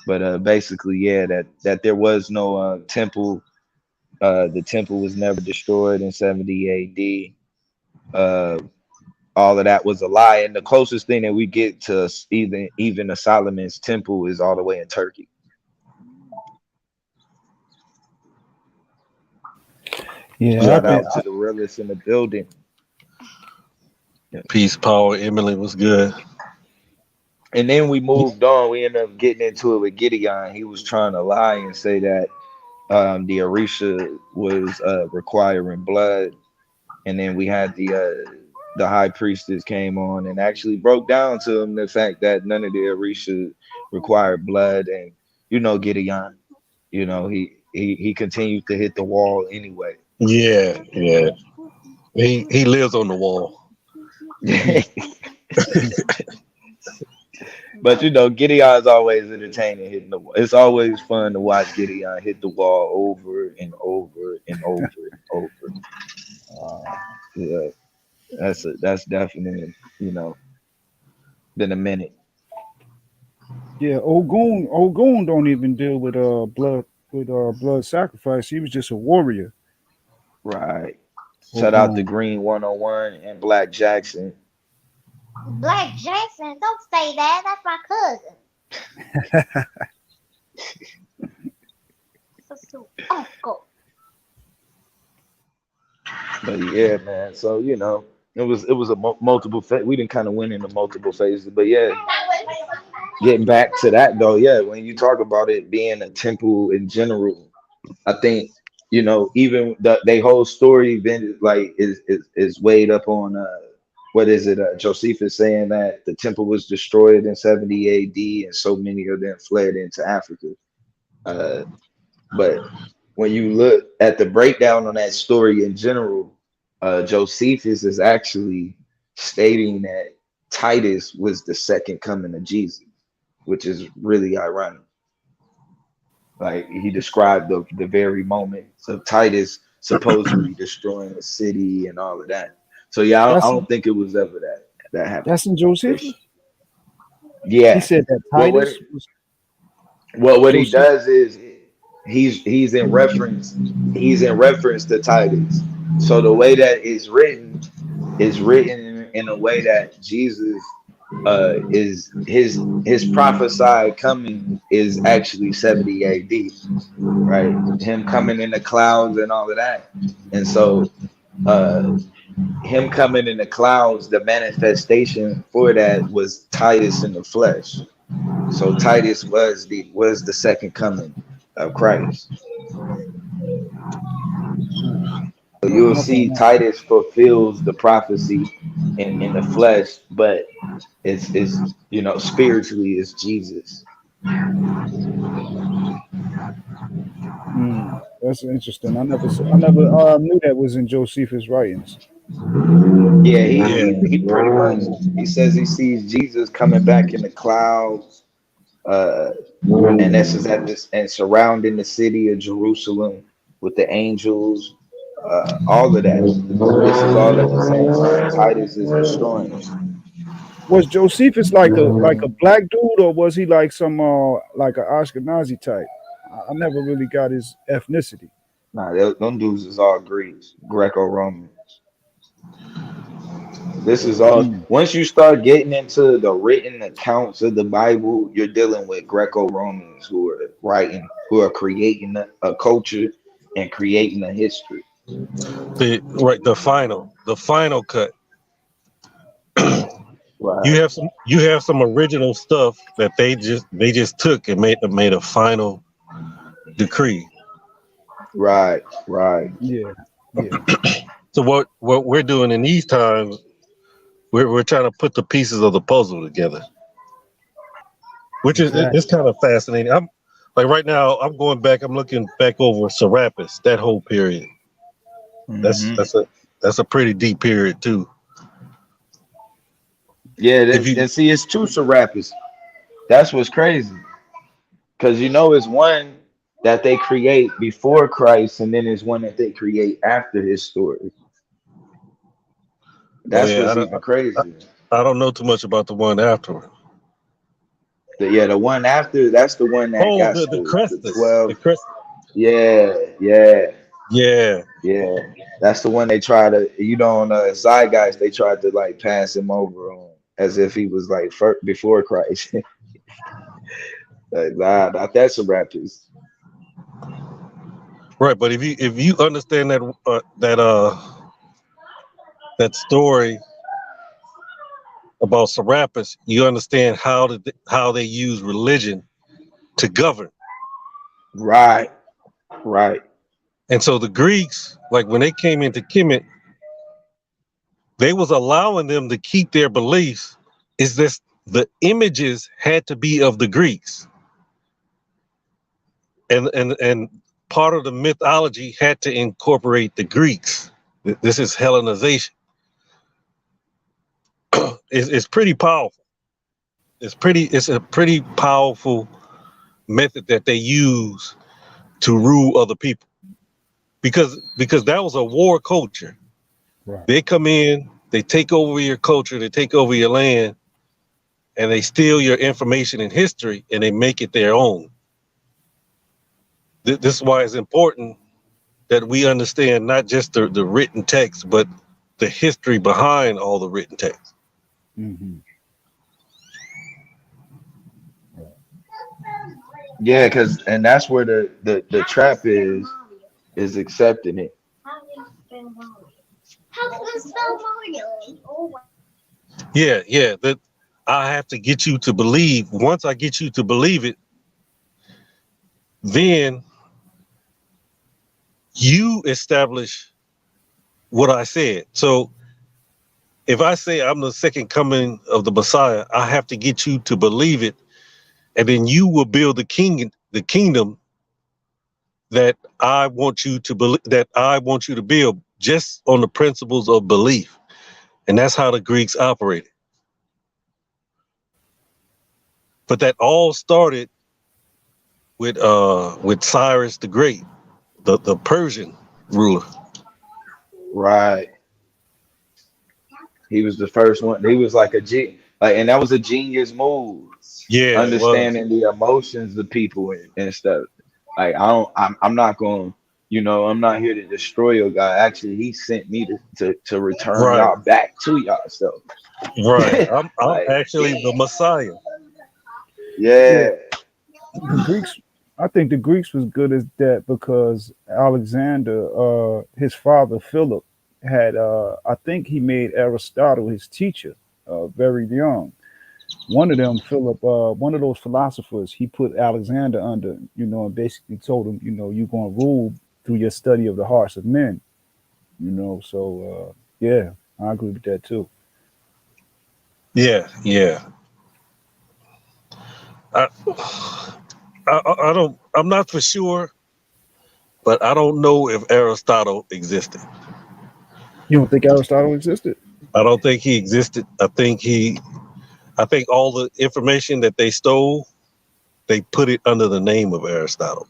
But basically, yeah, that there was no temple. The temple was never destroyed in 70 AD. All of that was a lie, and the closest thing that we get to even a Solomon's temple is all the way in Turkey. Yeah, I Shout Yeah. think. out to the realest in the building. Yeah. Peace, Paul, Emily. What's good? And then we moved on. We ended up getting into it with Gideon. He was trying to lie and say that The Orisha was requiring blood, and then we had the high priestess came on and actually broke down to him the fact that none of the Orisha required blood, and Gideon, he continued to hit the wall anyway. Yeah, yeah. He lives on the wall. But Gideon's always entertaining hitting the wall. It's always fun to watch Gideon hit the wall over and over and over and over. Yeah, that's definitely been a minute. Yeah, Ogun don't even deal with blood sacrifice. He was just a warrior. Right. Shout out to Ogun. Green 101 and Black Jackson. Black Jackson, don't say that. That's my cousin. So awful. But yeah, man. So it was a multiple phase. We didn't kind of went into multiple phases, but yeah, getting back to that though, yeah, when you talk about it being a temple in general, I think even they whole story then like is weighed up on what is it? Josephus saying that the temple was destroyed in 70 AD, and so many of them fled into Africa. But when you look at the breakdown on that story in general, Josephus is actually stating that Titus was the second coming of Jesus, which is really ironic. Like he described the very moments of Titus supposedly destroying the city and all of that. So yeah, I That's don't think it was ever that happened. that's in Josephus. He Yeah. said that Well, Titus was what he Joseph. does is he's in reference to Titus. So the way that is written in a way that Jesus is his prophesied coming is actually 70 AD, right? Him coming in the clouds and all of that. And so him coming in the clouds, the manifestation for that was Titus in the flesh. So Titus was the second coming of Christ. So you'll see Titus fulfills the prophecy in the flesh, but it's spiritually it's Jesus. That's interesting. I never knew that was in Josephus' writings. Yeah, he pretty much he says he sees Jesus coming back in the clouds, and this is at this and surrounding the city of Jerusalem with the angels, all of that. This is all at the same time. Titus is destroying them. Was Josephus like a black dude, or was he like some like an Ashkenazi type? I never really got his ethnicity. Nah, them dudes is all Greeks, Greco-Roman. This is all. Once you start getting into the written accounts of the Bible, you're dealing with Greco-Romans who are creating a culture and creating a history. The final cut. Right. You have some original stuff that they just took and made a final decree. Right. Yeah. So what we're doing in these times, we're trying to put the pieces of the puzzle together, which is it's kind of fascinating. I'm like right now I'm going back. I'm looking back over Serapis, that whole period. That's a pretty deep period too. Yeah, and see, it's two Serapis. That's what's crazy, because it's one that they create before Christ, and then there's one that they create after his story. That's what's even crazy. I don't know too much about the one afterward. The one after, that's the one that got the Crestus. 12. The Crestus. Yeah. That's the one they try to, on Side Guys, they tried to like pass him over on as if he was like before Christ. Like, nah, not that Serapis. Right, but if you understand that story about Serapis, you understand how they use religion to govern. Right. Right. And so the Greeks, like when they came into Kemet, they was allowing them to keep their beliefs. Is this the images had to be of the Greeks, and part of the mythology had to incorporate the Greeks. This is Hellenization. It's pretty powerful. It's a pretty powerful method that they use to rule other people, because that was a war culture. Right. They come in, they take over your culture, they take over your land, and they steal your information and history, and they make it their own. This is why it's important that we understand not just the written text, but the history behind all the written text. Mm-hmm. Yeah, and that's where the trap is accepting it. Yeah. That I have to get you to believe. Once I get you to believe it, then you establish what I said. So if I say I'm the second coming of the Messiah, I have to get you to believe it, and then you will build the kingdom that I want you to believe, that I want you to build, just on the principles of belief. And that's how the Greeks operated. But that all started with Cyrus the Great, the Persian ruler. Right. He was the first one. He was like and that was a genius move. Yeah, Understanding the emotions of people and stuff. Like I'm not going. I'm not here to destroy your guy. Actually, he sent me to return right, y'all back to y'all. So right. I'm like, actually the Messiah. yeah. The Greeks, I think the Greeks was good as that because Alexander, his father Philip, had I think he made Aristotle his teacher very young. One of them, Philip, one of those philosophers, he put Alexander under, and basically told him, you're going to rule through your study of the hearts of men, So, yeah, I agree with that too. Yeah. I'm not for sure, but I don't know if Aristotle existed. You don't think Aristotle existed? I don't think he existed. I think all the information that they stole, they put it under the name of Aristotle.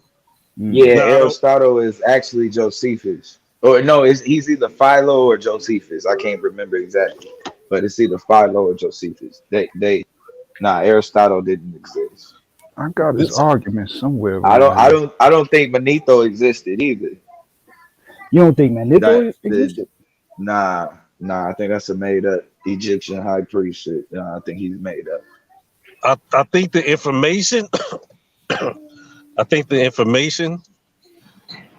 Yeah, No, Aristotle is actually Josephus. Or no, he's either Philo or Josephus. I can't remember exactly. But it's either Philo or Josephus. Aristotle didn't exist. I got this argument somewhere. I don't think Manetho existed either. You don't think Manetho existed? Nah, I think that's a made up Egyptian high priest shit. I think he's made up. I think the information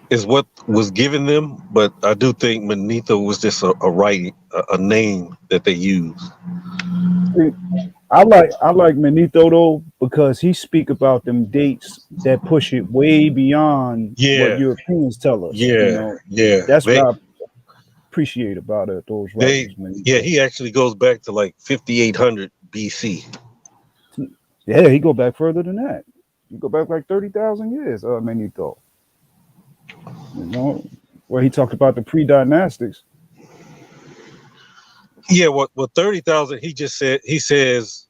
is what was given them, but I do think Manetho was just a name that they used. I like Manetho though because he speak about them dates that push it way beyond what Europeans tell us. Yeah. That's what I appreciate about those writers. He actually goes back to like 5800 BC. Yeah, he go back further than that. You go back like 30,000 years. Manetho. Where he talked about the pre-dynastics. Yeah, what 30,000? He says,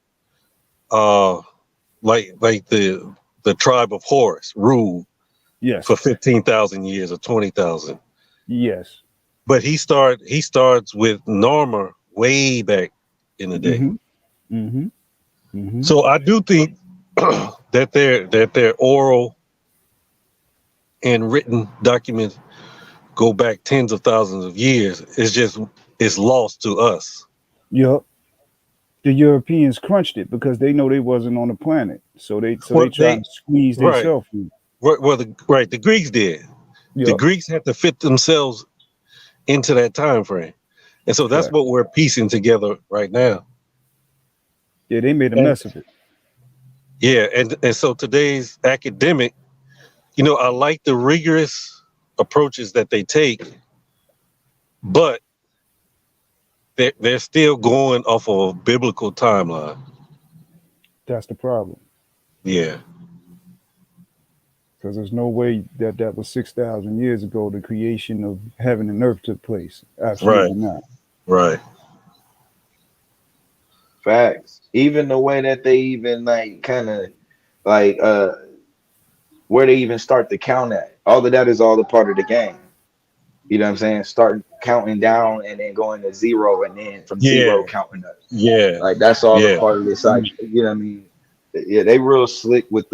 like the tribe of Horus ruled, yes, for 15,000 years or 20,000. Yes, but he starts with Narmer way back in the day. So I do think that their oral and written documents go back tens of thousands of years. It's lost to us. Yep. The Europeans crunched it because they know they wasn't on the planet, so they tried to squeeze themselves. The Greeks did. Yep. The Greeks had to fit themselves into that time frame, and so that's what we're piecing together right now. Yeah, they made a mess of it. Yeah, and so today's academic I like the rigorous approaches that they take, but they're still going off of a biblical timeline. That's the problem. Yeah. Because there's no way that was 6,000 years ago the creation of heaven and earth took place. Absolutely not. Right. Facts. Even the way that they even like kind of like where they even start to count at. All of that is all a part of the game. You know what I'm saying? Start counting down and then going to zero and then from zero counting up. Yeah. Like that's all a part of this. Like, you know what I mean? Yeah, they real slick with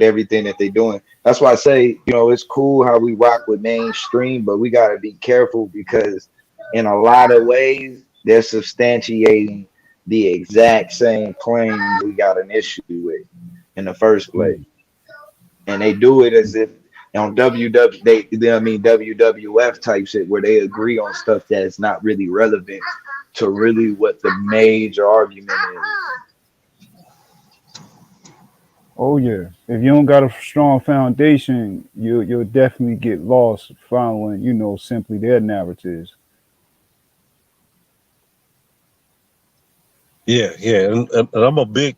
everything that they doing. That's why I say, it's cool how we rock with mainstream, but we gotta be careful because in a lot of ways they're substantiating the exact same claim we got an issue with in the first place. And they do it as if on WWF type shit where they agree on stuff that's not really relevant to really what the major argument is. Oh yeah. If you don't got a strong foundation, you'll definitely get lost following, simply their narratives. Yeah, and I'm a big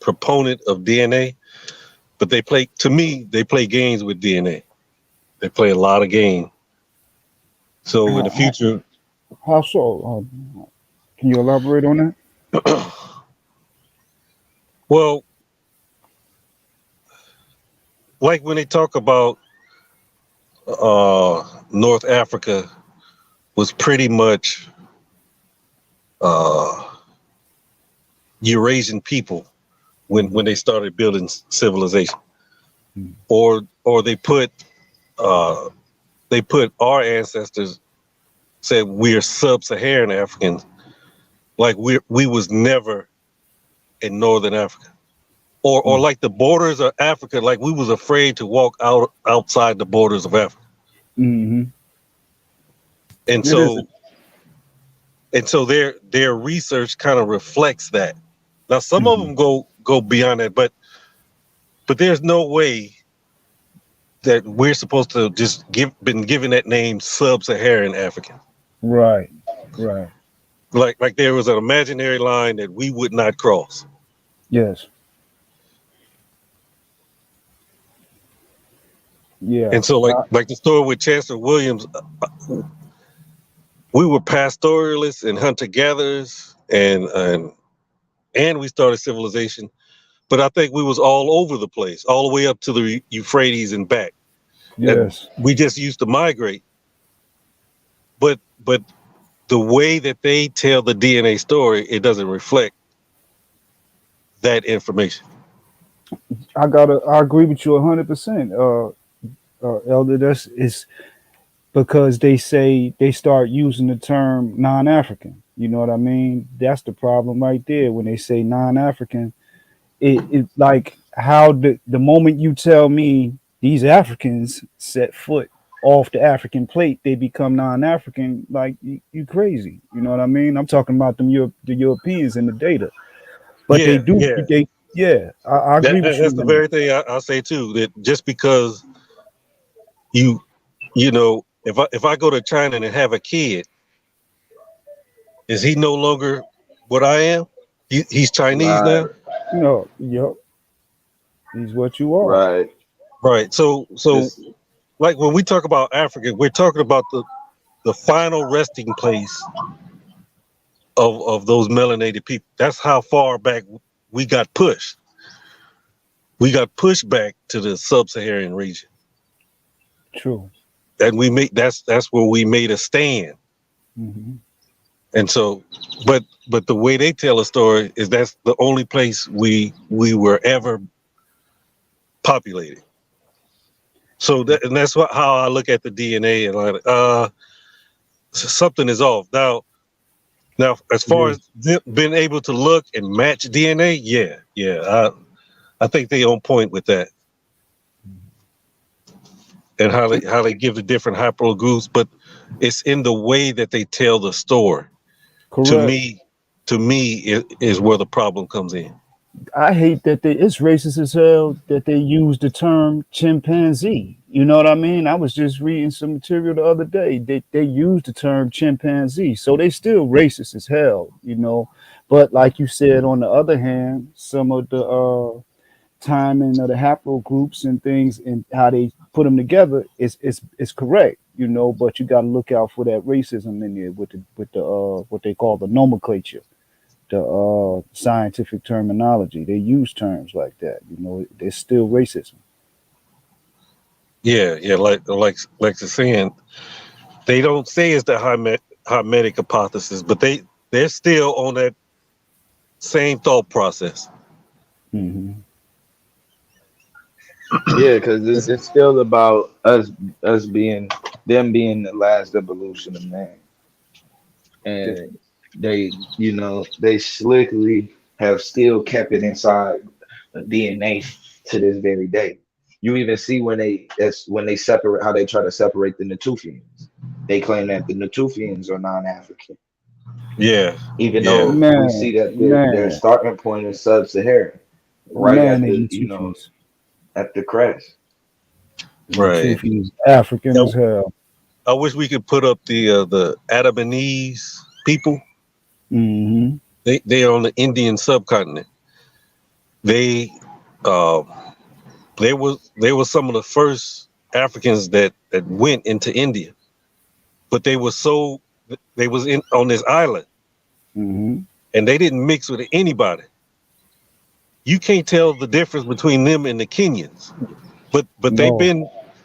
proponent of DNA, but they play games with DNA. They play a lot of game. So in the future, how so? Can you elaborate on that? Well, like when they talk about North Africa was pretty much Eurasian people when they started building civilization, or they put our ancestors said we're sub-Saharan Africans, like we was never in Northern Africa. Or like the borders of Africa, like we was afraid to walk outside the borders of Africa. Mm-hmm. And so their research kind of reflects that. Now some of them go beyond that, but there's no way that we're supposed to just been given that name sub-Saharan African. Right. Like there was an imaginary line that we would not cross. Yes. Yeah. And so like the story with Chancellor Williams, we were pastoralists and hunter-gatherers and we started civilization, but I think we was all over the place, all the way up to the Euphrates and back. Yes. And we just used to migrate. But the way that they tell the DNA story, it doesn't reflect that information. I agree with you 100%. Elder, that's is because they start using the term non-African. You know what I mean? That's the problem right there. When they say non-African, it like how the moment you tell me these Africans set foot off the African plate, they become non-African. Like you crazy. You know what I mean? I'm talking about the Europeans and the data, but they do. I agree with you. That's the very thing I say too. That just because you know, if I go to China and have a kid, is he no longer what I am? He's Chinese now? No, yep. He's what you are. Right. So like when we talk about Africa, we're talking about the final resting place of those melanated people. That's how far back we got pushed. We got pushed back to the sub-Saharan region. True. And that's where we made a stand. Mm-hmm. And so, but the way they tell a story is that's the only place we were ever populated. So that's how I look at the DNA and like, something is off. Now, as far as being able to look and match DNA, I think they on point with that. And how they give the different haplogroups, but it's in the way that they tell the story. Correct. To me, it is where the problem comes in. I hate that it's racist as hell that they use the term chimpanzee. You know what I mean? I was just reading some material the other day. They use the term chimpanzee, so they still racist as hell. You know, but like you said, on the other hand, some of the timing of the haplogroups and things and how they put them together is correct. You know, but you got to look out for that racism in there with the what they call the nomenclature, the scientific terminology. They use terms like that. You know, there's still racism. Yeah, yeah, like you're saying, they don't say it's the Hermetic hypothesis, but they're still on that same thought process. Hmm. Yeah, because it's still about us being them being the last evolution of man, and they slickly have still kept it inside the DNA to this very day. You even see when they separate how they try to separate the Natufians. They claim that the Natufians are non-African, Yeah, even yeah, though we Man, see that their man, starting point is sub-Saharan, right man, at they the Natufians. at the crest. right. Natufians, African Yeah, as hell. I wish we could put up the Adam and Eve's people. Hmm. They are on the Indian subcontinent. They uh, they were some of the first Africans that went into India, but they was in on this island Hmm. and they didn't mix with anybody. You can't tell the difference between them and the Kenyans, but No,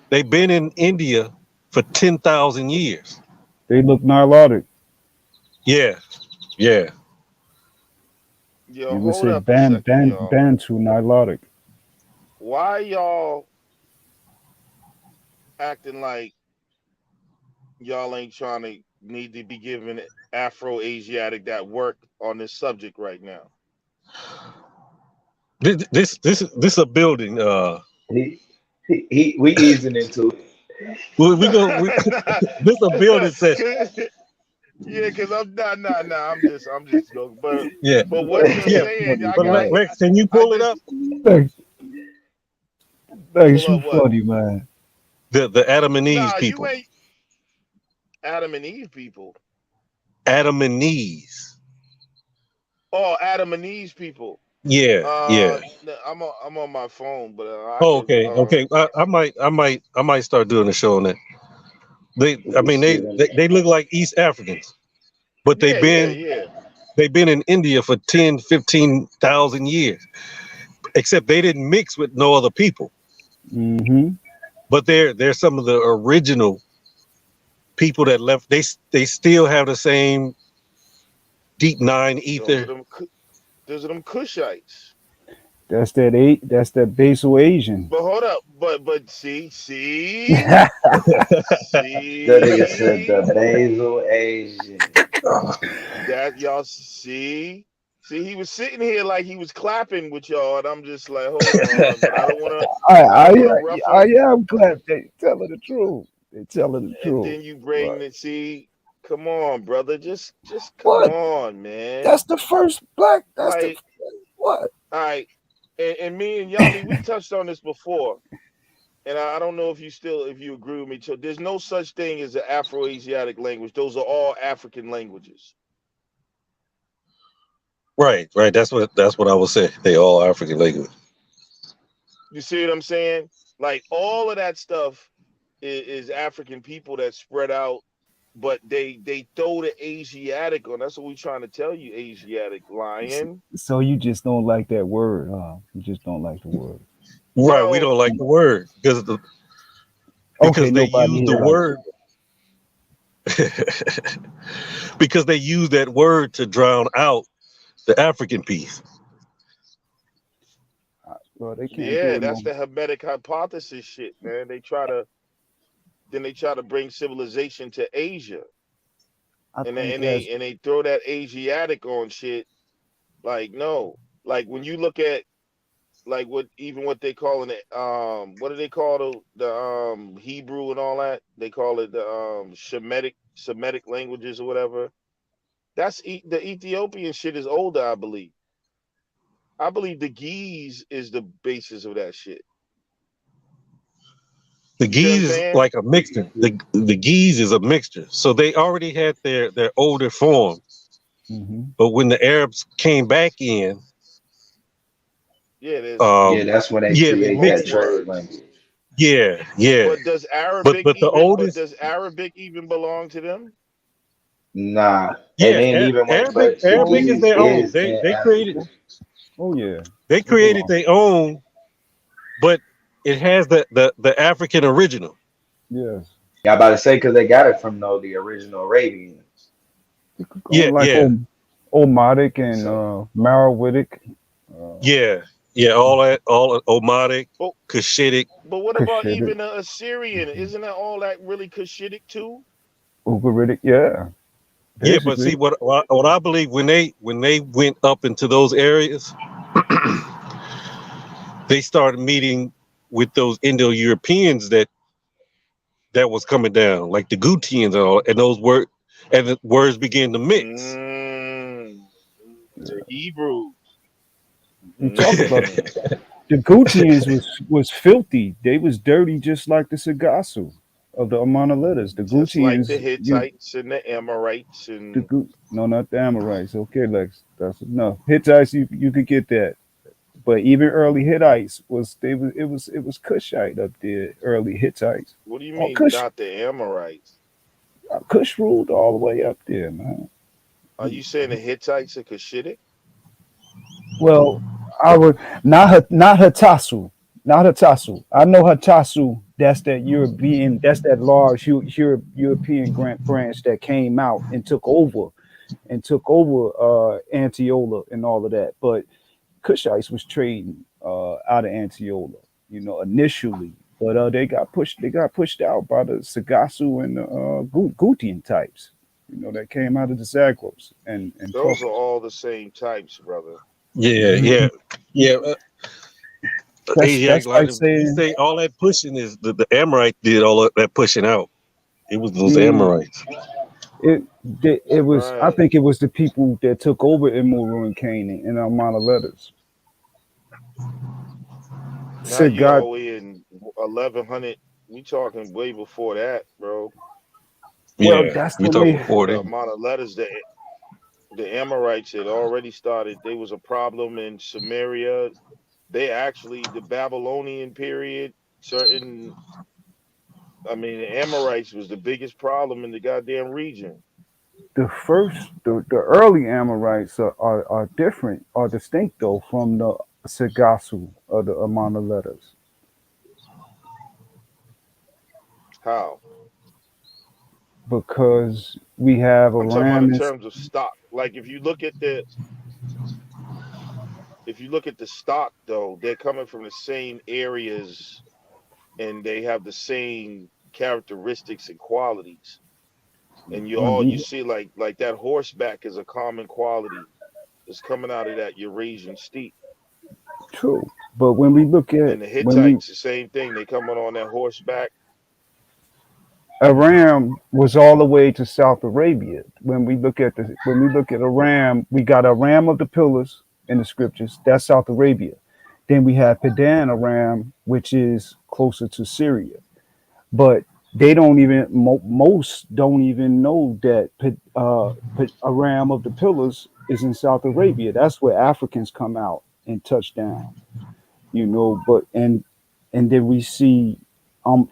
they've been in India for 10,000 years. they look Nilotic. Yeah, yeah. Yo, You would hold say up a second, y'all. Bantu Nilotic. Why y'all acting like y'all ain't trying to need to be giving Afro-Asiatic that work on this subject right now? This a building. We easing into it. We go. This a building session. Yeah, cause I'm not, I'm just joking. Yeah, But what you're yeah. saying, I But got, Right. Lex, can you I pull it up? just Thanks, thanks, pull you up what? funny man. The Adam and Eve's Nah, you people. ain't Adam and Eve people. Adam and Eve's. Oh, Adam and Eve's people. Yeah, yeah. I'm on my phone, but I Oh, could. okay, okay. I might start doing a show on that. I mean, Yeah, they look like East Africans, but Yeah, yeah, yeah. they've been in India for 10, 15,000 years. Except they didn't mix with no other people. Hmm. But they're some of the original people that left. They still have the same deep nine Those are ether. them. Those are them Cushites. That's that basal Asian. But hold up. But Yeah. that nigga said see the Basal Asian. that y'all see. See, he was sitting here like he was clapping with y'all, and I'm just like, hold on, but I I, don't wanna I ruffle. am glad they telling the truth. They telling the And truth. then you Right. bring the see. Come on, brother, just come What? on, man. That's the first black. That's the Like, what? all right, and me and Yami, we touched on this before, and I don't know if you agree with me. So there's no such thing as an Afro-Asiatic language. Those are all African languages. Right, right. That's what I would say. They all African language. You see what I'm saying? Like all of that stuff is African people that spread out, but they throw the Asiatic on. That's what we're trying to tell you, Asiatic lion. So you just don't like that word, huh? You just don't like the word. Right. We Well, don't like the word Okay, because they nobody use the here likes word because they use that word to drown out the African piece. it. Well, they can't do yeah, it that's no. the Hermetic hypothesis shit, man. They try to bring civilization to Asia, I and think as they throw that Asiatic on shit. Like no, like when you look at like what they calling it, what do they call the Hebrew and all that? They call it the Semitic languages or whatever. The Ethiopian shit is older, I believe. I believe the Geese is the basis of that shit. The You see what I'm Geese is saying? like a mixture. The Geese is a mixture. So they already had their older form, Hmm. but when the Arabs came back in, Yeah, Yeah, um, that's when they yeah, they create loan that mixed it. trade words. language. Yeah, yeah. But the But oldest, does Arabic even belong to them? Nah, and yeah, then even when, Arabic but the Arabic is Geese their own. is in Africa. Oh yeah, They it created belongs. their own, but it has the African original. Yes, Yeah, I'm about to say because they got it from the original Arabians. it could go Yeah, like yeah, Omatic and So Marawitic, uh, yeah, yeah. All Omatic, But Cushitic. but what about Cushitic, even the Assyrian? Isn't that all that really Cushitic too? Ugaritic. Yeah, Yeah, but basically. see what I believe when they went up into those areas, they started meeting with those Indo-Europeans that was coming down, like the Gutians and all, and the words began to mix. Mm, the Hebrews. You talk about Mm. the Gutians was filthy. They was dirty, just like the Sagasu of the Amana letters. The Just like the Gutians, Hittites and the Amorites and no, not the Amorites. Okay, Lex, that's enough. Hittites, you could get that, but even early Hittites it was Cushite up there. Early Hittites, what do you oh mean Cush, not the Amorites? Cush ruled all the way up there, man. Are you saying the Hittites are Cushitic? Well, I would not Hatasu, not Hatasu. I know Hatasu. That's that European. That's that large European branch that came out and took over Antiola and all of that. But Kushites was trading out of Antiola, initially. But they got pushed out by the Sagasu and the Gutian types, that came out of the Zagros and Those are Caucasus. all the same types, brother. Yeah, yeah, Mhm. yeah. Asiatic, That's like like we saying say, all that pushing is the Amorite did all of that pushing out. It was those mm, Amorites. it was. I Right. think it was the people that took over Imuru and Canaan and Amana letters. Now Said you God. all way in 1100. We talking way before that, bro. Well, Yeah, that's we the talking way. The 40. amount of letters that the Amorites had already started. There was a problem in Samaria. They actually the Babylonian period. Certain, I mean, the Amorites was the biggest problem in the goddamn region. The early Amorites are different, are distinct though from the Sagasu of the Amana letters. How? Because we have I'm talking about in Aramis. terms of stock. Like if you look at the stock though, they're coming from the same areas and they have the same characteristics and qualities. And When you we see like that horseback is a common quality. It's coming out of that Eurasian steppe. true, but when we look at And the when we Hittites, the same thing. They coming on that horseback. Aram was all the way to South Arabia. When we look at Aram, we got Aram of the pillars in the scriptures. That's South Arabia. Then we have Padan Aram, which is closer to Syria. But they don't even most don't even know that Aram of the pillars is in South Arabia. That's where Africans come out and touch down. But and then we see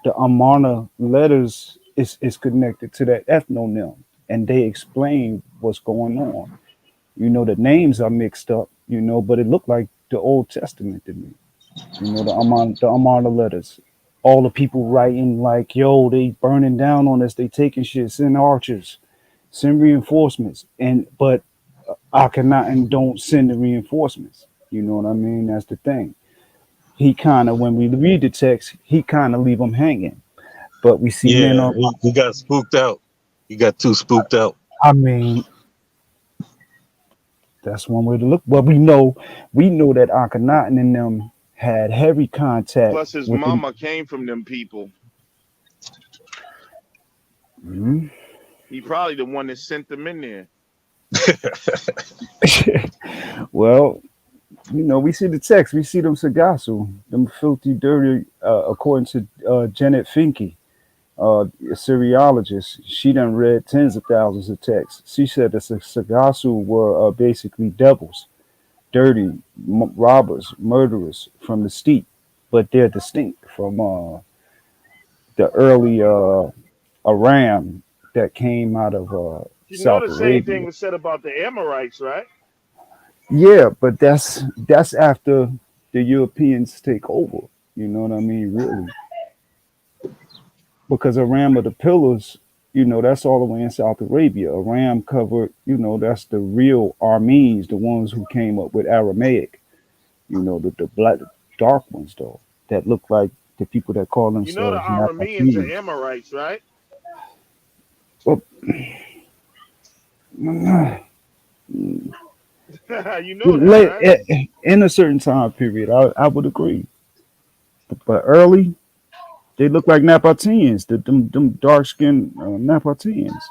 the Amarna letters is connected to that ethnonym, and they explain what's going on. The names are mixed up, but it looked like the Old Testament to me. The Amarna letters. All the people writing like, yo, they burning down on us, they taking shit, send archers, send reinforcements. But Akhenaten don't send the reinforcements. You know what I mean? That's the thing. He kind of, when we read the text, he kind of leave them hanging. But we see men Yeah, on. he got spooked out. He got too spooked out. I mean, that's one way to look. But we know that Akhenaten and them had heavy contact Plus, his with the. mama came from them people. Mhm. He probably the one that sent them in there. Well, You know, we see the text, we see them Sagasu, them filthy, dirty, according to Janet Finke, a Syriologist. She done read tens of thousands of texts. She said the Sagasu were basically devils, dirty robbers, murderers from the steep, but they're distinct from the early Aram that came out of You know South the same Arabia. thing was said about the Amorites, right? Yeah, but that's after the Europeans take over. You know what I mean? Really, because Aram of the Pillars, you know, that's all the way in South Arabia. Aram covered, you know, that's the real Armenes, the ones who came up with Aramaic. You know, the black dark ones though, that look like the people that call You know the themselves Arameans are Nabateans. Amorites, right? Well, You know that, right? in a certain time period, I would agree. But early, they look like Nabateans, them dark skinned Nabateans.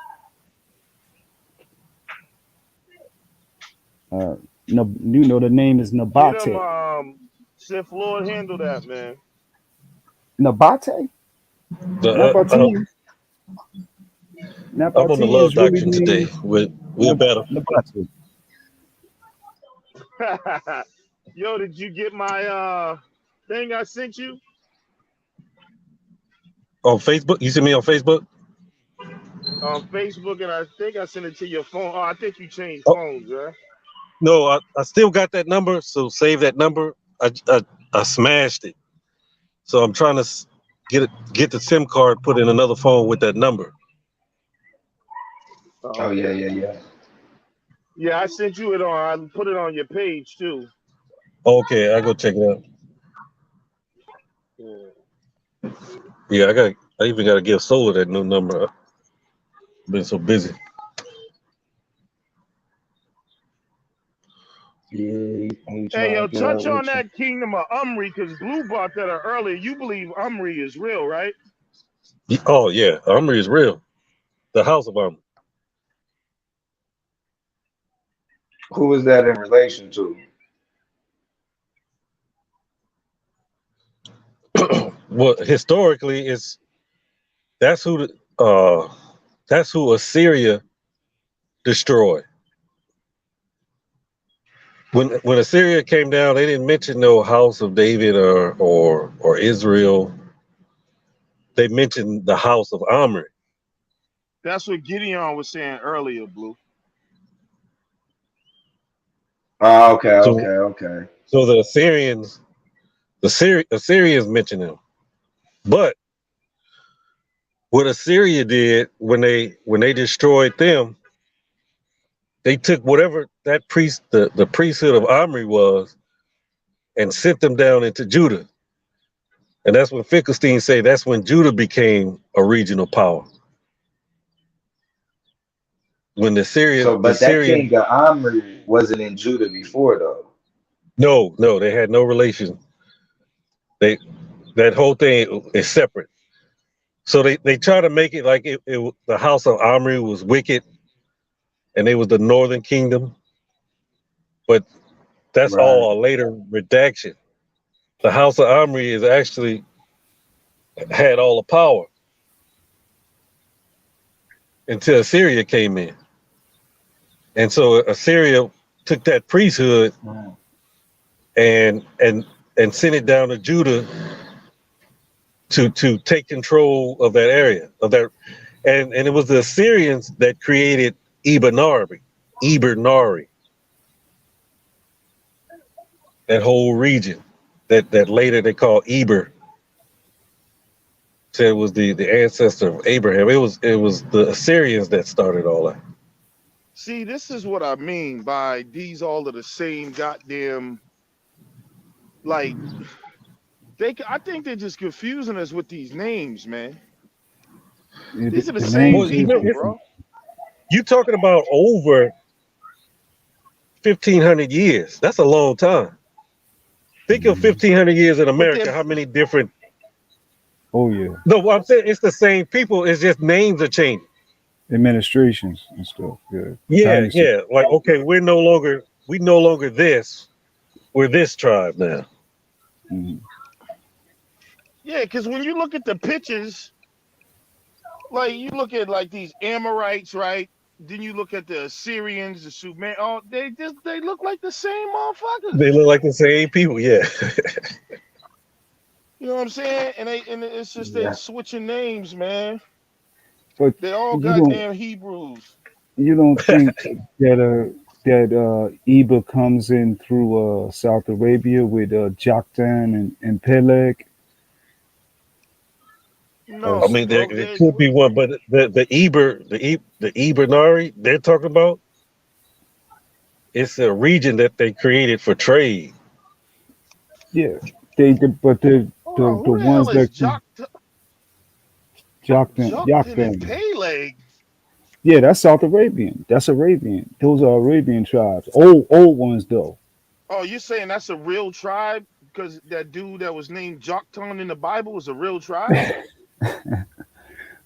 You know, the name is Get Nabate. them, Sith Lord handle that, man. Nabate? Nabateans? I'm on the love Nabateans really doctrine today. mean We're better. Nabate. Yo, did you get my thing I sent you? On Facebook? You see me on Facebook? On Facebook, and I think I sent it to your phone. Oh, I think you changed Oh, phones, right? no, I still got that number, so save that number. I smashed it. So I'm trying to get the SIM card put in another phone with that number. Oh yeah, yeah, yeah. Yeah, I sent you it on. I put it on your page too. Okay, I go check it out. Yeah, I even gotta give Solar that new number. I've been so busy. Yeah, he Hey, trying yo, to get up touch on with you. that kingdom of Umri, because Blue brought that up earlier. You believe Umri is real, right? Oh yeah, Omri is real. The house of Omri. Who was that in relation to? Well, historically, that's who Assyria destroyed. When Assyria came down, they didn't mention no house of David or Israel. They mentioned the house of Omri. That's what Gideon was saying earlier, Blue. Oh, okay, So okay, okay. so the Assyrians mentioned him. But what Assyria did when they destroyed them, they took whatever that the priesthood of Omri was and sent them down into Judah. And that's when Finkelstein say that's when Judah became a regional power. When the So, but that Syrian king of Omri wasn't in Judah before, though. no, they had no relation. That whole thing is separate. So they try to make it like the house of Omri was wicked and they was the northern kingdom, but that's Right. all a later redaction. The house of Omri is actually had all the power until Assyria came in. And so Assyria took that priesthood and sent it down to Judah to take control of that area of that, and it was the Assyrians that created Eber Nari, that whole region that later they called Eber. Said it was the ancestor of Abraham. It was the Assyrians that started all that. See, this is what I mean by these all are the same goddamn, like, I think they're just confusing us with these names, man. These are the same Well, people, bro. you talking about over 1,500 years. That's a long time. Think of 1,500 years in America. How many different? Oh yeah. No, what I'm saying, it's the same people. It's just names are changing. Administrations and stuff. Yeah. Yeah, Dynasty. yeah. Like, okay, we no longer this. we're this tribe now. Mhm. Yeah, because when you look at the pictures, like you look at like these Amorites, right? Then you look at the Assyrians, the Sumer. Oh, they look like the same They motherfuckers. look like the same people. Yeah. You know what I'm saying? And it's just they Yeah. switching names, man. But They all you don't goddamn Hebrews. you don't think that Eber comes in through South Arabia with Joktan and Peleg? I No, mean, there, bro. there could be one, but the Eber Nari they're talking about, it's a region that they created for trade. Yeah, but Hold on, the who the ones hell is that Joktan and Joktan. Peleg? Yeah, that's South Arabian. That's Arabian. Those are Arabian tribes. Old ones though. Oh, you're saying that's a real tribe? Because that dude that was named Joktan in the Bible was a real tribe?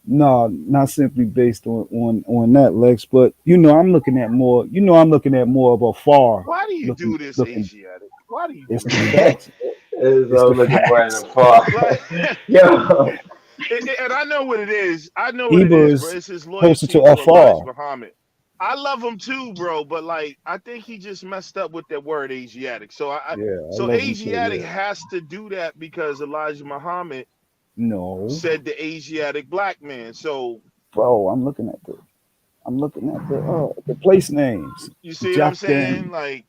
No, not simply based on that, Lex. But I'm looking at more. I'm looking at more of a far Why do you looking. do this, Looking. Asiatic? Why do you It's do the this? facts. It's It's all the looking for in facts. the far. Like, Yo. and I know what it is. I know what it Eber is, bro. is It's his closer loyalty to to Elijah Afar. Muhammad. I love him too, bro. But like, I think he just messed up with that word Asiatic. Yeah, I So love him too. Asiatic Yeah. has to do that because Elijah Muhammad No, said the Asiatic black man. So bro. I'm looking at the place names. you see what I'm saying? Joktan. Like,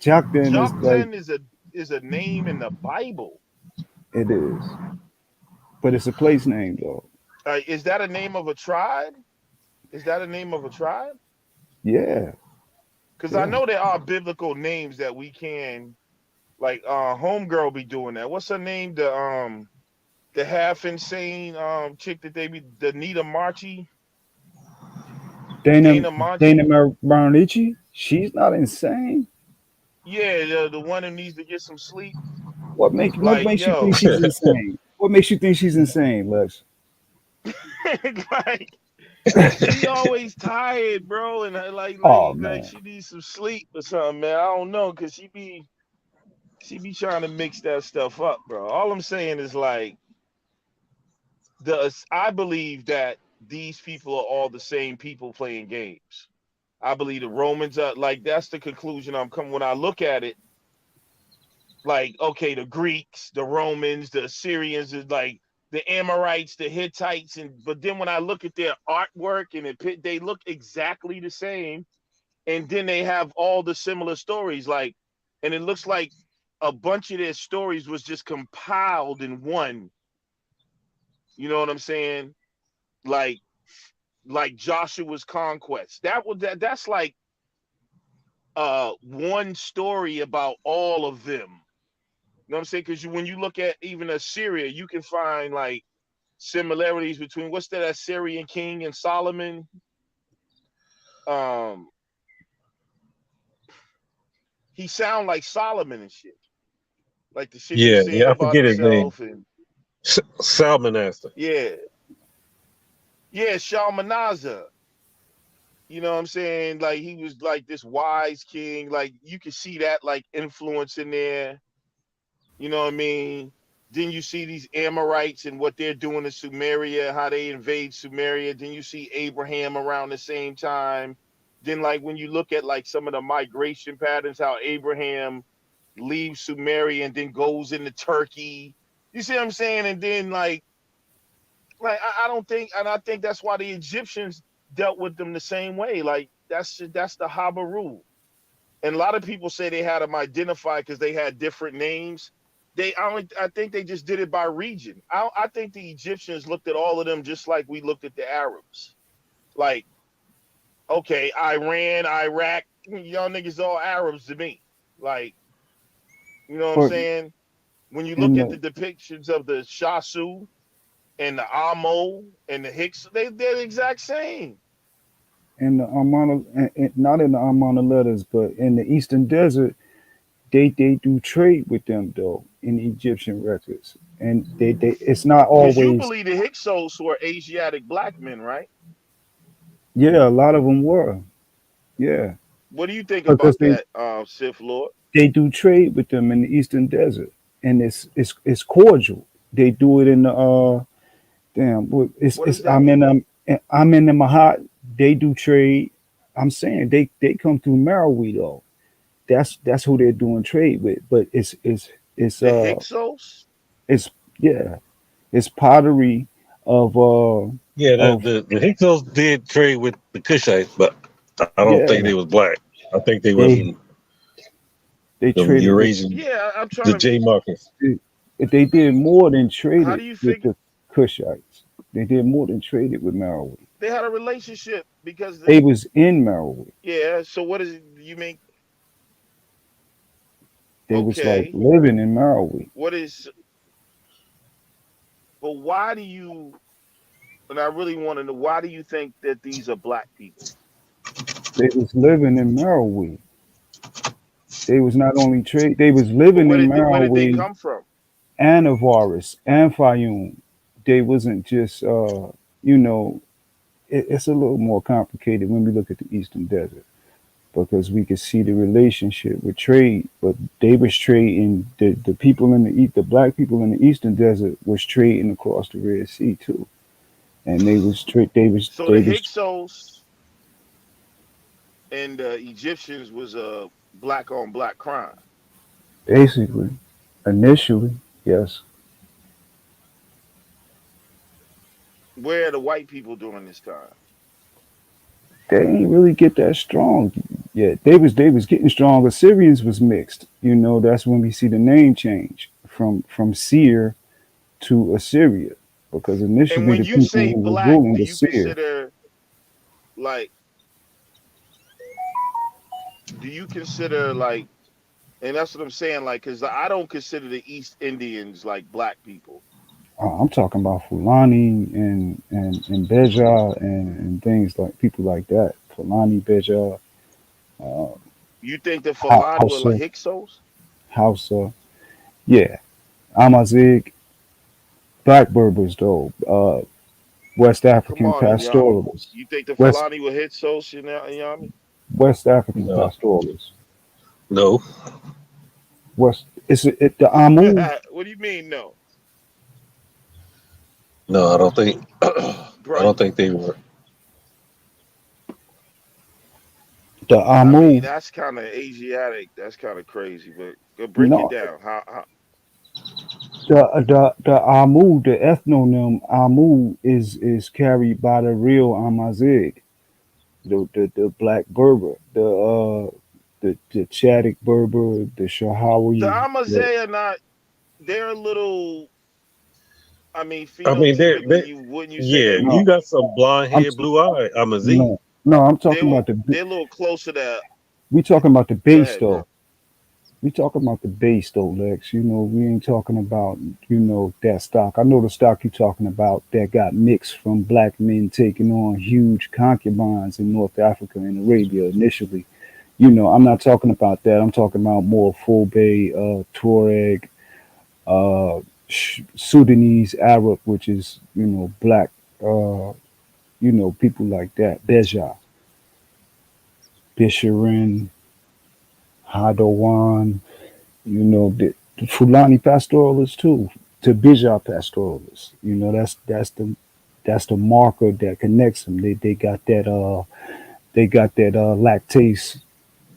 Joktan is like Joktan is a name in the Bible. it is, but it's a place name though. Is that a name of a tribe? Is that a name of a tribe? Yeah, Because I yeah. know there are biblical names that we can, like homegirl be doing that. What's her name? The half insane chick that they be, the Nita Marchi, Dana Dana Dana Marchi. Maronici. She's not insane. Yeah, the one who needs to get some sleep. What Like, makes you think yo, she's insane? What makes you think she's insane, Lex? like she always tired, bro, and Oh like man. she needs some sleep or something, man. I don't know, cause she be trying to mix that stuff up, bro. All I'm saying is like I believe that these people are all the same people playing games. I believe the Romans are like that's the conclusion I'm coming when I look at it. Like, okay, the Greeks, the Romans, the Assyrians, is like the Amorites, the Hittites, but then when I look at their artwork and they look exactly the same, and then they have all the similar stories, like, and it looks like a bunch of their stories was just compiled in one. You know what I'm saying? Like Joshua's conquest. That's like one story about all of them. You know what I'm saying? Because when you look at even Assyria, you can find like similarities between what's that Assyrian king and Solomon. Um, he sound like Solomon and shit, like the shit he's saying Yeah. I about forget his name. himself and Salmanaster. yeah, Shalmaneser. You know what I'm saying? Like he was like this wise king. Like you can see that like influence in there. You know what I mean? Then you see these Amorites and what they're doing in Sumeria, how they invade Sumeria. Then you see Abraham around the same time. Then like when you look at like some of the migration patterns, how Abraham leaves Sumeria and then goes into Turkey. You see what I'm saying? And then I don't think, and I think that's why the Egyptians dealt with them the same way. Like that's the Habaru. And a lot of people say they had them identified because they had different names. I think they just did it by region. I think the Egyptians looked at all of them just like we looked at the Arabs. Like, okay, Iran, Iraq, y'all niggas all Arabs to me. Like, you know what I'm But saying? When you in look at the the depictions of the Shasu and the Amo and the Hicks, they're the exact same. in the Amana, not in the Amana letters, but in the Eastern Desert, they do trade with them though in Egyptian records, and they it's not Because you always. believe the Hyksos were Asiatic black men, right? Yeah, a lot of them were. Yeah, What do you think because about they that, Sith Lord? they do trade with them in the Eastern Desert, and it's cordial. They do it in the damn. What does It's that mean? I'm in the Mahat. They do trade. I'm saying they come through Marawi though. That's who they're doing trade with. But it's The Hyksos? it's yeah, it's pottery of Yeah, of the Hyksos did trade with the Kushites, but I don't think yeah. they was black. I think they was They they them traded with Eurasian, Yeah, I'm the trying to. J Marcus. they did more than How traded do you with figure the Kushites. They did more than traded with Marawi. they had a relationship? Because They was in Marawi. yeah. So what is it you mean? They was like Okay. living in Marawi. What is? But why do you? And I really want to know why do you think that these are black people? They was living in Marawi. They was not only trade. They was But living in where did they Marawi come from? and Avaris and Fayoum. They wasn't just you know. It's a little more complicated when we look at the Eastern Desert because we could see the relationship with trade. But they was trading the people in the black people in the Eastern Desert was trading across the Red Sea too, and So the Hyksos and the Egyptians was a black on black crime. basically initially yes. Where are the white people during this time? They ain't really get that strong yet. They was getting strong. Assyrians was mixed. You know, that's when we see the name change from Seir to Assyria. Because And initially when the you people say who was black, ruling do was you Seir. consider like like and that's what I'm saying, like, because I don't consider the East Indians like black people. I'm talking about Fulani and Beja and things like people like that. Fulani, Beja, uh, You think the Fulani were like Hausa, Hyksos? Hausa. Yeah, Amazigh, Black Berbers though. West Come African on, Inyami. pastoralists. You think the West Fulani were Hyksos, Inyami? West African No, pastoralists. no, West it the Amu, What do you mean, no? no. I don't think. I Bro, don't think they were. the I mean, Amu. that's kind of Asiatic. That's kind of crazy, but go break it No, down. How the Amu, the ethnonym Amu is carried by the real Amazigh, the Black Berber, the Chadic Berber, the the Shahawi. Amazigh are not, they're a little, I mean, I mean, phenotypically, wouldn't you say yeah. they're You No, got some blonde I'm hair, blue eye. I'm a Z. no, no. I'm talking about they're a little closer to, we talking about the go base ahead, man. though. We talking about the base though, Lex. You know, we ain't talking about, you know, that stock. I know the stock you talking about that got mixed from black men taking on huge concubines in North Africa and Arabia initially. You know, I'm not talking about that. I'm talking about more Fulbe, Tuareg, Sudanese Arab, which is, you know, black, you know, people like that. Beja, Bisharin, Hadowan, you know, the Fulani pastoralists too, to Bija pastoralists. You know, that's the marker that connects them. They got that lactase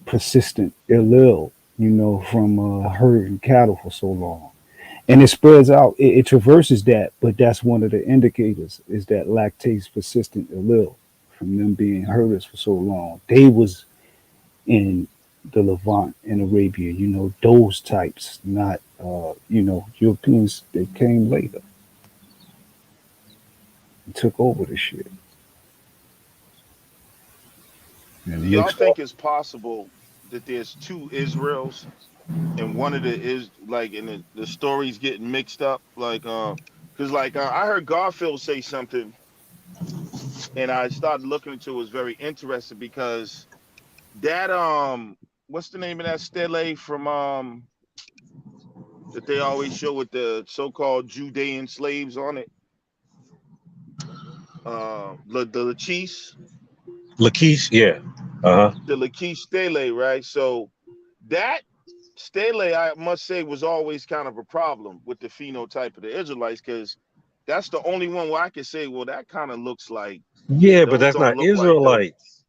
persistent allele, you know, from herding cattle for so long. And it spreads out, it traverses that, but that's one of the indicators is that lactase persistent allele from them being herders for so long. They was in the Levant and Arabia, you know, those types, not you know, Europeans. They came later and took over the shit. And Do it y'all makes all think it's possible that there's two Israels and one of the is like, and the stories getting mixed up? Like, because like I heard Garfield say something and I started looking into it, was very interesting because that, what's the name of that stele from, that they always show with the so-called Judean slaves on it. The Lachish, Lakeith, yeah. Uh huh. the Lachish stele, right? So that Stele, I must say, was always kind of a problem with the phenotype of the Israelites because that's the only one where I can say, well, that kind of looks like Yeah, but those that's don't not look like those. Israelites.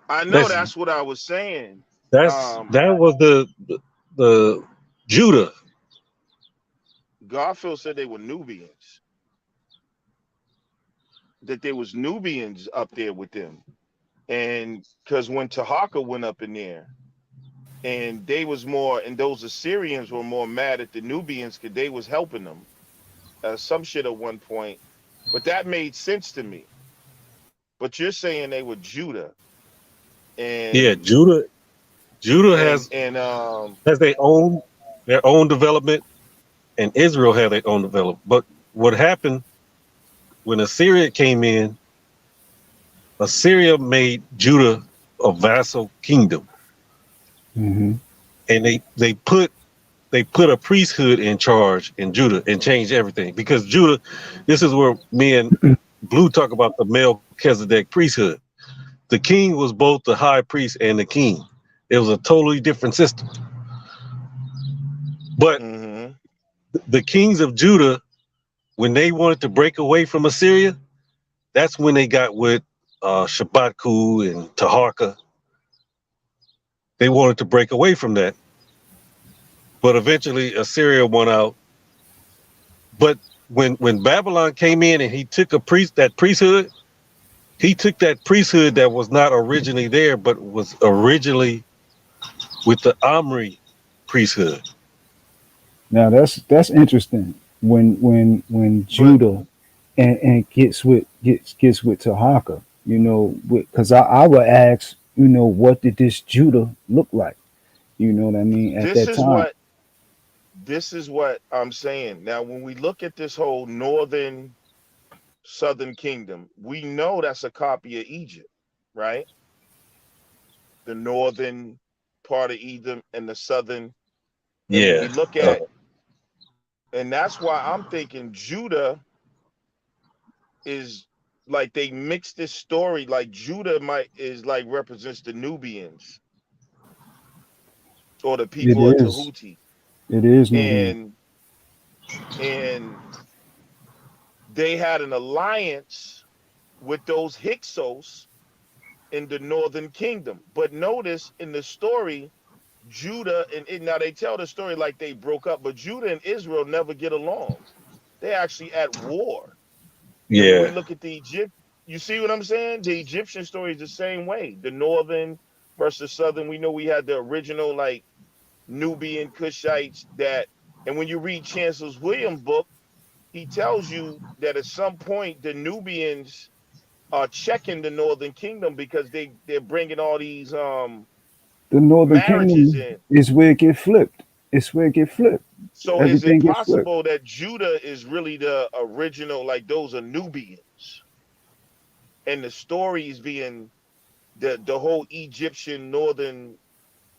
I know That's that's what I was saying. that was the Judah. Garfield said they were Nubians, that there was Nubians up there with them. And because when Tahaka went up in there, and they was more, and those Assyrians were more mad at the Nubians because they was helping them. Some shit at one point, but that made sense to me. But you're saying they were Judah, Yeah, and Judah and has and their own development, and Israel had their own development. But what happened when Assyria came in? Assyria made Judah a vassal kingdom, Mm-hmm. and they put a priesthood in charge in Judah and changed everything because Judah. This is where me and Blue talk about the Melchizedek priesthood. The king was both the high priest and the king. It was a totally different system. But the kings of Judah, when they wanted to break away from Assyria, that's when they got with Shabbatku and Taharka. They wanted to break away from that. But eventually Assyria won out. But when Babylon came in and he took that priesthood, he took that priesthood that was not originally there, but was originally with the Omri priesthood. Now that's interesting. When Judah and gets with Tahaka, you know, because I would ask, you know, what did this Judah look like? You know what I mean? At that time. This is what I'm saying. Now, when we look at this whole northern southern kingdom, we know that's a copy of Egypt, right? The northern part of Edom and the southern. Yeah. And when we look at, and that's why I'm thinking Judah is like they mix this story, like Judah is like represents the Nubians or the people of Tahuti. It is Nubian. And they had an alliance with those Hyksos in the northern kingdom. But notice in the story, Judah and now they tell the story like they broke up, but Judah and Israel never get along. They're actually at war. Yeah. And when we look at the Egypt, you see what I'm saying? The Egyptian story is the same way. The northern versus southern. We know we had the original like Nubian Cushites that, and when you read Chancellor Williams' book, he tells you that at some point the Nubians are checking the northern kingdom because they're bringing all these the northern marriages kingdom in. is where it get flipped. It's where it get flipped. So Everything is it gets flipped. possible that Judah is really the original, like those are Nubians, and the story is being the whole Egyptian northern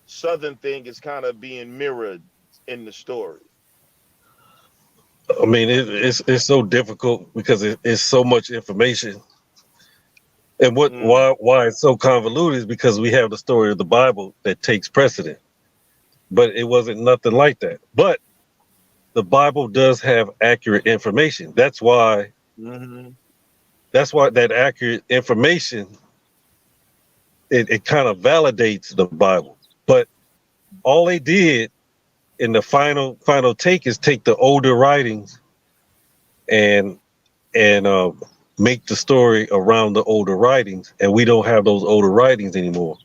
southern thing is kind of being mirrored in the story? I mean, it's so difficult because it's so much information, and why it's so convoluted is because we have the story of the Bible that takes precedent, but it wasn't nothing like that. But the Bible does have accurate information. That's why that accurate information it kind of validates the Bible. But all they did in the final take is take the older writings and make the story around the older writings, and we don't have those older writings anymore.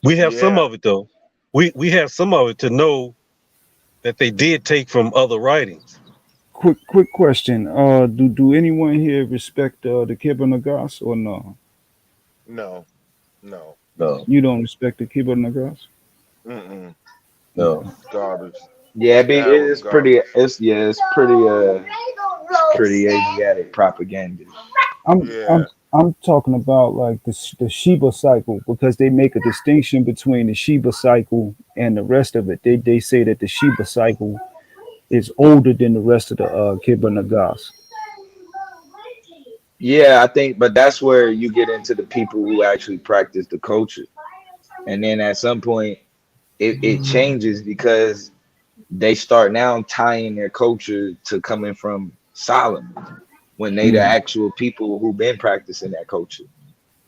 We have some of it though. We have some of it to know that they did take from other writings. Quick question. Do anyone here respect the Kibbutz Nagas or no? No. You don't respect the Kibbutz Nagas? No. Garbage. Yeah, it's pretty. It's pretty Asiatic propaganda. I'm talking about like the Sheba cycle, because they make a distinction between the Sheba cycle and the rest of it. They say that the Sheba cycle is older than the rest of the Kibbutz Nagas. Yeah, I think, but that's where you get into the people who actually practice the culture. and then at some point it changes because they start now tying their culture to coming from Solomon when they the Mm. actual people who've been practicing that culture.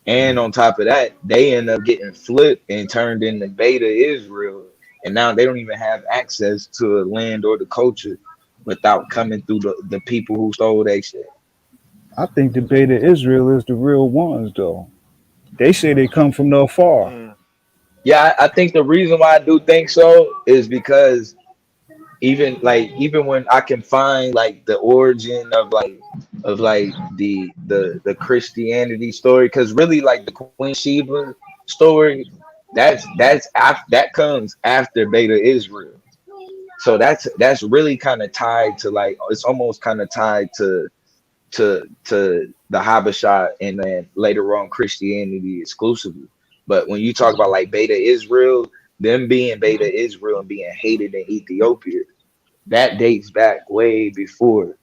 And on top of that, they end up getting flipped and turned into Beta Israel. And now they don't even have access to the land or the culture without coming through the people who stole their shit. I think the Beta Israel is the real ones, though. They say they come from no far. Mm. Yeah, I think the reason why I do think so is because even when I can find like the origin of like the Christianity story, because really like the Queen Sheba story, that comes after Beta Israel. So that's really kind of tied to like it's almost kind of tied to the Habasha and then later on Christianity exclusively. But when you talk about like Beta Israel, them being Beta Israel and being hated in Ethiopia, that dates back way before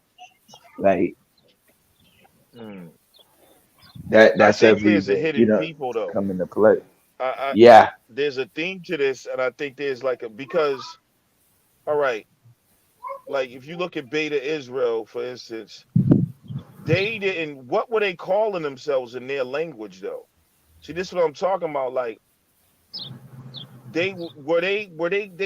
like Mm. that. I That's think ever there's a even hidden people though. come into play. I Yeah, there's a theme to this, and I think there's like a because all right, like if you look at Beta Israel, for instance, they didn't. What were they calling themselves in their language though? See, this is what I'm talking about. Like they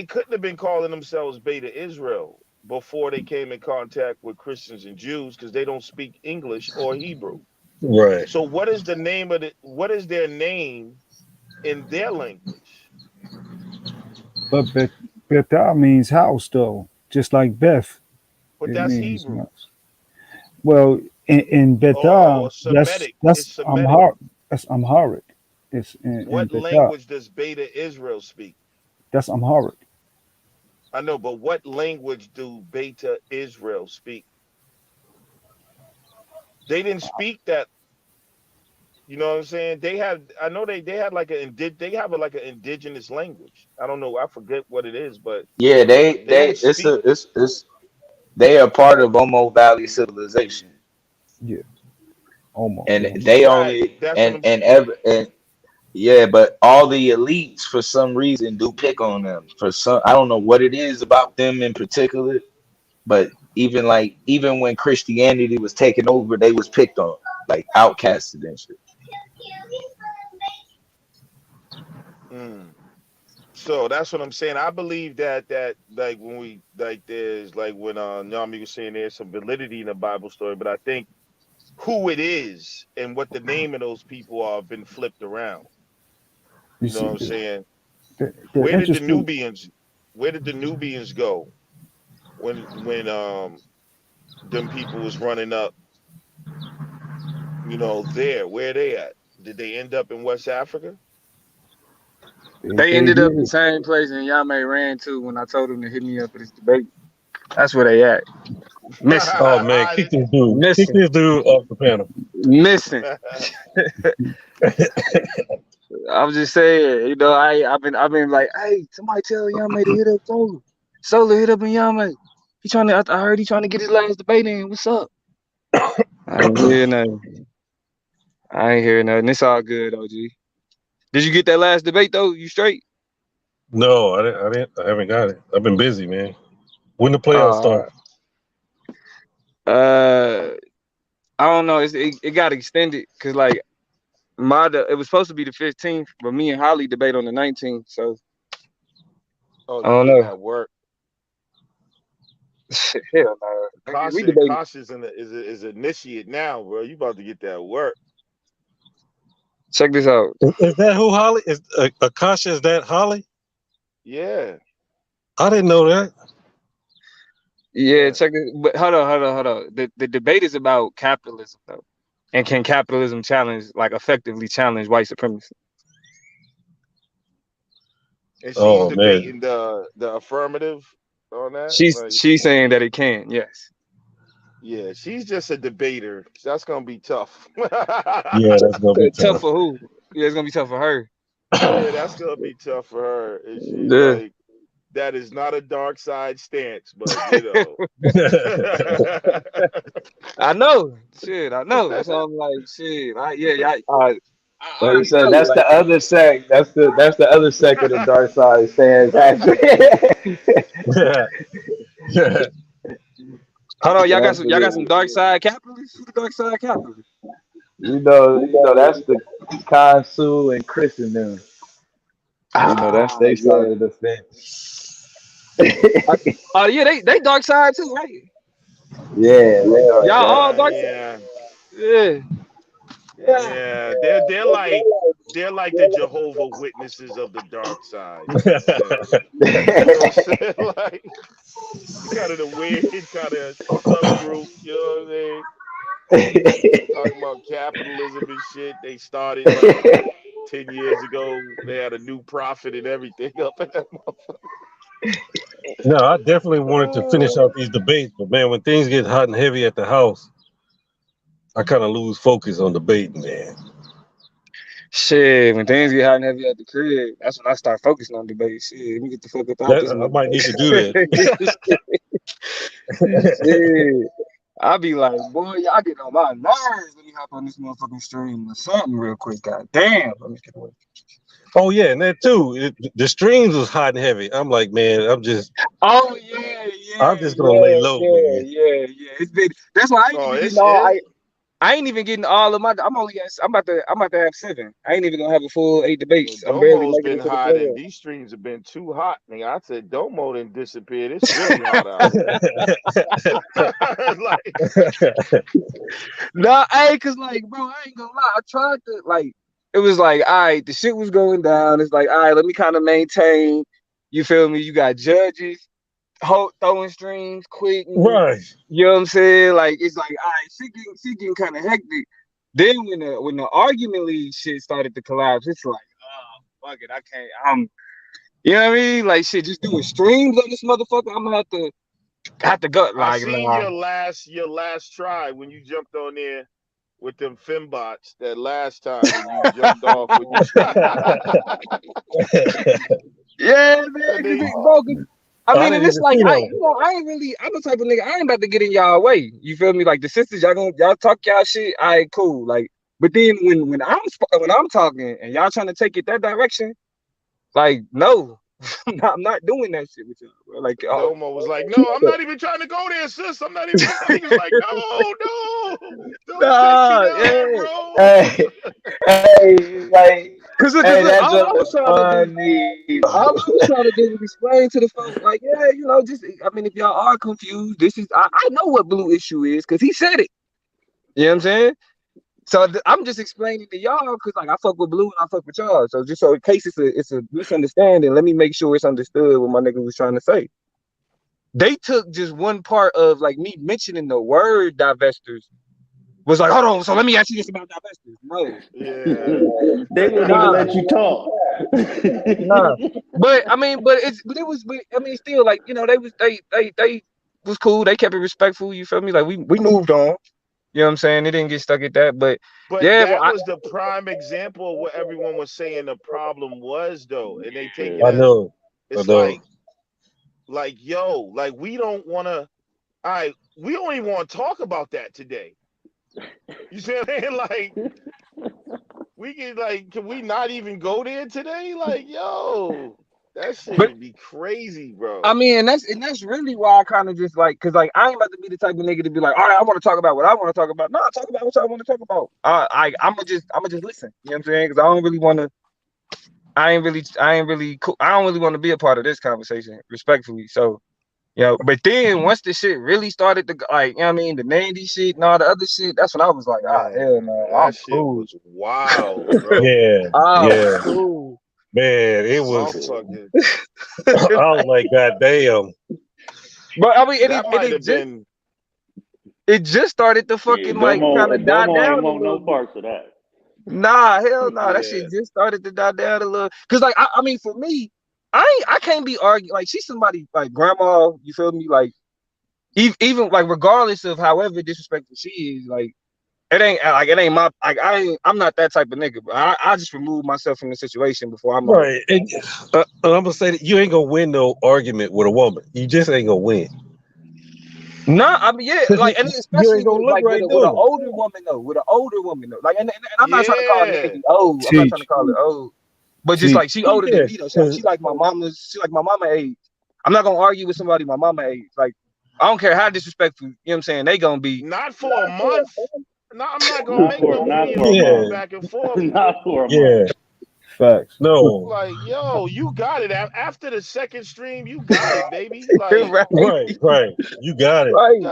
couldn't have been calling themselves Beta Israel before they came in contact with Christians and Jews because they don't speak English or Hebrew. Right. So what is the name of what is their name in their language? But Bethel means house, though, just like Beth. But It that's means Hebrew. house. Well, in Oh, Bethel, Semitic. It's that's Semitic. That's Amharic. It's in What Bethel. language does Beta Israel speak? That's Amharic. I know, but what language do Beta Israel speak? They didn't speak that. You know what I'm saying? They had. I know they had like they have like an indigenous language. I don't know. I forget what it is, but yeah, they they didn't speak. it's they are part of Omo Valley civilization, Yeah, almost. and Yeah. they Right. only That's what I'm. and yeah, but all the elites for some reason do pick on them. For some, I don't know what it is about them in particular, but even when Christianity was taken over, they was picked on, like outcasted and shit. Mm. So that's what I'm saying. I believe that like when we like there's like when Nyami was saying there's some validity in the Bible story, but I think who it is and what the name of those people are have been flipped around. You You know see, what I'm saying? the Where did the interesting. Nubians where did the Nubians go when them people was running up, there? Where they at? Did they end up in West Africa? If They they ended up the did, same place and Yame ran to when I told him to hit me up for this debate. That's where they at. Missing. Oh man, kick this dude. Kick Missing. this dude off the panel. Missing. I was just saying, I've been like, hey, somebody tell Yame to hit up Solar. Solar hit up and Yame. I heard he trying to get his last debate in. What's up? I ain't hear nothing. It's all good, OG. Did you get that last debate though? You straight? No, I haven't got it. I've been busy, man. When the playoffs start? I don't know. It got extended because like it was supposed to be the 15th, but me and Holly debate on the 19th. So Oh, I you don't getting know. that work? Hell no. We debating. Kasha's is initiate now, bro. You about to get that work. Check this out. Is that who Holly is? Akasha, is that Holly? Yeah. I didn't know that. Yeah, check this. But hold on. The debate is about capitalism though, and can capitalism effectively challenge white supremacy? And she's Oh man. debating the affirmative on that. She's saying that it can. Yes. Yeah, she's just a debater. That's gonna be tough. Yeah, that's gonna be Tough tough. for who? Yeah, it's gonna be tough for her. Yeah, that's gonna be tough for her. And she's Yeah. like, that is not a dark side stance, but I know. Shit, I know. That's why I'm like, shit. I But already so know. that's Like, the other sect. That's the other sect of the dark side saying that. hold on, y'all got some Definitely. dark side capitalists? Who the dark side capitalists? That's the Kansu and Chris and them. That's Ah, their yeah. side of the fence. Oh yeah, they dark side too, right? Yeah, they dark Y'all side. all Yeah, dark side. yeah, Yeah, yeah. yeah. They're like the Jehovah Witnesses of the dark side. You know what I'm saying? You know what I'm saying? Like kind of the weird kind of subgroup. You know what I mean? Talking about capitalism and shit. They started like 10 years ago. They had a new prophet and everything up in that No, I definitely wanted to finish motherfucker. out these debates, but man, when things get hot and heavy at the house, I kind of lose focus on debating, man. Shit, when things get hot and heavy at the crib, that's when I start focusing on debate. Shit, let me get the fuck up out this I might need to do motherfucker. Shit. I be like, boy, y'all getting on my nerves. Let me hop on this motherfucking stream or something real quick. God damn. Let me get away. Oh yeah, and that too. The streams was hot and heavy. I'm like, man, Oh yeah, I'm yeah, just gonna lay yeah, low, yeah, man. yeah, yeah. It's been that's why I ain't Oh, even getting it's all it. I ain't even getting all of my I'm about to have 7. I ain't even gonna have a full 8 The debates. I'm barely Domo's making been it to the hot and playoffs. these streams have been too hot. Nigga, I said Domo didn't disappear. It's really hot out here. Like, No, hey, cause like, bro, I ain't gonna lie. I tried to like, it was like, all right, the shit was going down. It's like, all right, let me kind of maintain. You feel me? You got judges throwing streams quick. Right. You know what I'm saying? Like, it's like, all right, shit getting kind of hectic. Then when the argument league shit started to collapse, it's like, oh fuck it, I can't. You know what I mean? Like, shit, just doing streams on this motherfucker. I'm gonna have to go. I Like, seen nah. your last try when you jumped on there with them fembots that last time when you jumped off when you tried. Yeah, man, And cause they, bro, I I mean, and didn't it's even like see that one. I ain't really, I'm the type of nigga. I ain't about to get in y'all way. You feel me? Like the sisters, y'all talk y'all shit. All right, cool. Like, but then when I'm talking and y'all trying to take it that direction, like, no, I'm not doing that shit with y'all, bro. Like, oh, Domo was like, "No, I'm not even trying to go there, sis. I'm not even." Niggas like, "No, don't take me nah, there, yeah. bro." Hey, like, Cause hey, that's all I was just trying to do. funny. All I was trying to do was explain to the folks, like, yeah, just, I mean, if y'all are confused, I know what blue issue is, because he said it. You know what I'm saying? So I'm just explaining to y'all, because, like, I fuck with blue and I fuck with y'all. So just so in case it's a misunderstanding, let me make sure it's understood what my nigga was trying to say. They took just one part of, like, me mentioning the word divestors, was like, hold on, so let me ask you this about divestors. No. Yeah. They wouldn't even Nah. let you talk. Nah, but I mean, but I mean, still, like, they was cool. They kept it respectful. You feel me? Like we moved on. You know what I'm saying? They didn't get stuck at that. But But yeah, that was the prime example of what everyone was saying the problem was, though, and they take it I as know. it's like, yo, like we don't want to. All right, we don't even want to talk about that today. You see what I mean? Like, we can we not even go there today? Like, yo, that shit but would be crazy, bro. I mean, and that's really why I kind of just like, cause like I ain't about to be the type of nigga to be like, all right, I want to talk about what I want to talk about. No, talk about what I want to talk about. I'ma just listen. You know what I'm saying? Cause I don't really want to. I ain't really cool. I don't really want to be a part of this conversation, respectfully. So. But then once the shit really started to, like, you know what I mean, the Nandy shit and all the other shit, that's when I was like, hell Man, no, I'm that shit cool. was wild, bro. I'm Yeah. cool. Man, it was. Motherfucker. I was like, God damn. But I mean, That might have been. it just started to fucking like kind of die Domo down ain't a want no little bit. parts of that. Nah, hell no, that Yeah. shit just started to die down a little. Cause like I mean, for me, I can't be arguing like she's somebody like grandma. You feel me? Like even like regardless of however disrespectful she is, like. It ain't my like I'm not that type of nigga, bro. I just remove myself from the situation before I'm Right. And I'm gonna say that you ain't gonna win no argument with a woman. You just ain't gonna win. Nah, I mean, yeah, Cause like, and you especially ain't gonna with look like right with an doing older woman though, like, and I'm not trying to call Yeah. niggas old. I'm not trying to Teach, call it old, but just teach. like she older than it. me though. Yeah, She like my mama's. She like my mama age. I'm not gonna argue with somebody my mama age. Like, I don't care how disrespectful. You know what I'm saying? They gonna be. Not for a month. No, I'm not gonna Not make for no not me and for a my mama yeah, month. back and forth. Not for a month. yeah. Facts. No, Like, yo, you got it. After the second stream, you got it, baby. Like, Right, right. You got it. right.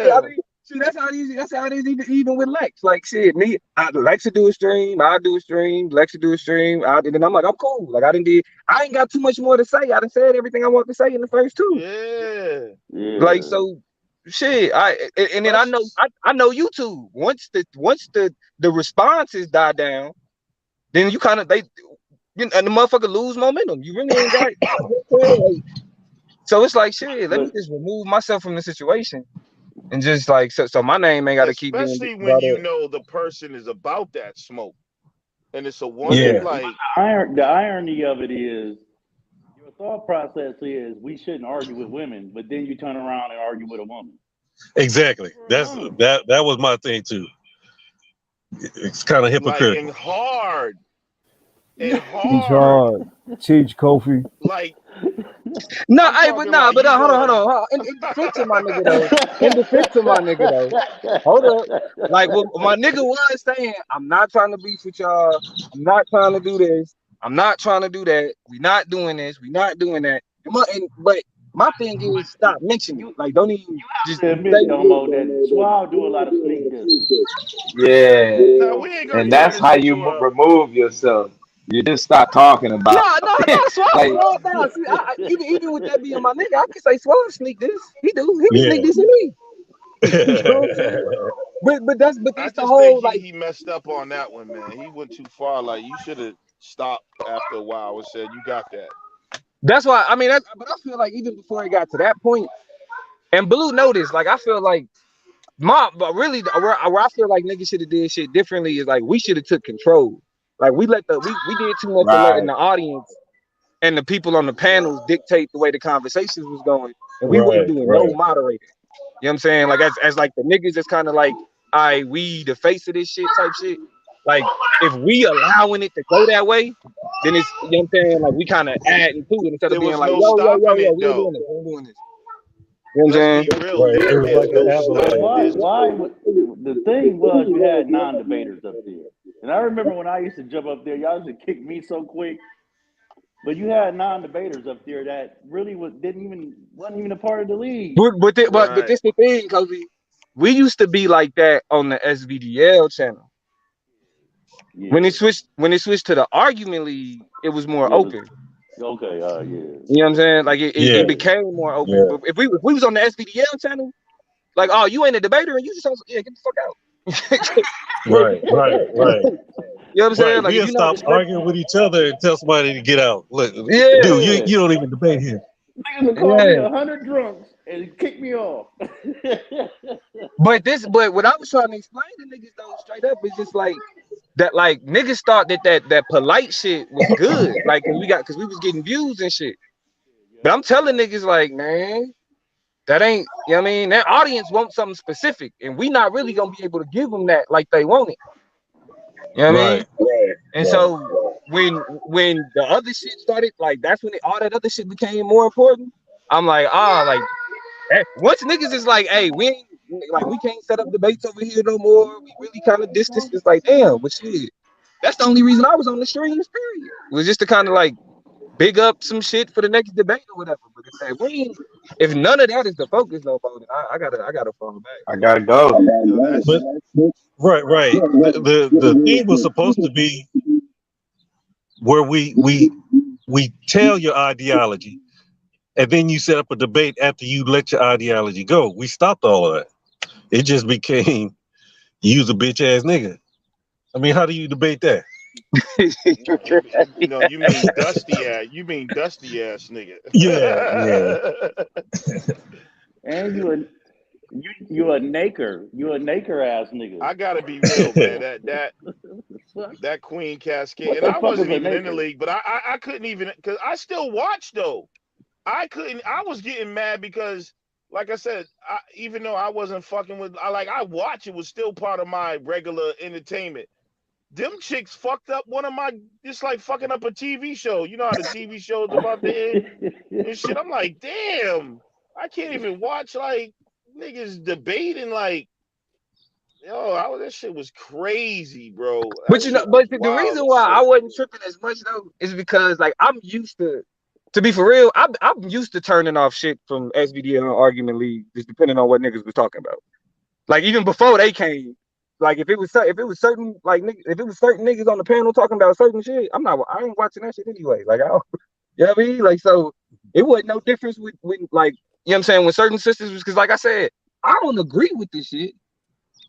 See, I goddamn. mean, see, that's how it is. That's how it is. Even with Lex, like, shit, me, Lex to do a stream, I do a stream, Lex to do a stream, and then I'm like, I'm cool. Like, I ain't got too much more to say. I done said everything I want to say in the first two. Yeah. Like, Yeah. so, shit. And then I know, Let's I know YouTube. Once the responses die down, then you kind of and the motherfucker lose momentum. You really ain't got. Like, so it's like, shit. Let me But just remove myself from the situation. And just like so my name ain't got to keep being especially when brought you up. know the person is about that smoke. And it's a one Yeah, like the irony of it is, your thought process is we shouldn't argue with women, but then you turn around and argue with a woman. exactly. for a That's woman. that was my thing too. It's kind of Like hypocritical. and hard. And Teach hard. hard. Teach Kofi. Like No, I'm hey, talking but nah, like but you hold on, going hold on. In defense of my nigga though. In defense of my nigga though. Hold up. Like what my nigga was saying, I'm not trying to beef with y'all. I'm not trying to do this. I'm not trying to do that. We not doing this. We not doing that. But my thing is stop mentioning it. Like don't even just To say admit, Domo, that Swab do a lot of sneak dissing. Yeah, now we ain't gonna and turn that's this how you into a remove yourself. You just stop talking about no, like Swab down. See, even with that being my nigga, I can say Swab sneak this. He be sneak Yeah. this in me. You know what I'm saying? But that's I the just think whole like he messed up on that one, man. He went too far. Like you should have stopped after a while and said, you got that. that's why I mean but I feel like even before it got to that point, and Blue noticed, like I feel like but really where I feel like niggas should have did shit differently is like we should have took control. Like we did too much of letting right, the audience and the people on the panels dictate the way the conversations was going, and we wasn't Right, doing no right. moderating. You know what I'm saying? Like as like the niggas that's kind of like, we the face of this shit type shit. Like if we allowing it to go that way, then it's, you know what I'm saying? Like we kind of adding to it instead of There being was like, no yo, stopping we it ain't though. doing this, we ain't doing this. You know what I'm Let's saying? be real. Right. It was There's like an no But stop. avalanche. why the thing was you had non-debaters up there. And I remember when I used to jump up there, y'all used to kick me so quick. But you had non-debaters up there that really wasn't even a part of the league. But Right. this the thing, Kobe. We used to be like that on the SVDL channel. Yeah, When it switched to the argument league, it was more it was open. okay. Yeah, You know what I'm saying? Like it Yeah, became more open. yeah. But if we was on the SVDL channel, like, oh, you ain't a debater and you just get the fuck out. Right, right, right. You know what I'm saying? Right. Like if We'll you're not stop respecting, arguing with each other and tell somebody to get out. Look, dude, yeah, you don't even debate here. niggas would call me yeah. 100 drunks and kick me off. But what I was trying to explain to niggas though, straight up, is just like that. Like niggas thought that polite shit was good, like because we was getting views and shit. But I'm telling niggas like, man, that ain't, you know what I mean? That audience wants something specific, and we not really gonna be able to give them that like they want it. You know what I mean? Right, And right. so when the other shit started, like that's when all that other shit became more important. I'm like, once niggas is like, hey, we can't set up debates over here no more. We really kind of distance. It's like, damn, but shit. That's the only reason I was on the streams, period. It was just to kind of like big up some shit for the next debate or whatever. But if none of that is the focus no more, then I gotta fall back. I gotta go. Yo, that's But right. The theme was supposed to be where we tell your ideology, and then you set up a debate after you let your ideology go. We stopped all of that. It just became you's a bitch ass nigga. I mean, how do you debate that? you mean dusty ass nigga. Yeah. And you a naker. You a naker ass nigga. I gotta be real, man. That Queen Cascade, What and the I fuck wasn't is a even in the naker? league, but I couldn't even, because I still watch though. I was getting mad because like I said, even though I wasn't fucking with, I watch, it was still part of my regular entertainment. Them chicks fucked up one of my, just like fucking up a TV show. You know how the TV show's about to end and shit. I'm like, damn, I can't even watch like niggas debating like, yo, that shit was crazy, bro. That But you know, shit but was the wild reason as why I shit. wasn't tripping as much though is because like I'm used to be for real. I'm used to turning off shit from SBDL and Argument League, just depending on what niggas was talking about. Like even before they came, like if it was certain like if it was certain niggas on the panel talking about certain shit, I ain't watching that shit anyway. Like I don't, you know what I mean? Like so it wasn't no difference with like, you know what I'm saying, when certain sisters was, because like I said, I don't agree with this shit.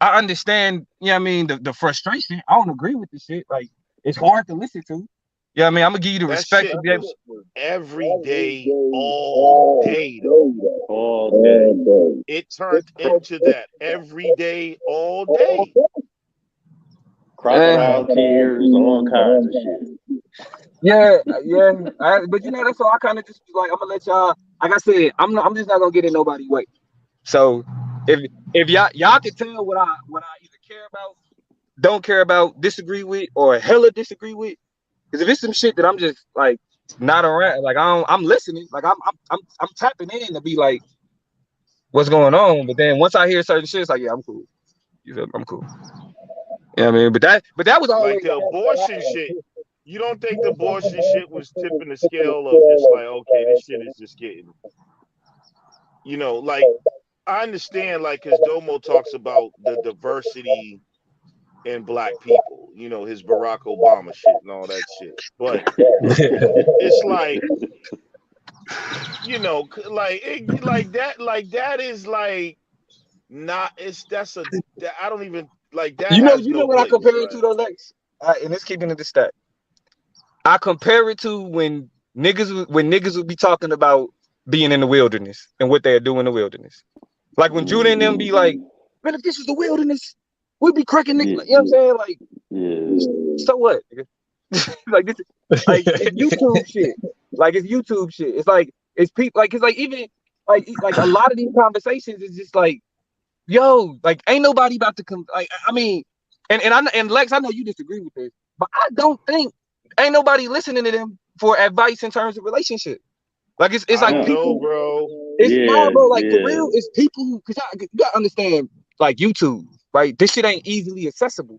I understand, you know what I mean, the frustration. I don't agree with this shit. Like it's hard to listen to. Yeah, I mean, I'm gonna give you the That respect shit to be able. was every day, all day, though. All day. It turned into that every day, all day. Crocodile tears, all kinds of shit. Yeah. But you know, that's all I kind of just like, I'm gonna let y'all. Like I said, I'm just not gonna get in nobody's way. So if y'all can tell what I either care about, don't care about, disagree with, or hella disagree with. Because if it's some shit that I'm just like not around, like I'm listening, like I'm tapping in to be like, what's going on? But then once I hear certain shit, it's like, yeah, I'm cool. You feel me? I'm cool. Yeah, I mean, but that was always Like the abortion shit. You don't think the abortion shit was tipping the scale of just like, okay, this shit is just getting, you know, like I understand, like, because Domo talks about the diversity in black people, you know, his Barack Obama shit and all that shit. But it's like, you know, like that is like not. I don't even like that. You Has know no what I place. compare it to though, Lex? And it's keeping it the stat. I compare it to when niggas would be talking about being in the wilderness and what they're doing in the wilderness. Like when Judah and them be like, man, if this was the wilderness, we'd be cracking niggas. You know what I'm saying? Like, so what? Like this, like it's YouTube shit. Like it's YouTube shit. It's like it's people like, it's like even like a lot of these conversations is just like, yo, like ain't nobody about to come. Like I mean, and Lex, I know you disagree with this, but I don't think ain't nobody listening to them for advice in terms of relationship. Like it's like people, bro. It's not, bro. Like for real, it's people who, cause you gotta understand, like YouTube, right? This shit ain't easily accessible.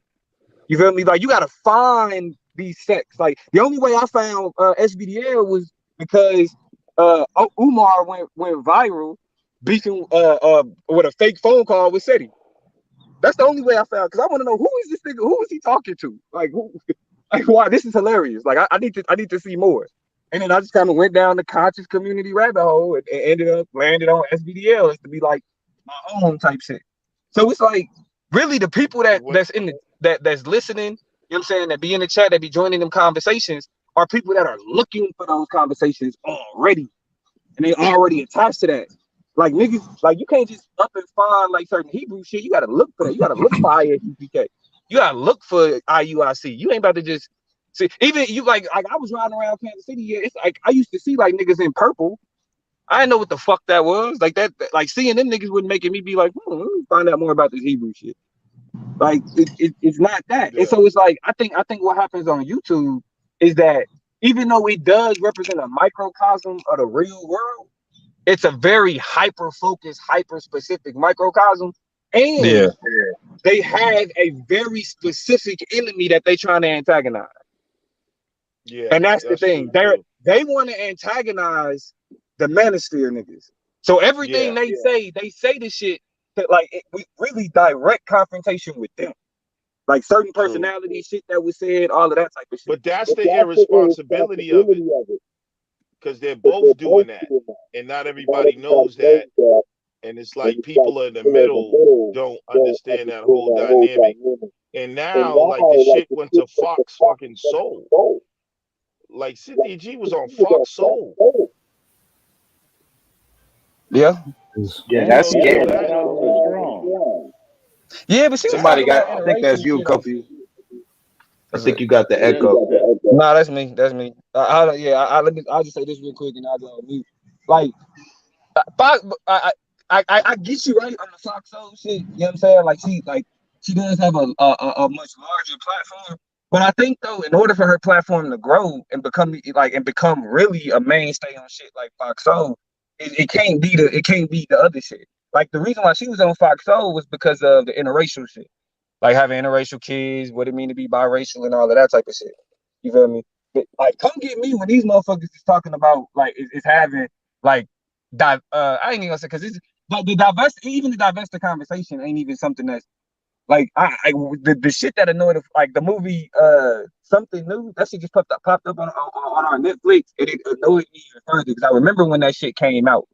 You feel me? Like you gotta find these sects. Like the only way I found SBDL was because Umar went viral beefing with a fake phone call with SETI. That's the only way I found, because I want to know, who is this nigga? Who is he talking to? Like who? Like why? This is hilarious. Like I need to see more. And then I just kind of went down the conscious community rabbit hole and ended up landed on SBDL as to be like my own type shit. So it's like really the people that's in that's listening, you know what I'm saying, that be in the chat, that be joining them conversations, are people that are looking for those conversations already. And they already attached to that. Like niggas, like you can't just up and find like certain Hebrew shit. You gotta look for that. You gotta look for ISUPK. You gotta look for IUIC. You ain't about to just see. Even you like I was riding around Kansas City. Yeah, it's like I used to see like niggas in purple. I didn't know what the fuck that was. Like that, like seeing them niggas wouldn't making me be like, let me find out more about this Hebrew shit. Like it's not that. Yeah. And so it's like I think what happens on YouTube is that even though it does represent a microcosm of the real world, it's a very hyper-focused, hyper-specific microcosm. And they have a very specific enemy that they trying to antagonize. Yeah. And that's the thing. They want to antagonize the manosphere niggas. So everything they say this shit that like we really direct confrontation with them. Like certain personality shit that was said, all of that type of shit. But that's the irresponsibility of it. Because they're both doing that, and not everybody knows that. And it's like people in the middle don't understand that whole dynamic. And now, like the shit went to Fox fucking Soul. Like Cynthia G was on Fox Soul. Yeah, that's scary. Yeah, but somebody got. I think that's you, Kofi. I think you got the echo. Nah, that's me. That's me. I'll just say this real quick and I'll go on mute. Like, I get you right on the Fox Soul shit. You know what I'm saying? She does have a much larger platform. But I think though, in order for her platform to grow and become really a mainstay on shit like Fox Soul, it can't be the other shit. Like the reason why she was on Fox Soul was because of the interracial shit. Like having interracial kids, what it mean to be biracial and all of that type of shit. You feel me? But, like, come get me when these motherfuckers is talking about like it's having like I ain't even gonna say because it's the divestiture conversation ain't even something that's like the shit that annoyed like the movie Something New, that shit just popped up on our Netflix, and it annoyed me even further because I remember when that shit came out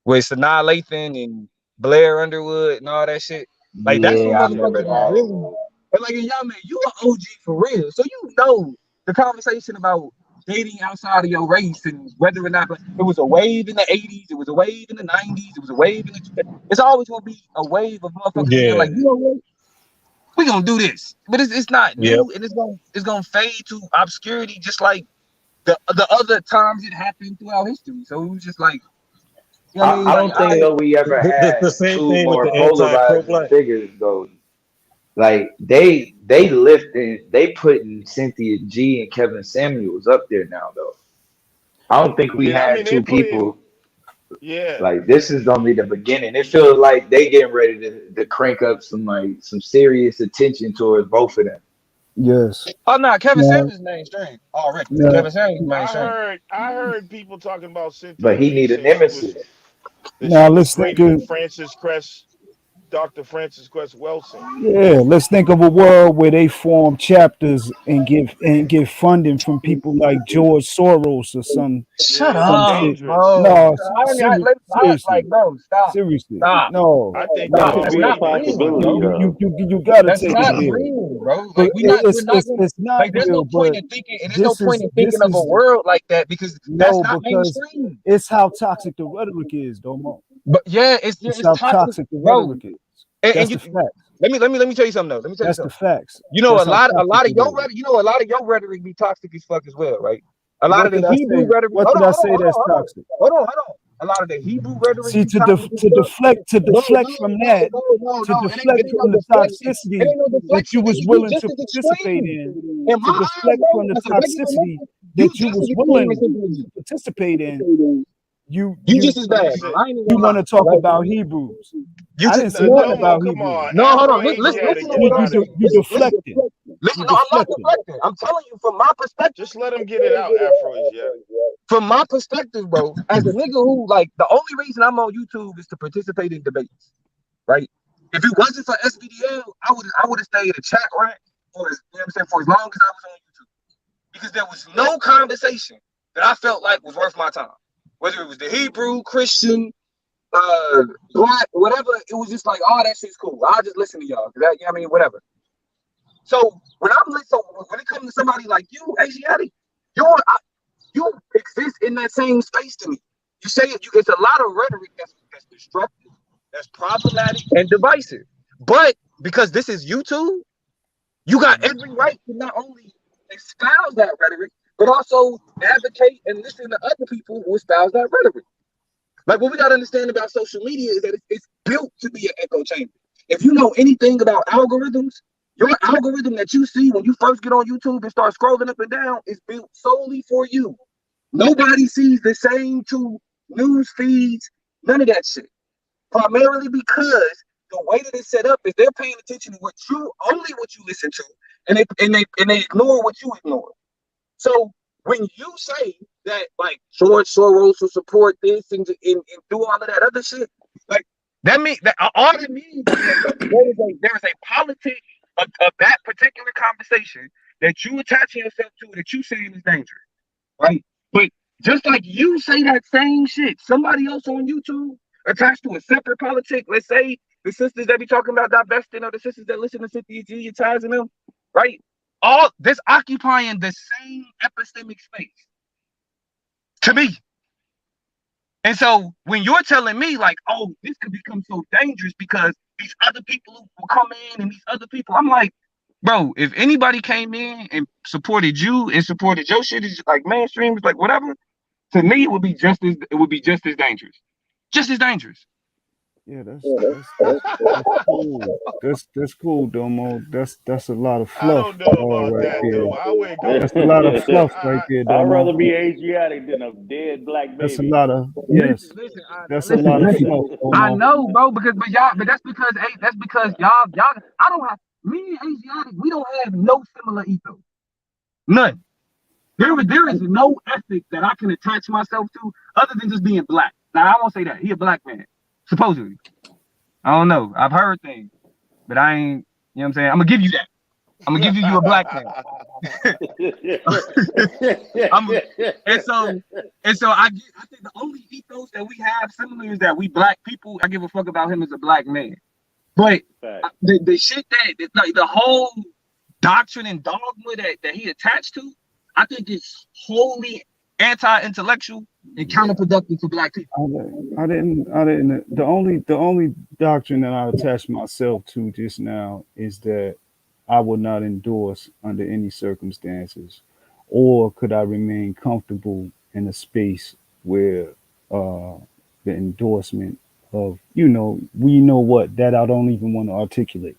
with Sanaa Lathan and Blair Underwood and all that shit. Like that's what Yeah, I remember motherfuckers that. really. And like y'all man, you an OG for real, so you know the conversation about dating outside of your race and whether or not it was a wave in the 80s, it was a wave in the 90s, it was a wave in the. It's always gonna be a wave of motherfuckers being like, you know what? We gonna do this, but it's not new, and it's gonna fade to obscurity, just like the other times it happened throughout history. So it was just like, you know what I mean? I don't think though we ever The had same two thing with more the anti-pro polarizing black. figures though. Like they lifting, they putting Cynthia G and Kevin Samuels up there now though. I don't think we Yeah, I had mean they two putting. people Yeah, like this is only the beginning. It feels like they getting ready to crank up some serious attention towards both of them. Yes. Oh no, Kevin Now, Samuels is mainstream already. now, Kevin Samuels is I mainstream. heard people talking about Cynthia But he G need a saying nemesis. now she was let's think greater than of Dr. Francis Cress Wilson. let's think of a world where they form chapters and give funding from people like George Soros or Shut Yeah, it's some up, shit. dangerous. bro. No, Like, seriously, bro, stop, seriously, stop. no, I think That that could That's be a no. not real, possibility, bro. though. You gotta That's take it not there. real, bro. But Like we're not gonna it's not like. There's no real. point But in thinking, and there's no point in thinking this of a is world like that because that's no, not because mainstream. it's how toxic the rhetoric is, Domo. But yeah, It's it's how toxic, toxic the bro. rhetoric is. And That's you the fact. let me tell you something though. Let me tell you That's the something. facts. You know, That's how a toxic lot of it your is. rhetoric. You know, a lot of your rhetoric be toxic as fuck as well, right? A lot of What the did I Hebrew say? rhetoric. What Hold did on, I hold on, say hold on, that's hold on, toxic? hold on. A lot of the Hebrew rhetoric See, be toxic as fuck. to No, deflect from that, to it deflect ain't from no the deflection. It toxicity ain't no that you deflection, was nigga. You willing just to as participate extreme. in, In to my eyes, deflect bro, from the as a regular toxicity nigga, you that you just was as extreme as willing Cynthia G. to participate in, you You you just as Like I bad, said, bro. I ain't even you gonna want lie. to talk Like about Hebrews. you I just didn't say no, nothing Domo, about come Hebrews. on. no, hold on. Afro-Asiatic Listen to what I'm gotta You listen. deflecting. You No, I'm not deflecting. deflecting. I'm telling you from my perspective. just let him get it out, Afro-Asiatic. From my perspective, bro, as a nigga who like the only reason I'm on YouTube is to participate in debates, right? If it wasn't for SBDL, I would have stayed in chat rant for as you know what I'm saying for as long as I was on YouTube. Because there was no conversation that I felt like was worth my time. Whether it was the Hebrew, Christian, black, whatever, it was just like, oh, that shit's cool. I'll just listen to y'all. That, you know what I mean, whatever. So when when it comes to somebody like you, Asiatic, you exist in that same space to me. You say it, it's a lot of rhetoric that's destructive, that's problematic and divisive. But because this is YouTube, you got every right to not only espouse that rhetoric, but also advocate and listen to other people who espouse that rhetoric. Like what we gotta understand about social media is that it's built to be an echo chamber. If you know anything about algorithms, your algorithm that you see when you first get on YouTube and start scrolling up and down is built solely for you. Nobody sees the same two news feeds, none of that shit. Primarily because the way that it's set up is they're paying attention to only what you listen to, and they ignore what you ignore. So when you say that like George Soros will support this and do all of that other shit, like that means that all it means is that there is a politic of that particular conversation that you attach yourself to that you saying is dangerous, right? But just like you say that same shit, somebody else on YouTube attached to a separate politic, let's say the sisters that be talking about divesting or the sisters that listen to Cynthia G and ties in them, right? All this occupying the same epistemic space to me. And so when you're telling me like, oh, this could become so dangerous because these other people who will come in and these other people, I'm like, bro, if anybody came in and supported you and supported your shit, is like mainstream, it's like whatever. To me, it would be just as dangerous, just as dangerous. Yeah, that's cool. That's cool, Domo. That's a lot of I fluff don't know about right that there. though. I wouldn't go That's as a far lot of as fluff right there, I'd rather Domo. be Asiatic than a dead black That's a baby. lot of Listen, yes. listen, That's a listen, lot of listen. fluff, I Domo. know, bro, but y'all, but that's because y'all. I don't have me and Asiatic. We don't have no similar ethos. None. There is no ethic that I can attach myself to other than just being black. Now I won't say that he a black man, supposedly. I don't know. I've heard things, but I ain't. You know what I'm saying? I'm gonna give you that. I'm gonna give you a black man. And so I think the only ethos that we have similar is that we black people. I give a fuck about him as a black man. But the shit that like the whole doctrine and dogma that he attached to, I think it's wholly anti-intellectual and counterproductive for black people. I didn't. The only doctrine that I attach myself to just now is that I would not endorse under any circumstances, or could I remain comfortable in a space where the endorsement of we know what that I don't even want to articulate,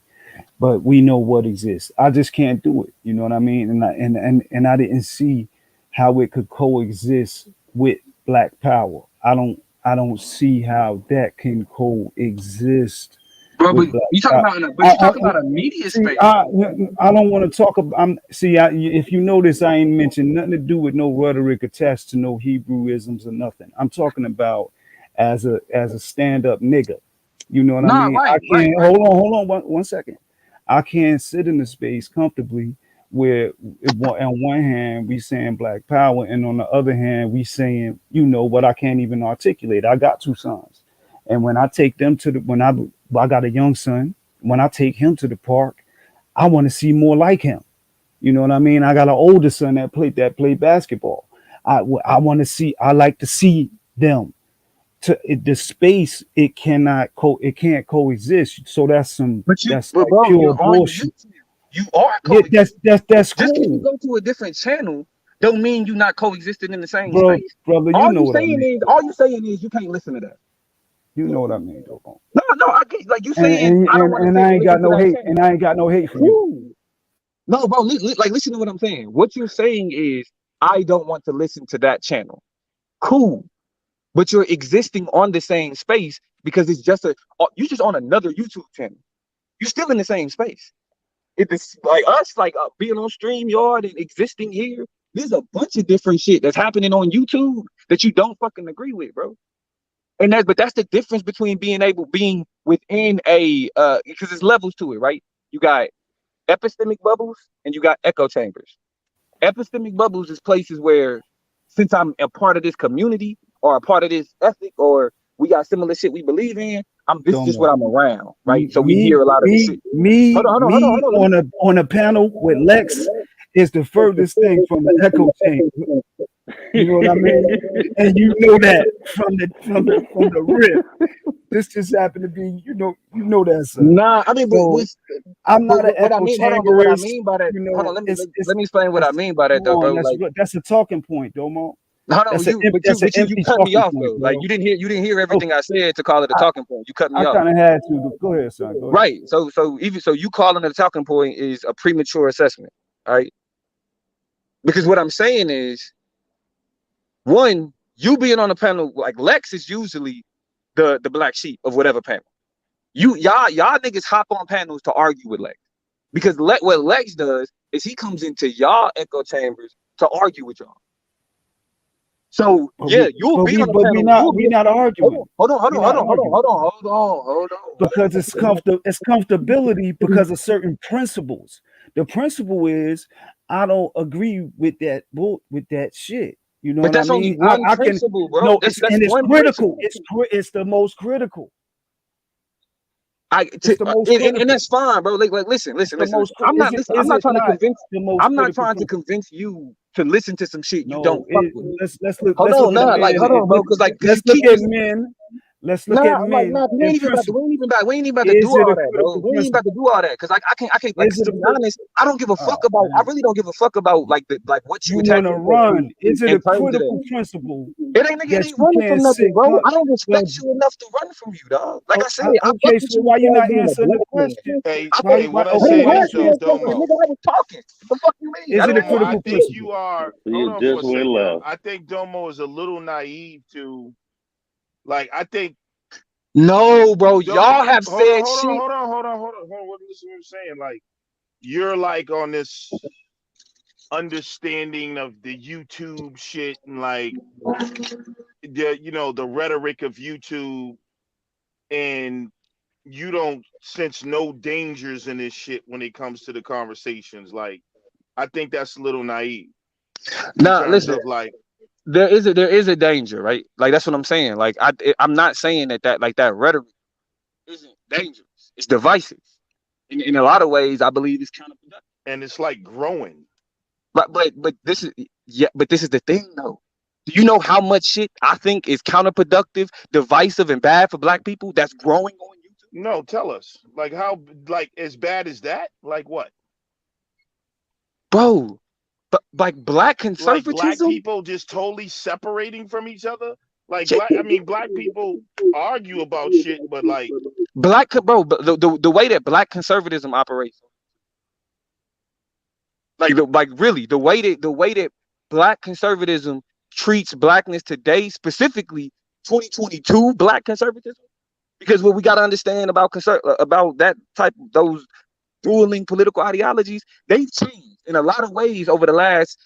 but we know what exists. I just can't do it. You know what I mean? And I didn't see how it could coexist with Black Power. I don't see how that can coexist. Bro, but you talking about a media space. I don't want to talk about. If you notice, I ain't mentioned nothing to do with no rhetoric attached to no Hebrewisms or nothing. I'm talking about as a stand up nigga. You know what I mean? Right, I can't hold on one second. I can't sit in a space comfortably where on one hand we saying Black Power and on the other hand we saying what I can't even articulate. I got two sons, and when I take them to I got a young son. When I take him to the park, I want to see more like him. You know what I mean? I got an older son that played basketball. I want to see. I like to see them. The space it can't coexist. So that's pure bullshit. You are coexisting. That's just cool. because you go to a different channel don't mean you not coexisting in the same space. Brother, all you saying is you can't listen to that. You know what I mean, though. No, I get like you saying. I ain't got no hate, and I ain't got no hate for you. No, bro, listen to what I'm saying. What you're saying is I don't want to listen to that channel. Cool, but you're existing on the same space because it's just you're just on another YouTube channel. You're still in the same space. It's like us, being on StreamYard and existing here. There's a bunch of different shit that's happening on YouTube that you don't fucking agree with, bro. But that's the difference between being within a because there's levels to it, right? You got epistemic bubbles and you got echo chambers. Epistemic bubbles is places where, since I'm a part of this community or a part of this ethic, or we got similar shit we believe in, this is just what I'm around, right? So we hear a lot of this shit. Hold on. On a panel with Lex is the furthest thing from the echo chamber. You know what I mean? And you know that from the rip. This just happened to be, you know that. Son. Nah, I mean, I'm not an echo chamber. What I mean by that, hold on, let me explain what I mean by that, though, bro. That's a talking point, Domo. Hold on, you cut me off, though. Like you didn't hear everything I said to call it a talking point. You cut me off. I kind of had to. Go ahead, son. Go ahead. Right. So you calling it a talking point is a premature assessment, all right? Because what I'm saying is, one, you being on a panel like Lex is usually the black sheep of whatever panel. Y'all niggas hop on panels to argue with Lex, because what Lex does is he comes into y'all echo chambers to argue with y'all. So you'll be on the panel. We're not arguing. Hold on. Because it's comfortability because of certain principles. The principle is I don't agree with that shit. You know but that's what I mean? only one principle, bro. No, that's it's one critical. Principle. It's the most critical. And that's fine, bro. Like listen. I'm not trying to convince you to listen to some shit you don't fuck with. Let's look. Hold on, bro. Because let's look at men Let's No, look at like men no, we and ain't even about to. principle. We ain't even about to do Is it all a that, bro. critical We ain't about to principle? do all that because I can't. Like, Is 'cause it to a be crit- honest, I don't give a fuck Oh about. I man, really don't give a fuck about like what you you want to attaching yourself to run? Is it in a terms of that. critical principle It ain't nigga. It that ain't you running can't from nothing, sit bro. calm? I don't Well, respect you enough to run from you, dog. Like I said, I fuck okay. with So you why you for not being a answering the black man. question? Hey, I hey, don't. what I I Okay, say didn't watch is ask you though, this. that question, Domo, nigga. I was talking. What the fuck you mean? Is I it a didn't Domo, ask you I critical that think question. principle? you are. He Hold had on for just a went second, yo. left. I think Domo is a little naive to, like, I think No, bro. Dom. Y'all have Hold on, said hold on, shit. hold on, hold on, hold on, hold on. Listen to what I'm saying. Like, you're like on this understanding of the YouTube shit and like the rhetoric of YouTube, and you don't sense no dangers in this shit when it comes to the conversations. Like, I think that's a little naive in Nah, terms listen. of like, There is a danger, right? Like that's what I'm saying. Like I'm not saying that like that rhetoric isn't dangerous. It's divisive. In a lot of ways, I believe it's counterproductive. and it's like growing. But this is but this is the thing though. Do you know how much shit I think is counterproductive, divisive, and bad for black people that's growing on YouTube? No, tell us. Like how, like as bad as that? Like what? Bro, but like black Like black conservatism? people just totally separating from each other? Like black people argue about shit, but like But the way that black conservatism operates, like really the way that black conservatism treats blackness today, specifically 2022 black conservatism, because what we got to understand about about that type, those ruling political ideologies, they've changed in a lot of ways over the last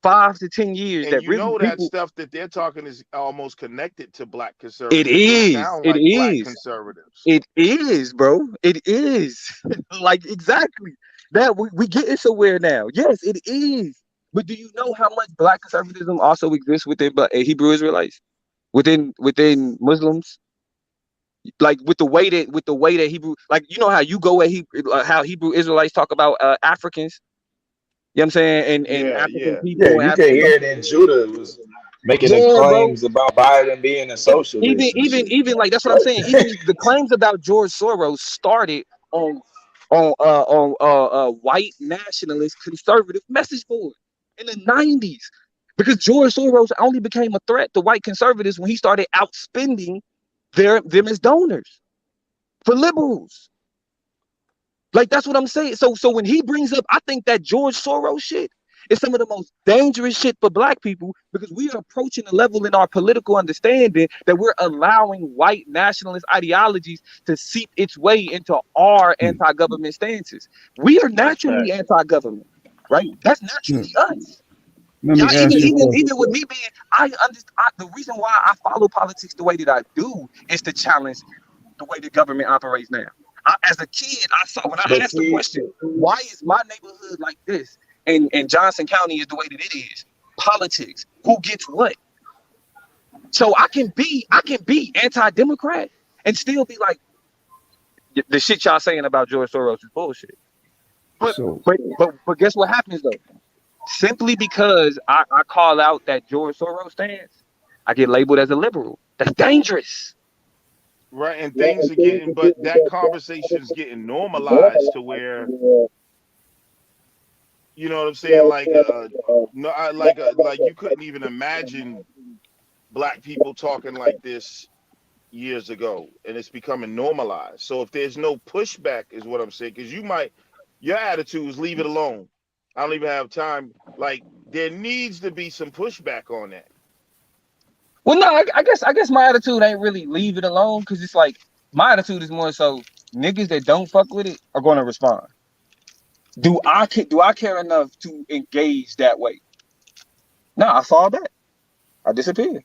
5 to 10 years. and That you really know that people, stuff that they're talking is almost connected to black it conservatives. They is, sound it like black is, conservatives. it is, bro, it is. Like exactly that we getting somewhere now. Yes, it is. But do you know how much black conservatism also exists within Hebrew Israelites, within Muslims? Like with the way that Hebrew, like you know how you go at how Hebrew Israelites talk about Africans. You know what I'm saying? And Yeah, African yeah. Yeah, people and you can African hear culture. that Judah was making the Yeah, bro. claims about Biden being a socialist and shit. Even like that's what I'm saying. Even the claims about George Soros started on white nationalist conservative message board in the 90s, because George Soros only became a threat to white conservatives when he started outspending them as donors for liberals. Like that's what I'm saying. So when he brings up, I think that George Soros shit is some of the most dangerous shit for black people, because we are approaching a level in our political understanding that we're allowing white nationalist ideologies to seep its way into our Hmm. anti-government stances. We are naturally Facts. anti-government, right? That's Hmm. naturally us. Let Y'all, me even ask you a even question. even with me being, the reason why I follow politics the way that I do is to challenge the way the government operates now. As a kid, I saw when I But asked the see, question, why is my neighborhood like this? And Johnson County is the way that it is. Politics, who gets what? So I can be anti-democrat and still be like, the shit y'all saying about George Soros is bullshit. But So but guess what happens though? Simply because I call out that George Soros stance, I get labeled as a liberal. That's dangerous. Right. And things are getting, but that conversation's getting normalized to where, you know what I'm saying? Like, no, like you couldn't even imagine black people talking like this years ago, and it's becoming normalized. So if there's no pushback, is what I'm saying, because your attitude is leave it alone. I don't even have time. Like, there needs to be some pushback on that. Well, no, I guess my attitude ain't really leave it alone, because it's like my attitude is more so niggas that don't fuck with it are gonna respond. Do I care enough to engage that way? No, I fall back. I disappear.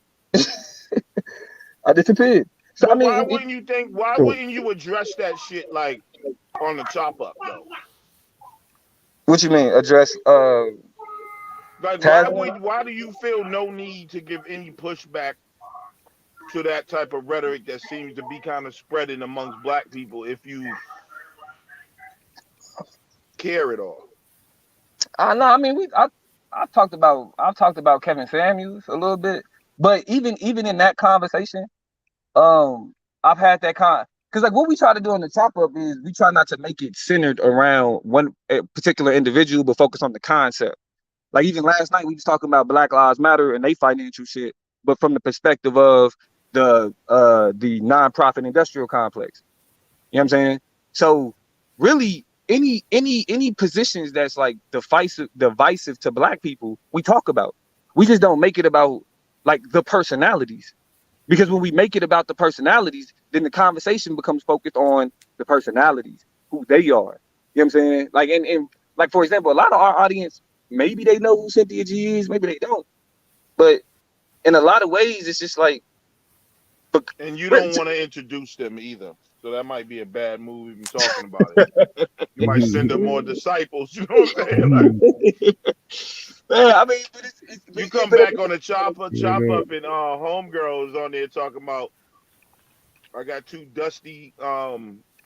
I disappeared. So I But why mean, wouldn't you think? Why so wouldn't you address that shit like on the chop up though? what you mean address Like, Taz? why do you feel no need to give any pushback to that type of rhetoric that seems to be kind of spreading amongst black people if you care at all? No, I mean I've talked about Kevin Samuels a little bit, but even in that conversation, I've had that because like what we try to do on the chop up is we try not to make it centered around one particular individual, but focus on the concept. Like even last night we was talking about Black Lives Matter and they financial shit, but from the perspective of the nonprofit industrial complex. You know what I'm saying? So really any positions that's like divisive to Black people, we talk about. We just don't make it about like the personalities. Because when we make it about the personalities, then the conversation becomes focused on the personalities, who they are. You know what I'm saying? Like and like for example, a lot of our audience, maybe they know who Cynthia G is, maybe they don't. But in a lot of ways, it's just like and you don't want to introduce them either. So that might be a bad move even talking about it. You might send them more disciples, you know what I'm saying? Like, yeah, I mean, but you come back on a chop up, and homegirls on there talking about I got two dusty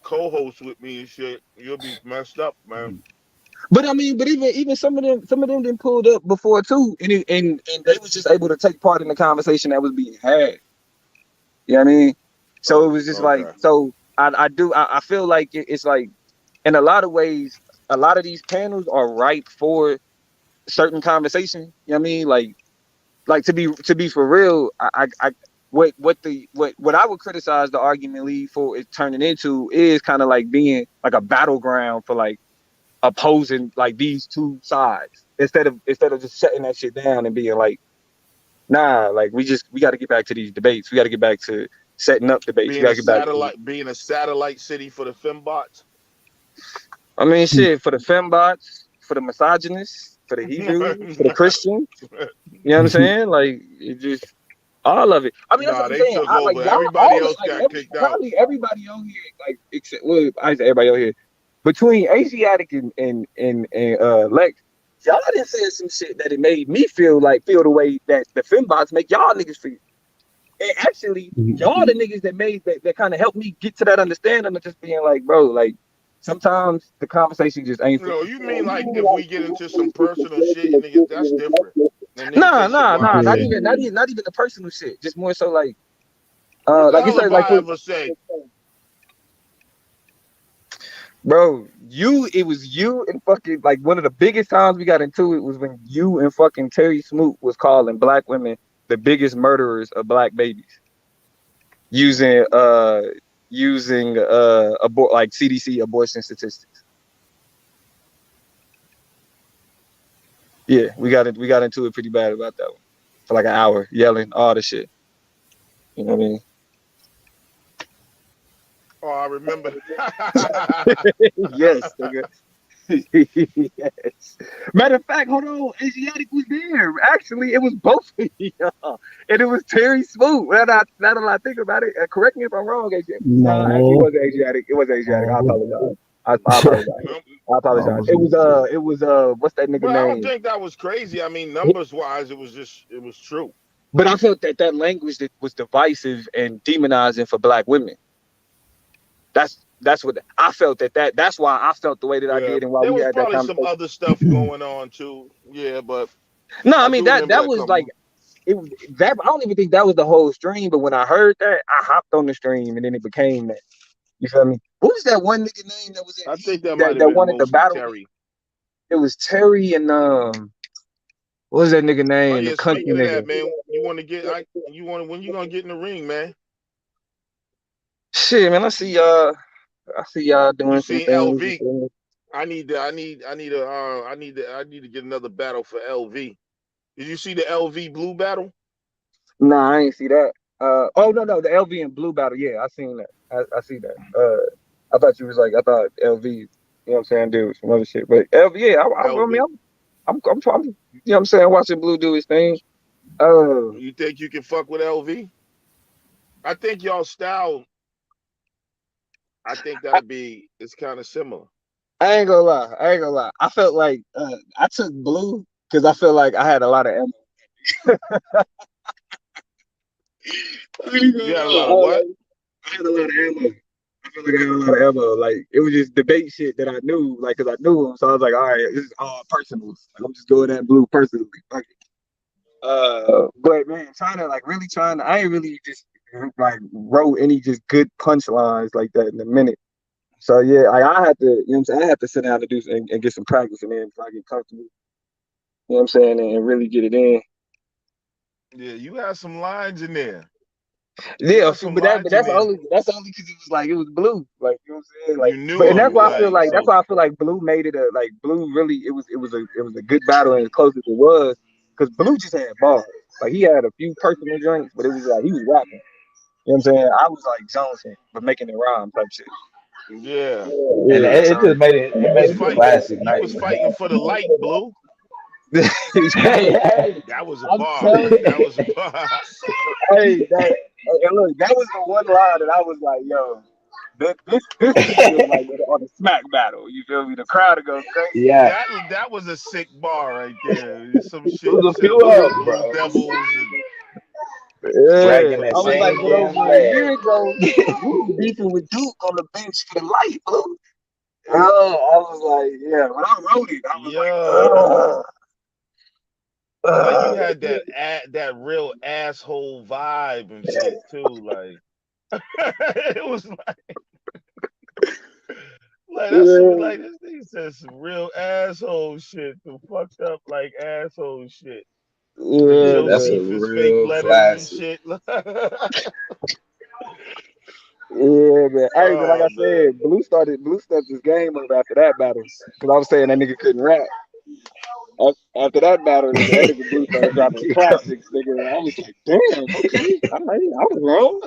co-hosts with me and shit. You'll be messed up, man. But I mean, but even some of them didn't pulled up before too, and they was just able to take part in the conversation that was being had. You know what I mean? So it was just like, so I feel like it's like, in a lot of ways, a lot of these panels are ripe for certain conversation. You know what I mean? Like to be for real, what I would criticize the argument lead for is turning into is kind of like being like a battleground for like opposing like these two sides instead of just shutting that shit down and being like, nah, like we got to get back to these debates. We got to get back to setting up debates. Being a satellite city for the fembots. I mean, shit, for the fembots, for the misogynists, for the Hebrews, for the Christians. You know what I'm saying? Like, it just all of it. I mean, that's what I'm saying. Took over. Like, everybody else got kicked out. Probably everybody on here, like, except I say everybody on here, between Asiatic and Lex, y'all didn't say some shit that it made me feel the way that the fembots make y'all niggas feel. And actually, y'all the niggas that kind of helped me get to that understanding of just being like, bro, like sometimes the conversation just ain't. No, you mean like if we get into some personal shit, niggas, that's different. Nah, not even the personal shit. Just more so like, like you said, like bro, it was you and fucking like one of the biggest times we got into it was when you and fucking Terry Smoot was calling Black women the biggest murderers of Black babies, using like CDC abortion statistics. Yeah, we got into it pretty bad about that one for like an hour, yelling all the shit. You know what I mean? Oh, I remember. Yes, nigga. Yes. Matter of fact, hold on, Asiatic was there. Actually, it was both of y'all, and it was Terry Smoot. Now that I think about it, correct me if I'm wrong, Asiatic. No, actually, it was Asiatic. It was Asiatic. I apologize. I apologize. It was what's that nigga name? I don't think that was crazy. I mean, numbers wise, it was true. But I felt that language that was divisive and demonizing for Black women. That's what I felt. That's why I felt the way that I did, and why we had that conversation. There was probably some other stuff going on too. Yeah, but no, I mean that was like it. That I don't even think that was the whole stream. But when I heard that, I hopped on the stream, and then it became that. You feel me? What was that one nigga name that was in? I think that might have been wanted the battle. Terry. It was Terry and what was that nigga name? Oh, yeah, the country nigga. That, man. You want to get? When you gonna get in the ring, man? Shit, man. I see y'all doing some things. LV. I need to get another battle for LV. Did you see the LV Blue battle? Nah, I ain't see that. Oh no, the LV and Blue battle. Yeah, I seen that. I see that. I thought LV. You know what I'm saying? Do some other shit, but LV. Yeah, I'm trying. You know what I'm saying? Watching Blue do his thing. You think you can fuck with LV? I think y'all style. I think it's kind of similar. I ain't gonna lie. I felt like I took Blue because I feel like I had a lot of ammo. You had a lot of what? I had a lot of ammo. I feel like I had a lot of ammo. Like it was just debate shit that I knew, like because I knew him. So I was like, all right, this is all personals. Like, I'm just going at Blue personally. Like, but man, I ain't really just like wrote any just good punchlines like that in a minute. So yeah, like I had to, you know what I'm saying, I had to sit down and do and get some practice in there before I get comfortable. You know what I'm saying, and really get it in. Yeah, you had some lines in there. You Yeah, got see, some but lines in that's there. only because it was like it was Blue, like you know what I'm saying, like. You knew But and that's him, why I feel like like that's so. why I feel like Blue made it a like Blue really it was a good battle and as close as it was because Blue just had bars. Like he had a few personal drinks, but it was like he was rapping. You know what I'm saying? I was like Johnson, but making it rhyme type shit. Yeah, And Yeah, it just made it. you It was made it a fighting. classic You night, was man. fighting for the light, Blue. Hey, hey. That was a I'm bar. telling you, That was a bar. hey, that and look, that was the one line that I was like, yo, this could be like on a smack battle. You feel me? The crowd would go crazy. Yeah, That was a sick bar right there. Some it shit you was a said few about of the them, Blue bro. Devils and Dragging Yeah, that I was like, same but damn over a flag. year ago, you was beefing with Duke on the bench for the light, Blue. Oh, I was like, yeah. When I wrote it, I was yo, like, like you had that real asshole vibe and shit too. Like it was like that's some yeah, like this thing said some real asshole shit, some fucked up like asshole shit. The yeah, That's a man. Josephus fake real letters and classic. shit. Yeah, man. Hey, but like Oh I man. said, Blue stepped his game up after that battle. Cause I was saying that nigga couldn't rap. After that battle, that nigga Blue started dropping classics, nigga. And I was like, damn, okay. I was wrong.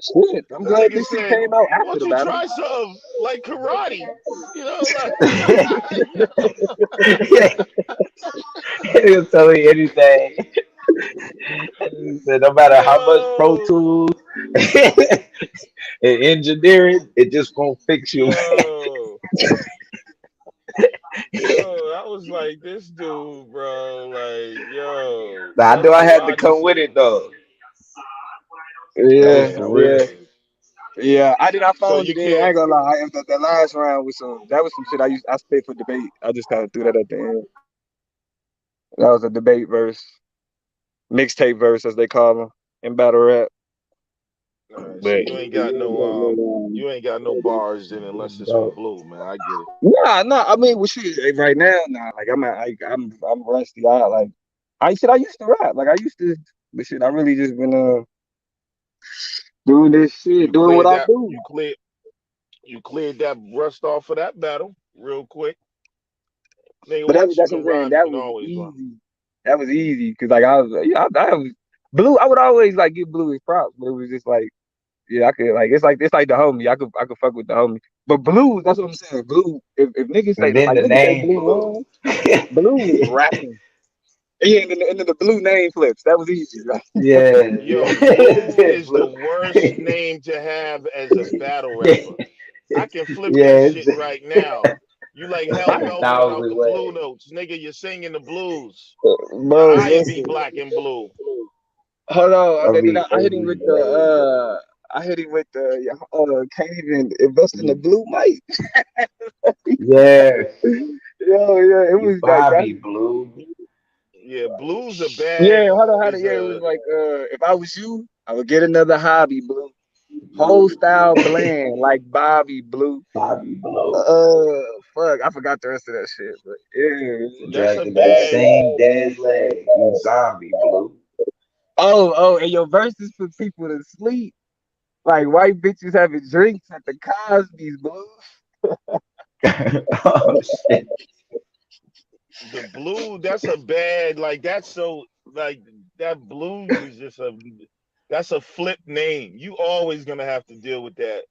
Shit. I'm The glad nigga this shit said, came out "Why after don't the you battle. try something like karate?" You know, like He was telling you anything. He said no matter how much Pro yo, Tools and engineering, it just won't fix you. yo, yo. I was like, this dude, bro. Like, yo, Now, I that knew I had to karate come with shit. it though. That was Yeah, Yeah, for real. yeah. man. Yeah, I So phoned you it in. I can't. ain't gonna lie. That last round was that was some shit I spit for debate. I just kind of threw that at the end. That was a debate verse, mixtape verse as they call them in battle rap. All right, so But you ain't got no bars in unless it's for Bro, Blue, man. I get it. nah. I mean, well, shit. Right now, nah. Like I'm rusty. I used to rap. Like I used to, but shit. I really just been doing this shit, You doing what cleared I that. do. You cleared that rust off for that battle real quick. Nigga, But once you that's what I'm can saying. rhyme, you That can was always rhyme. easy. That was easy because like I was, yeah, I was Blue. I would always like give Blue his props, but it was just like, yeah, I could like it's like the homie. I could fuck with the homie. But Blue, that's what I'm saying. Blue, if niggas say and then like the niggas say name Blue flew. wrong, Blue was rapping. Yeah, and then the Blue name flips. That was easy, right? Yeah, Yo, Blue yeah. is the worst name to have as a battle rapper. I can flip that Yeah, shit right now. You like Hell a Melvin without the thousand blue ways. notes. Nigga, you're singing the blues. Your Bro, eyes be listen. black and blue. Hold on. And then I hit him with the OB. can't even invest in the Blue mic. Yeah, Yeah, it you was like that. Bobby Blue. Yeah, blues are bad. Yeah, hold on, Is it was like if I was you, I would get another hobby, Blue. Whole style blend like Bobby Blue. Bobby Blue. Fuck, I forgot the rest of that shit, but yeah. that's a Dragging that bad. same dad's leg. You zombie Blue. And your verses for people to sleep. Like white bitches having drinks at the Cosby's, Blue. Oh shit. The blue, that's a bad. Like that's so like that blues is just a. That's a flip name. You always gonna have to deal with that.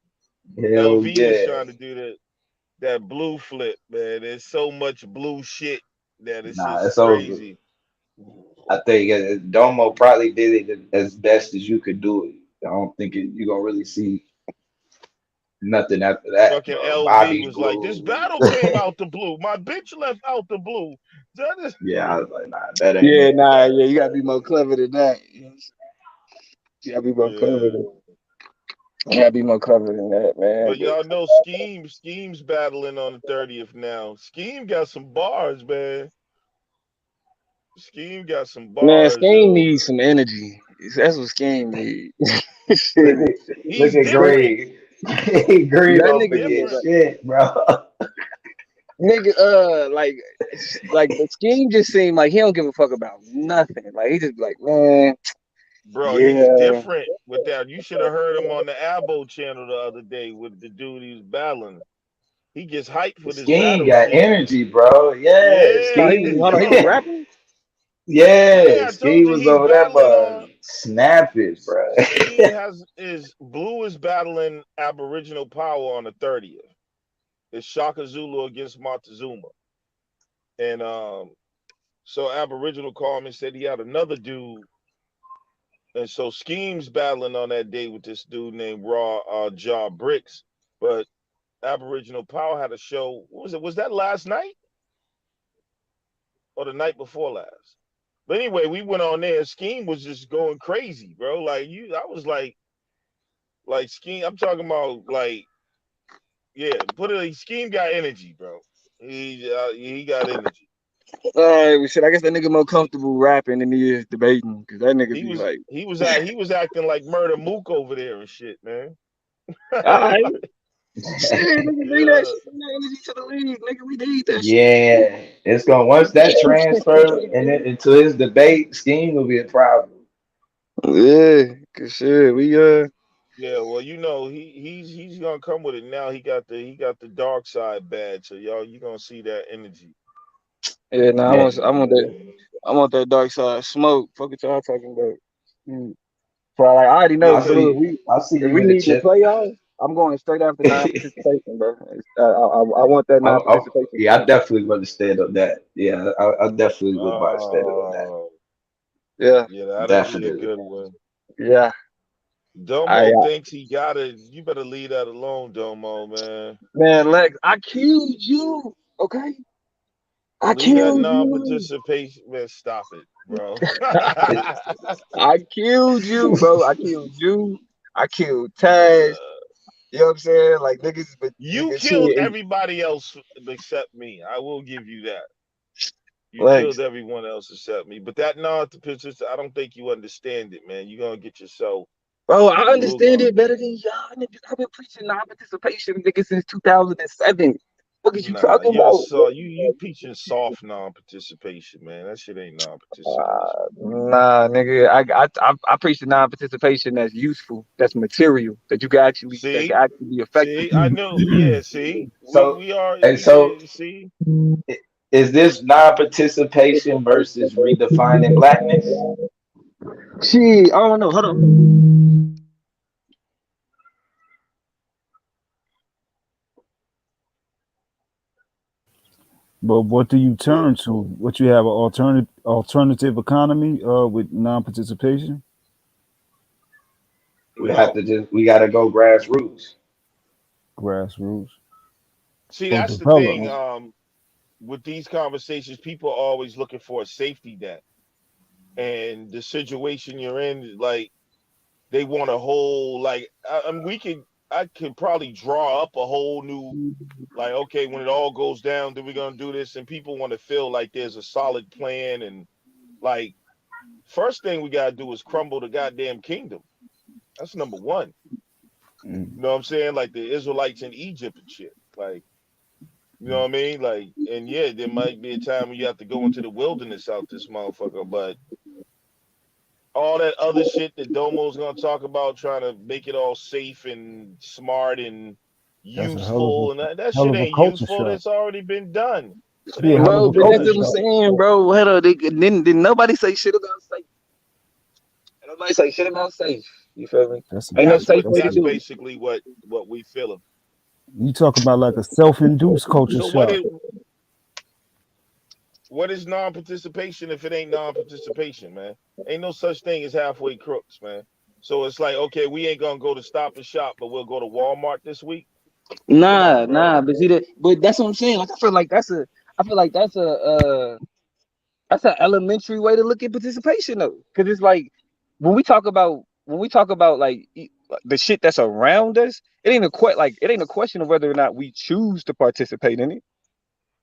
Hell LV was yeah. trying to do that blue flip, man. There's so much blue shit that it's Nah, just it's over. crazy. I think Domo probably did it as best as you could do it. I don't think you're gonna really see nothing after that, Fucking bro. LV Bobby was like, this Blue. battle came out the blue. My bitch left out the blue. That is- Yeah, I was like, nah, that ain't Yeah, it. nah, yeah, you gotta be more clever than that. You gotta be more clever Yeah. than you gotta be more clever than that, man. But y'all know Scheme's battling on the 30th now. Scheme got some bars, man. Scheme got some Man, bars, Skane yo. needs some energy. That's what Scheme need. Look at He's different. Greg. Greg That don't nigga forget different. shit, bro. nigga, like the Scheme just seemed like he don't give a fuck about nothing. Like he just be like, man, Bro, he's yeah, different with that. You should have heard him on the Abo channel the other day with the dude he was battling. He gets hyped for this Scheme battle got shit. energy, bro. Yeah, Yeah, Scheme. hold on, he was rapping. yeah, Yeah, I told Scheme you was he's over that battling bud. on. Snapping, bro. Scheme is Blue is battling Aboriginal Power on the 30th. It's Shaka Zulu against Montezuma. And so Aboriginal called me and said he had another dude. And so Scheme's battling on that day with this dude named Jaw Bricks. But Aboriginal Power had a show. What was it? Was that last night? Or the night before last? But anyway, we went on there. Scheme was just going crazy, bro. Like I was like Scheme. I'm talking about yeah. Scheme got energy, bro. He got energy. All right, shit. I guess that nigga more comfortable rapping than he is debating, because that nigga be like, He was acting like Murder Mook over there and shit, man. all right, shit, nigga, bring that shit, bring that energy to the league, nigga. We need that shit. Yeah, it's gonna once that transfer and then into his debate, Scheme will be a problem. Yeah, cause shit, we Yeah, well, he's gonna come with it now. He got the dark side badge, so you gonna see that energy. yeah, nah, Yeah. I want that dark side smoke. Fuck what y'all talking about. So I already know. I'll So see look, you if we in the need the chip. playoffs, I'm going straight after non-participation, bro. I want that non-participation. Yeah, I definitely would understand on that. Yeah, I definitely would understand on that. Yeah, that'll Definitely. be a good one. Yeah. Domo thinks he got it. You better leave that alone, Domo, man. Man, Lex, I killed you. Okay. I Leave that killed you. non-participation. Man, stop it, bro. I killed you, bro. I killed you. I killed Taz. You know what I'm saying? Like niggas, but you niggas killed shit. everybody else except me. I will give you that. You Lex. killed everyone else except me. But that non-participation, I don't think you understand it, man. You're gonna get yourself. Bro, I understand it better than y'all niggas. I've been preaching non-participation, nigga, since 2007. What are you talking about? You preaching soft non-participation, man. That shit ain't non-participation. Nah, nigga. I preach the non-participation that's useful, that's material, that you can actually that can actually be effective. See, I know. Yeah, see, So see. Is this non-participation versus redefining blackness? Shit, I don't know. Hold on. But what do you turn to? What you have an alternative economy with non-participation? We gotta go grassroots. Grassroots. See, that's the thing. With these conversations, people are always looking for a safety net, and the situation you're in, like they want a whole I could probably draw up a whole new, like, okay, when it all goes down, then we're gonna do this, and people want to feel like there's a solid plan, and like, first thing we gotta do is crumble the goddamn kingdom. That's number one. You know what I'm saying? Like the Israelites in Egypt and shit. Like, you know what I mean? Like, and yeah, there might be a time when you have to go into the wilderness out this motherfucker, but all that other shit that Domo's gonna talk about, trying to make it all safe and smart and useful, and that shit ain't useful. That's already been done. Bro, but that's what I'm saying, bro. Didn't nobody say shit about safe. Nobody say shit about safe. You feel me? That's basically what we feeling. You talk about like a self-induced culture shock. What is non-participation if it ain't non-participation, man? Ain't no such thing as halfway crooks, man. So it's like, okay, we ain't gonna go to Stop and Shop, but we'll go to Walmart this week. Nah, but see that, but that's what I'm saying. Like I feel like that's an elementary way to look at participation though, because it's like when we talk about like the shit that's around us, it ain't a question of whether or not we choose to participate in it.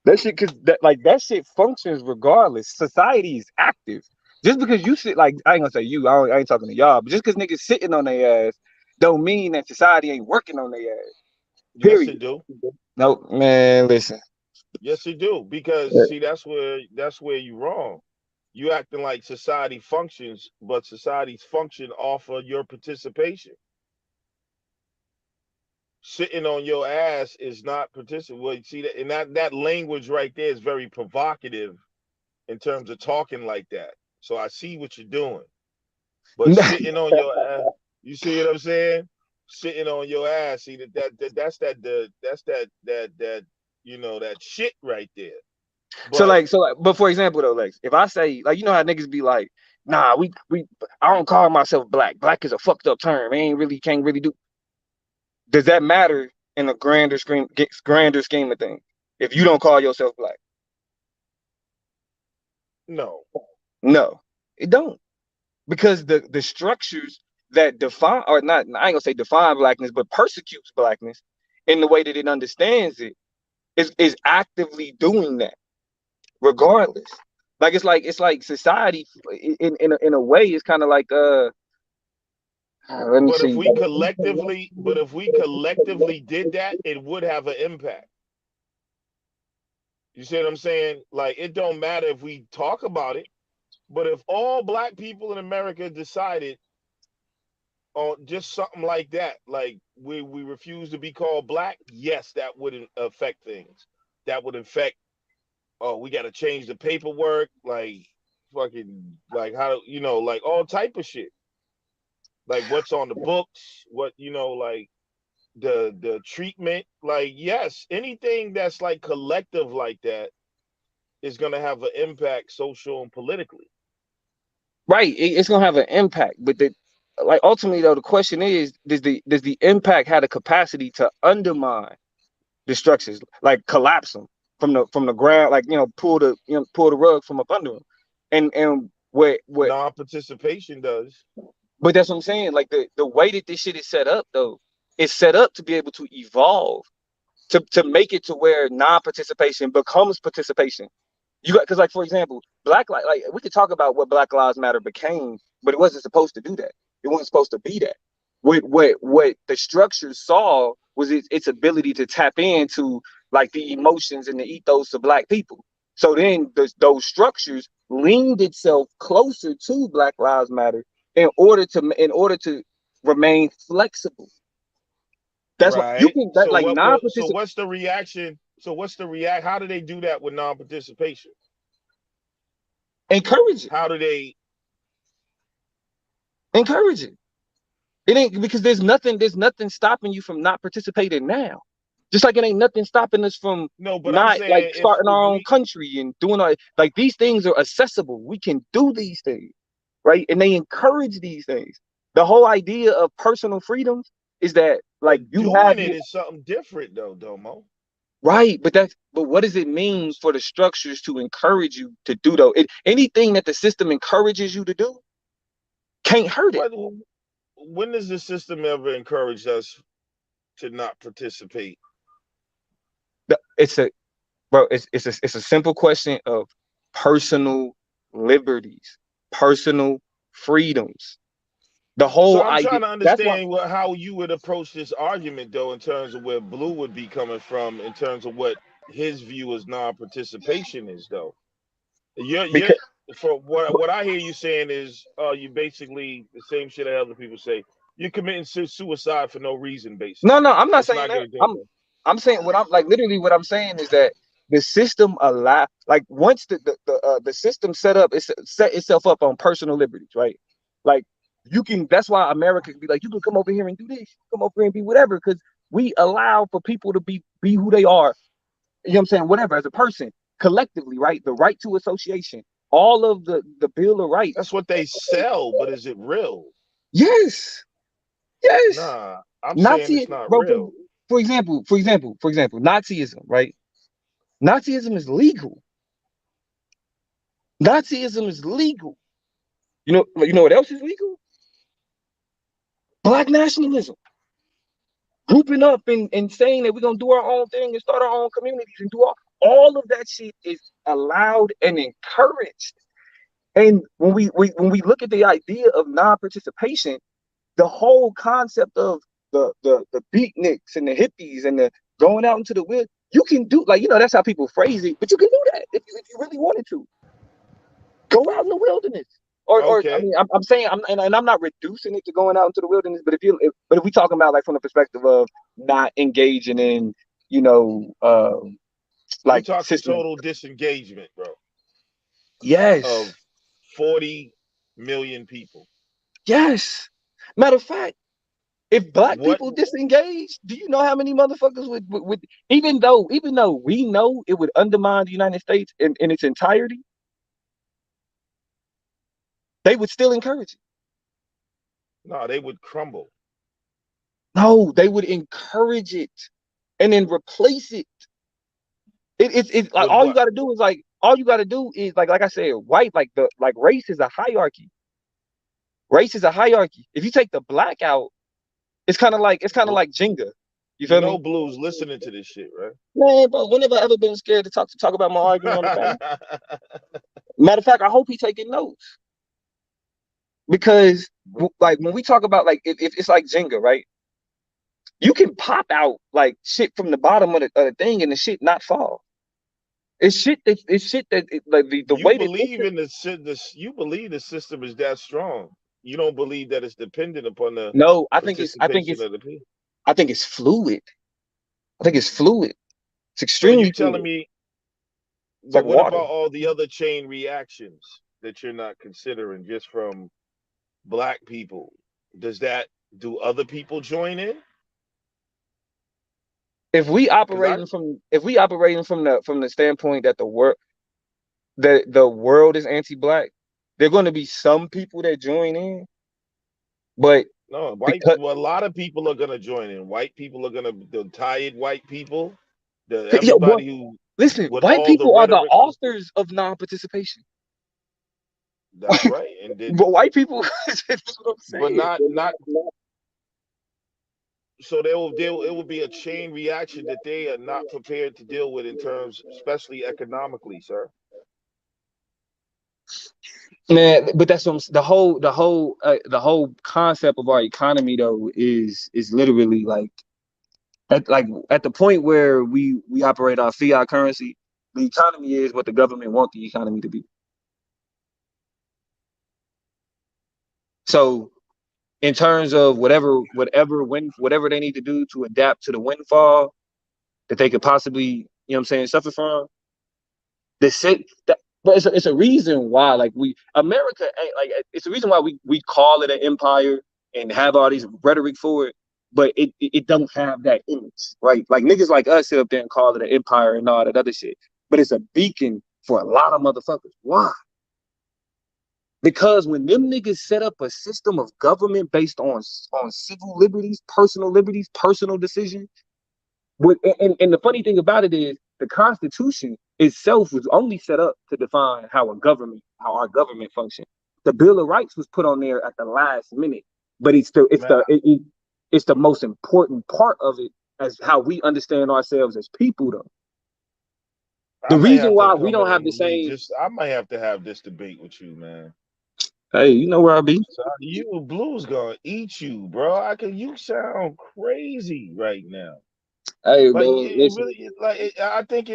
That shit, that shit functions regardless. Society is active. Just because you sit like I ain't gonna say you, I ain't talking to y'all, but just because niggas sitting on their ass don't mean that society ain't working on their ass. Yes, Period. it do. No, man, listen. Yes, it do. Because see, that's where you wrong. You acting like society functions, but society's function off of your participation. Sitting on your ass is not participating. Well, see that, and that language right there is very provocative in terms of talking like that. So I see what you're doing, but sitting on your ass, you see what I'm saying? Sitting on your ass, see that's that you know that shit right there. But But for example though, Lex, if I say like you know how niggas be like, nah, I don't call myself black. Black is a fucked up term. I ain't really can't really do. Does that matter in a grander scheme of things? If you don't call yourself black, no, it don't, because the structures that define or not, I ain't gonna say define blackness, but persecutes blackness in the way that it understands it is actively doing that, regardless. Like it's like society in a way is kind of like let me but if see. we collectively did that, it would have an impact. You see what I'm saying? Like it don't matter if we talk about it, but if all black people in America decided on just something like that, like we refuse to be called black, yes, that would affect things. That would affect. Oh, we got to change the paperwork, like fucking, like how you know, like all type of shit, like what's on the books, what you know, like the treatment, like yes, anything that's like collective like that is gonna have an impact, social and politically. Right, it's gonna have an impact, but like ultimately though, the question is, does the impact have the capacity to undermine the structures, like collapse them from the ground, like pull the rug from up under them, and what Non-participation does. but that's what I'm saying. Like the way that this shit is set up though, it's set up to be able to evolve, to make it to where non-participation becomes participation. You got, because like for example, like we could talk about what Black Lives Matter became, but it wasn't supposed to do that. It wasn't supposed to be that. What the structure saw was its ability to tap into like the emotions and the ethos of Black people. So then those structures leaned itself closer to Black Lives Matter in order to remain flexible. That's what you Right. can So like so non-participation. what's the reaction? So what's the react? How do they do that with non-participation? Encourage it. How do they Encourage it. It ain't because there's nothing stopping you from not participating now. Just like it ain't nothing stopping us from No, but I'm not like saying starting if our own we country and doing like these things are accessible. We can do these things, right? And they encourage these things. The whole idea of personal freedoms is that like but you have doing it is something different though, Domo. right, but what does it mean for the structures to encourage you to do though? Anything that the system encourages you to do can't hurt it. What when does the system ever encourage us to not participate? It's a bro, it's a simple question of personal liberties, personal freedoms. The So whole I'm idea. trying to That's why. understand how you would approach this argument though, in terms of where Blue would be coming from, in terms of what his view as non-participation is though. You're Because for what I hear you saying is you basically the same shit that other people say. You're committing suicide for no reason, no, basically. I'm not Let's saying not that. get into that. I'm saying what I'm like. Literally, what I'm saying is that the system allow like once the system set itself up on personal liberties, right? Like you can. That's why America can be like, you can come over here and do this, come over here and be whatever, because we allow for people to be who they are. You know what I'm saying? Whatever, as a person, collectively, right? The right to association, all of the Bill of Rights. That's what they sell, but is it real? Yes, yes. Nah, I'm saying Nazi, it's not bro. real. For example, Nazism, right? Nazism is legal. Nazism is legal. You know what else is legal? Black nationalism. Grouping up and saying that we're gonna do our own thing and start our own communities and do all of that shit is allowed and encouraged. And when we look at the idea of non-participation, the whole concept of the beatniks and the hippies and the going out into the wild, you can do, like, that's how people phrase it, but you can do that if you really wanted to. Go out in the wilderness. Or I Okay. mean, I'm saying, and I'm not reducing it to going out into the wilderness, but if we talking about, like, from the perspective of not engaging in, We like, talking system. total disengagement, bro, Yes. of 40 million people. Yes. Matter of fact, if black What? people disengage, do you know how many motherfuckers would even though we know it would undermine the United States in its entirety, they would still encourage it. No, they would crumble. No, they would encourage it and then replace it. It's like With all you what? gotta do is like I said, race is a hierarchy. Race is a hierarchy. If you take the black out, it's kind of like Jenga. You feel me? Blues listening to this shit, right? Man, bro, when have I ever been scared to talk about my argument on the panel? Matter of fact, I hope he taking notes. Because like when we talk about, like, if it's like Jenga, right? You can pop out like shit from the bottom of the thing and the shit not fall. It's shit that like the You way believe in the shit. You believe the system is that strong. You don't believe that it's dependent upon the No, I think participation of the people. I think it's fluid. It's So extremely you telling fluid. me? It's But like what water. about all the other chain reactions that you're not considering, just from black people? Do other people join in? If we operating from the standpoint that the world is anti-black, there are going to be some people that join in, but No, because a lot of people are gonna join in. White people are gonna, the tired white people, well, everybody who, listen, with white all the people are the rhetoric. authors of non-participation. That's right, and then, But white people, that's what I'm saying. but not. So it will be a chain reaction that they are not prepared to deal with in terms, especially economically, sir. Man, but that's what the whole concept of our economy, though, is literally like at the point where we operate our fiat currency. The economy is what the government want the economy to be. So in terms of whatever they need to do to adapt to the windfall that they could possibly, suffer from, but it's a reason why, like, America ain't like, it's a reason why we call it an empire and have all these rhetoric for it, but it don't have that image, right? Like, niggas like us sit up there and call it an empire and all that other shit, but it's a beacon for a lot of motherfuckers. Why? Because when them niggas set up a system of government based on civil liberties, personal decisions, and the funny thing about it is the Constitution itself was only set up to define how our government functions. The Bill of Rights was put on there at the last minute, but it's the most important part of it as how we understand ourselves as people, though. The reason why we don't have the same. I might have to have this debate with you, man. Hey, you know where I be. You Blues gonna eat you, bro. You sound crazy right now. Hey, like, bro, I think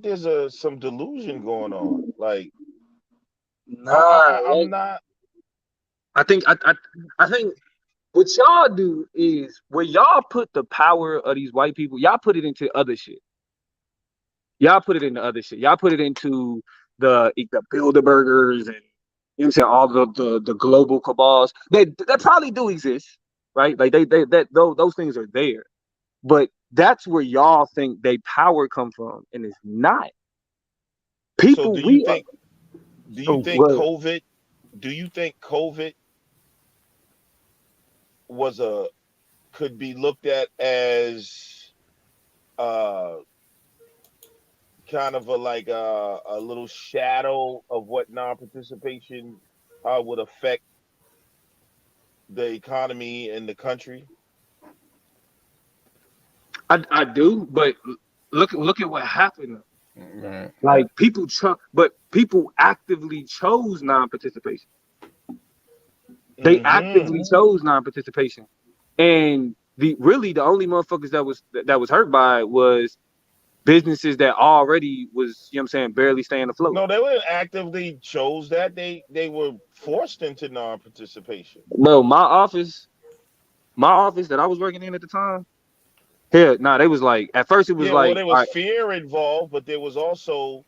there's some delusion going on. Like, I'm not. I think what y'all do is, where y'all put the power of these white people, y'all put it into other shit. Y'all put it into other shit. Y'all put it into the Bilderbergers and, you know what I'm saying, all the global cabals. That probably do exist, right? Like those things are there, but that's where y'all think they power come from, and it's not. People, so do you think COVID? Do you think COVID could be looked at as kind of a little shadow of what non-participation would affect the economy and the country? I do, but look at what happened. Right. Like but people actively chose non-participation. They actively chose non-participation, and the only motherfuckers that was hurt by it was businesses that already was, you know what I'm saying, barely staying afloat. No, they wouldn't actively chose that. They were forced into non-participation. Well, my office that I was working in at the time, they was like, at first it was Yeah, well, like, there was fear involved, but there was also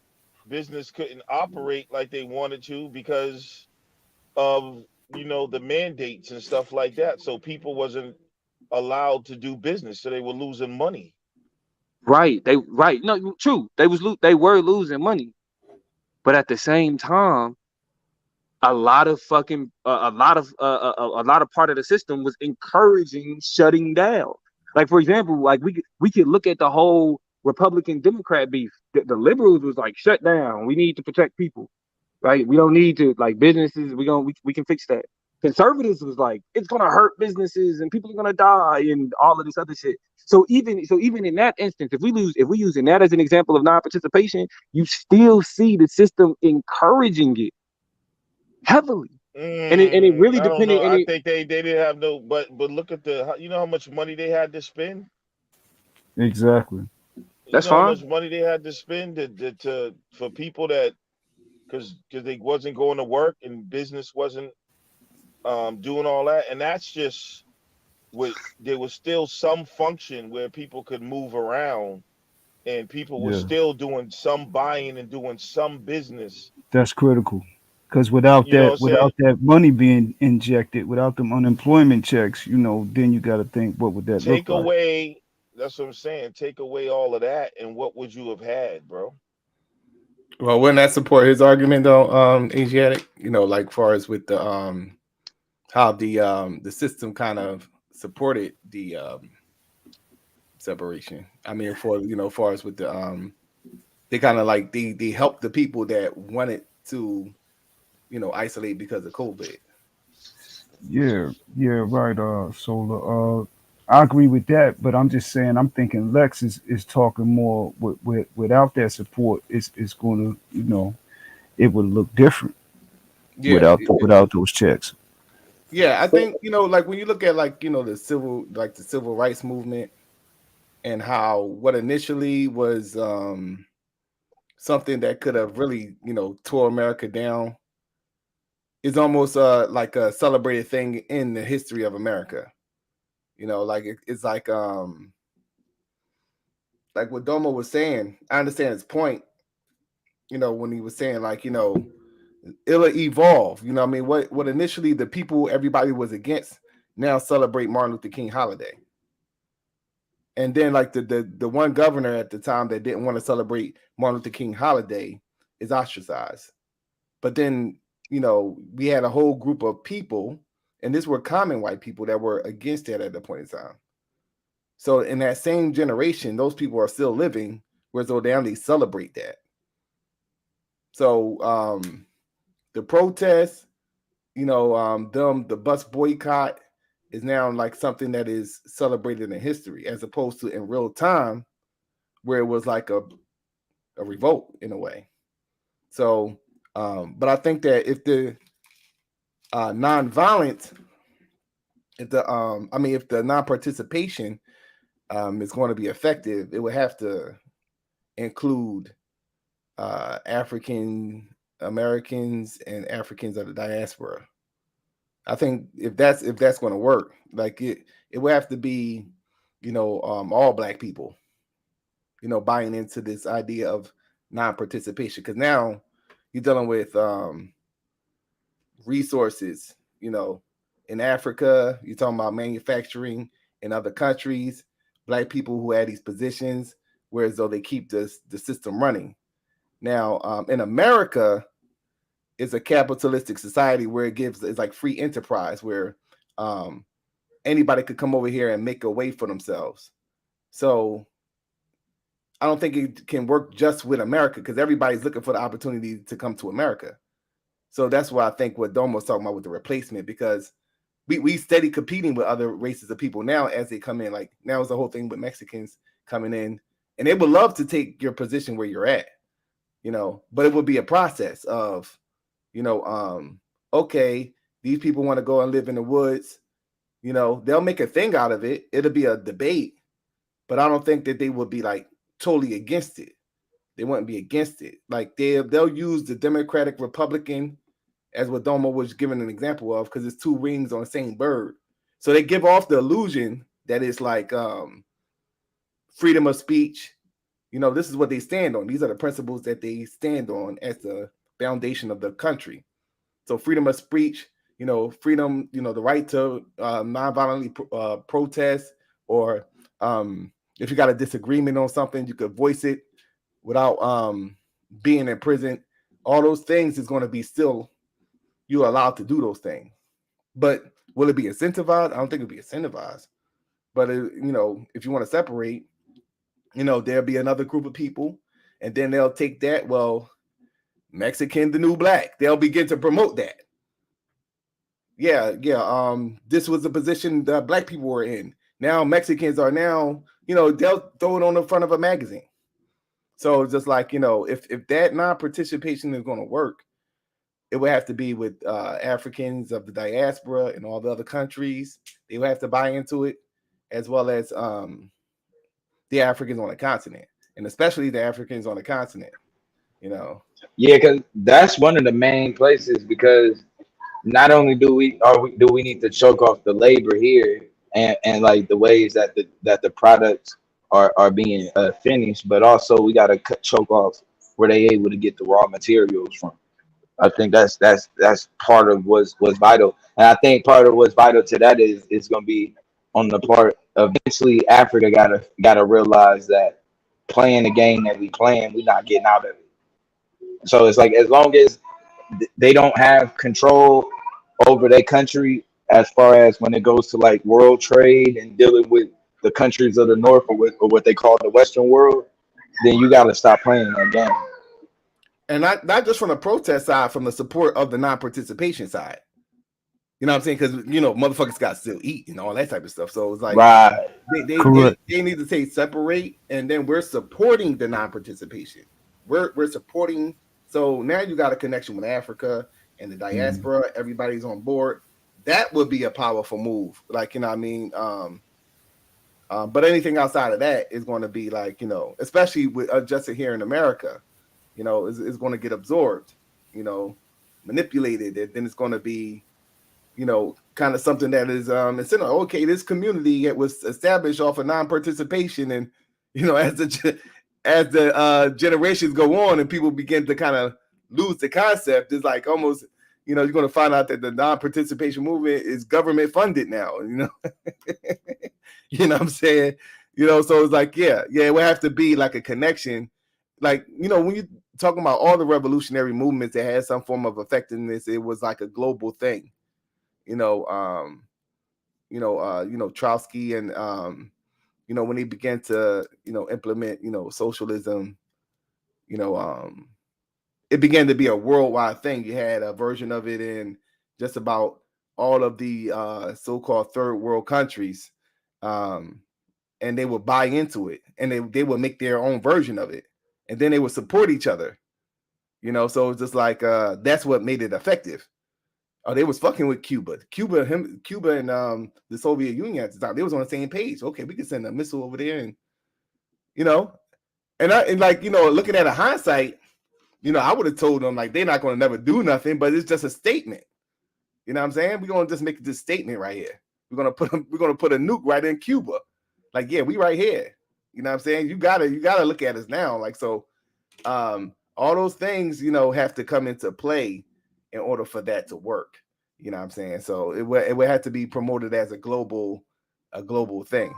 business couldn't operate like they wanted to because of the mandates and stuff like that. So people wasn't allowed to do business, so they were losing money. Right. No, true. They were losing money, but at the same time, a lot of part of the system was encouraging shutting down. Like, for example, like we could look at the whole Republican Democrat beef. The liberals was like, shut down. We need to protect people, right? We don't need to, like, businesses. We can fix that. Conservatives was like, it's gonna hurt businesses and people are gonna die and all of this other shit. So even in that instance, if we using that as an example of non-participation, you still see the system encouraging it heavily. And it really depended. I think they didn't have no, but look at how much money they had to spend. Exactly. That's fine. How fine. much money they had to spend for people that because they wasn't going to work and business wasn't doing all that, and that's just there was still some function where people could move around and people were still doing some buying and doing some business. That's critical. Because without that money being injected, without them unemployment checks, then you got to think, what would that Take look like? away. That's what I'm saying. Take away all of that, and what would you have had, bro? Well, wouldn't that support his argument though, Asiatic? Like far as with the how the system kind of supported the separation. I mean, far as with the they kind of like they helped the people that wanted to isolate because of COVID. Yeah, right. Solar. I agree with that, but I'm just saying, I'm thinking Lex is talking more without that support. It's going to, it would look different without those checks. Yeah, I think like when you look at the civil rights movement and how what initially was something that could have really tore America down is almost like a celebrated thing in the history of America. It's like what Domo was saying. I understand his point. When he was saying it'll evolve. I mean, what initially the people everybody was against now celebrate Martin Luther King holiday. And then like the one governor at the time that didn't want to celebrate Martin Luther King holiday is ostracized. But then we had a whole group of people, and these were common white people that were against it at the point in time. So in that same generation, those people are still living, whereas though they only celebrate that. So the protests, the bus boycott is now like something that is celebrated in history, as opposed to in real time, where it was like a revolt in a way. So, but I think that if the nonviolent, if the non-participation is going to be effective, it would have to include African Americans and Africans of the diaspora. I think if that's going to work, like it would have to be, all Black people, buying into this idea of non-participation, because now you're dealing with resources, in Africa. You're talking about manufacturing in other countries, Black people who had these positions, whereas though they keep the system running. Now, in America, it's a capitalistic society where it's like free enterprise, where anybody could come over here and make a way for themselves. So I don't think it can work just with America, because everybody's looking for the opportunity to come to America. So that's why I think what Dom was talking about with the replacement, because we steady competing with other races of people now as they come in. Like now is the whole thing with Mexicans coming in, and they would love to take your position where you're at. you know, but it would be a process of, you know, okay, these people want to go and live in the woods, you know, they'll make a thing out of it. It'll be a debate, but I don't think that they would be like totally against it. They wouldn't be against it. Like they'll use the Democratic Republican as what Domo was giving an example of, because it's two wings on the same bird. So they give off the illusion that it's like freedom of speech. You know, this is what they stand on. These are the principles that they stand on as the foundation of the country. So freedom of speech, you know, freedom, you know, the right to nonviolently protest, or if you got a disagreement on something, you could voice it without being in prison. All those things is going to be still, you're allowed to do those things. But will it be incentivized? I don't think it'll be incentivized. But you know, if you want to separate, you know, there'll be another group of people, and then they'll take that. Well, Mexican, the new black. They'll begin to promote that. Yeah. This was the position that black people were in. Now Mexicans are now, you know, they'll throw it on the front of a magazine. So it's just like, you know, if that non-participation is going to work, it would have to be with Africans of the diaspora and all the other countries. They would have to buy into it, as well as the Africans on the continent, and especially the Africans on the continent, you know. Yeah, because that's one of the main places, because not only do we need to choke off the labor here, and like the ways that the products are being finished, but also we got to choke off where they able to get the raw materials from. I think that's part of what's vital, and I think part of what's vital to that is going to be on the part of eventually Africa gotta realize that playing the game that we playing, we're not getting out of it. So it's like, as long as they don't have control over their country, as far as when it goes to like world trade and dealing with the countries of the North, or what they call the Western world, then you got to stop playing that game. And not just from the protest side, from the support of the non-participation side. You know what I'm saying? Because, you know, motherfuckers got to still eat and all that type of stuff. So it's like, right. They need to say separate, and then we're supporting the non-participation. We're supporting. So now you got a connection with Africa and the diaspora. Everybody's on board. That would be a powerful move. Like, you know what I mean? But anything outside of that is going to be like, you know, especially with adjusted here in America, you know, is going to get absorbed, you know, manipulated, and then it's going to be, you know, kind of something that is instead of, okay, this community, it was established off of non-participation, and, you know, as the generations go on and people begin to kind of lose the concept, it's like almost, you know, you're going to find out that the non-participation movement is government funded now, you know. You know what I'm saying? You know, so it's like, yeah, it would have to be like a connection. Like, you know, when you're talking about all the revolutionary movements that had some form of effectiveness, it was like a global thing. Trotsky and you know, when he began to, you know, implement, you know, socialism, you know, it began to be a worldwide thing. You had a version of it in just about all of the so-called third world countries, and they would buy into it, and they would make their own version of it, and then they would support each other, you know. So it's just like that's what made it effective. Oh, they was fucking with Cuba and the Soviet Union at the time. They was on the same page. Okay, we can send a missile over there, and, you know, and like, you know, looking at a hindsight, you know, I would have told them like they're not going to never do nothing, but it's just a statement. You know what I'm saying? We're gonna just make this statement right here. We're gonna put a nuke right in Cuba. Like, yeah, we right here. You know what I'm saying? You gotta look at us now. Like, so all those things, you know, have to come into play in order for that to work. You know what I'm saying? So it would have to be promoted as a global thing.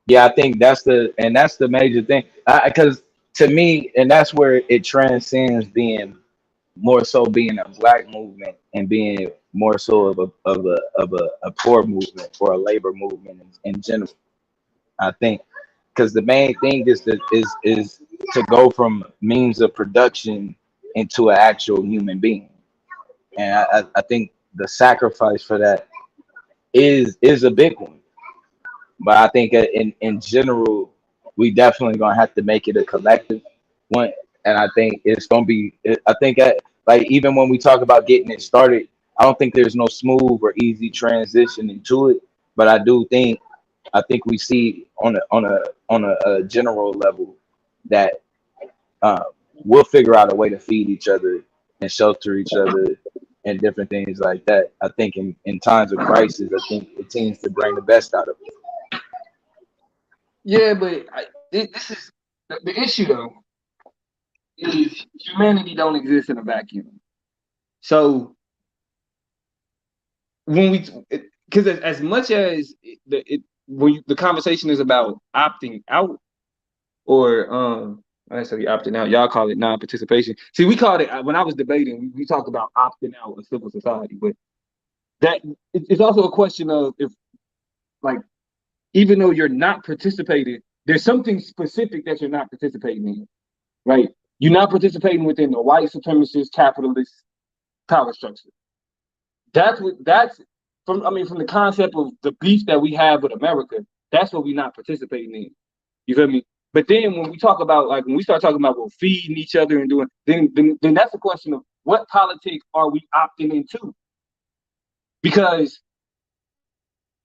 Yeah, I think that's the major thing. Because to me, and that's where it transcends being more so being a black movement and being more so of a poor movement or a labor movement in general. I think because the main thing is to go from means of production into an actual human being, and I think the sacrifice for that is a big one. But I think in general, we definitely gonna have to make it a collective one. And I think it's gonna be. I think like even when we talk about getting it started, I don't think there's no smooth or easy transition into it. But I think we see on a general level that uh, we'll figure out a way to feed each other and shelter each other and different things like that. I think in times of crisis, I think it tends to bring the best out of it. Yeah, but this is the issue though. Is humanity don't exist in a vacuum. So when we, because as much as the conversation is about opting out or I say opting out, y'all call it non-participation. See, we called it when I was debating. We talked about opting out of civil society, but that it's also a question of if, like, even though you're not participating, there's something specific that you're not participating in, right? You're not participating within the white supremacist capitalist power structure. That's from the concept of the beef that we have with America. That's what we're not participating in. You feel me? But then when we talk about, like, when we start talking about feeding each other and doing, then that's a question of what politics are we opting into? Because,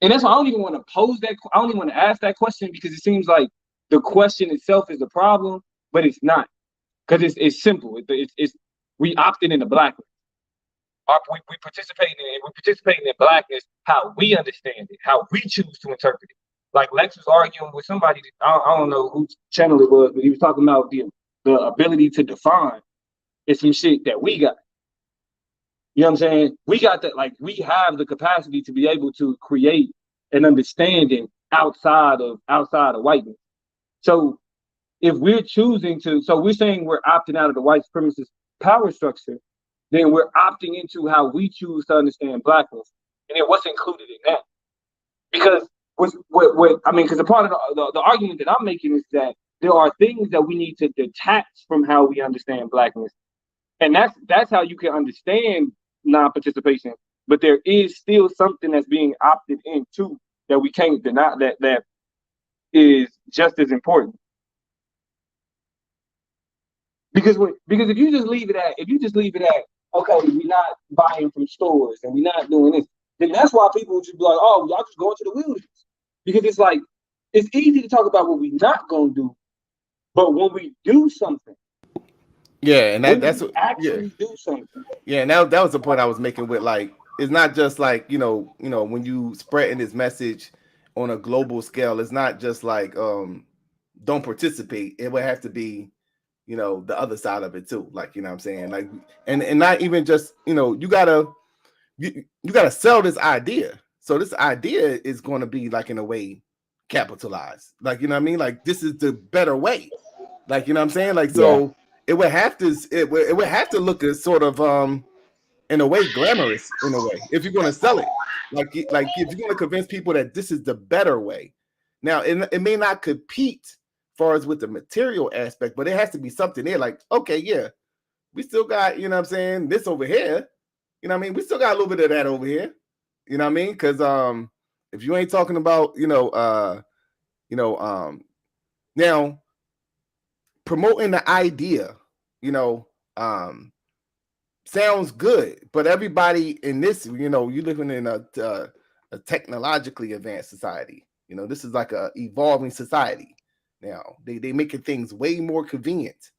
and that's why I don't even want to pose that. I don't even want to ask that question because it seems like the question itself is the problem, but it's not. Because it's simple. It's we opted in the blackness. We participating in blackness, how we understand it, how we choose to interpret it. Like Lex was arguing with somebody. I don't know whose channel it was, but he was talking about the ability to define. It's some shit that we got. You know what I'm saying? We got that. Like, we have the capacity to be able to create an understanding outside of whiteness. So if we're choosing to, so we're saying we're opting out of the white supremacist power structure, then we're opting into how we choose to understand blackness, and then what's included in that. Because because a part of the argument that I'm making is that there are things that we need to detach from how we understand blackness, and that's how you can understand non-participation. But there is still something that's being opted into that we can't deny that is just as important. Because if you just leave it at okay, we're not buying from stores and we're not doing this, then that's why people would just be like, oh, y'all just go into the wilderness. Because it's like, it's easy to talk about what we're not gonna do, but when we do something, yeah, and that's what actually do something. Yeah, and that was the point I was making with, like, it's not just like, you know, when you spreading this message on a global scale, it's not just like don't participate. It would have to be, the other side of it too. Like, you know what I'm saying? Like, and not even just, you gotta sell this idea. So this idea is going to be, like, in a way capitalized. Like, you know what I mean? Like, this is the better way. Like, you know what I'm saying? Like, so it would have to look as sort of in a way glamorous, in a way, if you're going to sell it. Like if you're going to convince people that this is the better way. Now, it may not compete as far as with the material aspect, but it has to be something there. Like, okay, yeah, we still got, you know what I'm saying, this over here. You know what I mean? We still got a little bit of that over here. You know what I mean? Because if you ain't talking about, now promoting the idea, sounds good, but everybody in this, you're living in a technologically advanced society. This is like a evolving society. Now they making things way more convenient.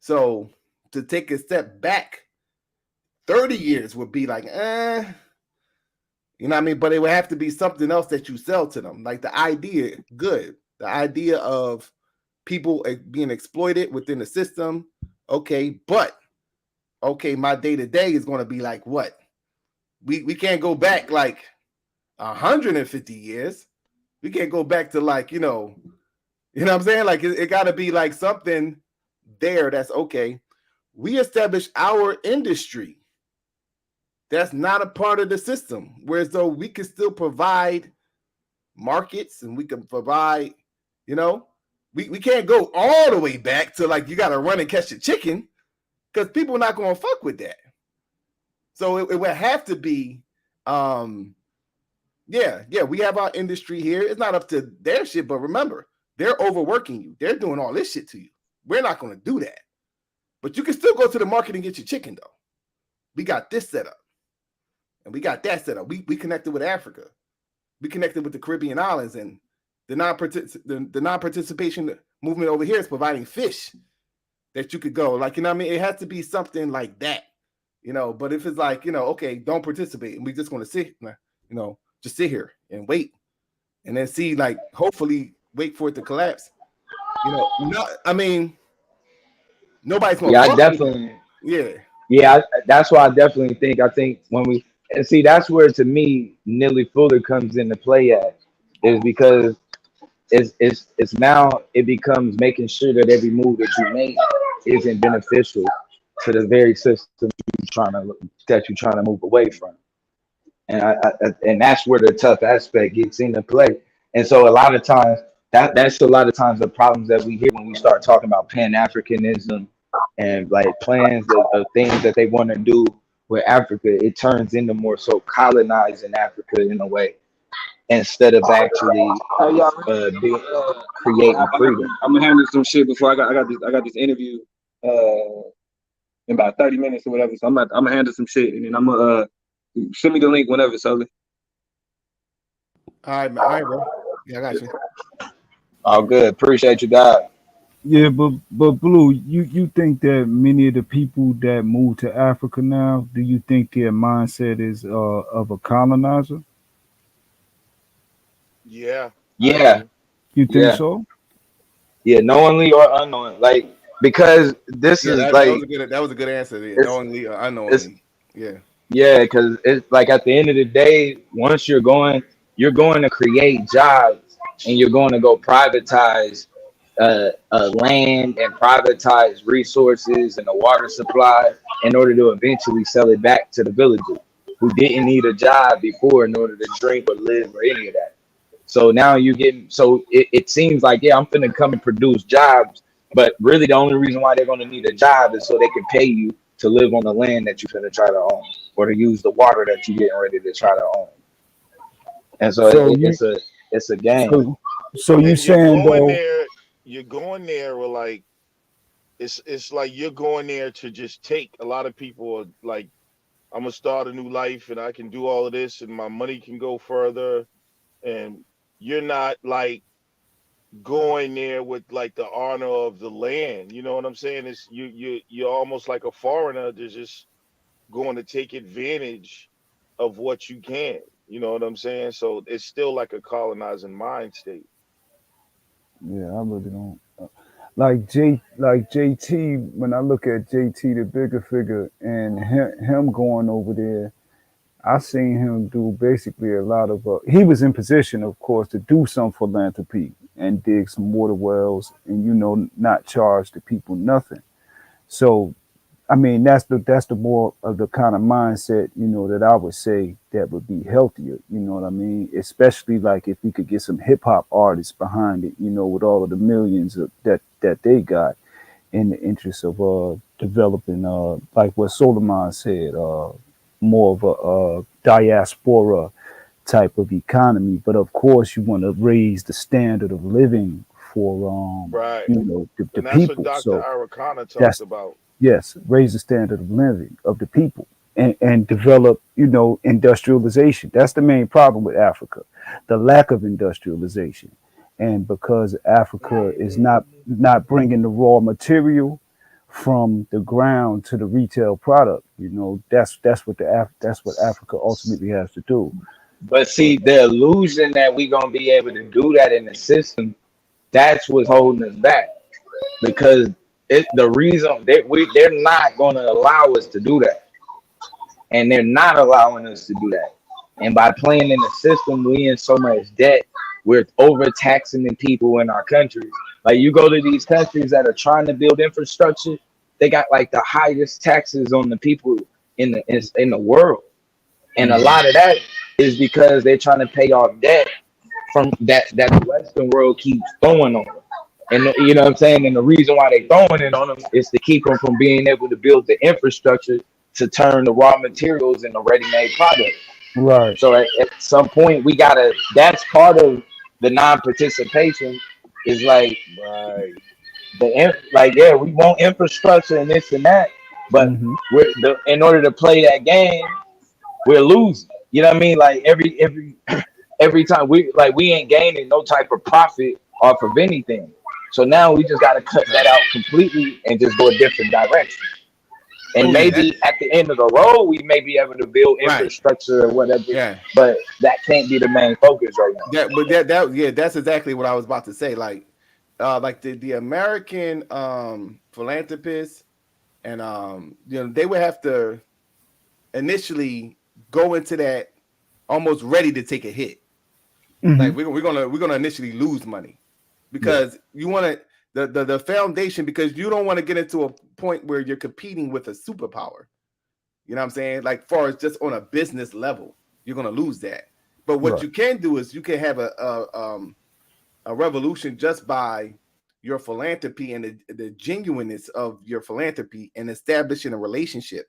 So to take a step back 30 years would be like, you know what I mean? But it would have to be something else that you sell to them. Like the idea, good. The idea of people being exploited within the system. Okay, but my day-to-day is going to be like what? We can't go back like 150 years. We can't go back to like, you know what I'm saying? Like it got to be like something there that's okay. We established our industry. That's not a part of the system. Whereas though we can still provide markets and we can provide, we can't go all the way back to like you got to run and catch the chicken because people are not going to fuck with that. So it would have to be Yeah, we have our industry here. It's not up to their shit, but remember, they're overworking you. They're doing all this shit to you. We're not going to do that. But you can still go to the market and get your chicken, though. We got this set up. And we got that set up. We connected with Africa. We connected with the Caribbean islands. And the non-participation movement over here is providing fish that you could go. Like, you know what I mean? It has to be something like that. You know, but if it's like, you know, okay, don't participate. And we just want to sit, you know, just sit here and wait. And then see, like, hopefully wait for it to collapse. You know, I mean, nobody's going to. Yeah, I definitely. Yeah. That's why I think when we and see, that's where to me Neely Fuller comes into play at, is because it's now it becomes making sure that every move that you make isn't beneficial to the very system you're trying to move away from. And and that's where the tough aspect gets into play. And so a lot of times that's a lot of times the problems that we hear when we start talking about Pan-Africanism and like plans of things that they want to do with Africa. It turns into more so colonizing Africa in a way instead of actually creating freedom. I'm gonna handle some shit before I got this interview in about 30 minutes or whatever. So I'm gonna handle some shit and then I'm gonna send me the link whenever, Sully. All right, bro. Yeah, I got you. Oh, good. Appreciate you, God. Yeah, but Blue, you think that many of the people that move to Africa now, do you think their mindset is of a colonizer? Yeah. Yeah. You think so? Yeah, knowingly or unknowingly. Like, because this is like that was a good answer. Knowingly or unknowingly. Yeah, because it's like at the end of the day, once you're going to create jobs and you're going to go privatize land and privatize resources and the water supply in order to eventually sell it back to the villagers who didn't need a job before in order to drink or live or any of that. So now it seems like, yeah, I'm finna come and produce jobs, but really the only reason why they're going to need a job is so they can pay you to live on the land that you're finna try to own or to use the water that you're getting ready to try to own. And so it's a game. So you're saying though, you're going there with like it's like you're going there to just take. A lot of people are like, I'm gonna start a new life and I can do all of this and my money can go further, and you're not like going there with like the honor of the land. You know what I'm saying? It's you're almost like a foreigner that's just going to take advantage of what you can. You know what I'm saying? So it's still like a colonizing mind state. yeah, I really don't. Like JT, when I look at JT, the bigger figure, and him going over there, I seen him do basically a lot of. He was in position, of course, to do some philanthropy and dig some water wells, and not charge the people nothing. So, I mean, that's the more of the kind of mindset that I would say that would be healthier. You know what I mean? Especially like if we could get some hip hop artists behind it, with all of the millions that they got in the interest of developing, like what Solomon said, more of a diaspora type of economy. But of course, you want to raise the standard of living for right. The and that's people. what Dr. So Arikana talks about. yes, raise the standard of living of the people and develop, industrialization. That's the main problem with Africa, the lack of industrialization. And because Africa is not bringing the raw material from the ground to the retail product, that's what Africa ultimately has to do. But see, the illusion that we're gonna be able to do that in the system, that's what's holding us back. Because the reason they're not gonna allow us to do that. And they're not allowing us to do that. And by playing in the system, we in so much debt, we're overtaxing the people in our countries. Like you go to these countries that are trying to build infrastructure, they got like the highest taxes on the people in the world. And a lot of that is because they're trying to pay off debt from that the Western world keeps throwing on them. And you know what I'm saying? And the reason why they throwing it on them is to keep them from being able to build the infrastructure to turn the raw materials into ready-made product. Right. So at some point we gotta. That's part of the non-participation. Is like Right. like yeah, we want infrastructure and this and that, but Hmm. in order to play that game, we're losing. You know what I mean? Like every time we ain't gaining no type of profit off of anything. So now we just got to cut that out completely and just go a different direction. And Oh yeah, that maybe at the end of the road, we may be able to build right. infrastructure or whatever. Yeah. But that can't be the main focus right now. That yeah, that's exactly what I was about to say. Like the American philanthropists and they would have to initially go into that almost ready to take a hit. Like Hmm. we're gonna initially lose money Yeah. because you want to the foundation, because you don't want to get into a point where you're competing with a superpower. You know what I'm saying? Like far as just on a business level, you're gonna lose that. But what Right. you can do is you can have a revolution just by your philanthropy and the genuineness of your philanthropy and establishing a relationship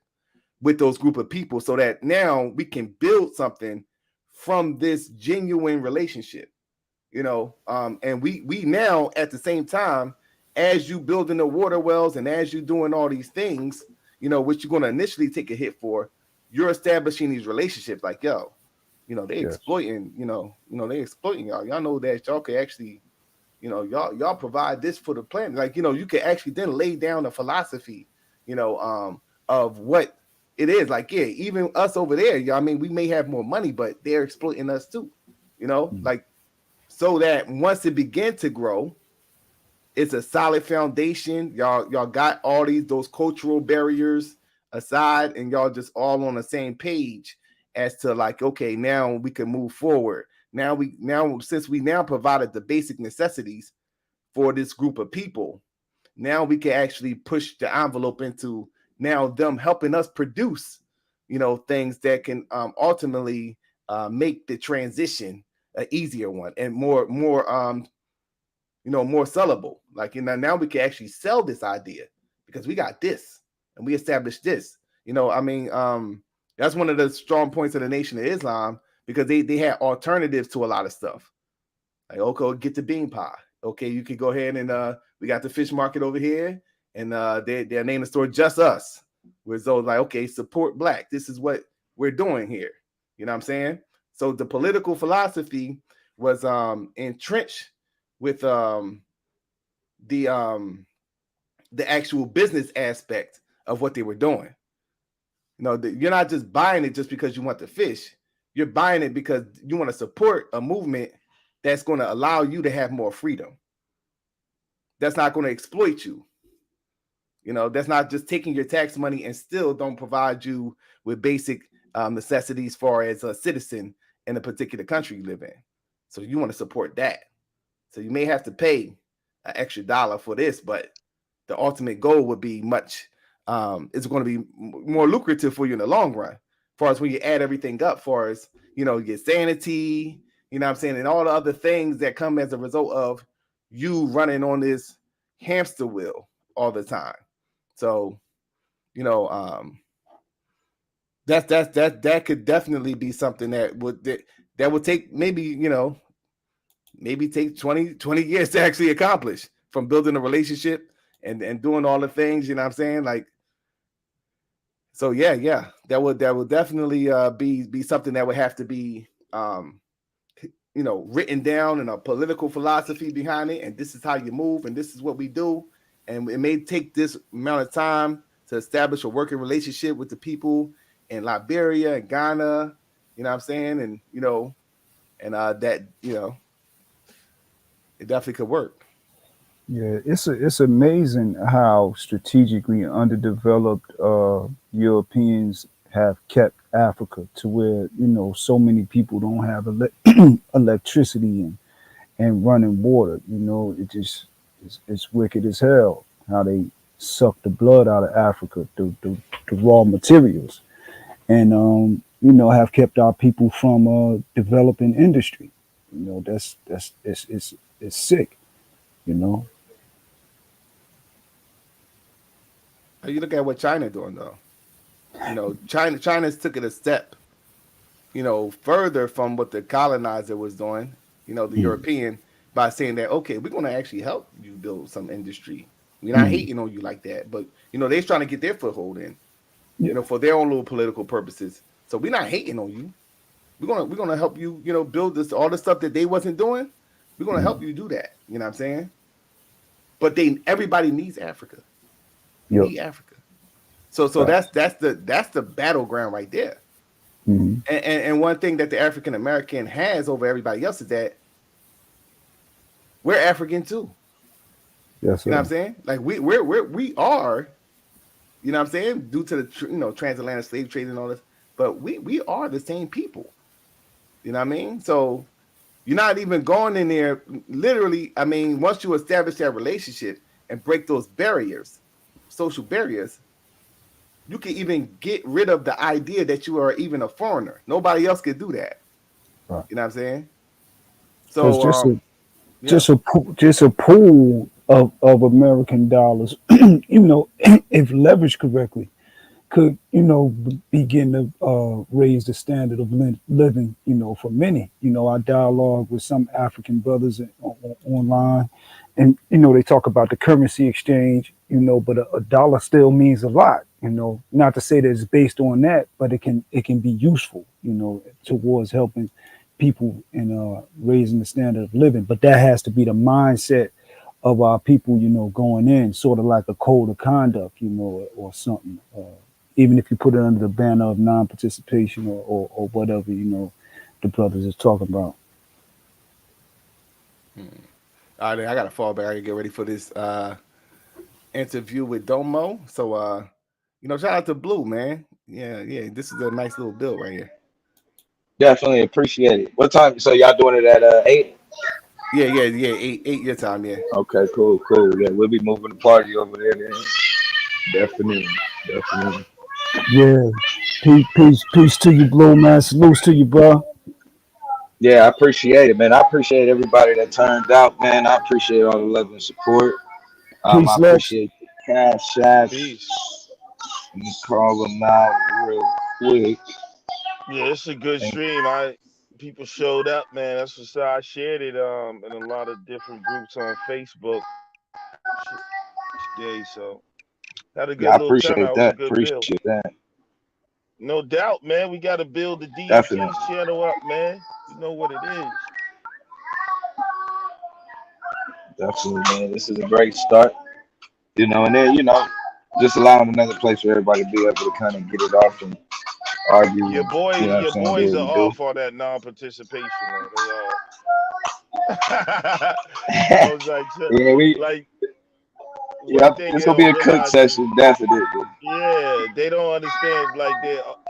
with those group of people so that now we can build something from this genuine relationship, and we now at the same time, as you building the water wells and as you doing all these things, which you're going to initially take a hit for, you're establishing these relationships like, yo, they Yes. exploiting, they exploiting y'all know that y'all could actually, y'all provide this for the planet. Like, you can actually then lay down a philosophy, of what it is. Like, yeah, even us over there, I mean, we may have more money, but they're exploiting us too, like, so that once it begin to grow, it's a solid foundation. Y'all got all those cultural barriers aside, and y'all just all on the same page as to like, okay, now we can move forward. Now since we now provided the basic necessities for this group of people, now we can actually push the envelope into now them helping us produce, things that can ultimately make the transition an easier one and more more sellable. Like, now we can actually sell this idea because we got this and we established this. I mean, that's one of the strong points of the Nation of Islam, because they had alternatives to a lot of stuff. Like, okay, get the bean pie. Okay, you can go ahead and we got the fish market over here, and they named the store Just Us. Where it's like, okay, support Black. This is what we're doing here. You know what I'm saying? So the political philosophy was entrenched with the actual business aspect of what they were doing. You're not just buying it just because you want the fish. You're buying it because you want to support a movement that's going to allow you to have more freedom. That's not going to exploit you. That's not just taking your tax money and still don't provide you with basic necessities as far as a citizen in a particular country you live in. So you want to support that. So you may have to pay an extra $1 for this, but the ultimate goal would be much, it's going to be more lucrative for you in the long run. As far as when you add everything up, far as, your sanity, you know what I'm saying, and all the other things that come as a result of you running on this hamster wheel all the time. So, that could definitely be something that would take maybe, maybe take 20 years to actually accomplish, from building a relationship and doing all the things, you know what I'm saying? Like, so yeah, that would definitely be something that would have to be written down, and a political philosophy behind it, and this is how you move, and this is what we do. And it may take this amount of time to establish a working relationship with the people in Liberia and Ghana, you know what I'm saying? And that, it definitely could work. Yeah, it's amazing how strategically underdeveloped Europeans have kept Africa to where so many people don't have electricity and running water. It just it's wicked as hell how they suck the blood out of Africa, the raw materials, and have kept our people from developing industry. That's it's sick. You know. You look at what China doing though. China's took it a step, further from what the colonizer was doing, the European, by saying that, okay, we're going to actually help you build some industry. We're not hating on you like that, but they're trying to get their foothold in, for their own little political purposes. So we're not hating on you. We're gonna help you, build this, all the stuff that they wasn't doing. We're gonna help you do that. You know what I'm saying? But everybody needs Africa. We need Africa. So that's the battleground right there. And one thing that the African American has over everybody else is that we're African too. Yes, sir. You know what I'm saying? Like we are, you know what I'm saying, due to the transatlantic slave trade and all this, but we are the same people. You know what I mean? So you're not even going in there literally. I mean, once you establish that relationship and break those barriers, social barriers, you can even get rid of the idea that you are even a foreigner. Nobody else can do that. Right. You know what I'm saying? So So just a pool of American dollars, if leveraged correctly, could begin to raise the standard of living, for many. I dialogue with some African brothers online, and they talk about the currency exchange, but a dollar still means a lot. Not to say that it's based on that, but it can be useful, towards helping people and raising the standard of living. But that has to be the mindset of our people, going in, sort of like a code of conduct, or something. Even if you put it under the banner of non-participation or whatever, the brothers is talking about. All right, I gotta fall back. I gotta get ready for this interview with Domo. So shout out to Blue, man. Yeah, this is a nice little build right here. Definitely appreciate it. What time? So y'all doing it at 8? Yeah, 8 your time, yeah. Okay, cool. Yeah, we'll be moving the party over there then. Definitely. Yeah. Peace to you, Blue, man. Salutes to you, bro. Yeah, I appreciate it, man. I appreciate everybody that turned out, man. I appreciate all the love and support. I Peace, Lex. appreciate the cash apps. Let me call them out real quick. Yeah, it's a good stream. People showed up, man. That's what's I shared it in a lot of different groups on Facebook today. So had a good Yeah, I little appreciate turnout. It was a that. good build. Appreciate that. No doubt, man. We got to build the DMT Definitely. channel up, man. You know what it is. Definitely, man. This is a great start. And then, just allowing another place for everybody to be able to kind of get it off and argue. Your boys do are what we do. off on that non-participation. Man. I was like, It's gonna be a cook session, definitely. Yeah, they don't understand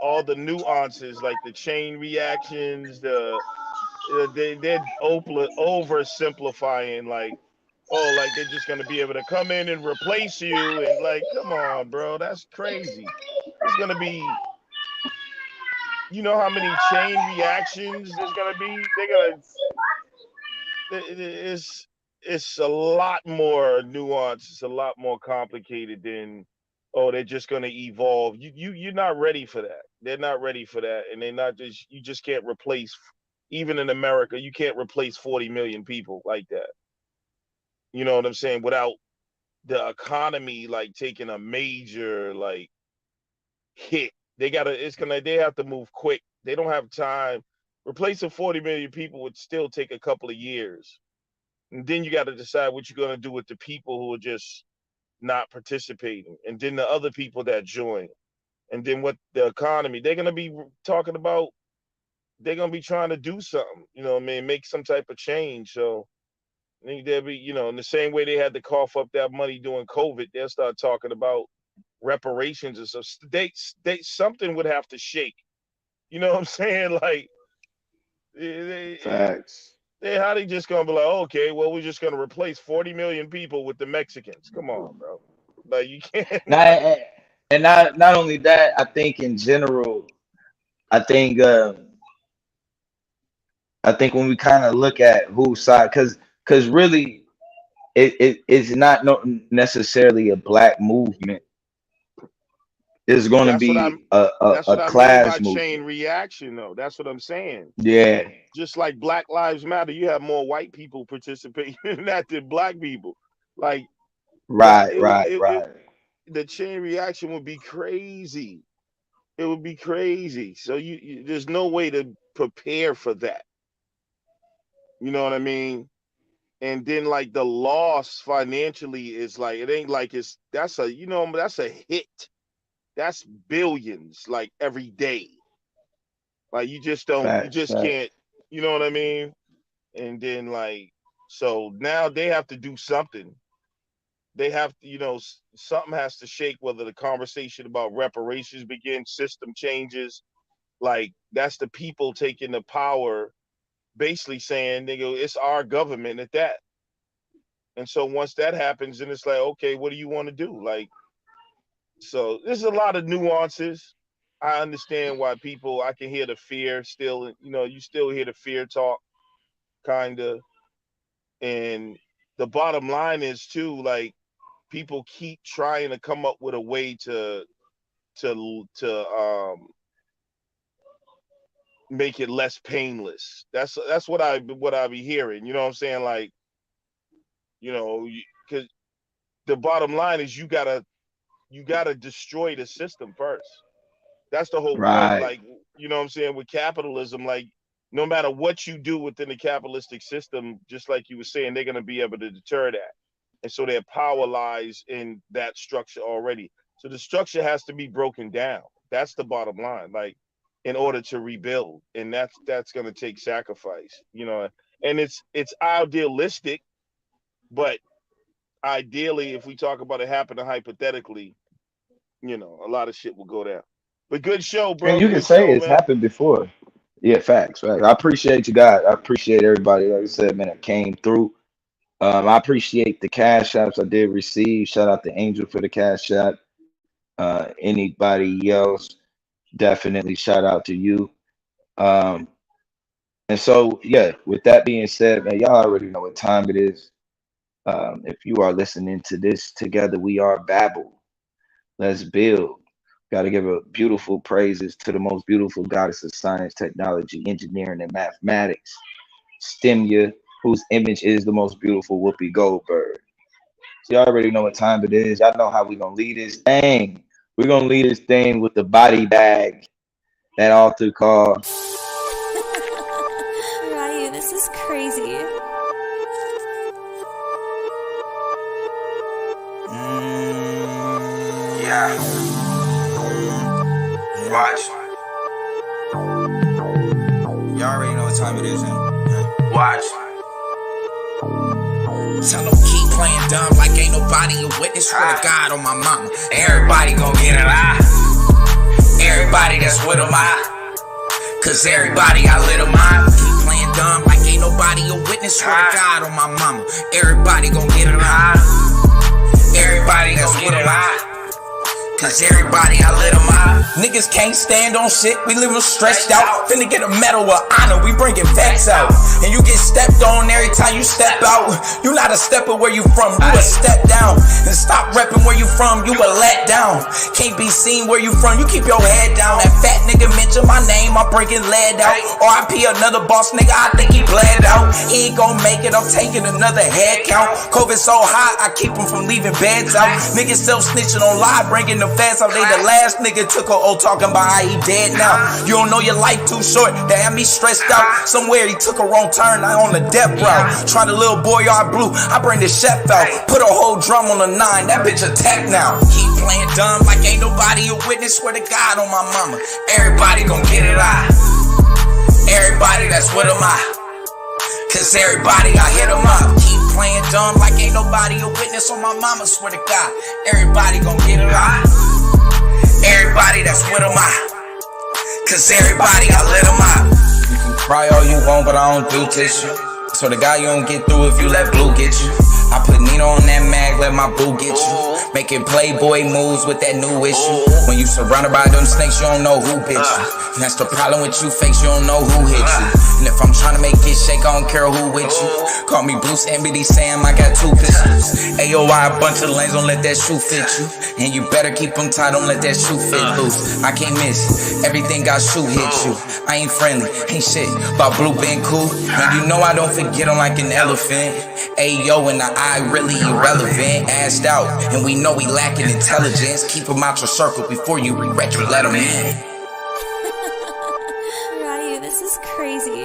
all the nuances, like the chain reactions. They're oversimplifying, like they're just gonna be able to come in and replace you, and come on, bro, that's crazy. It's gonna be, how many chain reactions there's gonna be? It's a lot more nuanced. It's a lot more complicated than, they're just gonna evolve. You're not ready for that. They're not ready for that, and you just can't replace. Even in America, you can't replace 40 million people like that. You know what I'm saying? Without the economy taking a major hit. They have to move quick. They don't have time. Replacing 40 million people would still take a couple of years. And then you got to decide what you're going to do with the people who are just not participating. And then the other people that join. And then what the economy, they're going to be talking about, they're going to be trying to do something, make some type of change. So I think they'll be, in the same way they had to cough up that money during COVID, they'll start talking about reparations and stuff. Something would have to shake. You know what I'm saying? Facts. How they just gonna be like, okay, well, we're just gonna replace 40 million people with the Mexicans? Come on, bro. You can't. And not only that, I think in general, I think when we kind of look at whose side, because really, it's not necessarily a black movement. It's going to That's what be that's what a I mean class by movement. chain reaction, though. That's what I'm saying. Yeah. Just like Black Lives Matter, you have more white people participating in that than black people. Like Right. the chain reaction would be crazy. It would be crazy. So there's no way to prepare for that. You know what I mean? And then like the loss financially is like, it ain't like that's a hit. That's billions like every day. Like you just can't, you know what I mean? And then like, so now they have to do something. They have to, something has to shake, whether the conversation about reparations begins, system changes. Like that's the people taking the power, basically saying, nigga, it's our government at that. And so once that happens, then it's like, okay, what do you want to do? Like, so there's a lot of nuances. I understand why I can hear the fear still, you still hear the fear talk, kind of. And the bottom line is too, like, people keep trying to come up with a way to make it less painless. That's what I be hearing. You know what I'm saying? Like, because the bottom line is you gotta destroy the system first. That's the whole point. Like, you know what I'm saying? With capitalism, like, no matter what you do within the capitalistic system, just like you were saying, they're gonna be able to deter that. And so their power lies in that structure already. So the structure has to be broken down. That's the bottom line, like, in order to rebuild. And that's going to take sacrifice, and it's idealistic, but ideally, if we talk about it happening hypothetically, a lot of shit will go down. But good show, bro. And you can say it's happened before. Yeah, facts. I appreciate you guys. I appreciate everybody. Like I said, man, that came through. I appreciate the cash apps I did receive. Shout out to Angel for the cash app. Anybody else, definitely shout out to you. And so, yeah, with that being said, man, y'all already know what time it is. If you are listening to this together, we are Babel. Let's build. Got to give a beautiful praises to the most beautiful goddess of science, technology, engineering, and mathematics, Stemya, whose image is the most beautiful Whoopi Goldberg. So y'all already know what time it is. Y'all know how we gonna lead this thing. We're gonna lead this thing with the body bag. That altar call. Ryu, this is crazy. Yeah. Watch. Y'all already know what time it is, huh? Watch. Tell them keep playing dumb like ain't nobody a witness. Swear to God on my mama, everybody gon' get it eye. Everybody that's with them cause everybody I lit them Keep playing dumb like ain't nobody a witness. Swear to God on my mama, everybody gon' get it eye. Everybody that's with them cause everybody I lit them Niggas can't stand on shit, we living stressed out. Finna get a medal of honor, we bringing facts out. And you get stepped on every time you step out. You not a stepper where you from, you a step down. And stop repping where you from, you a let down. Can't be seen where you from, you keep your head down. That fat nigga mention my name, I'm breaking lead out. RIP another boss nigga, I think he bled out. He ain't gon' make it, I'm taking another head count. COVID so hot, I keep him from leaving beds out. Niggas self-snitching on live, bringing the feds out. They the last nigga took a talking about how he dead now. You don't know your life too short to have me stressed out. Somewhere he took a wrong turn, I on the death route. Try the little boy yard blue, I bring the chef out. Put a whole drum on the 9, that bitch attack now. Keep playing dumb like ain't nobody a witness. Swear to God on my mama, everybody gon' get it eye. Everybody that's with them cause everybody I hit them up. Keep playing dumb like ain't nobody a witness on my mama. Swear to God, everybody gon' get it eye. Everybody that's with them cause everybody I lit them You can cry all you want, but I don't do tissue. So the guy you don't get through if you let blue get you. I put Nino on that mag, let my boo get you. Making playboy moves with that new issue. When you surrounded by them snakes, you don't know who bit you. And that's the problem with you fakes, you don't know who hit you. And if I'm trying to make it shake, I don't care who with you. Call me Bruce Ambity Sam, I got 2 pistols. AOI, a bunch of lanes, don't let that shoe fit you. And you better keep them tight, don't let that shoe fit loose. I can't miss, everything got shoe hit you. I ain't friendly, ain't shit, about blue been cool. And you know I don't forget them like an elephant. Ayo, and the eye really irrelevant. Assed out, and we know we lacking intelligence. Keep them out your circle before you regret you let them in. Ryu, this is crazy.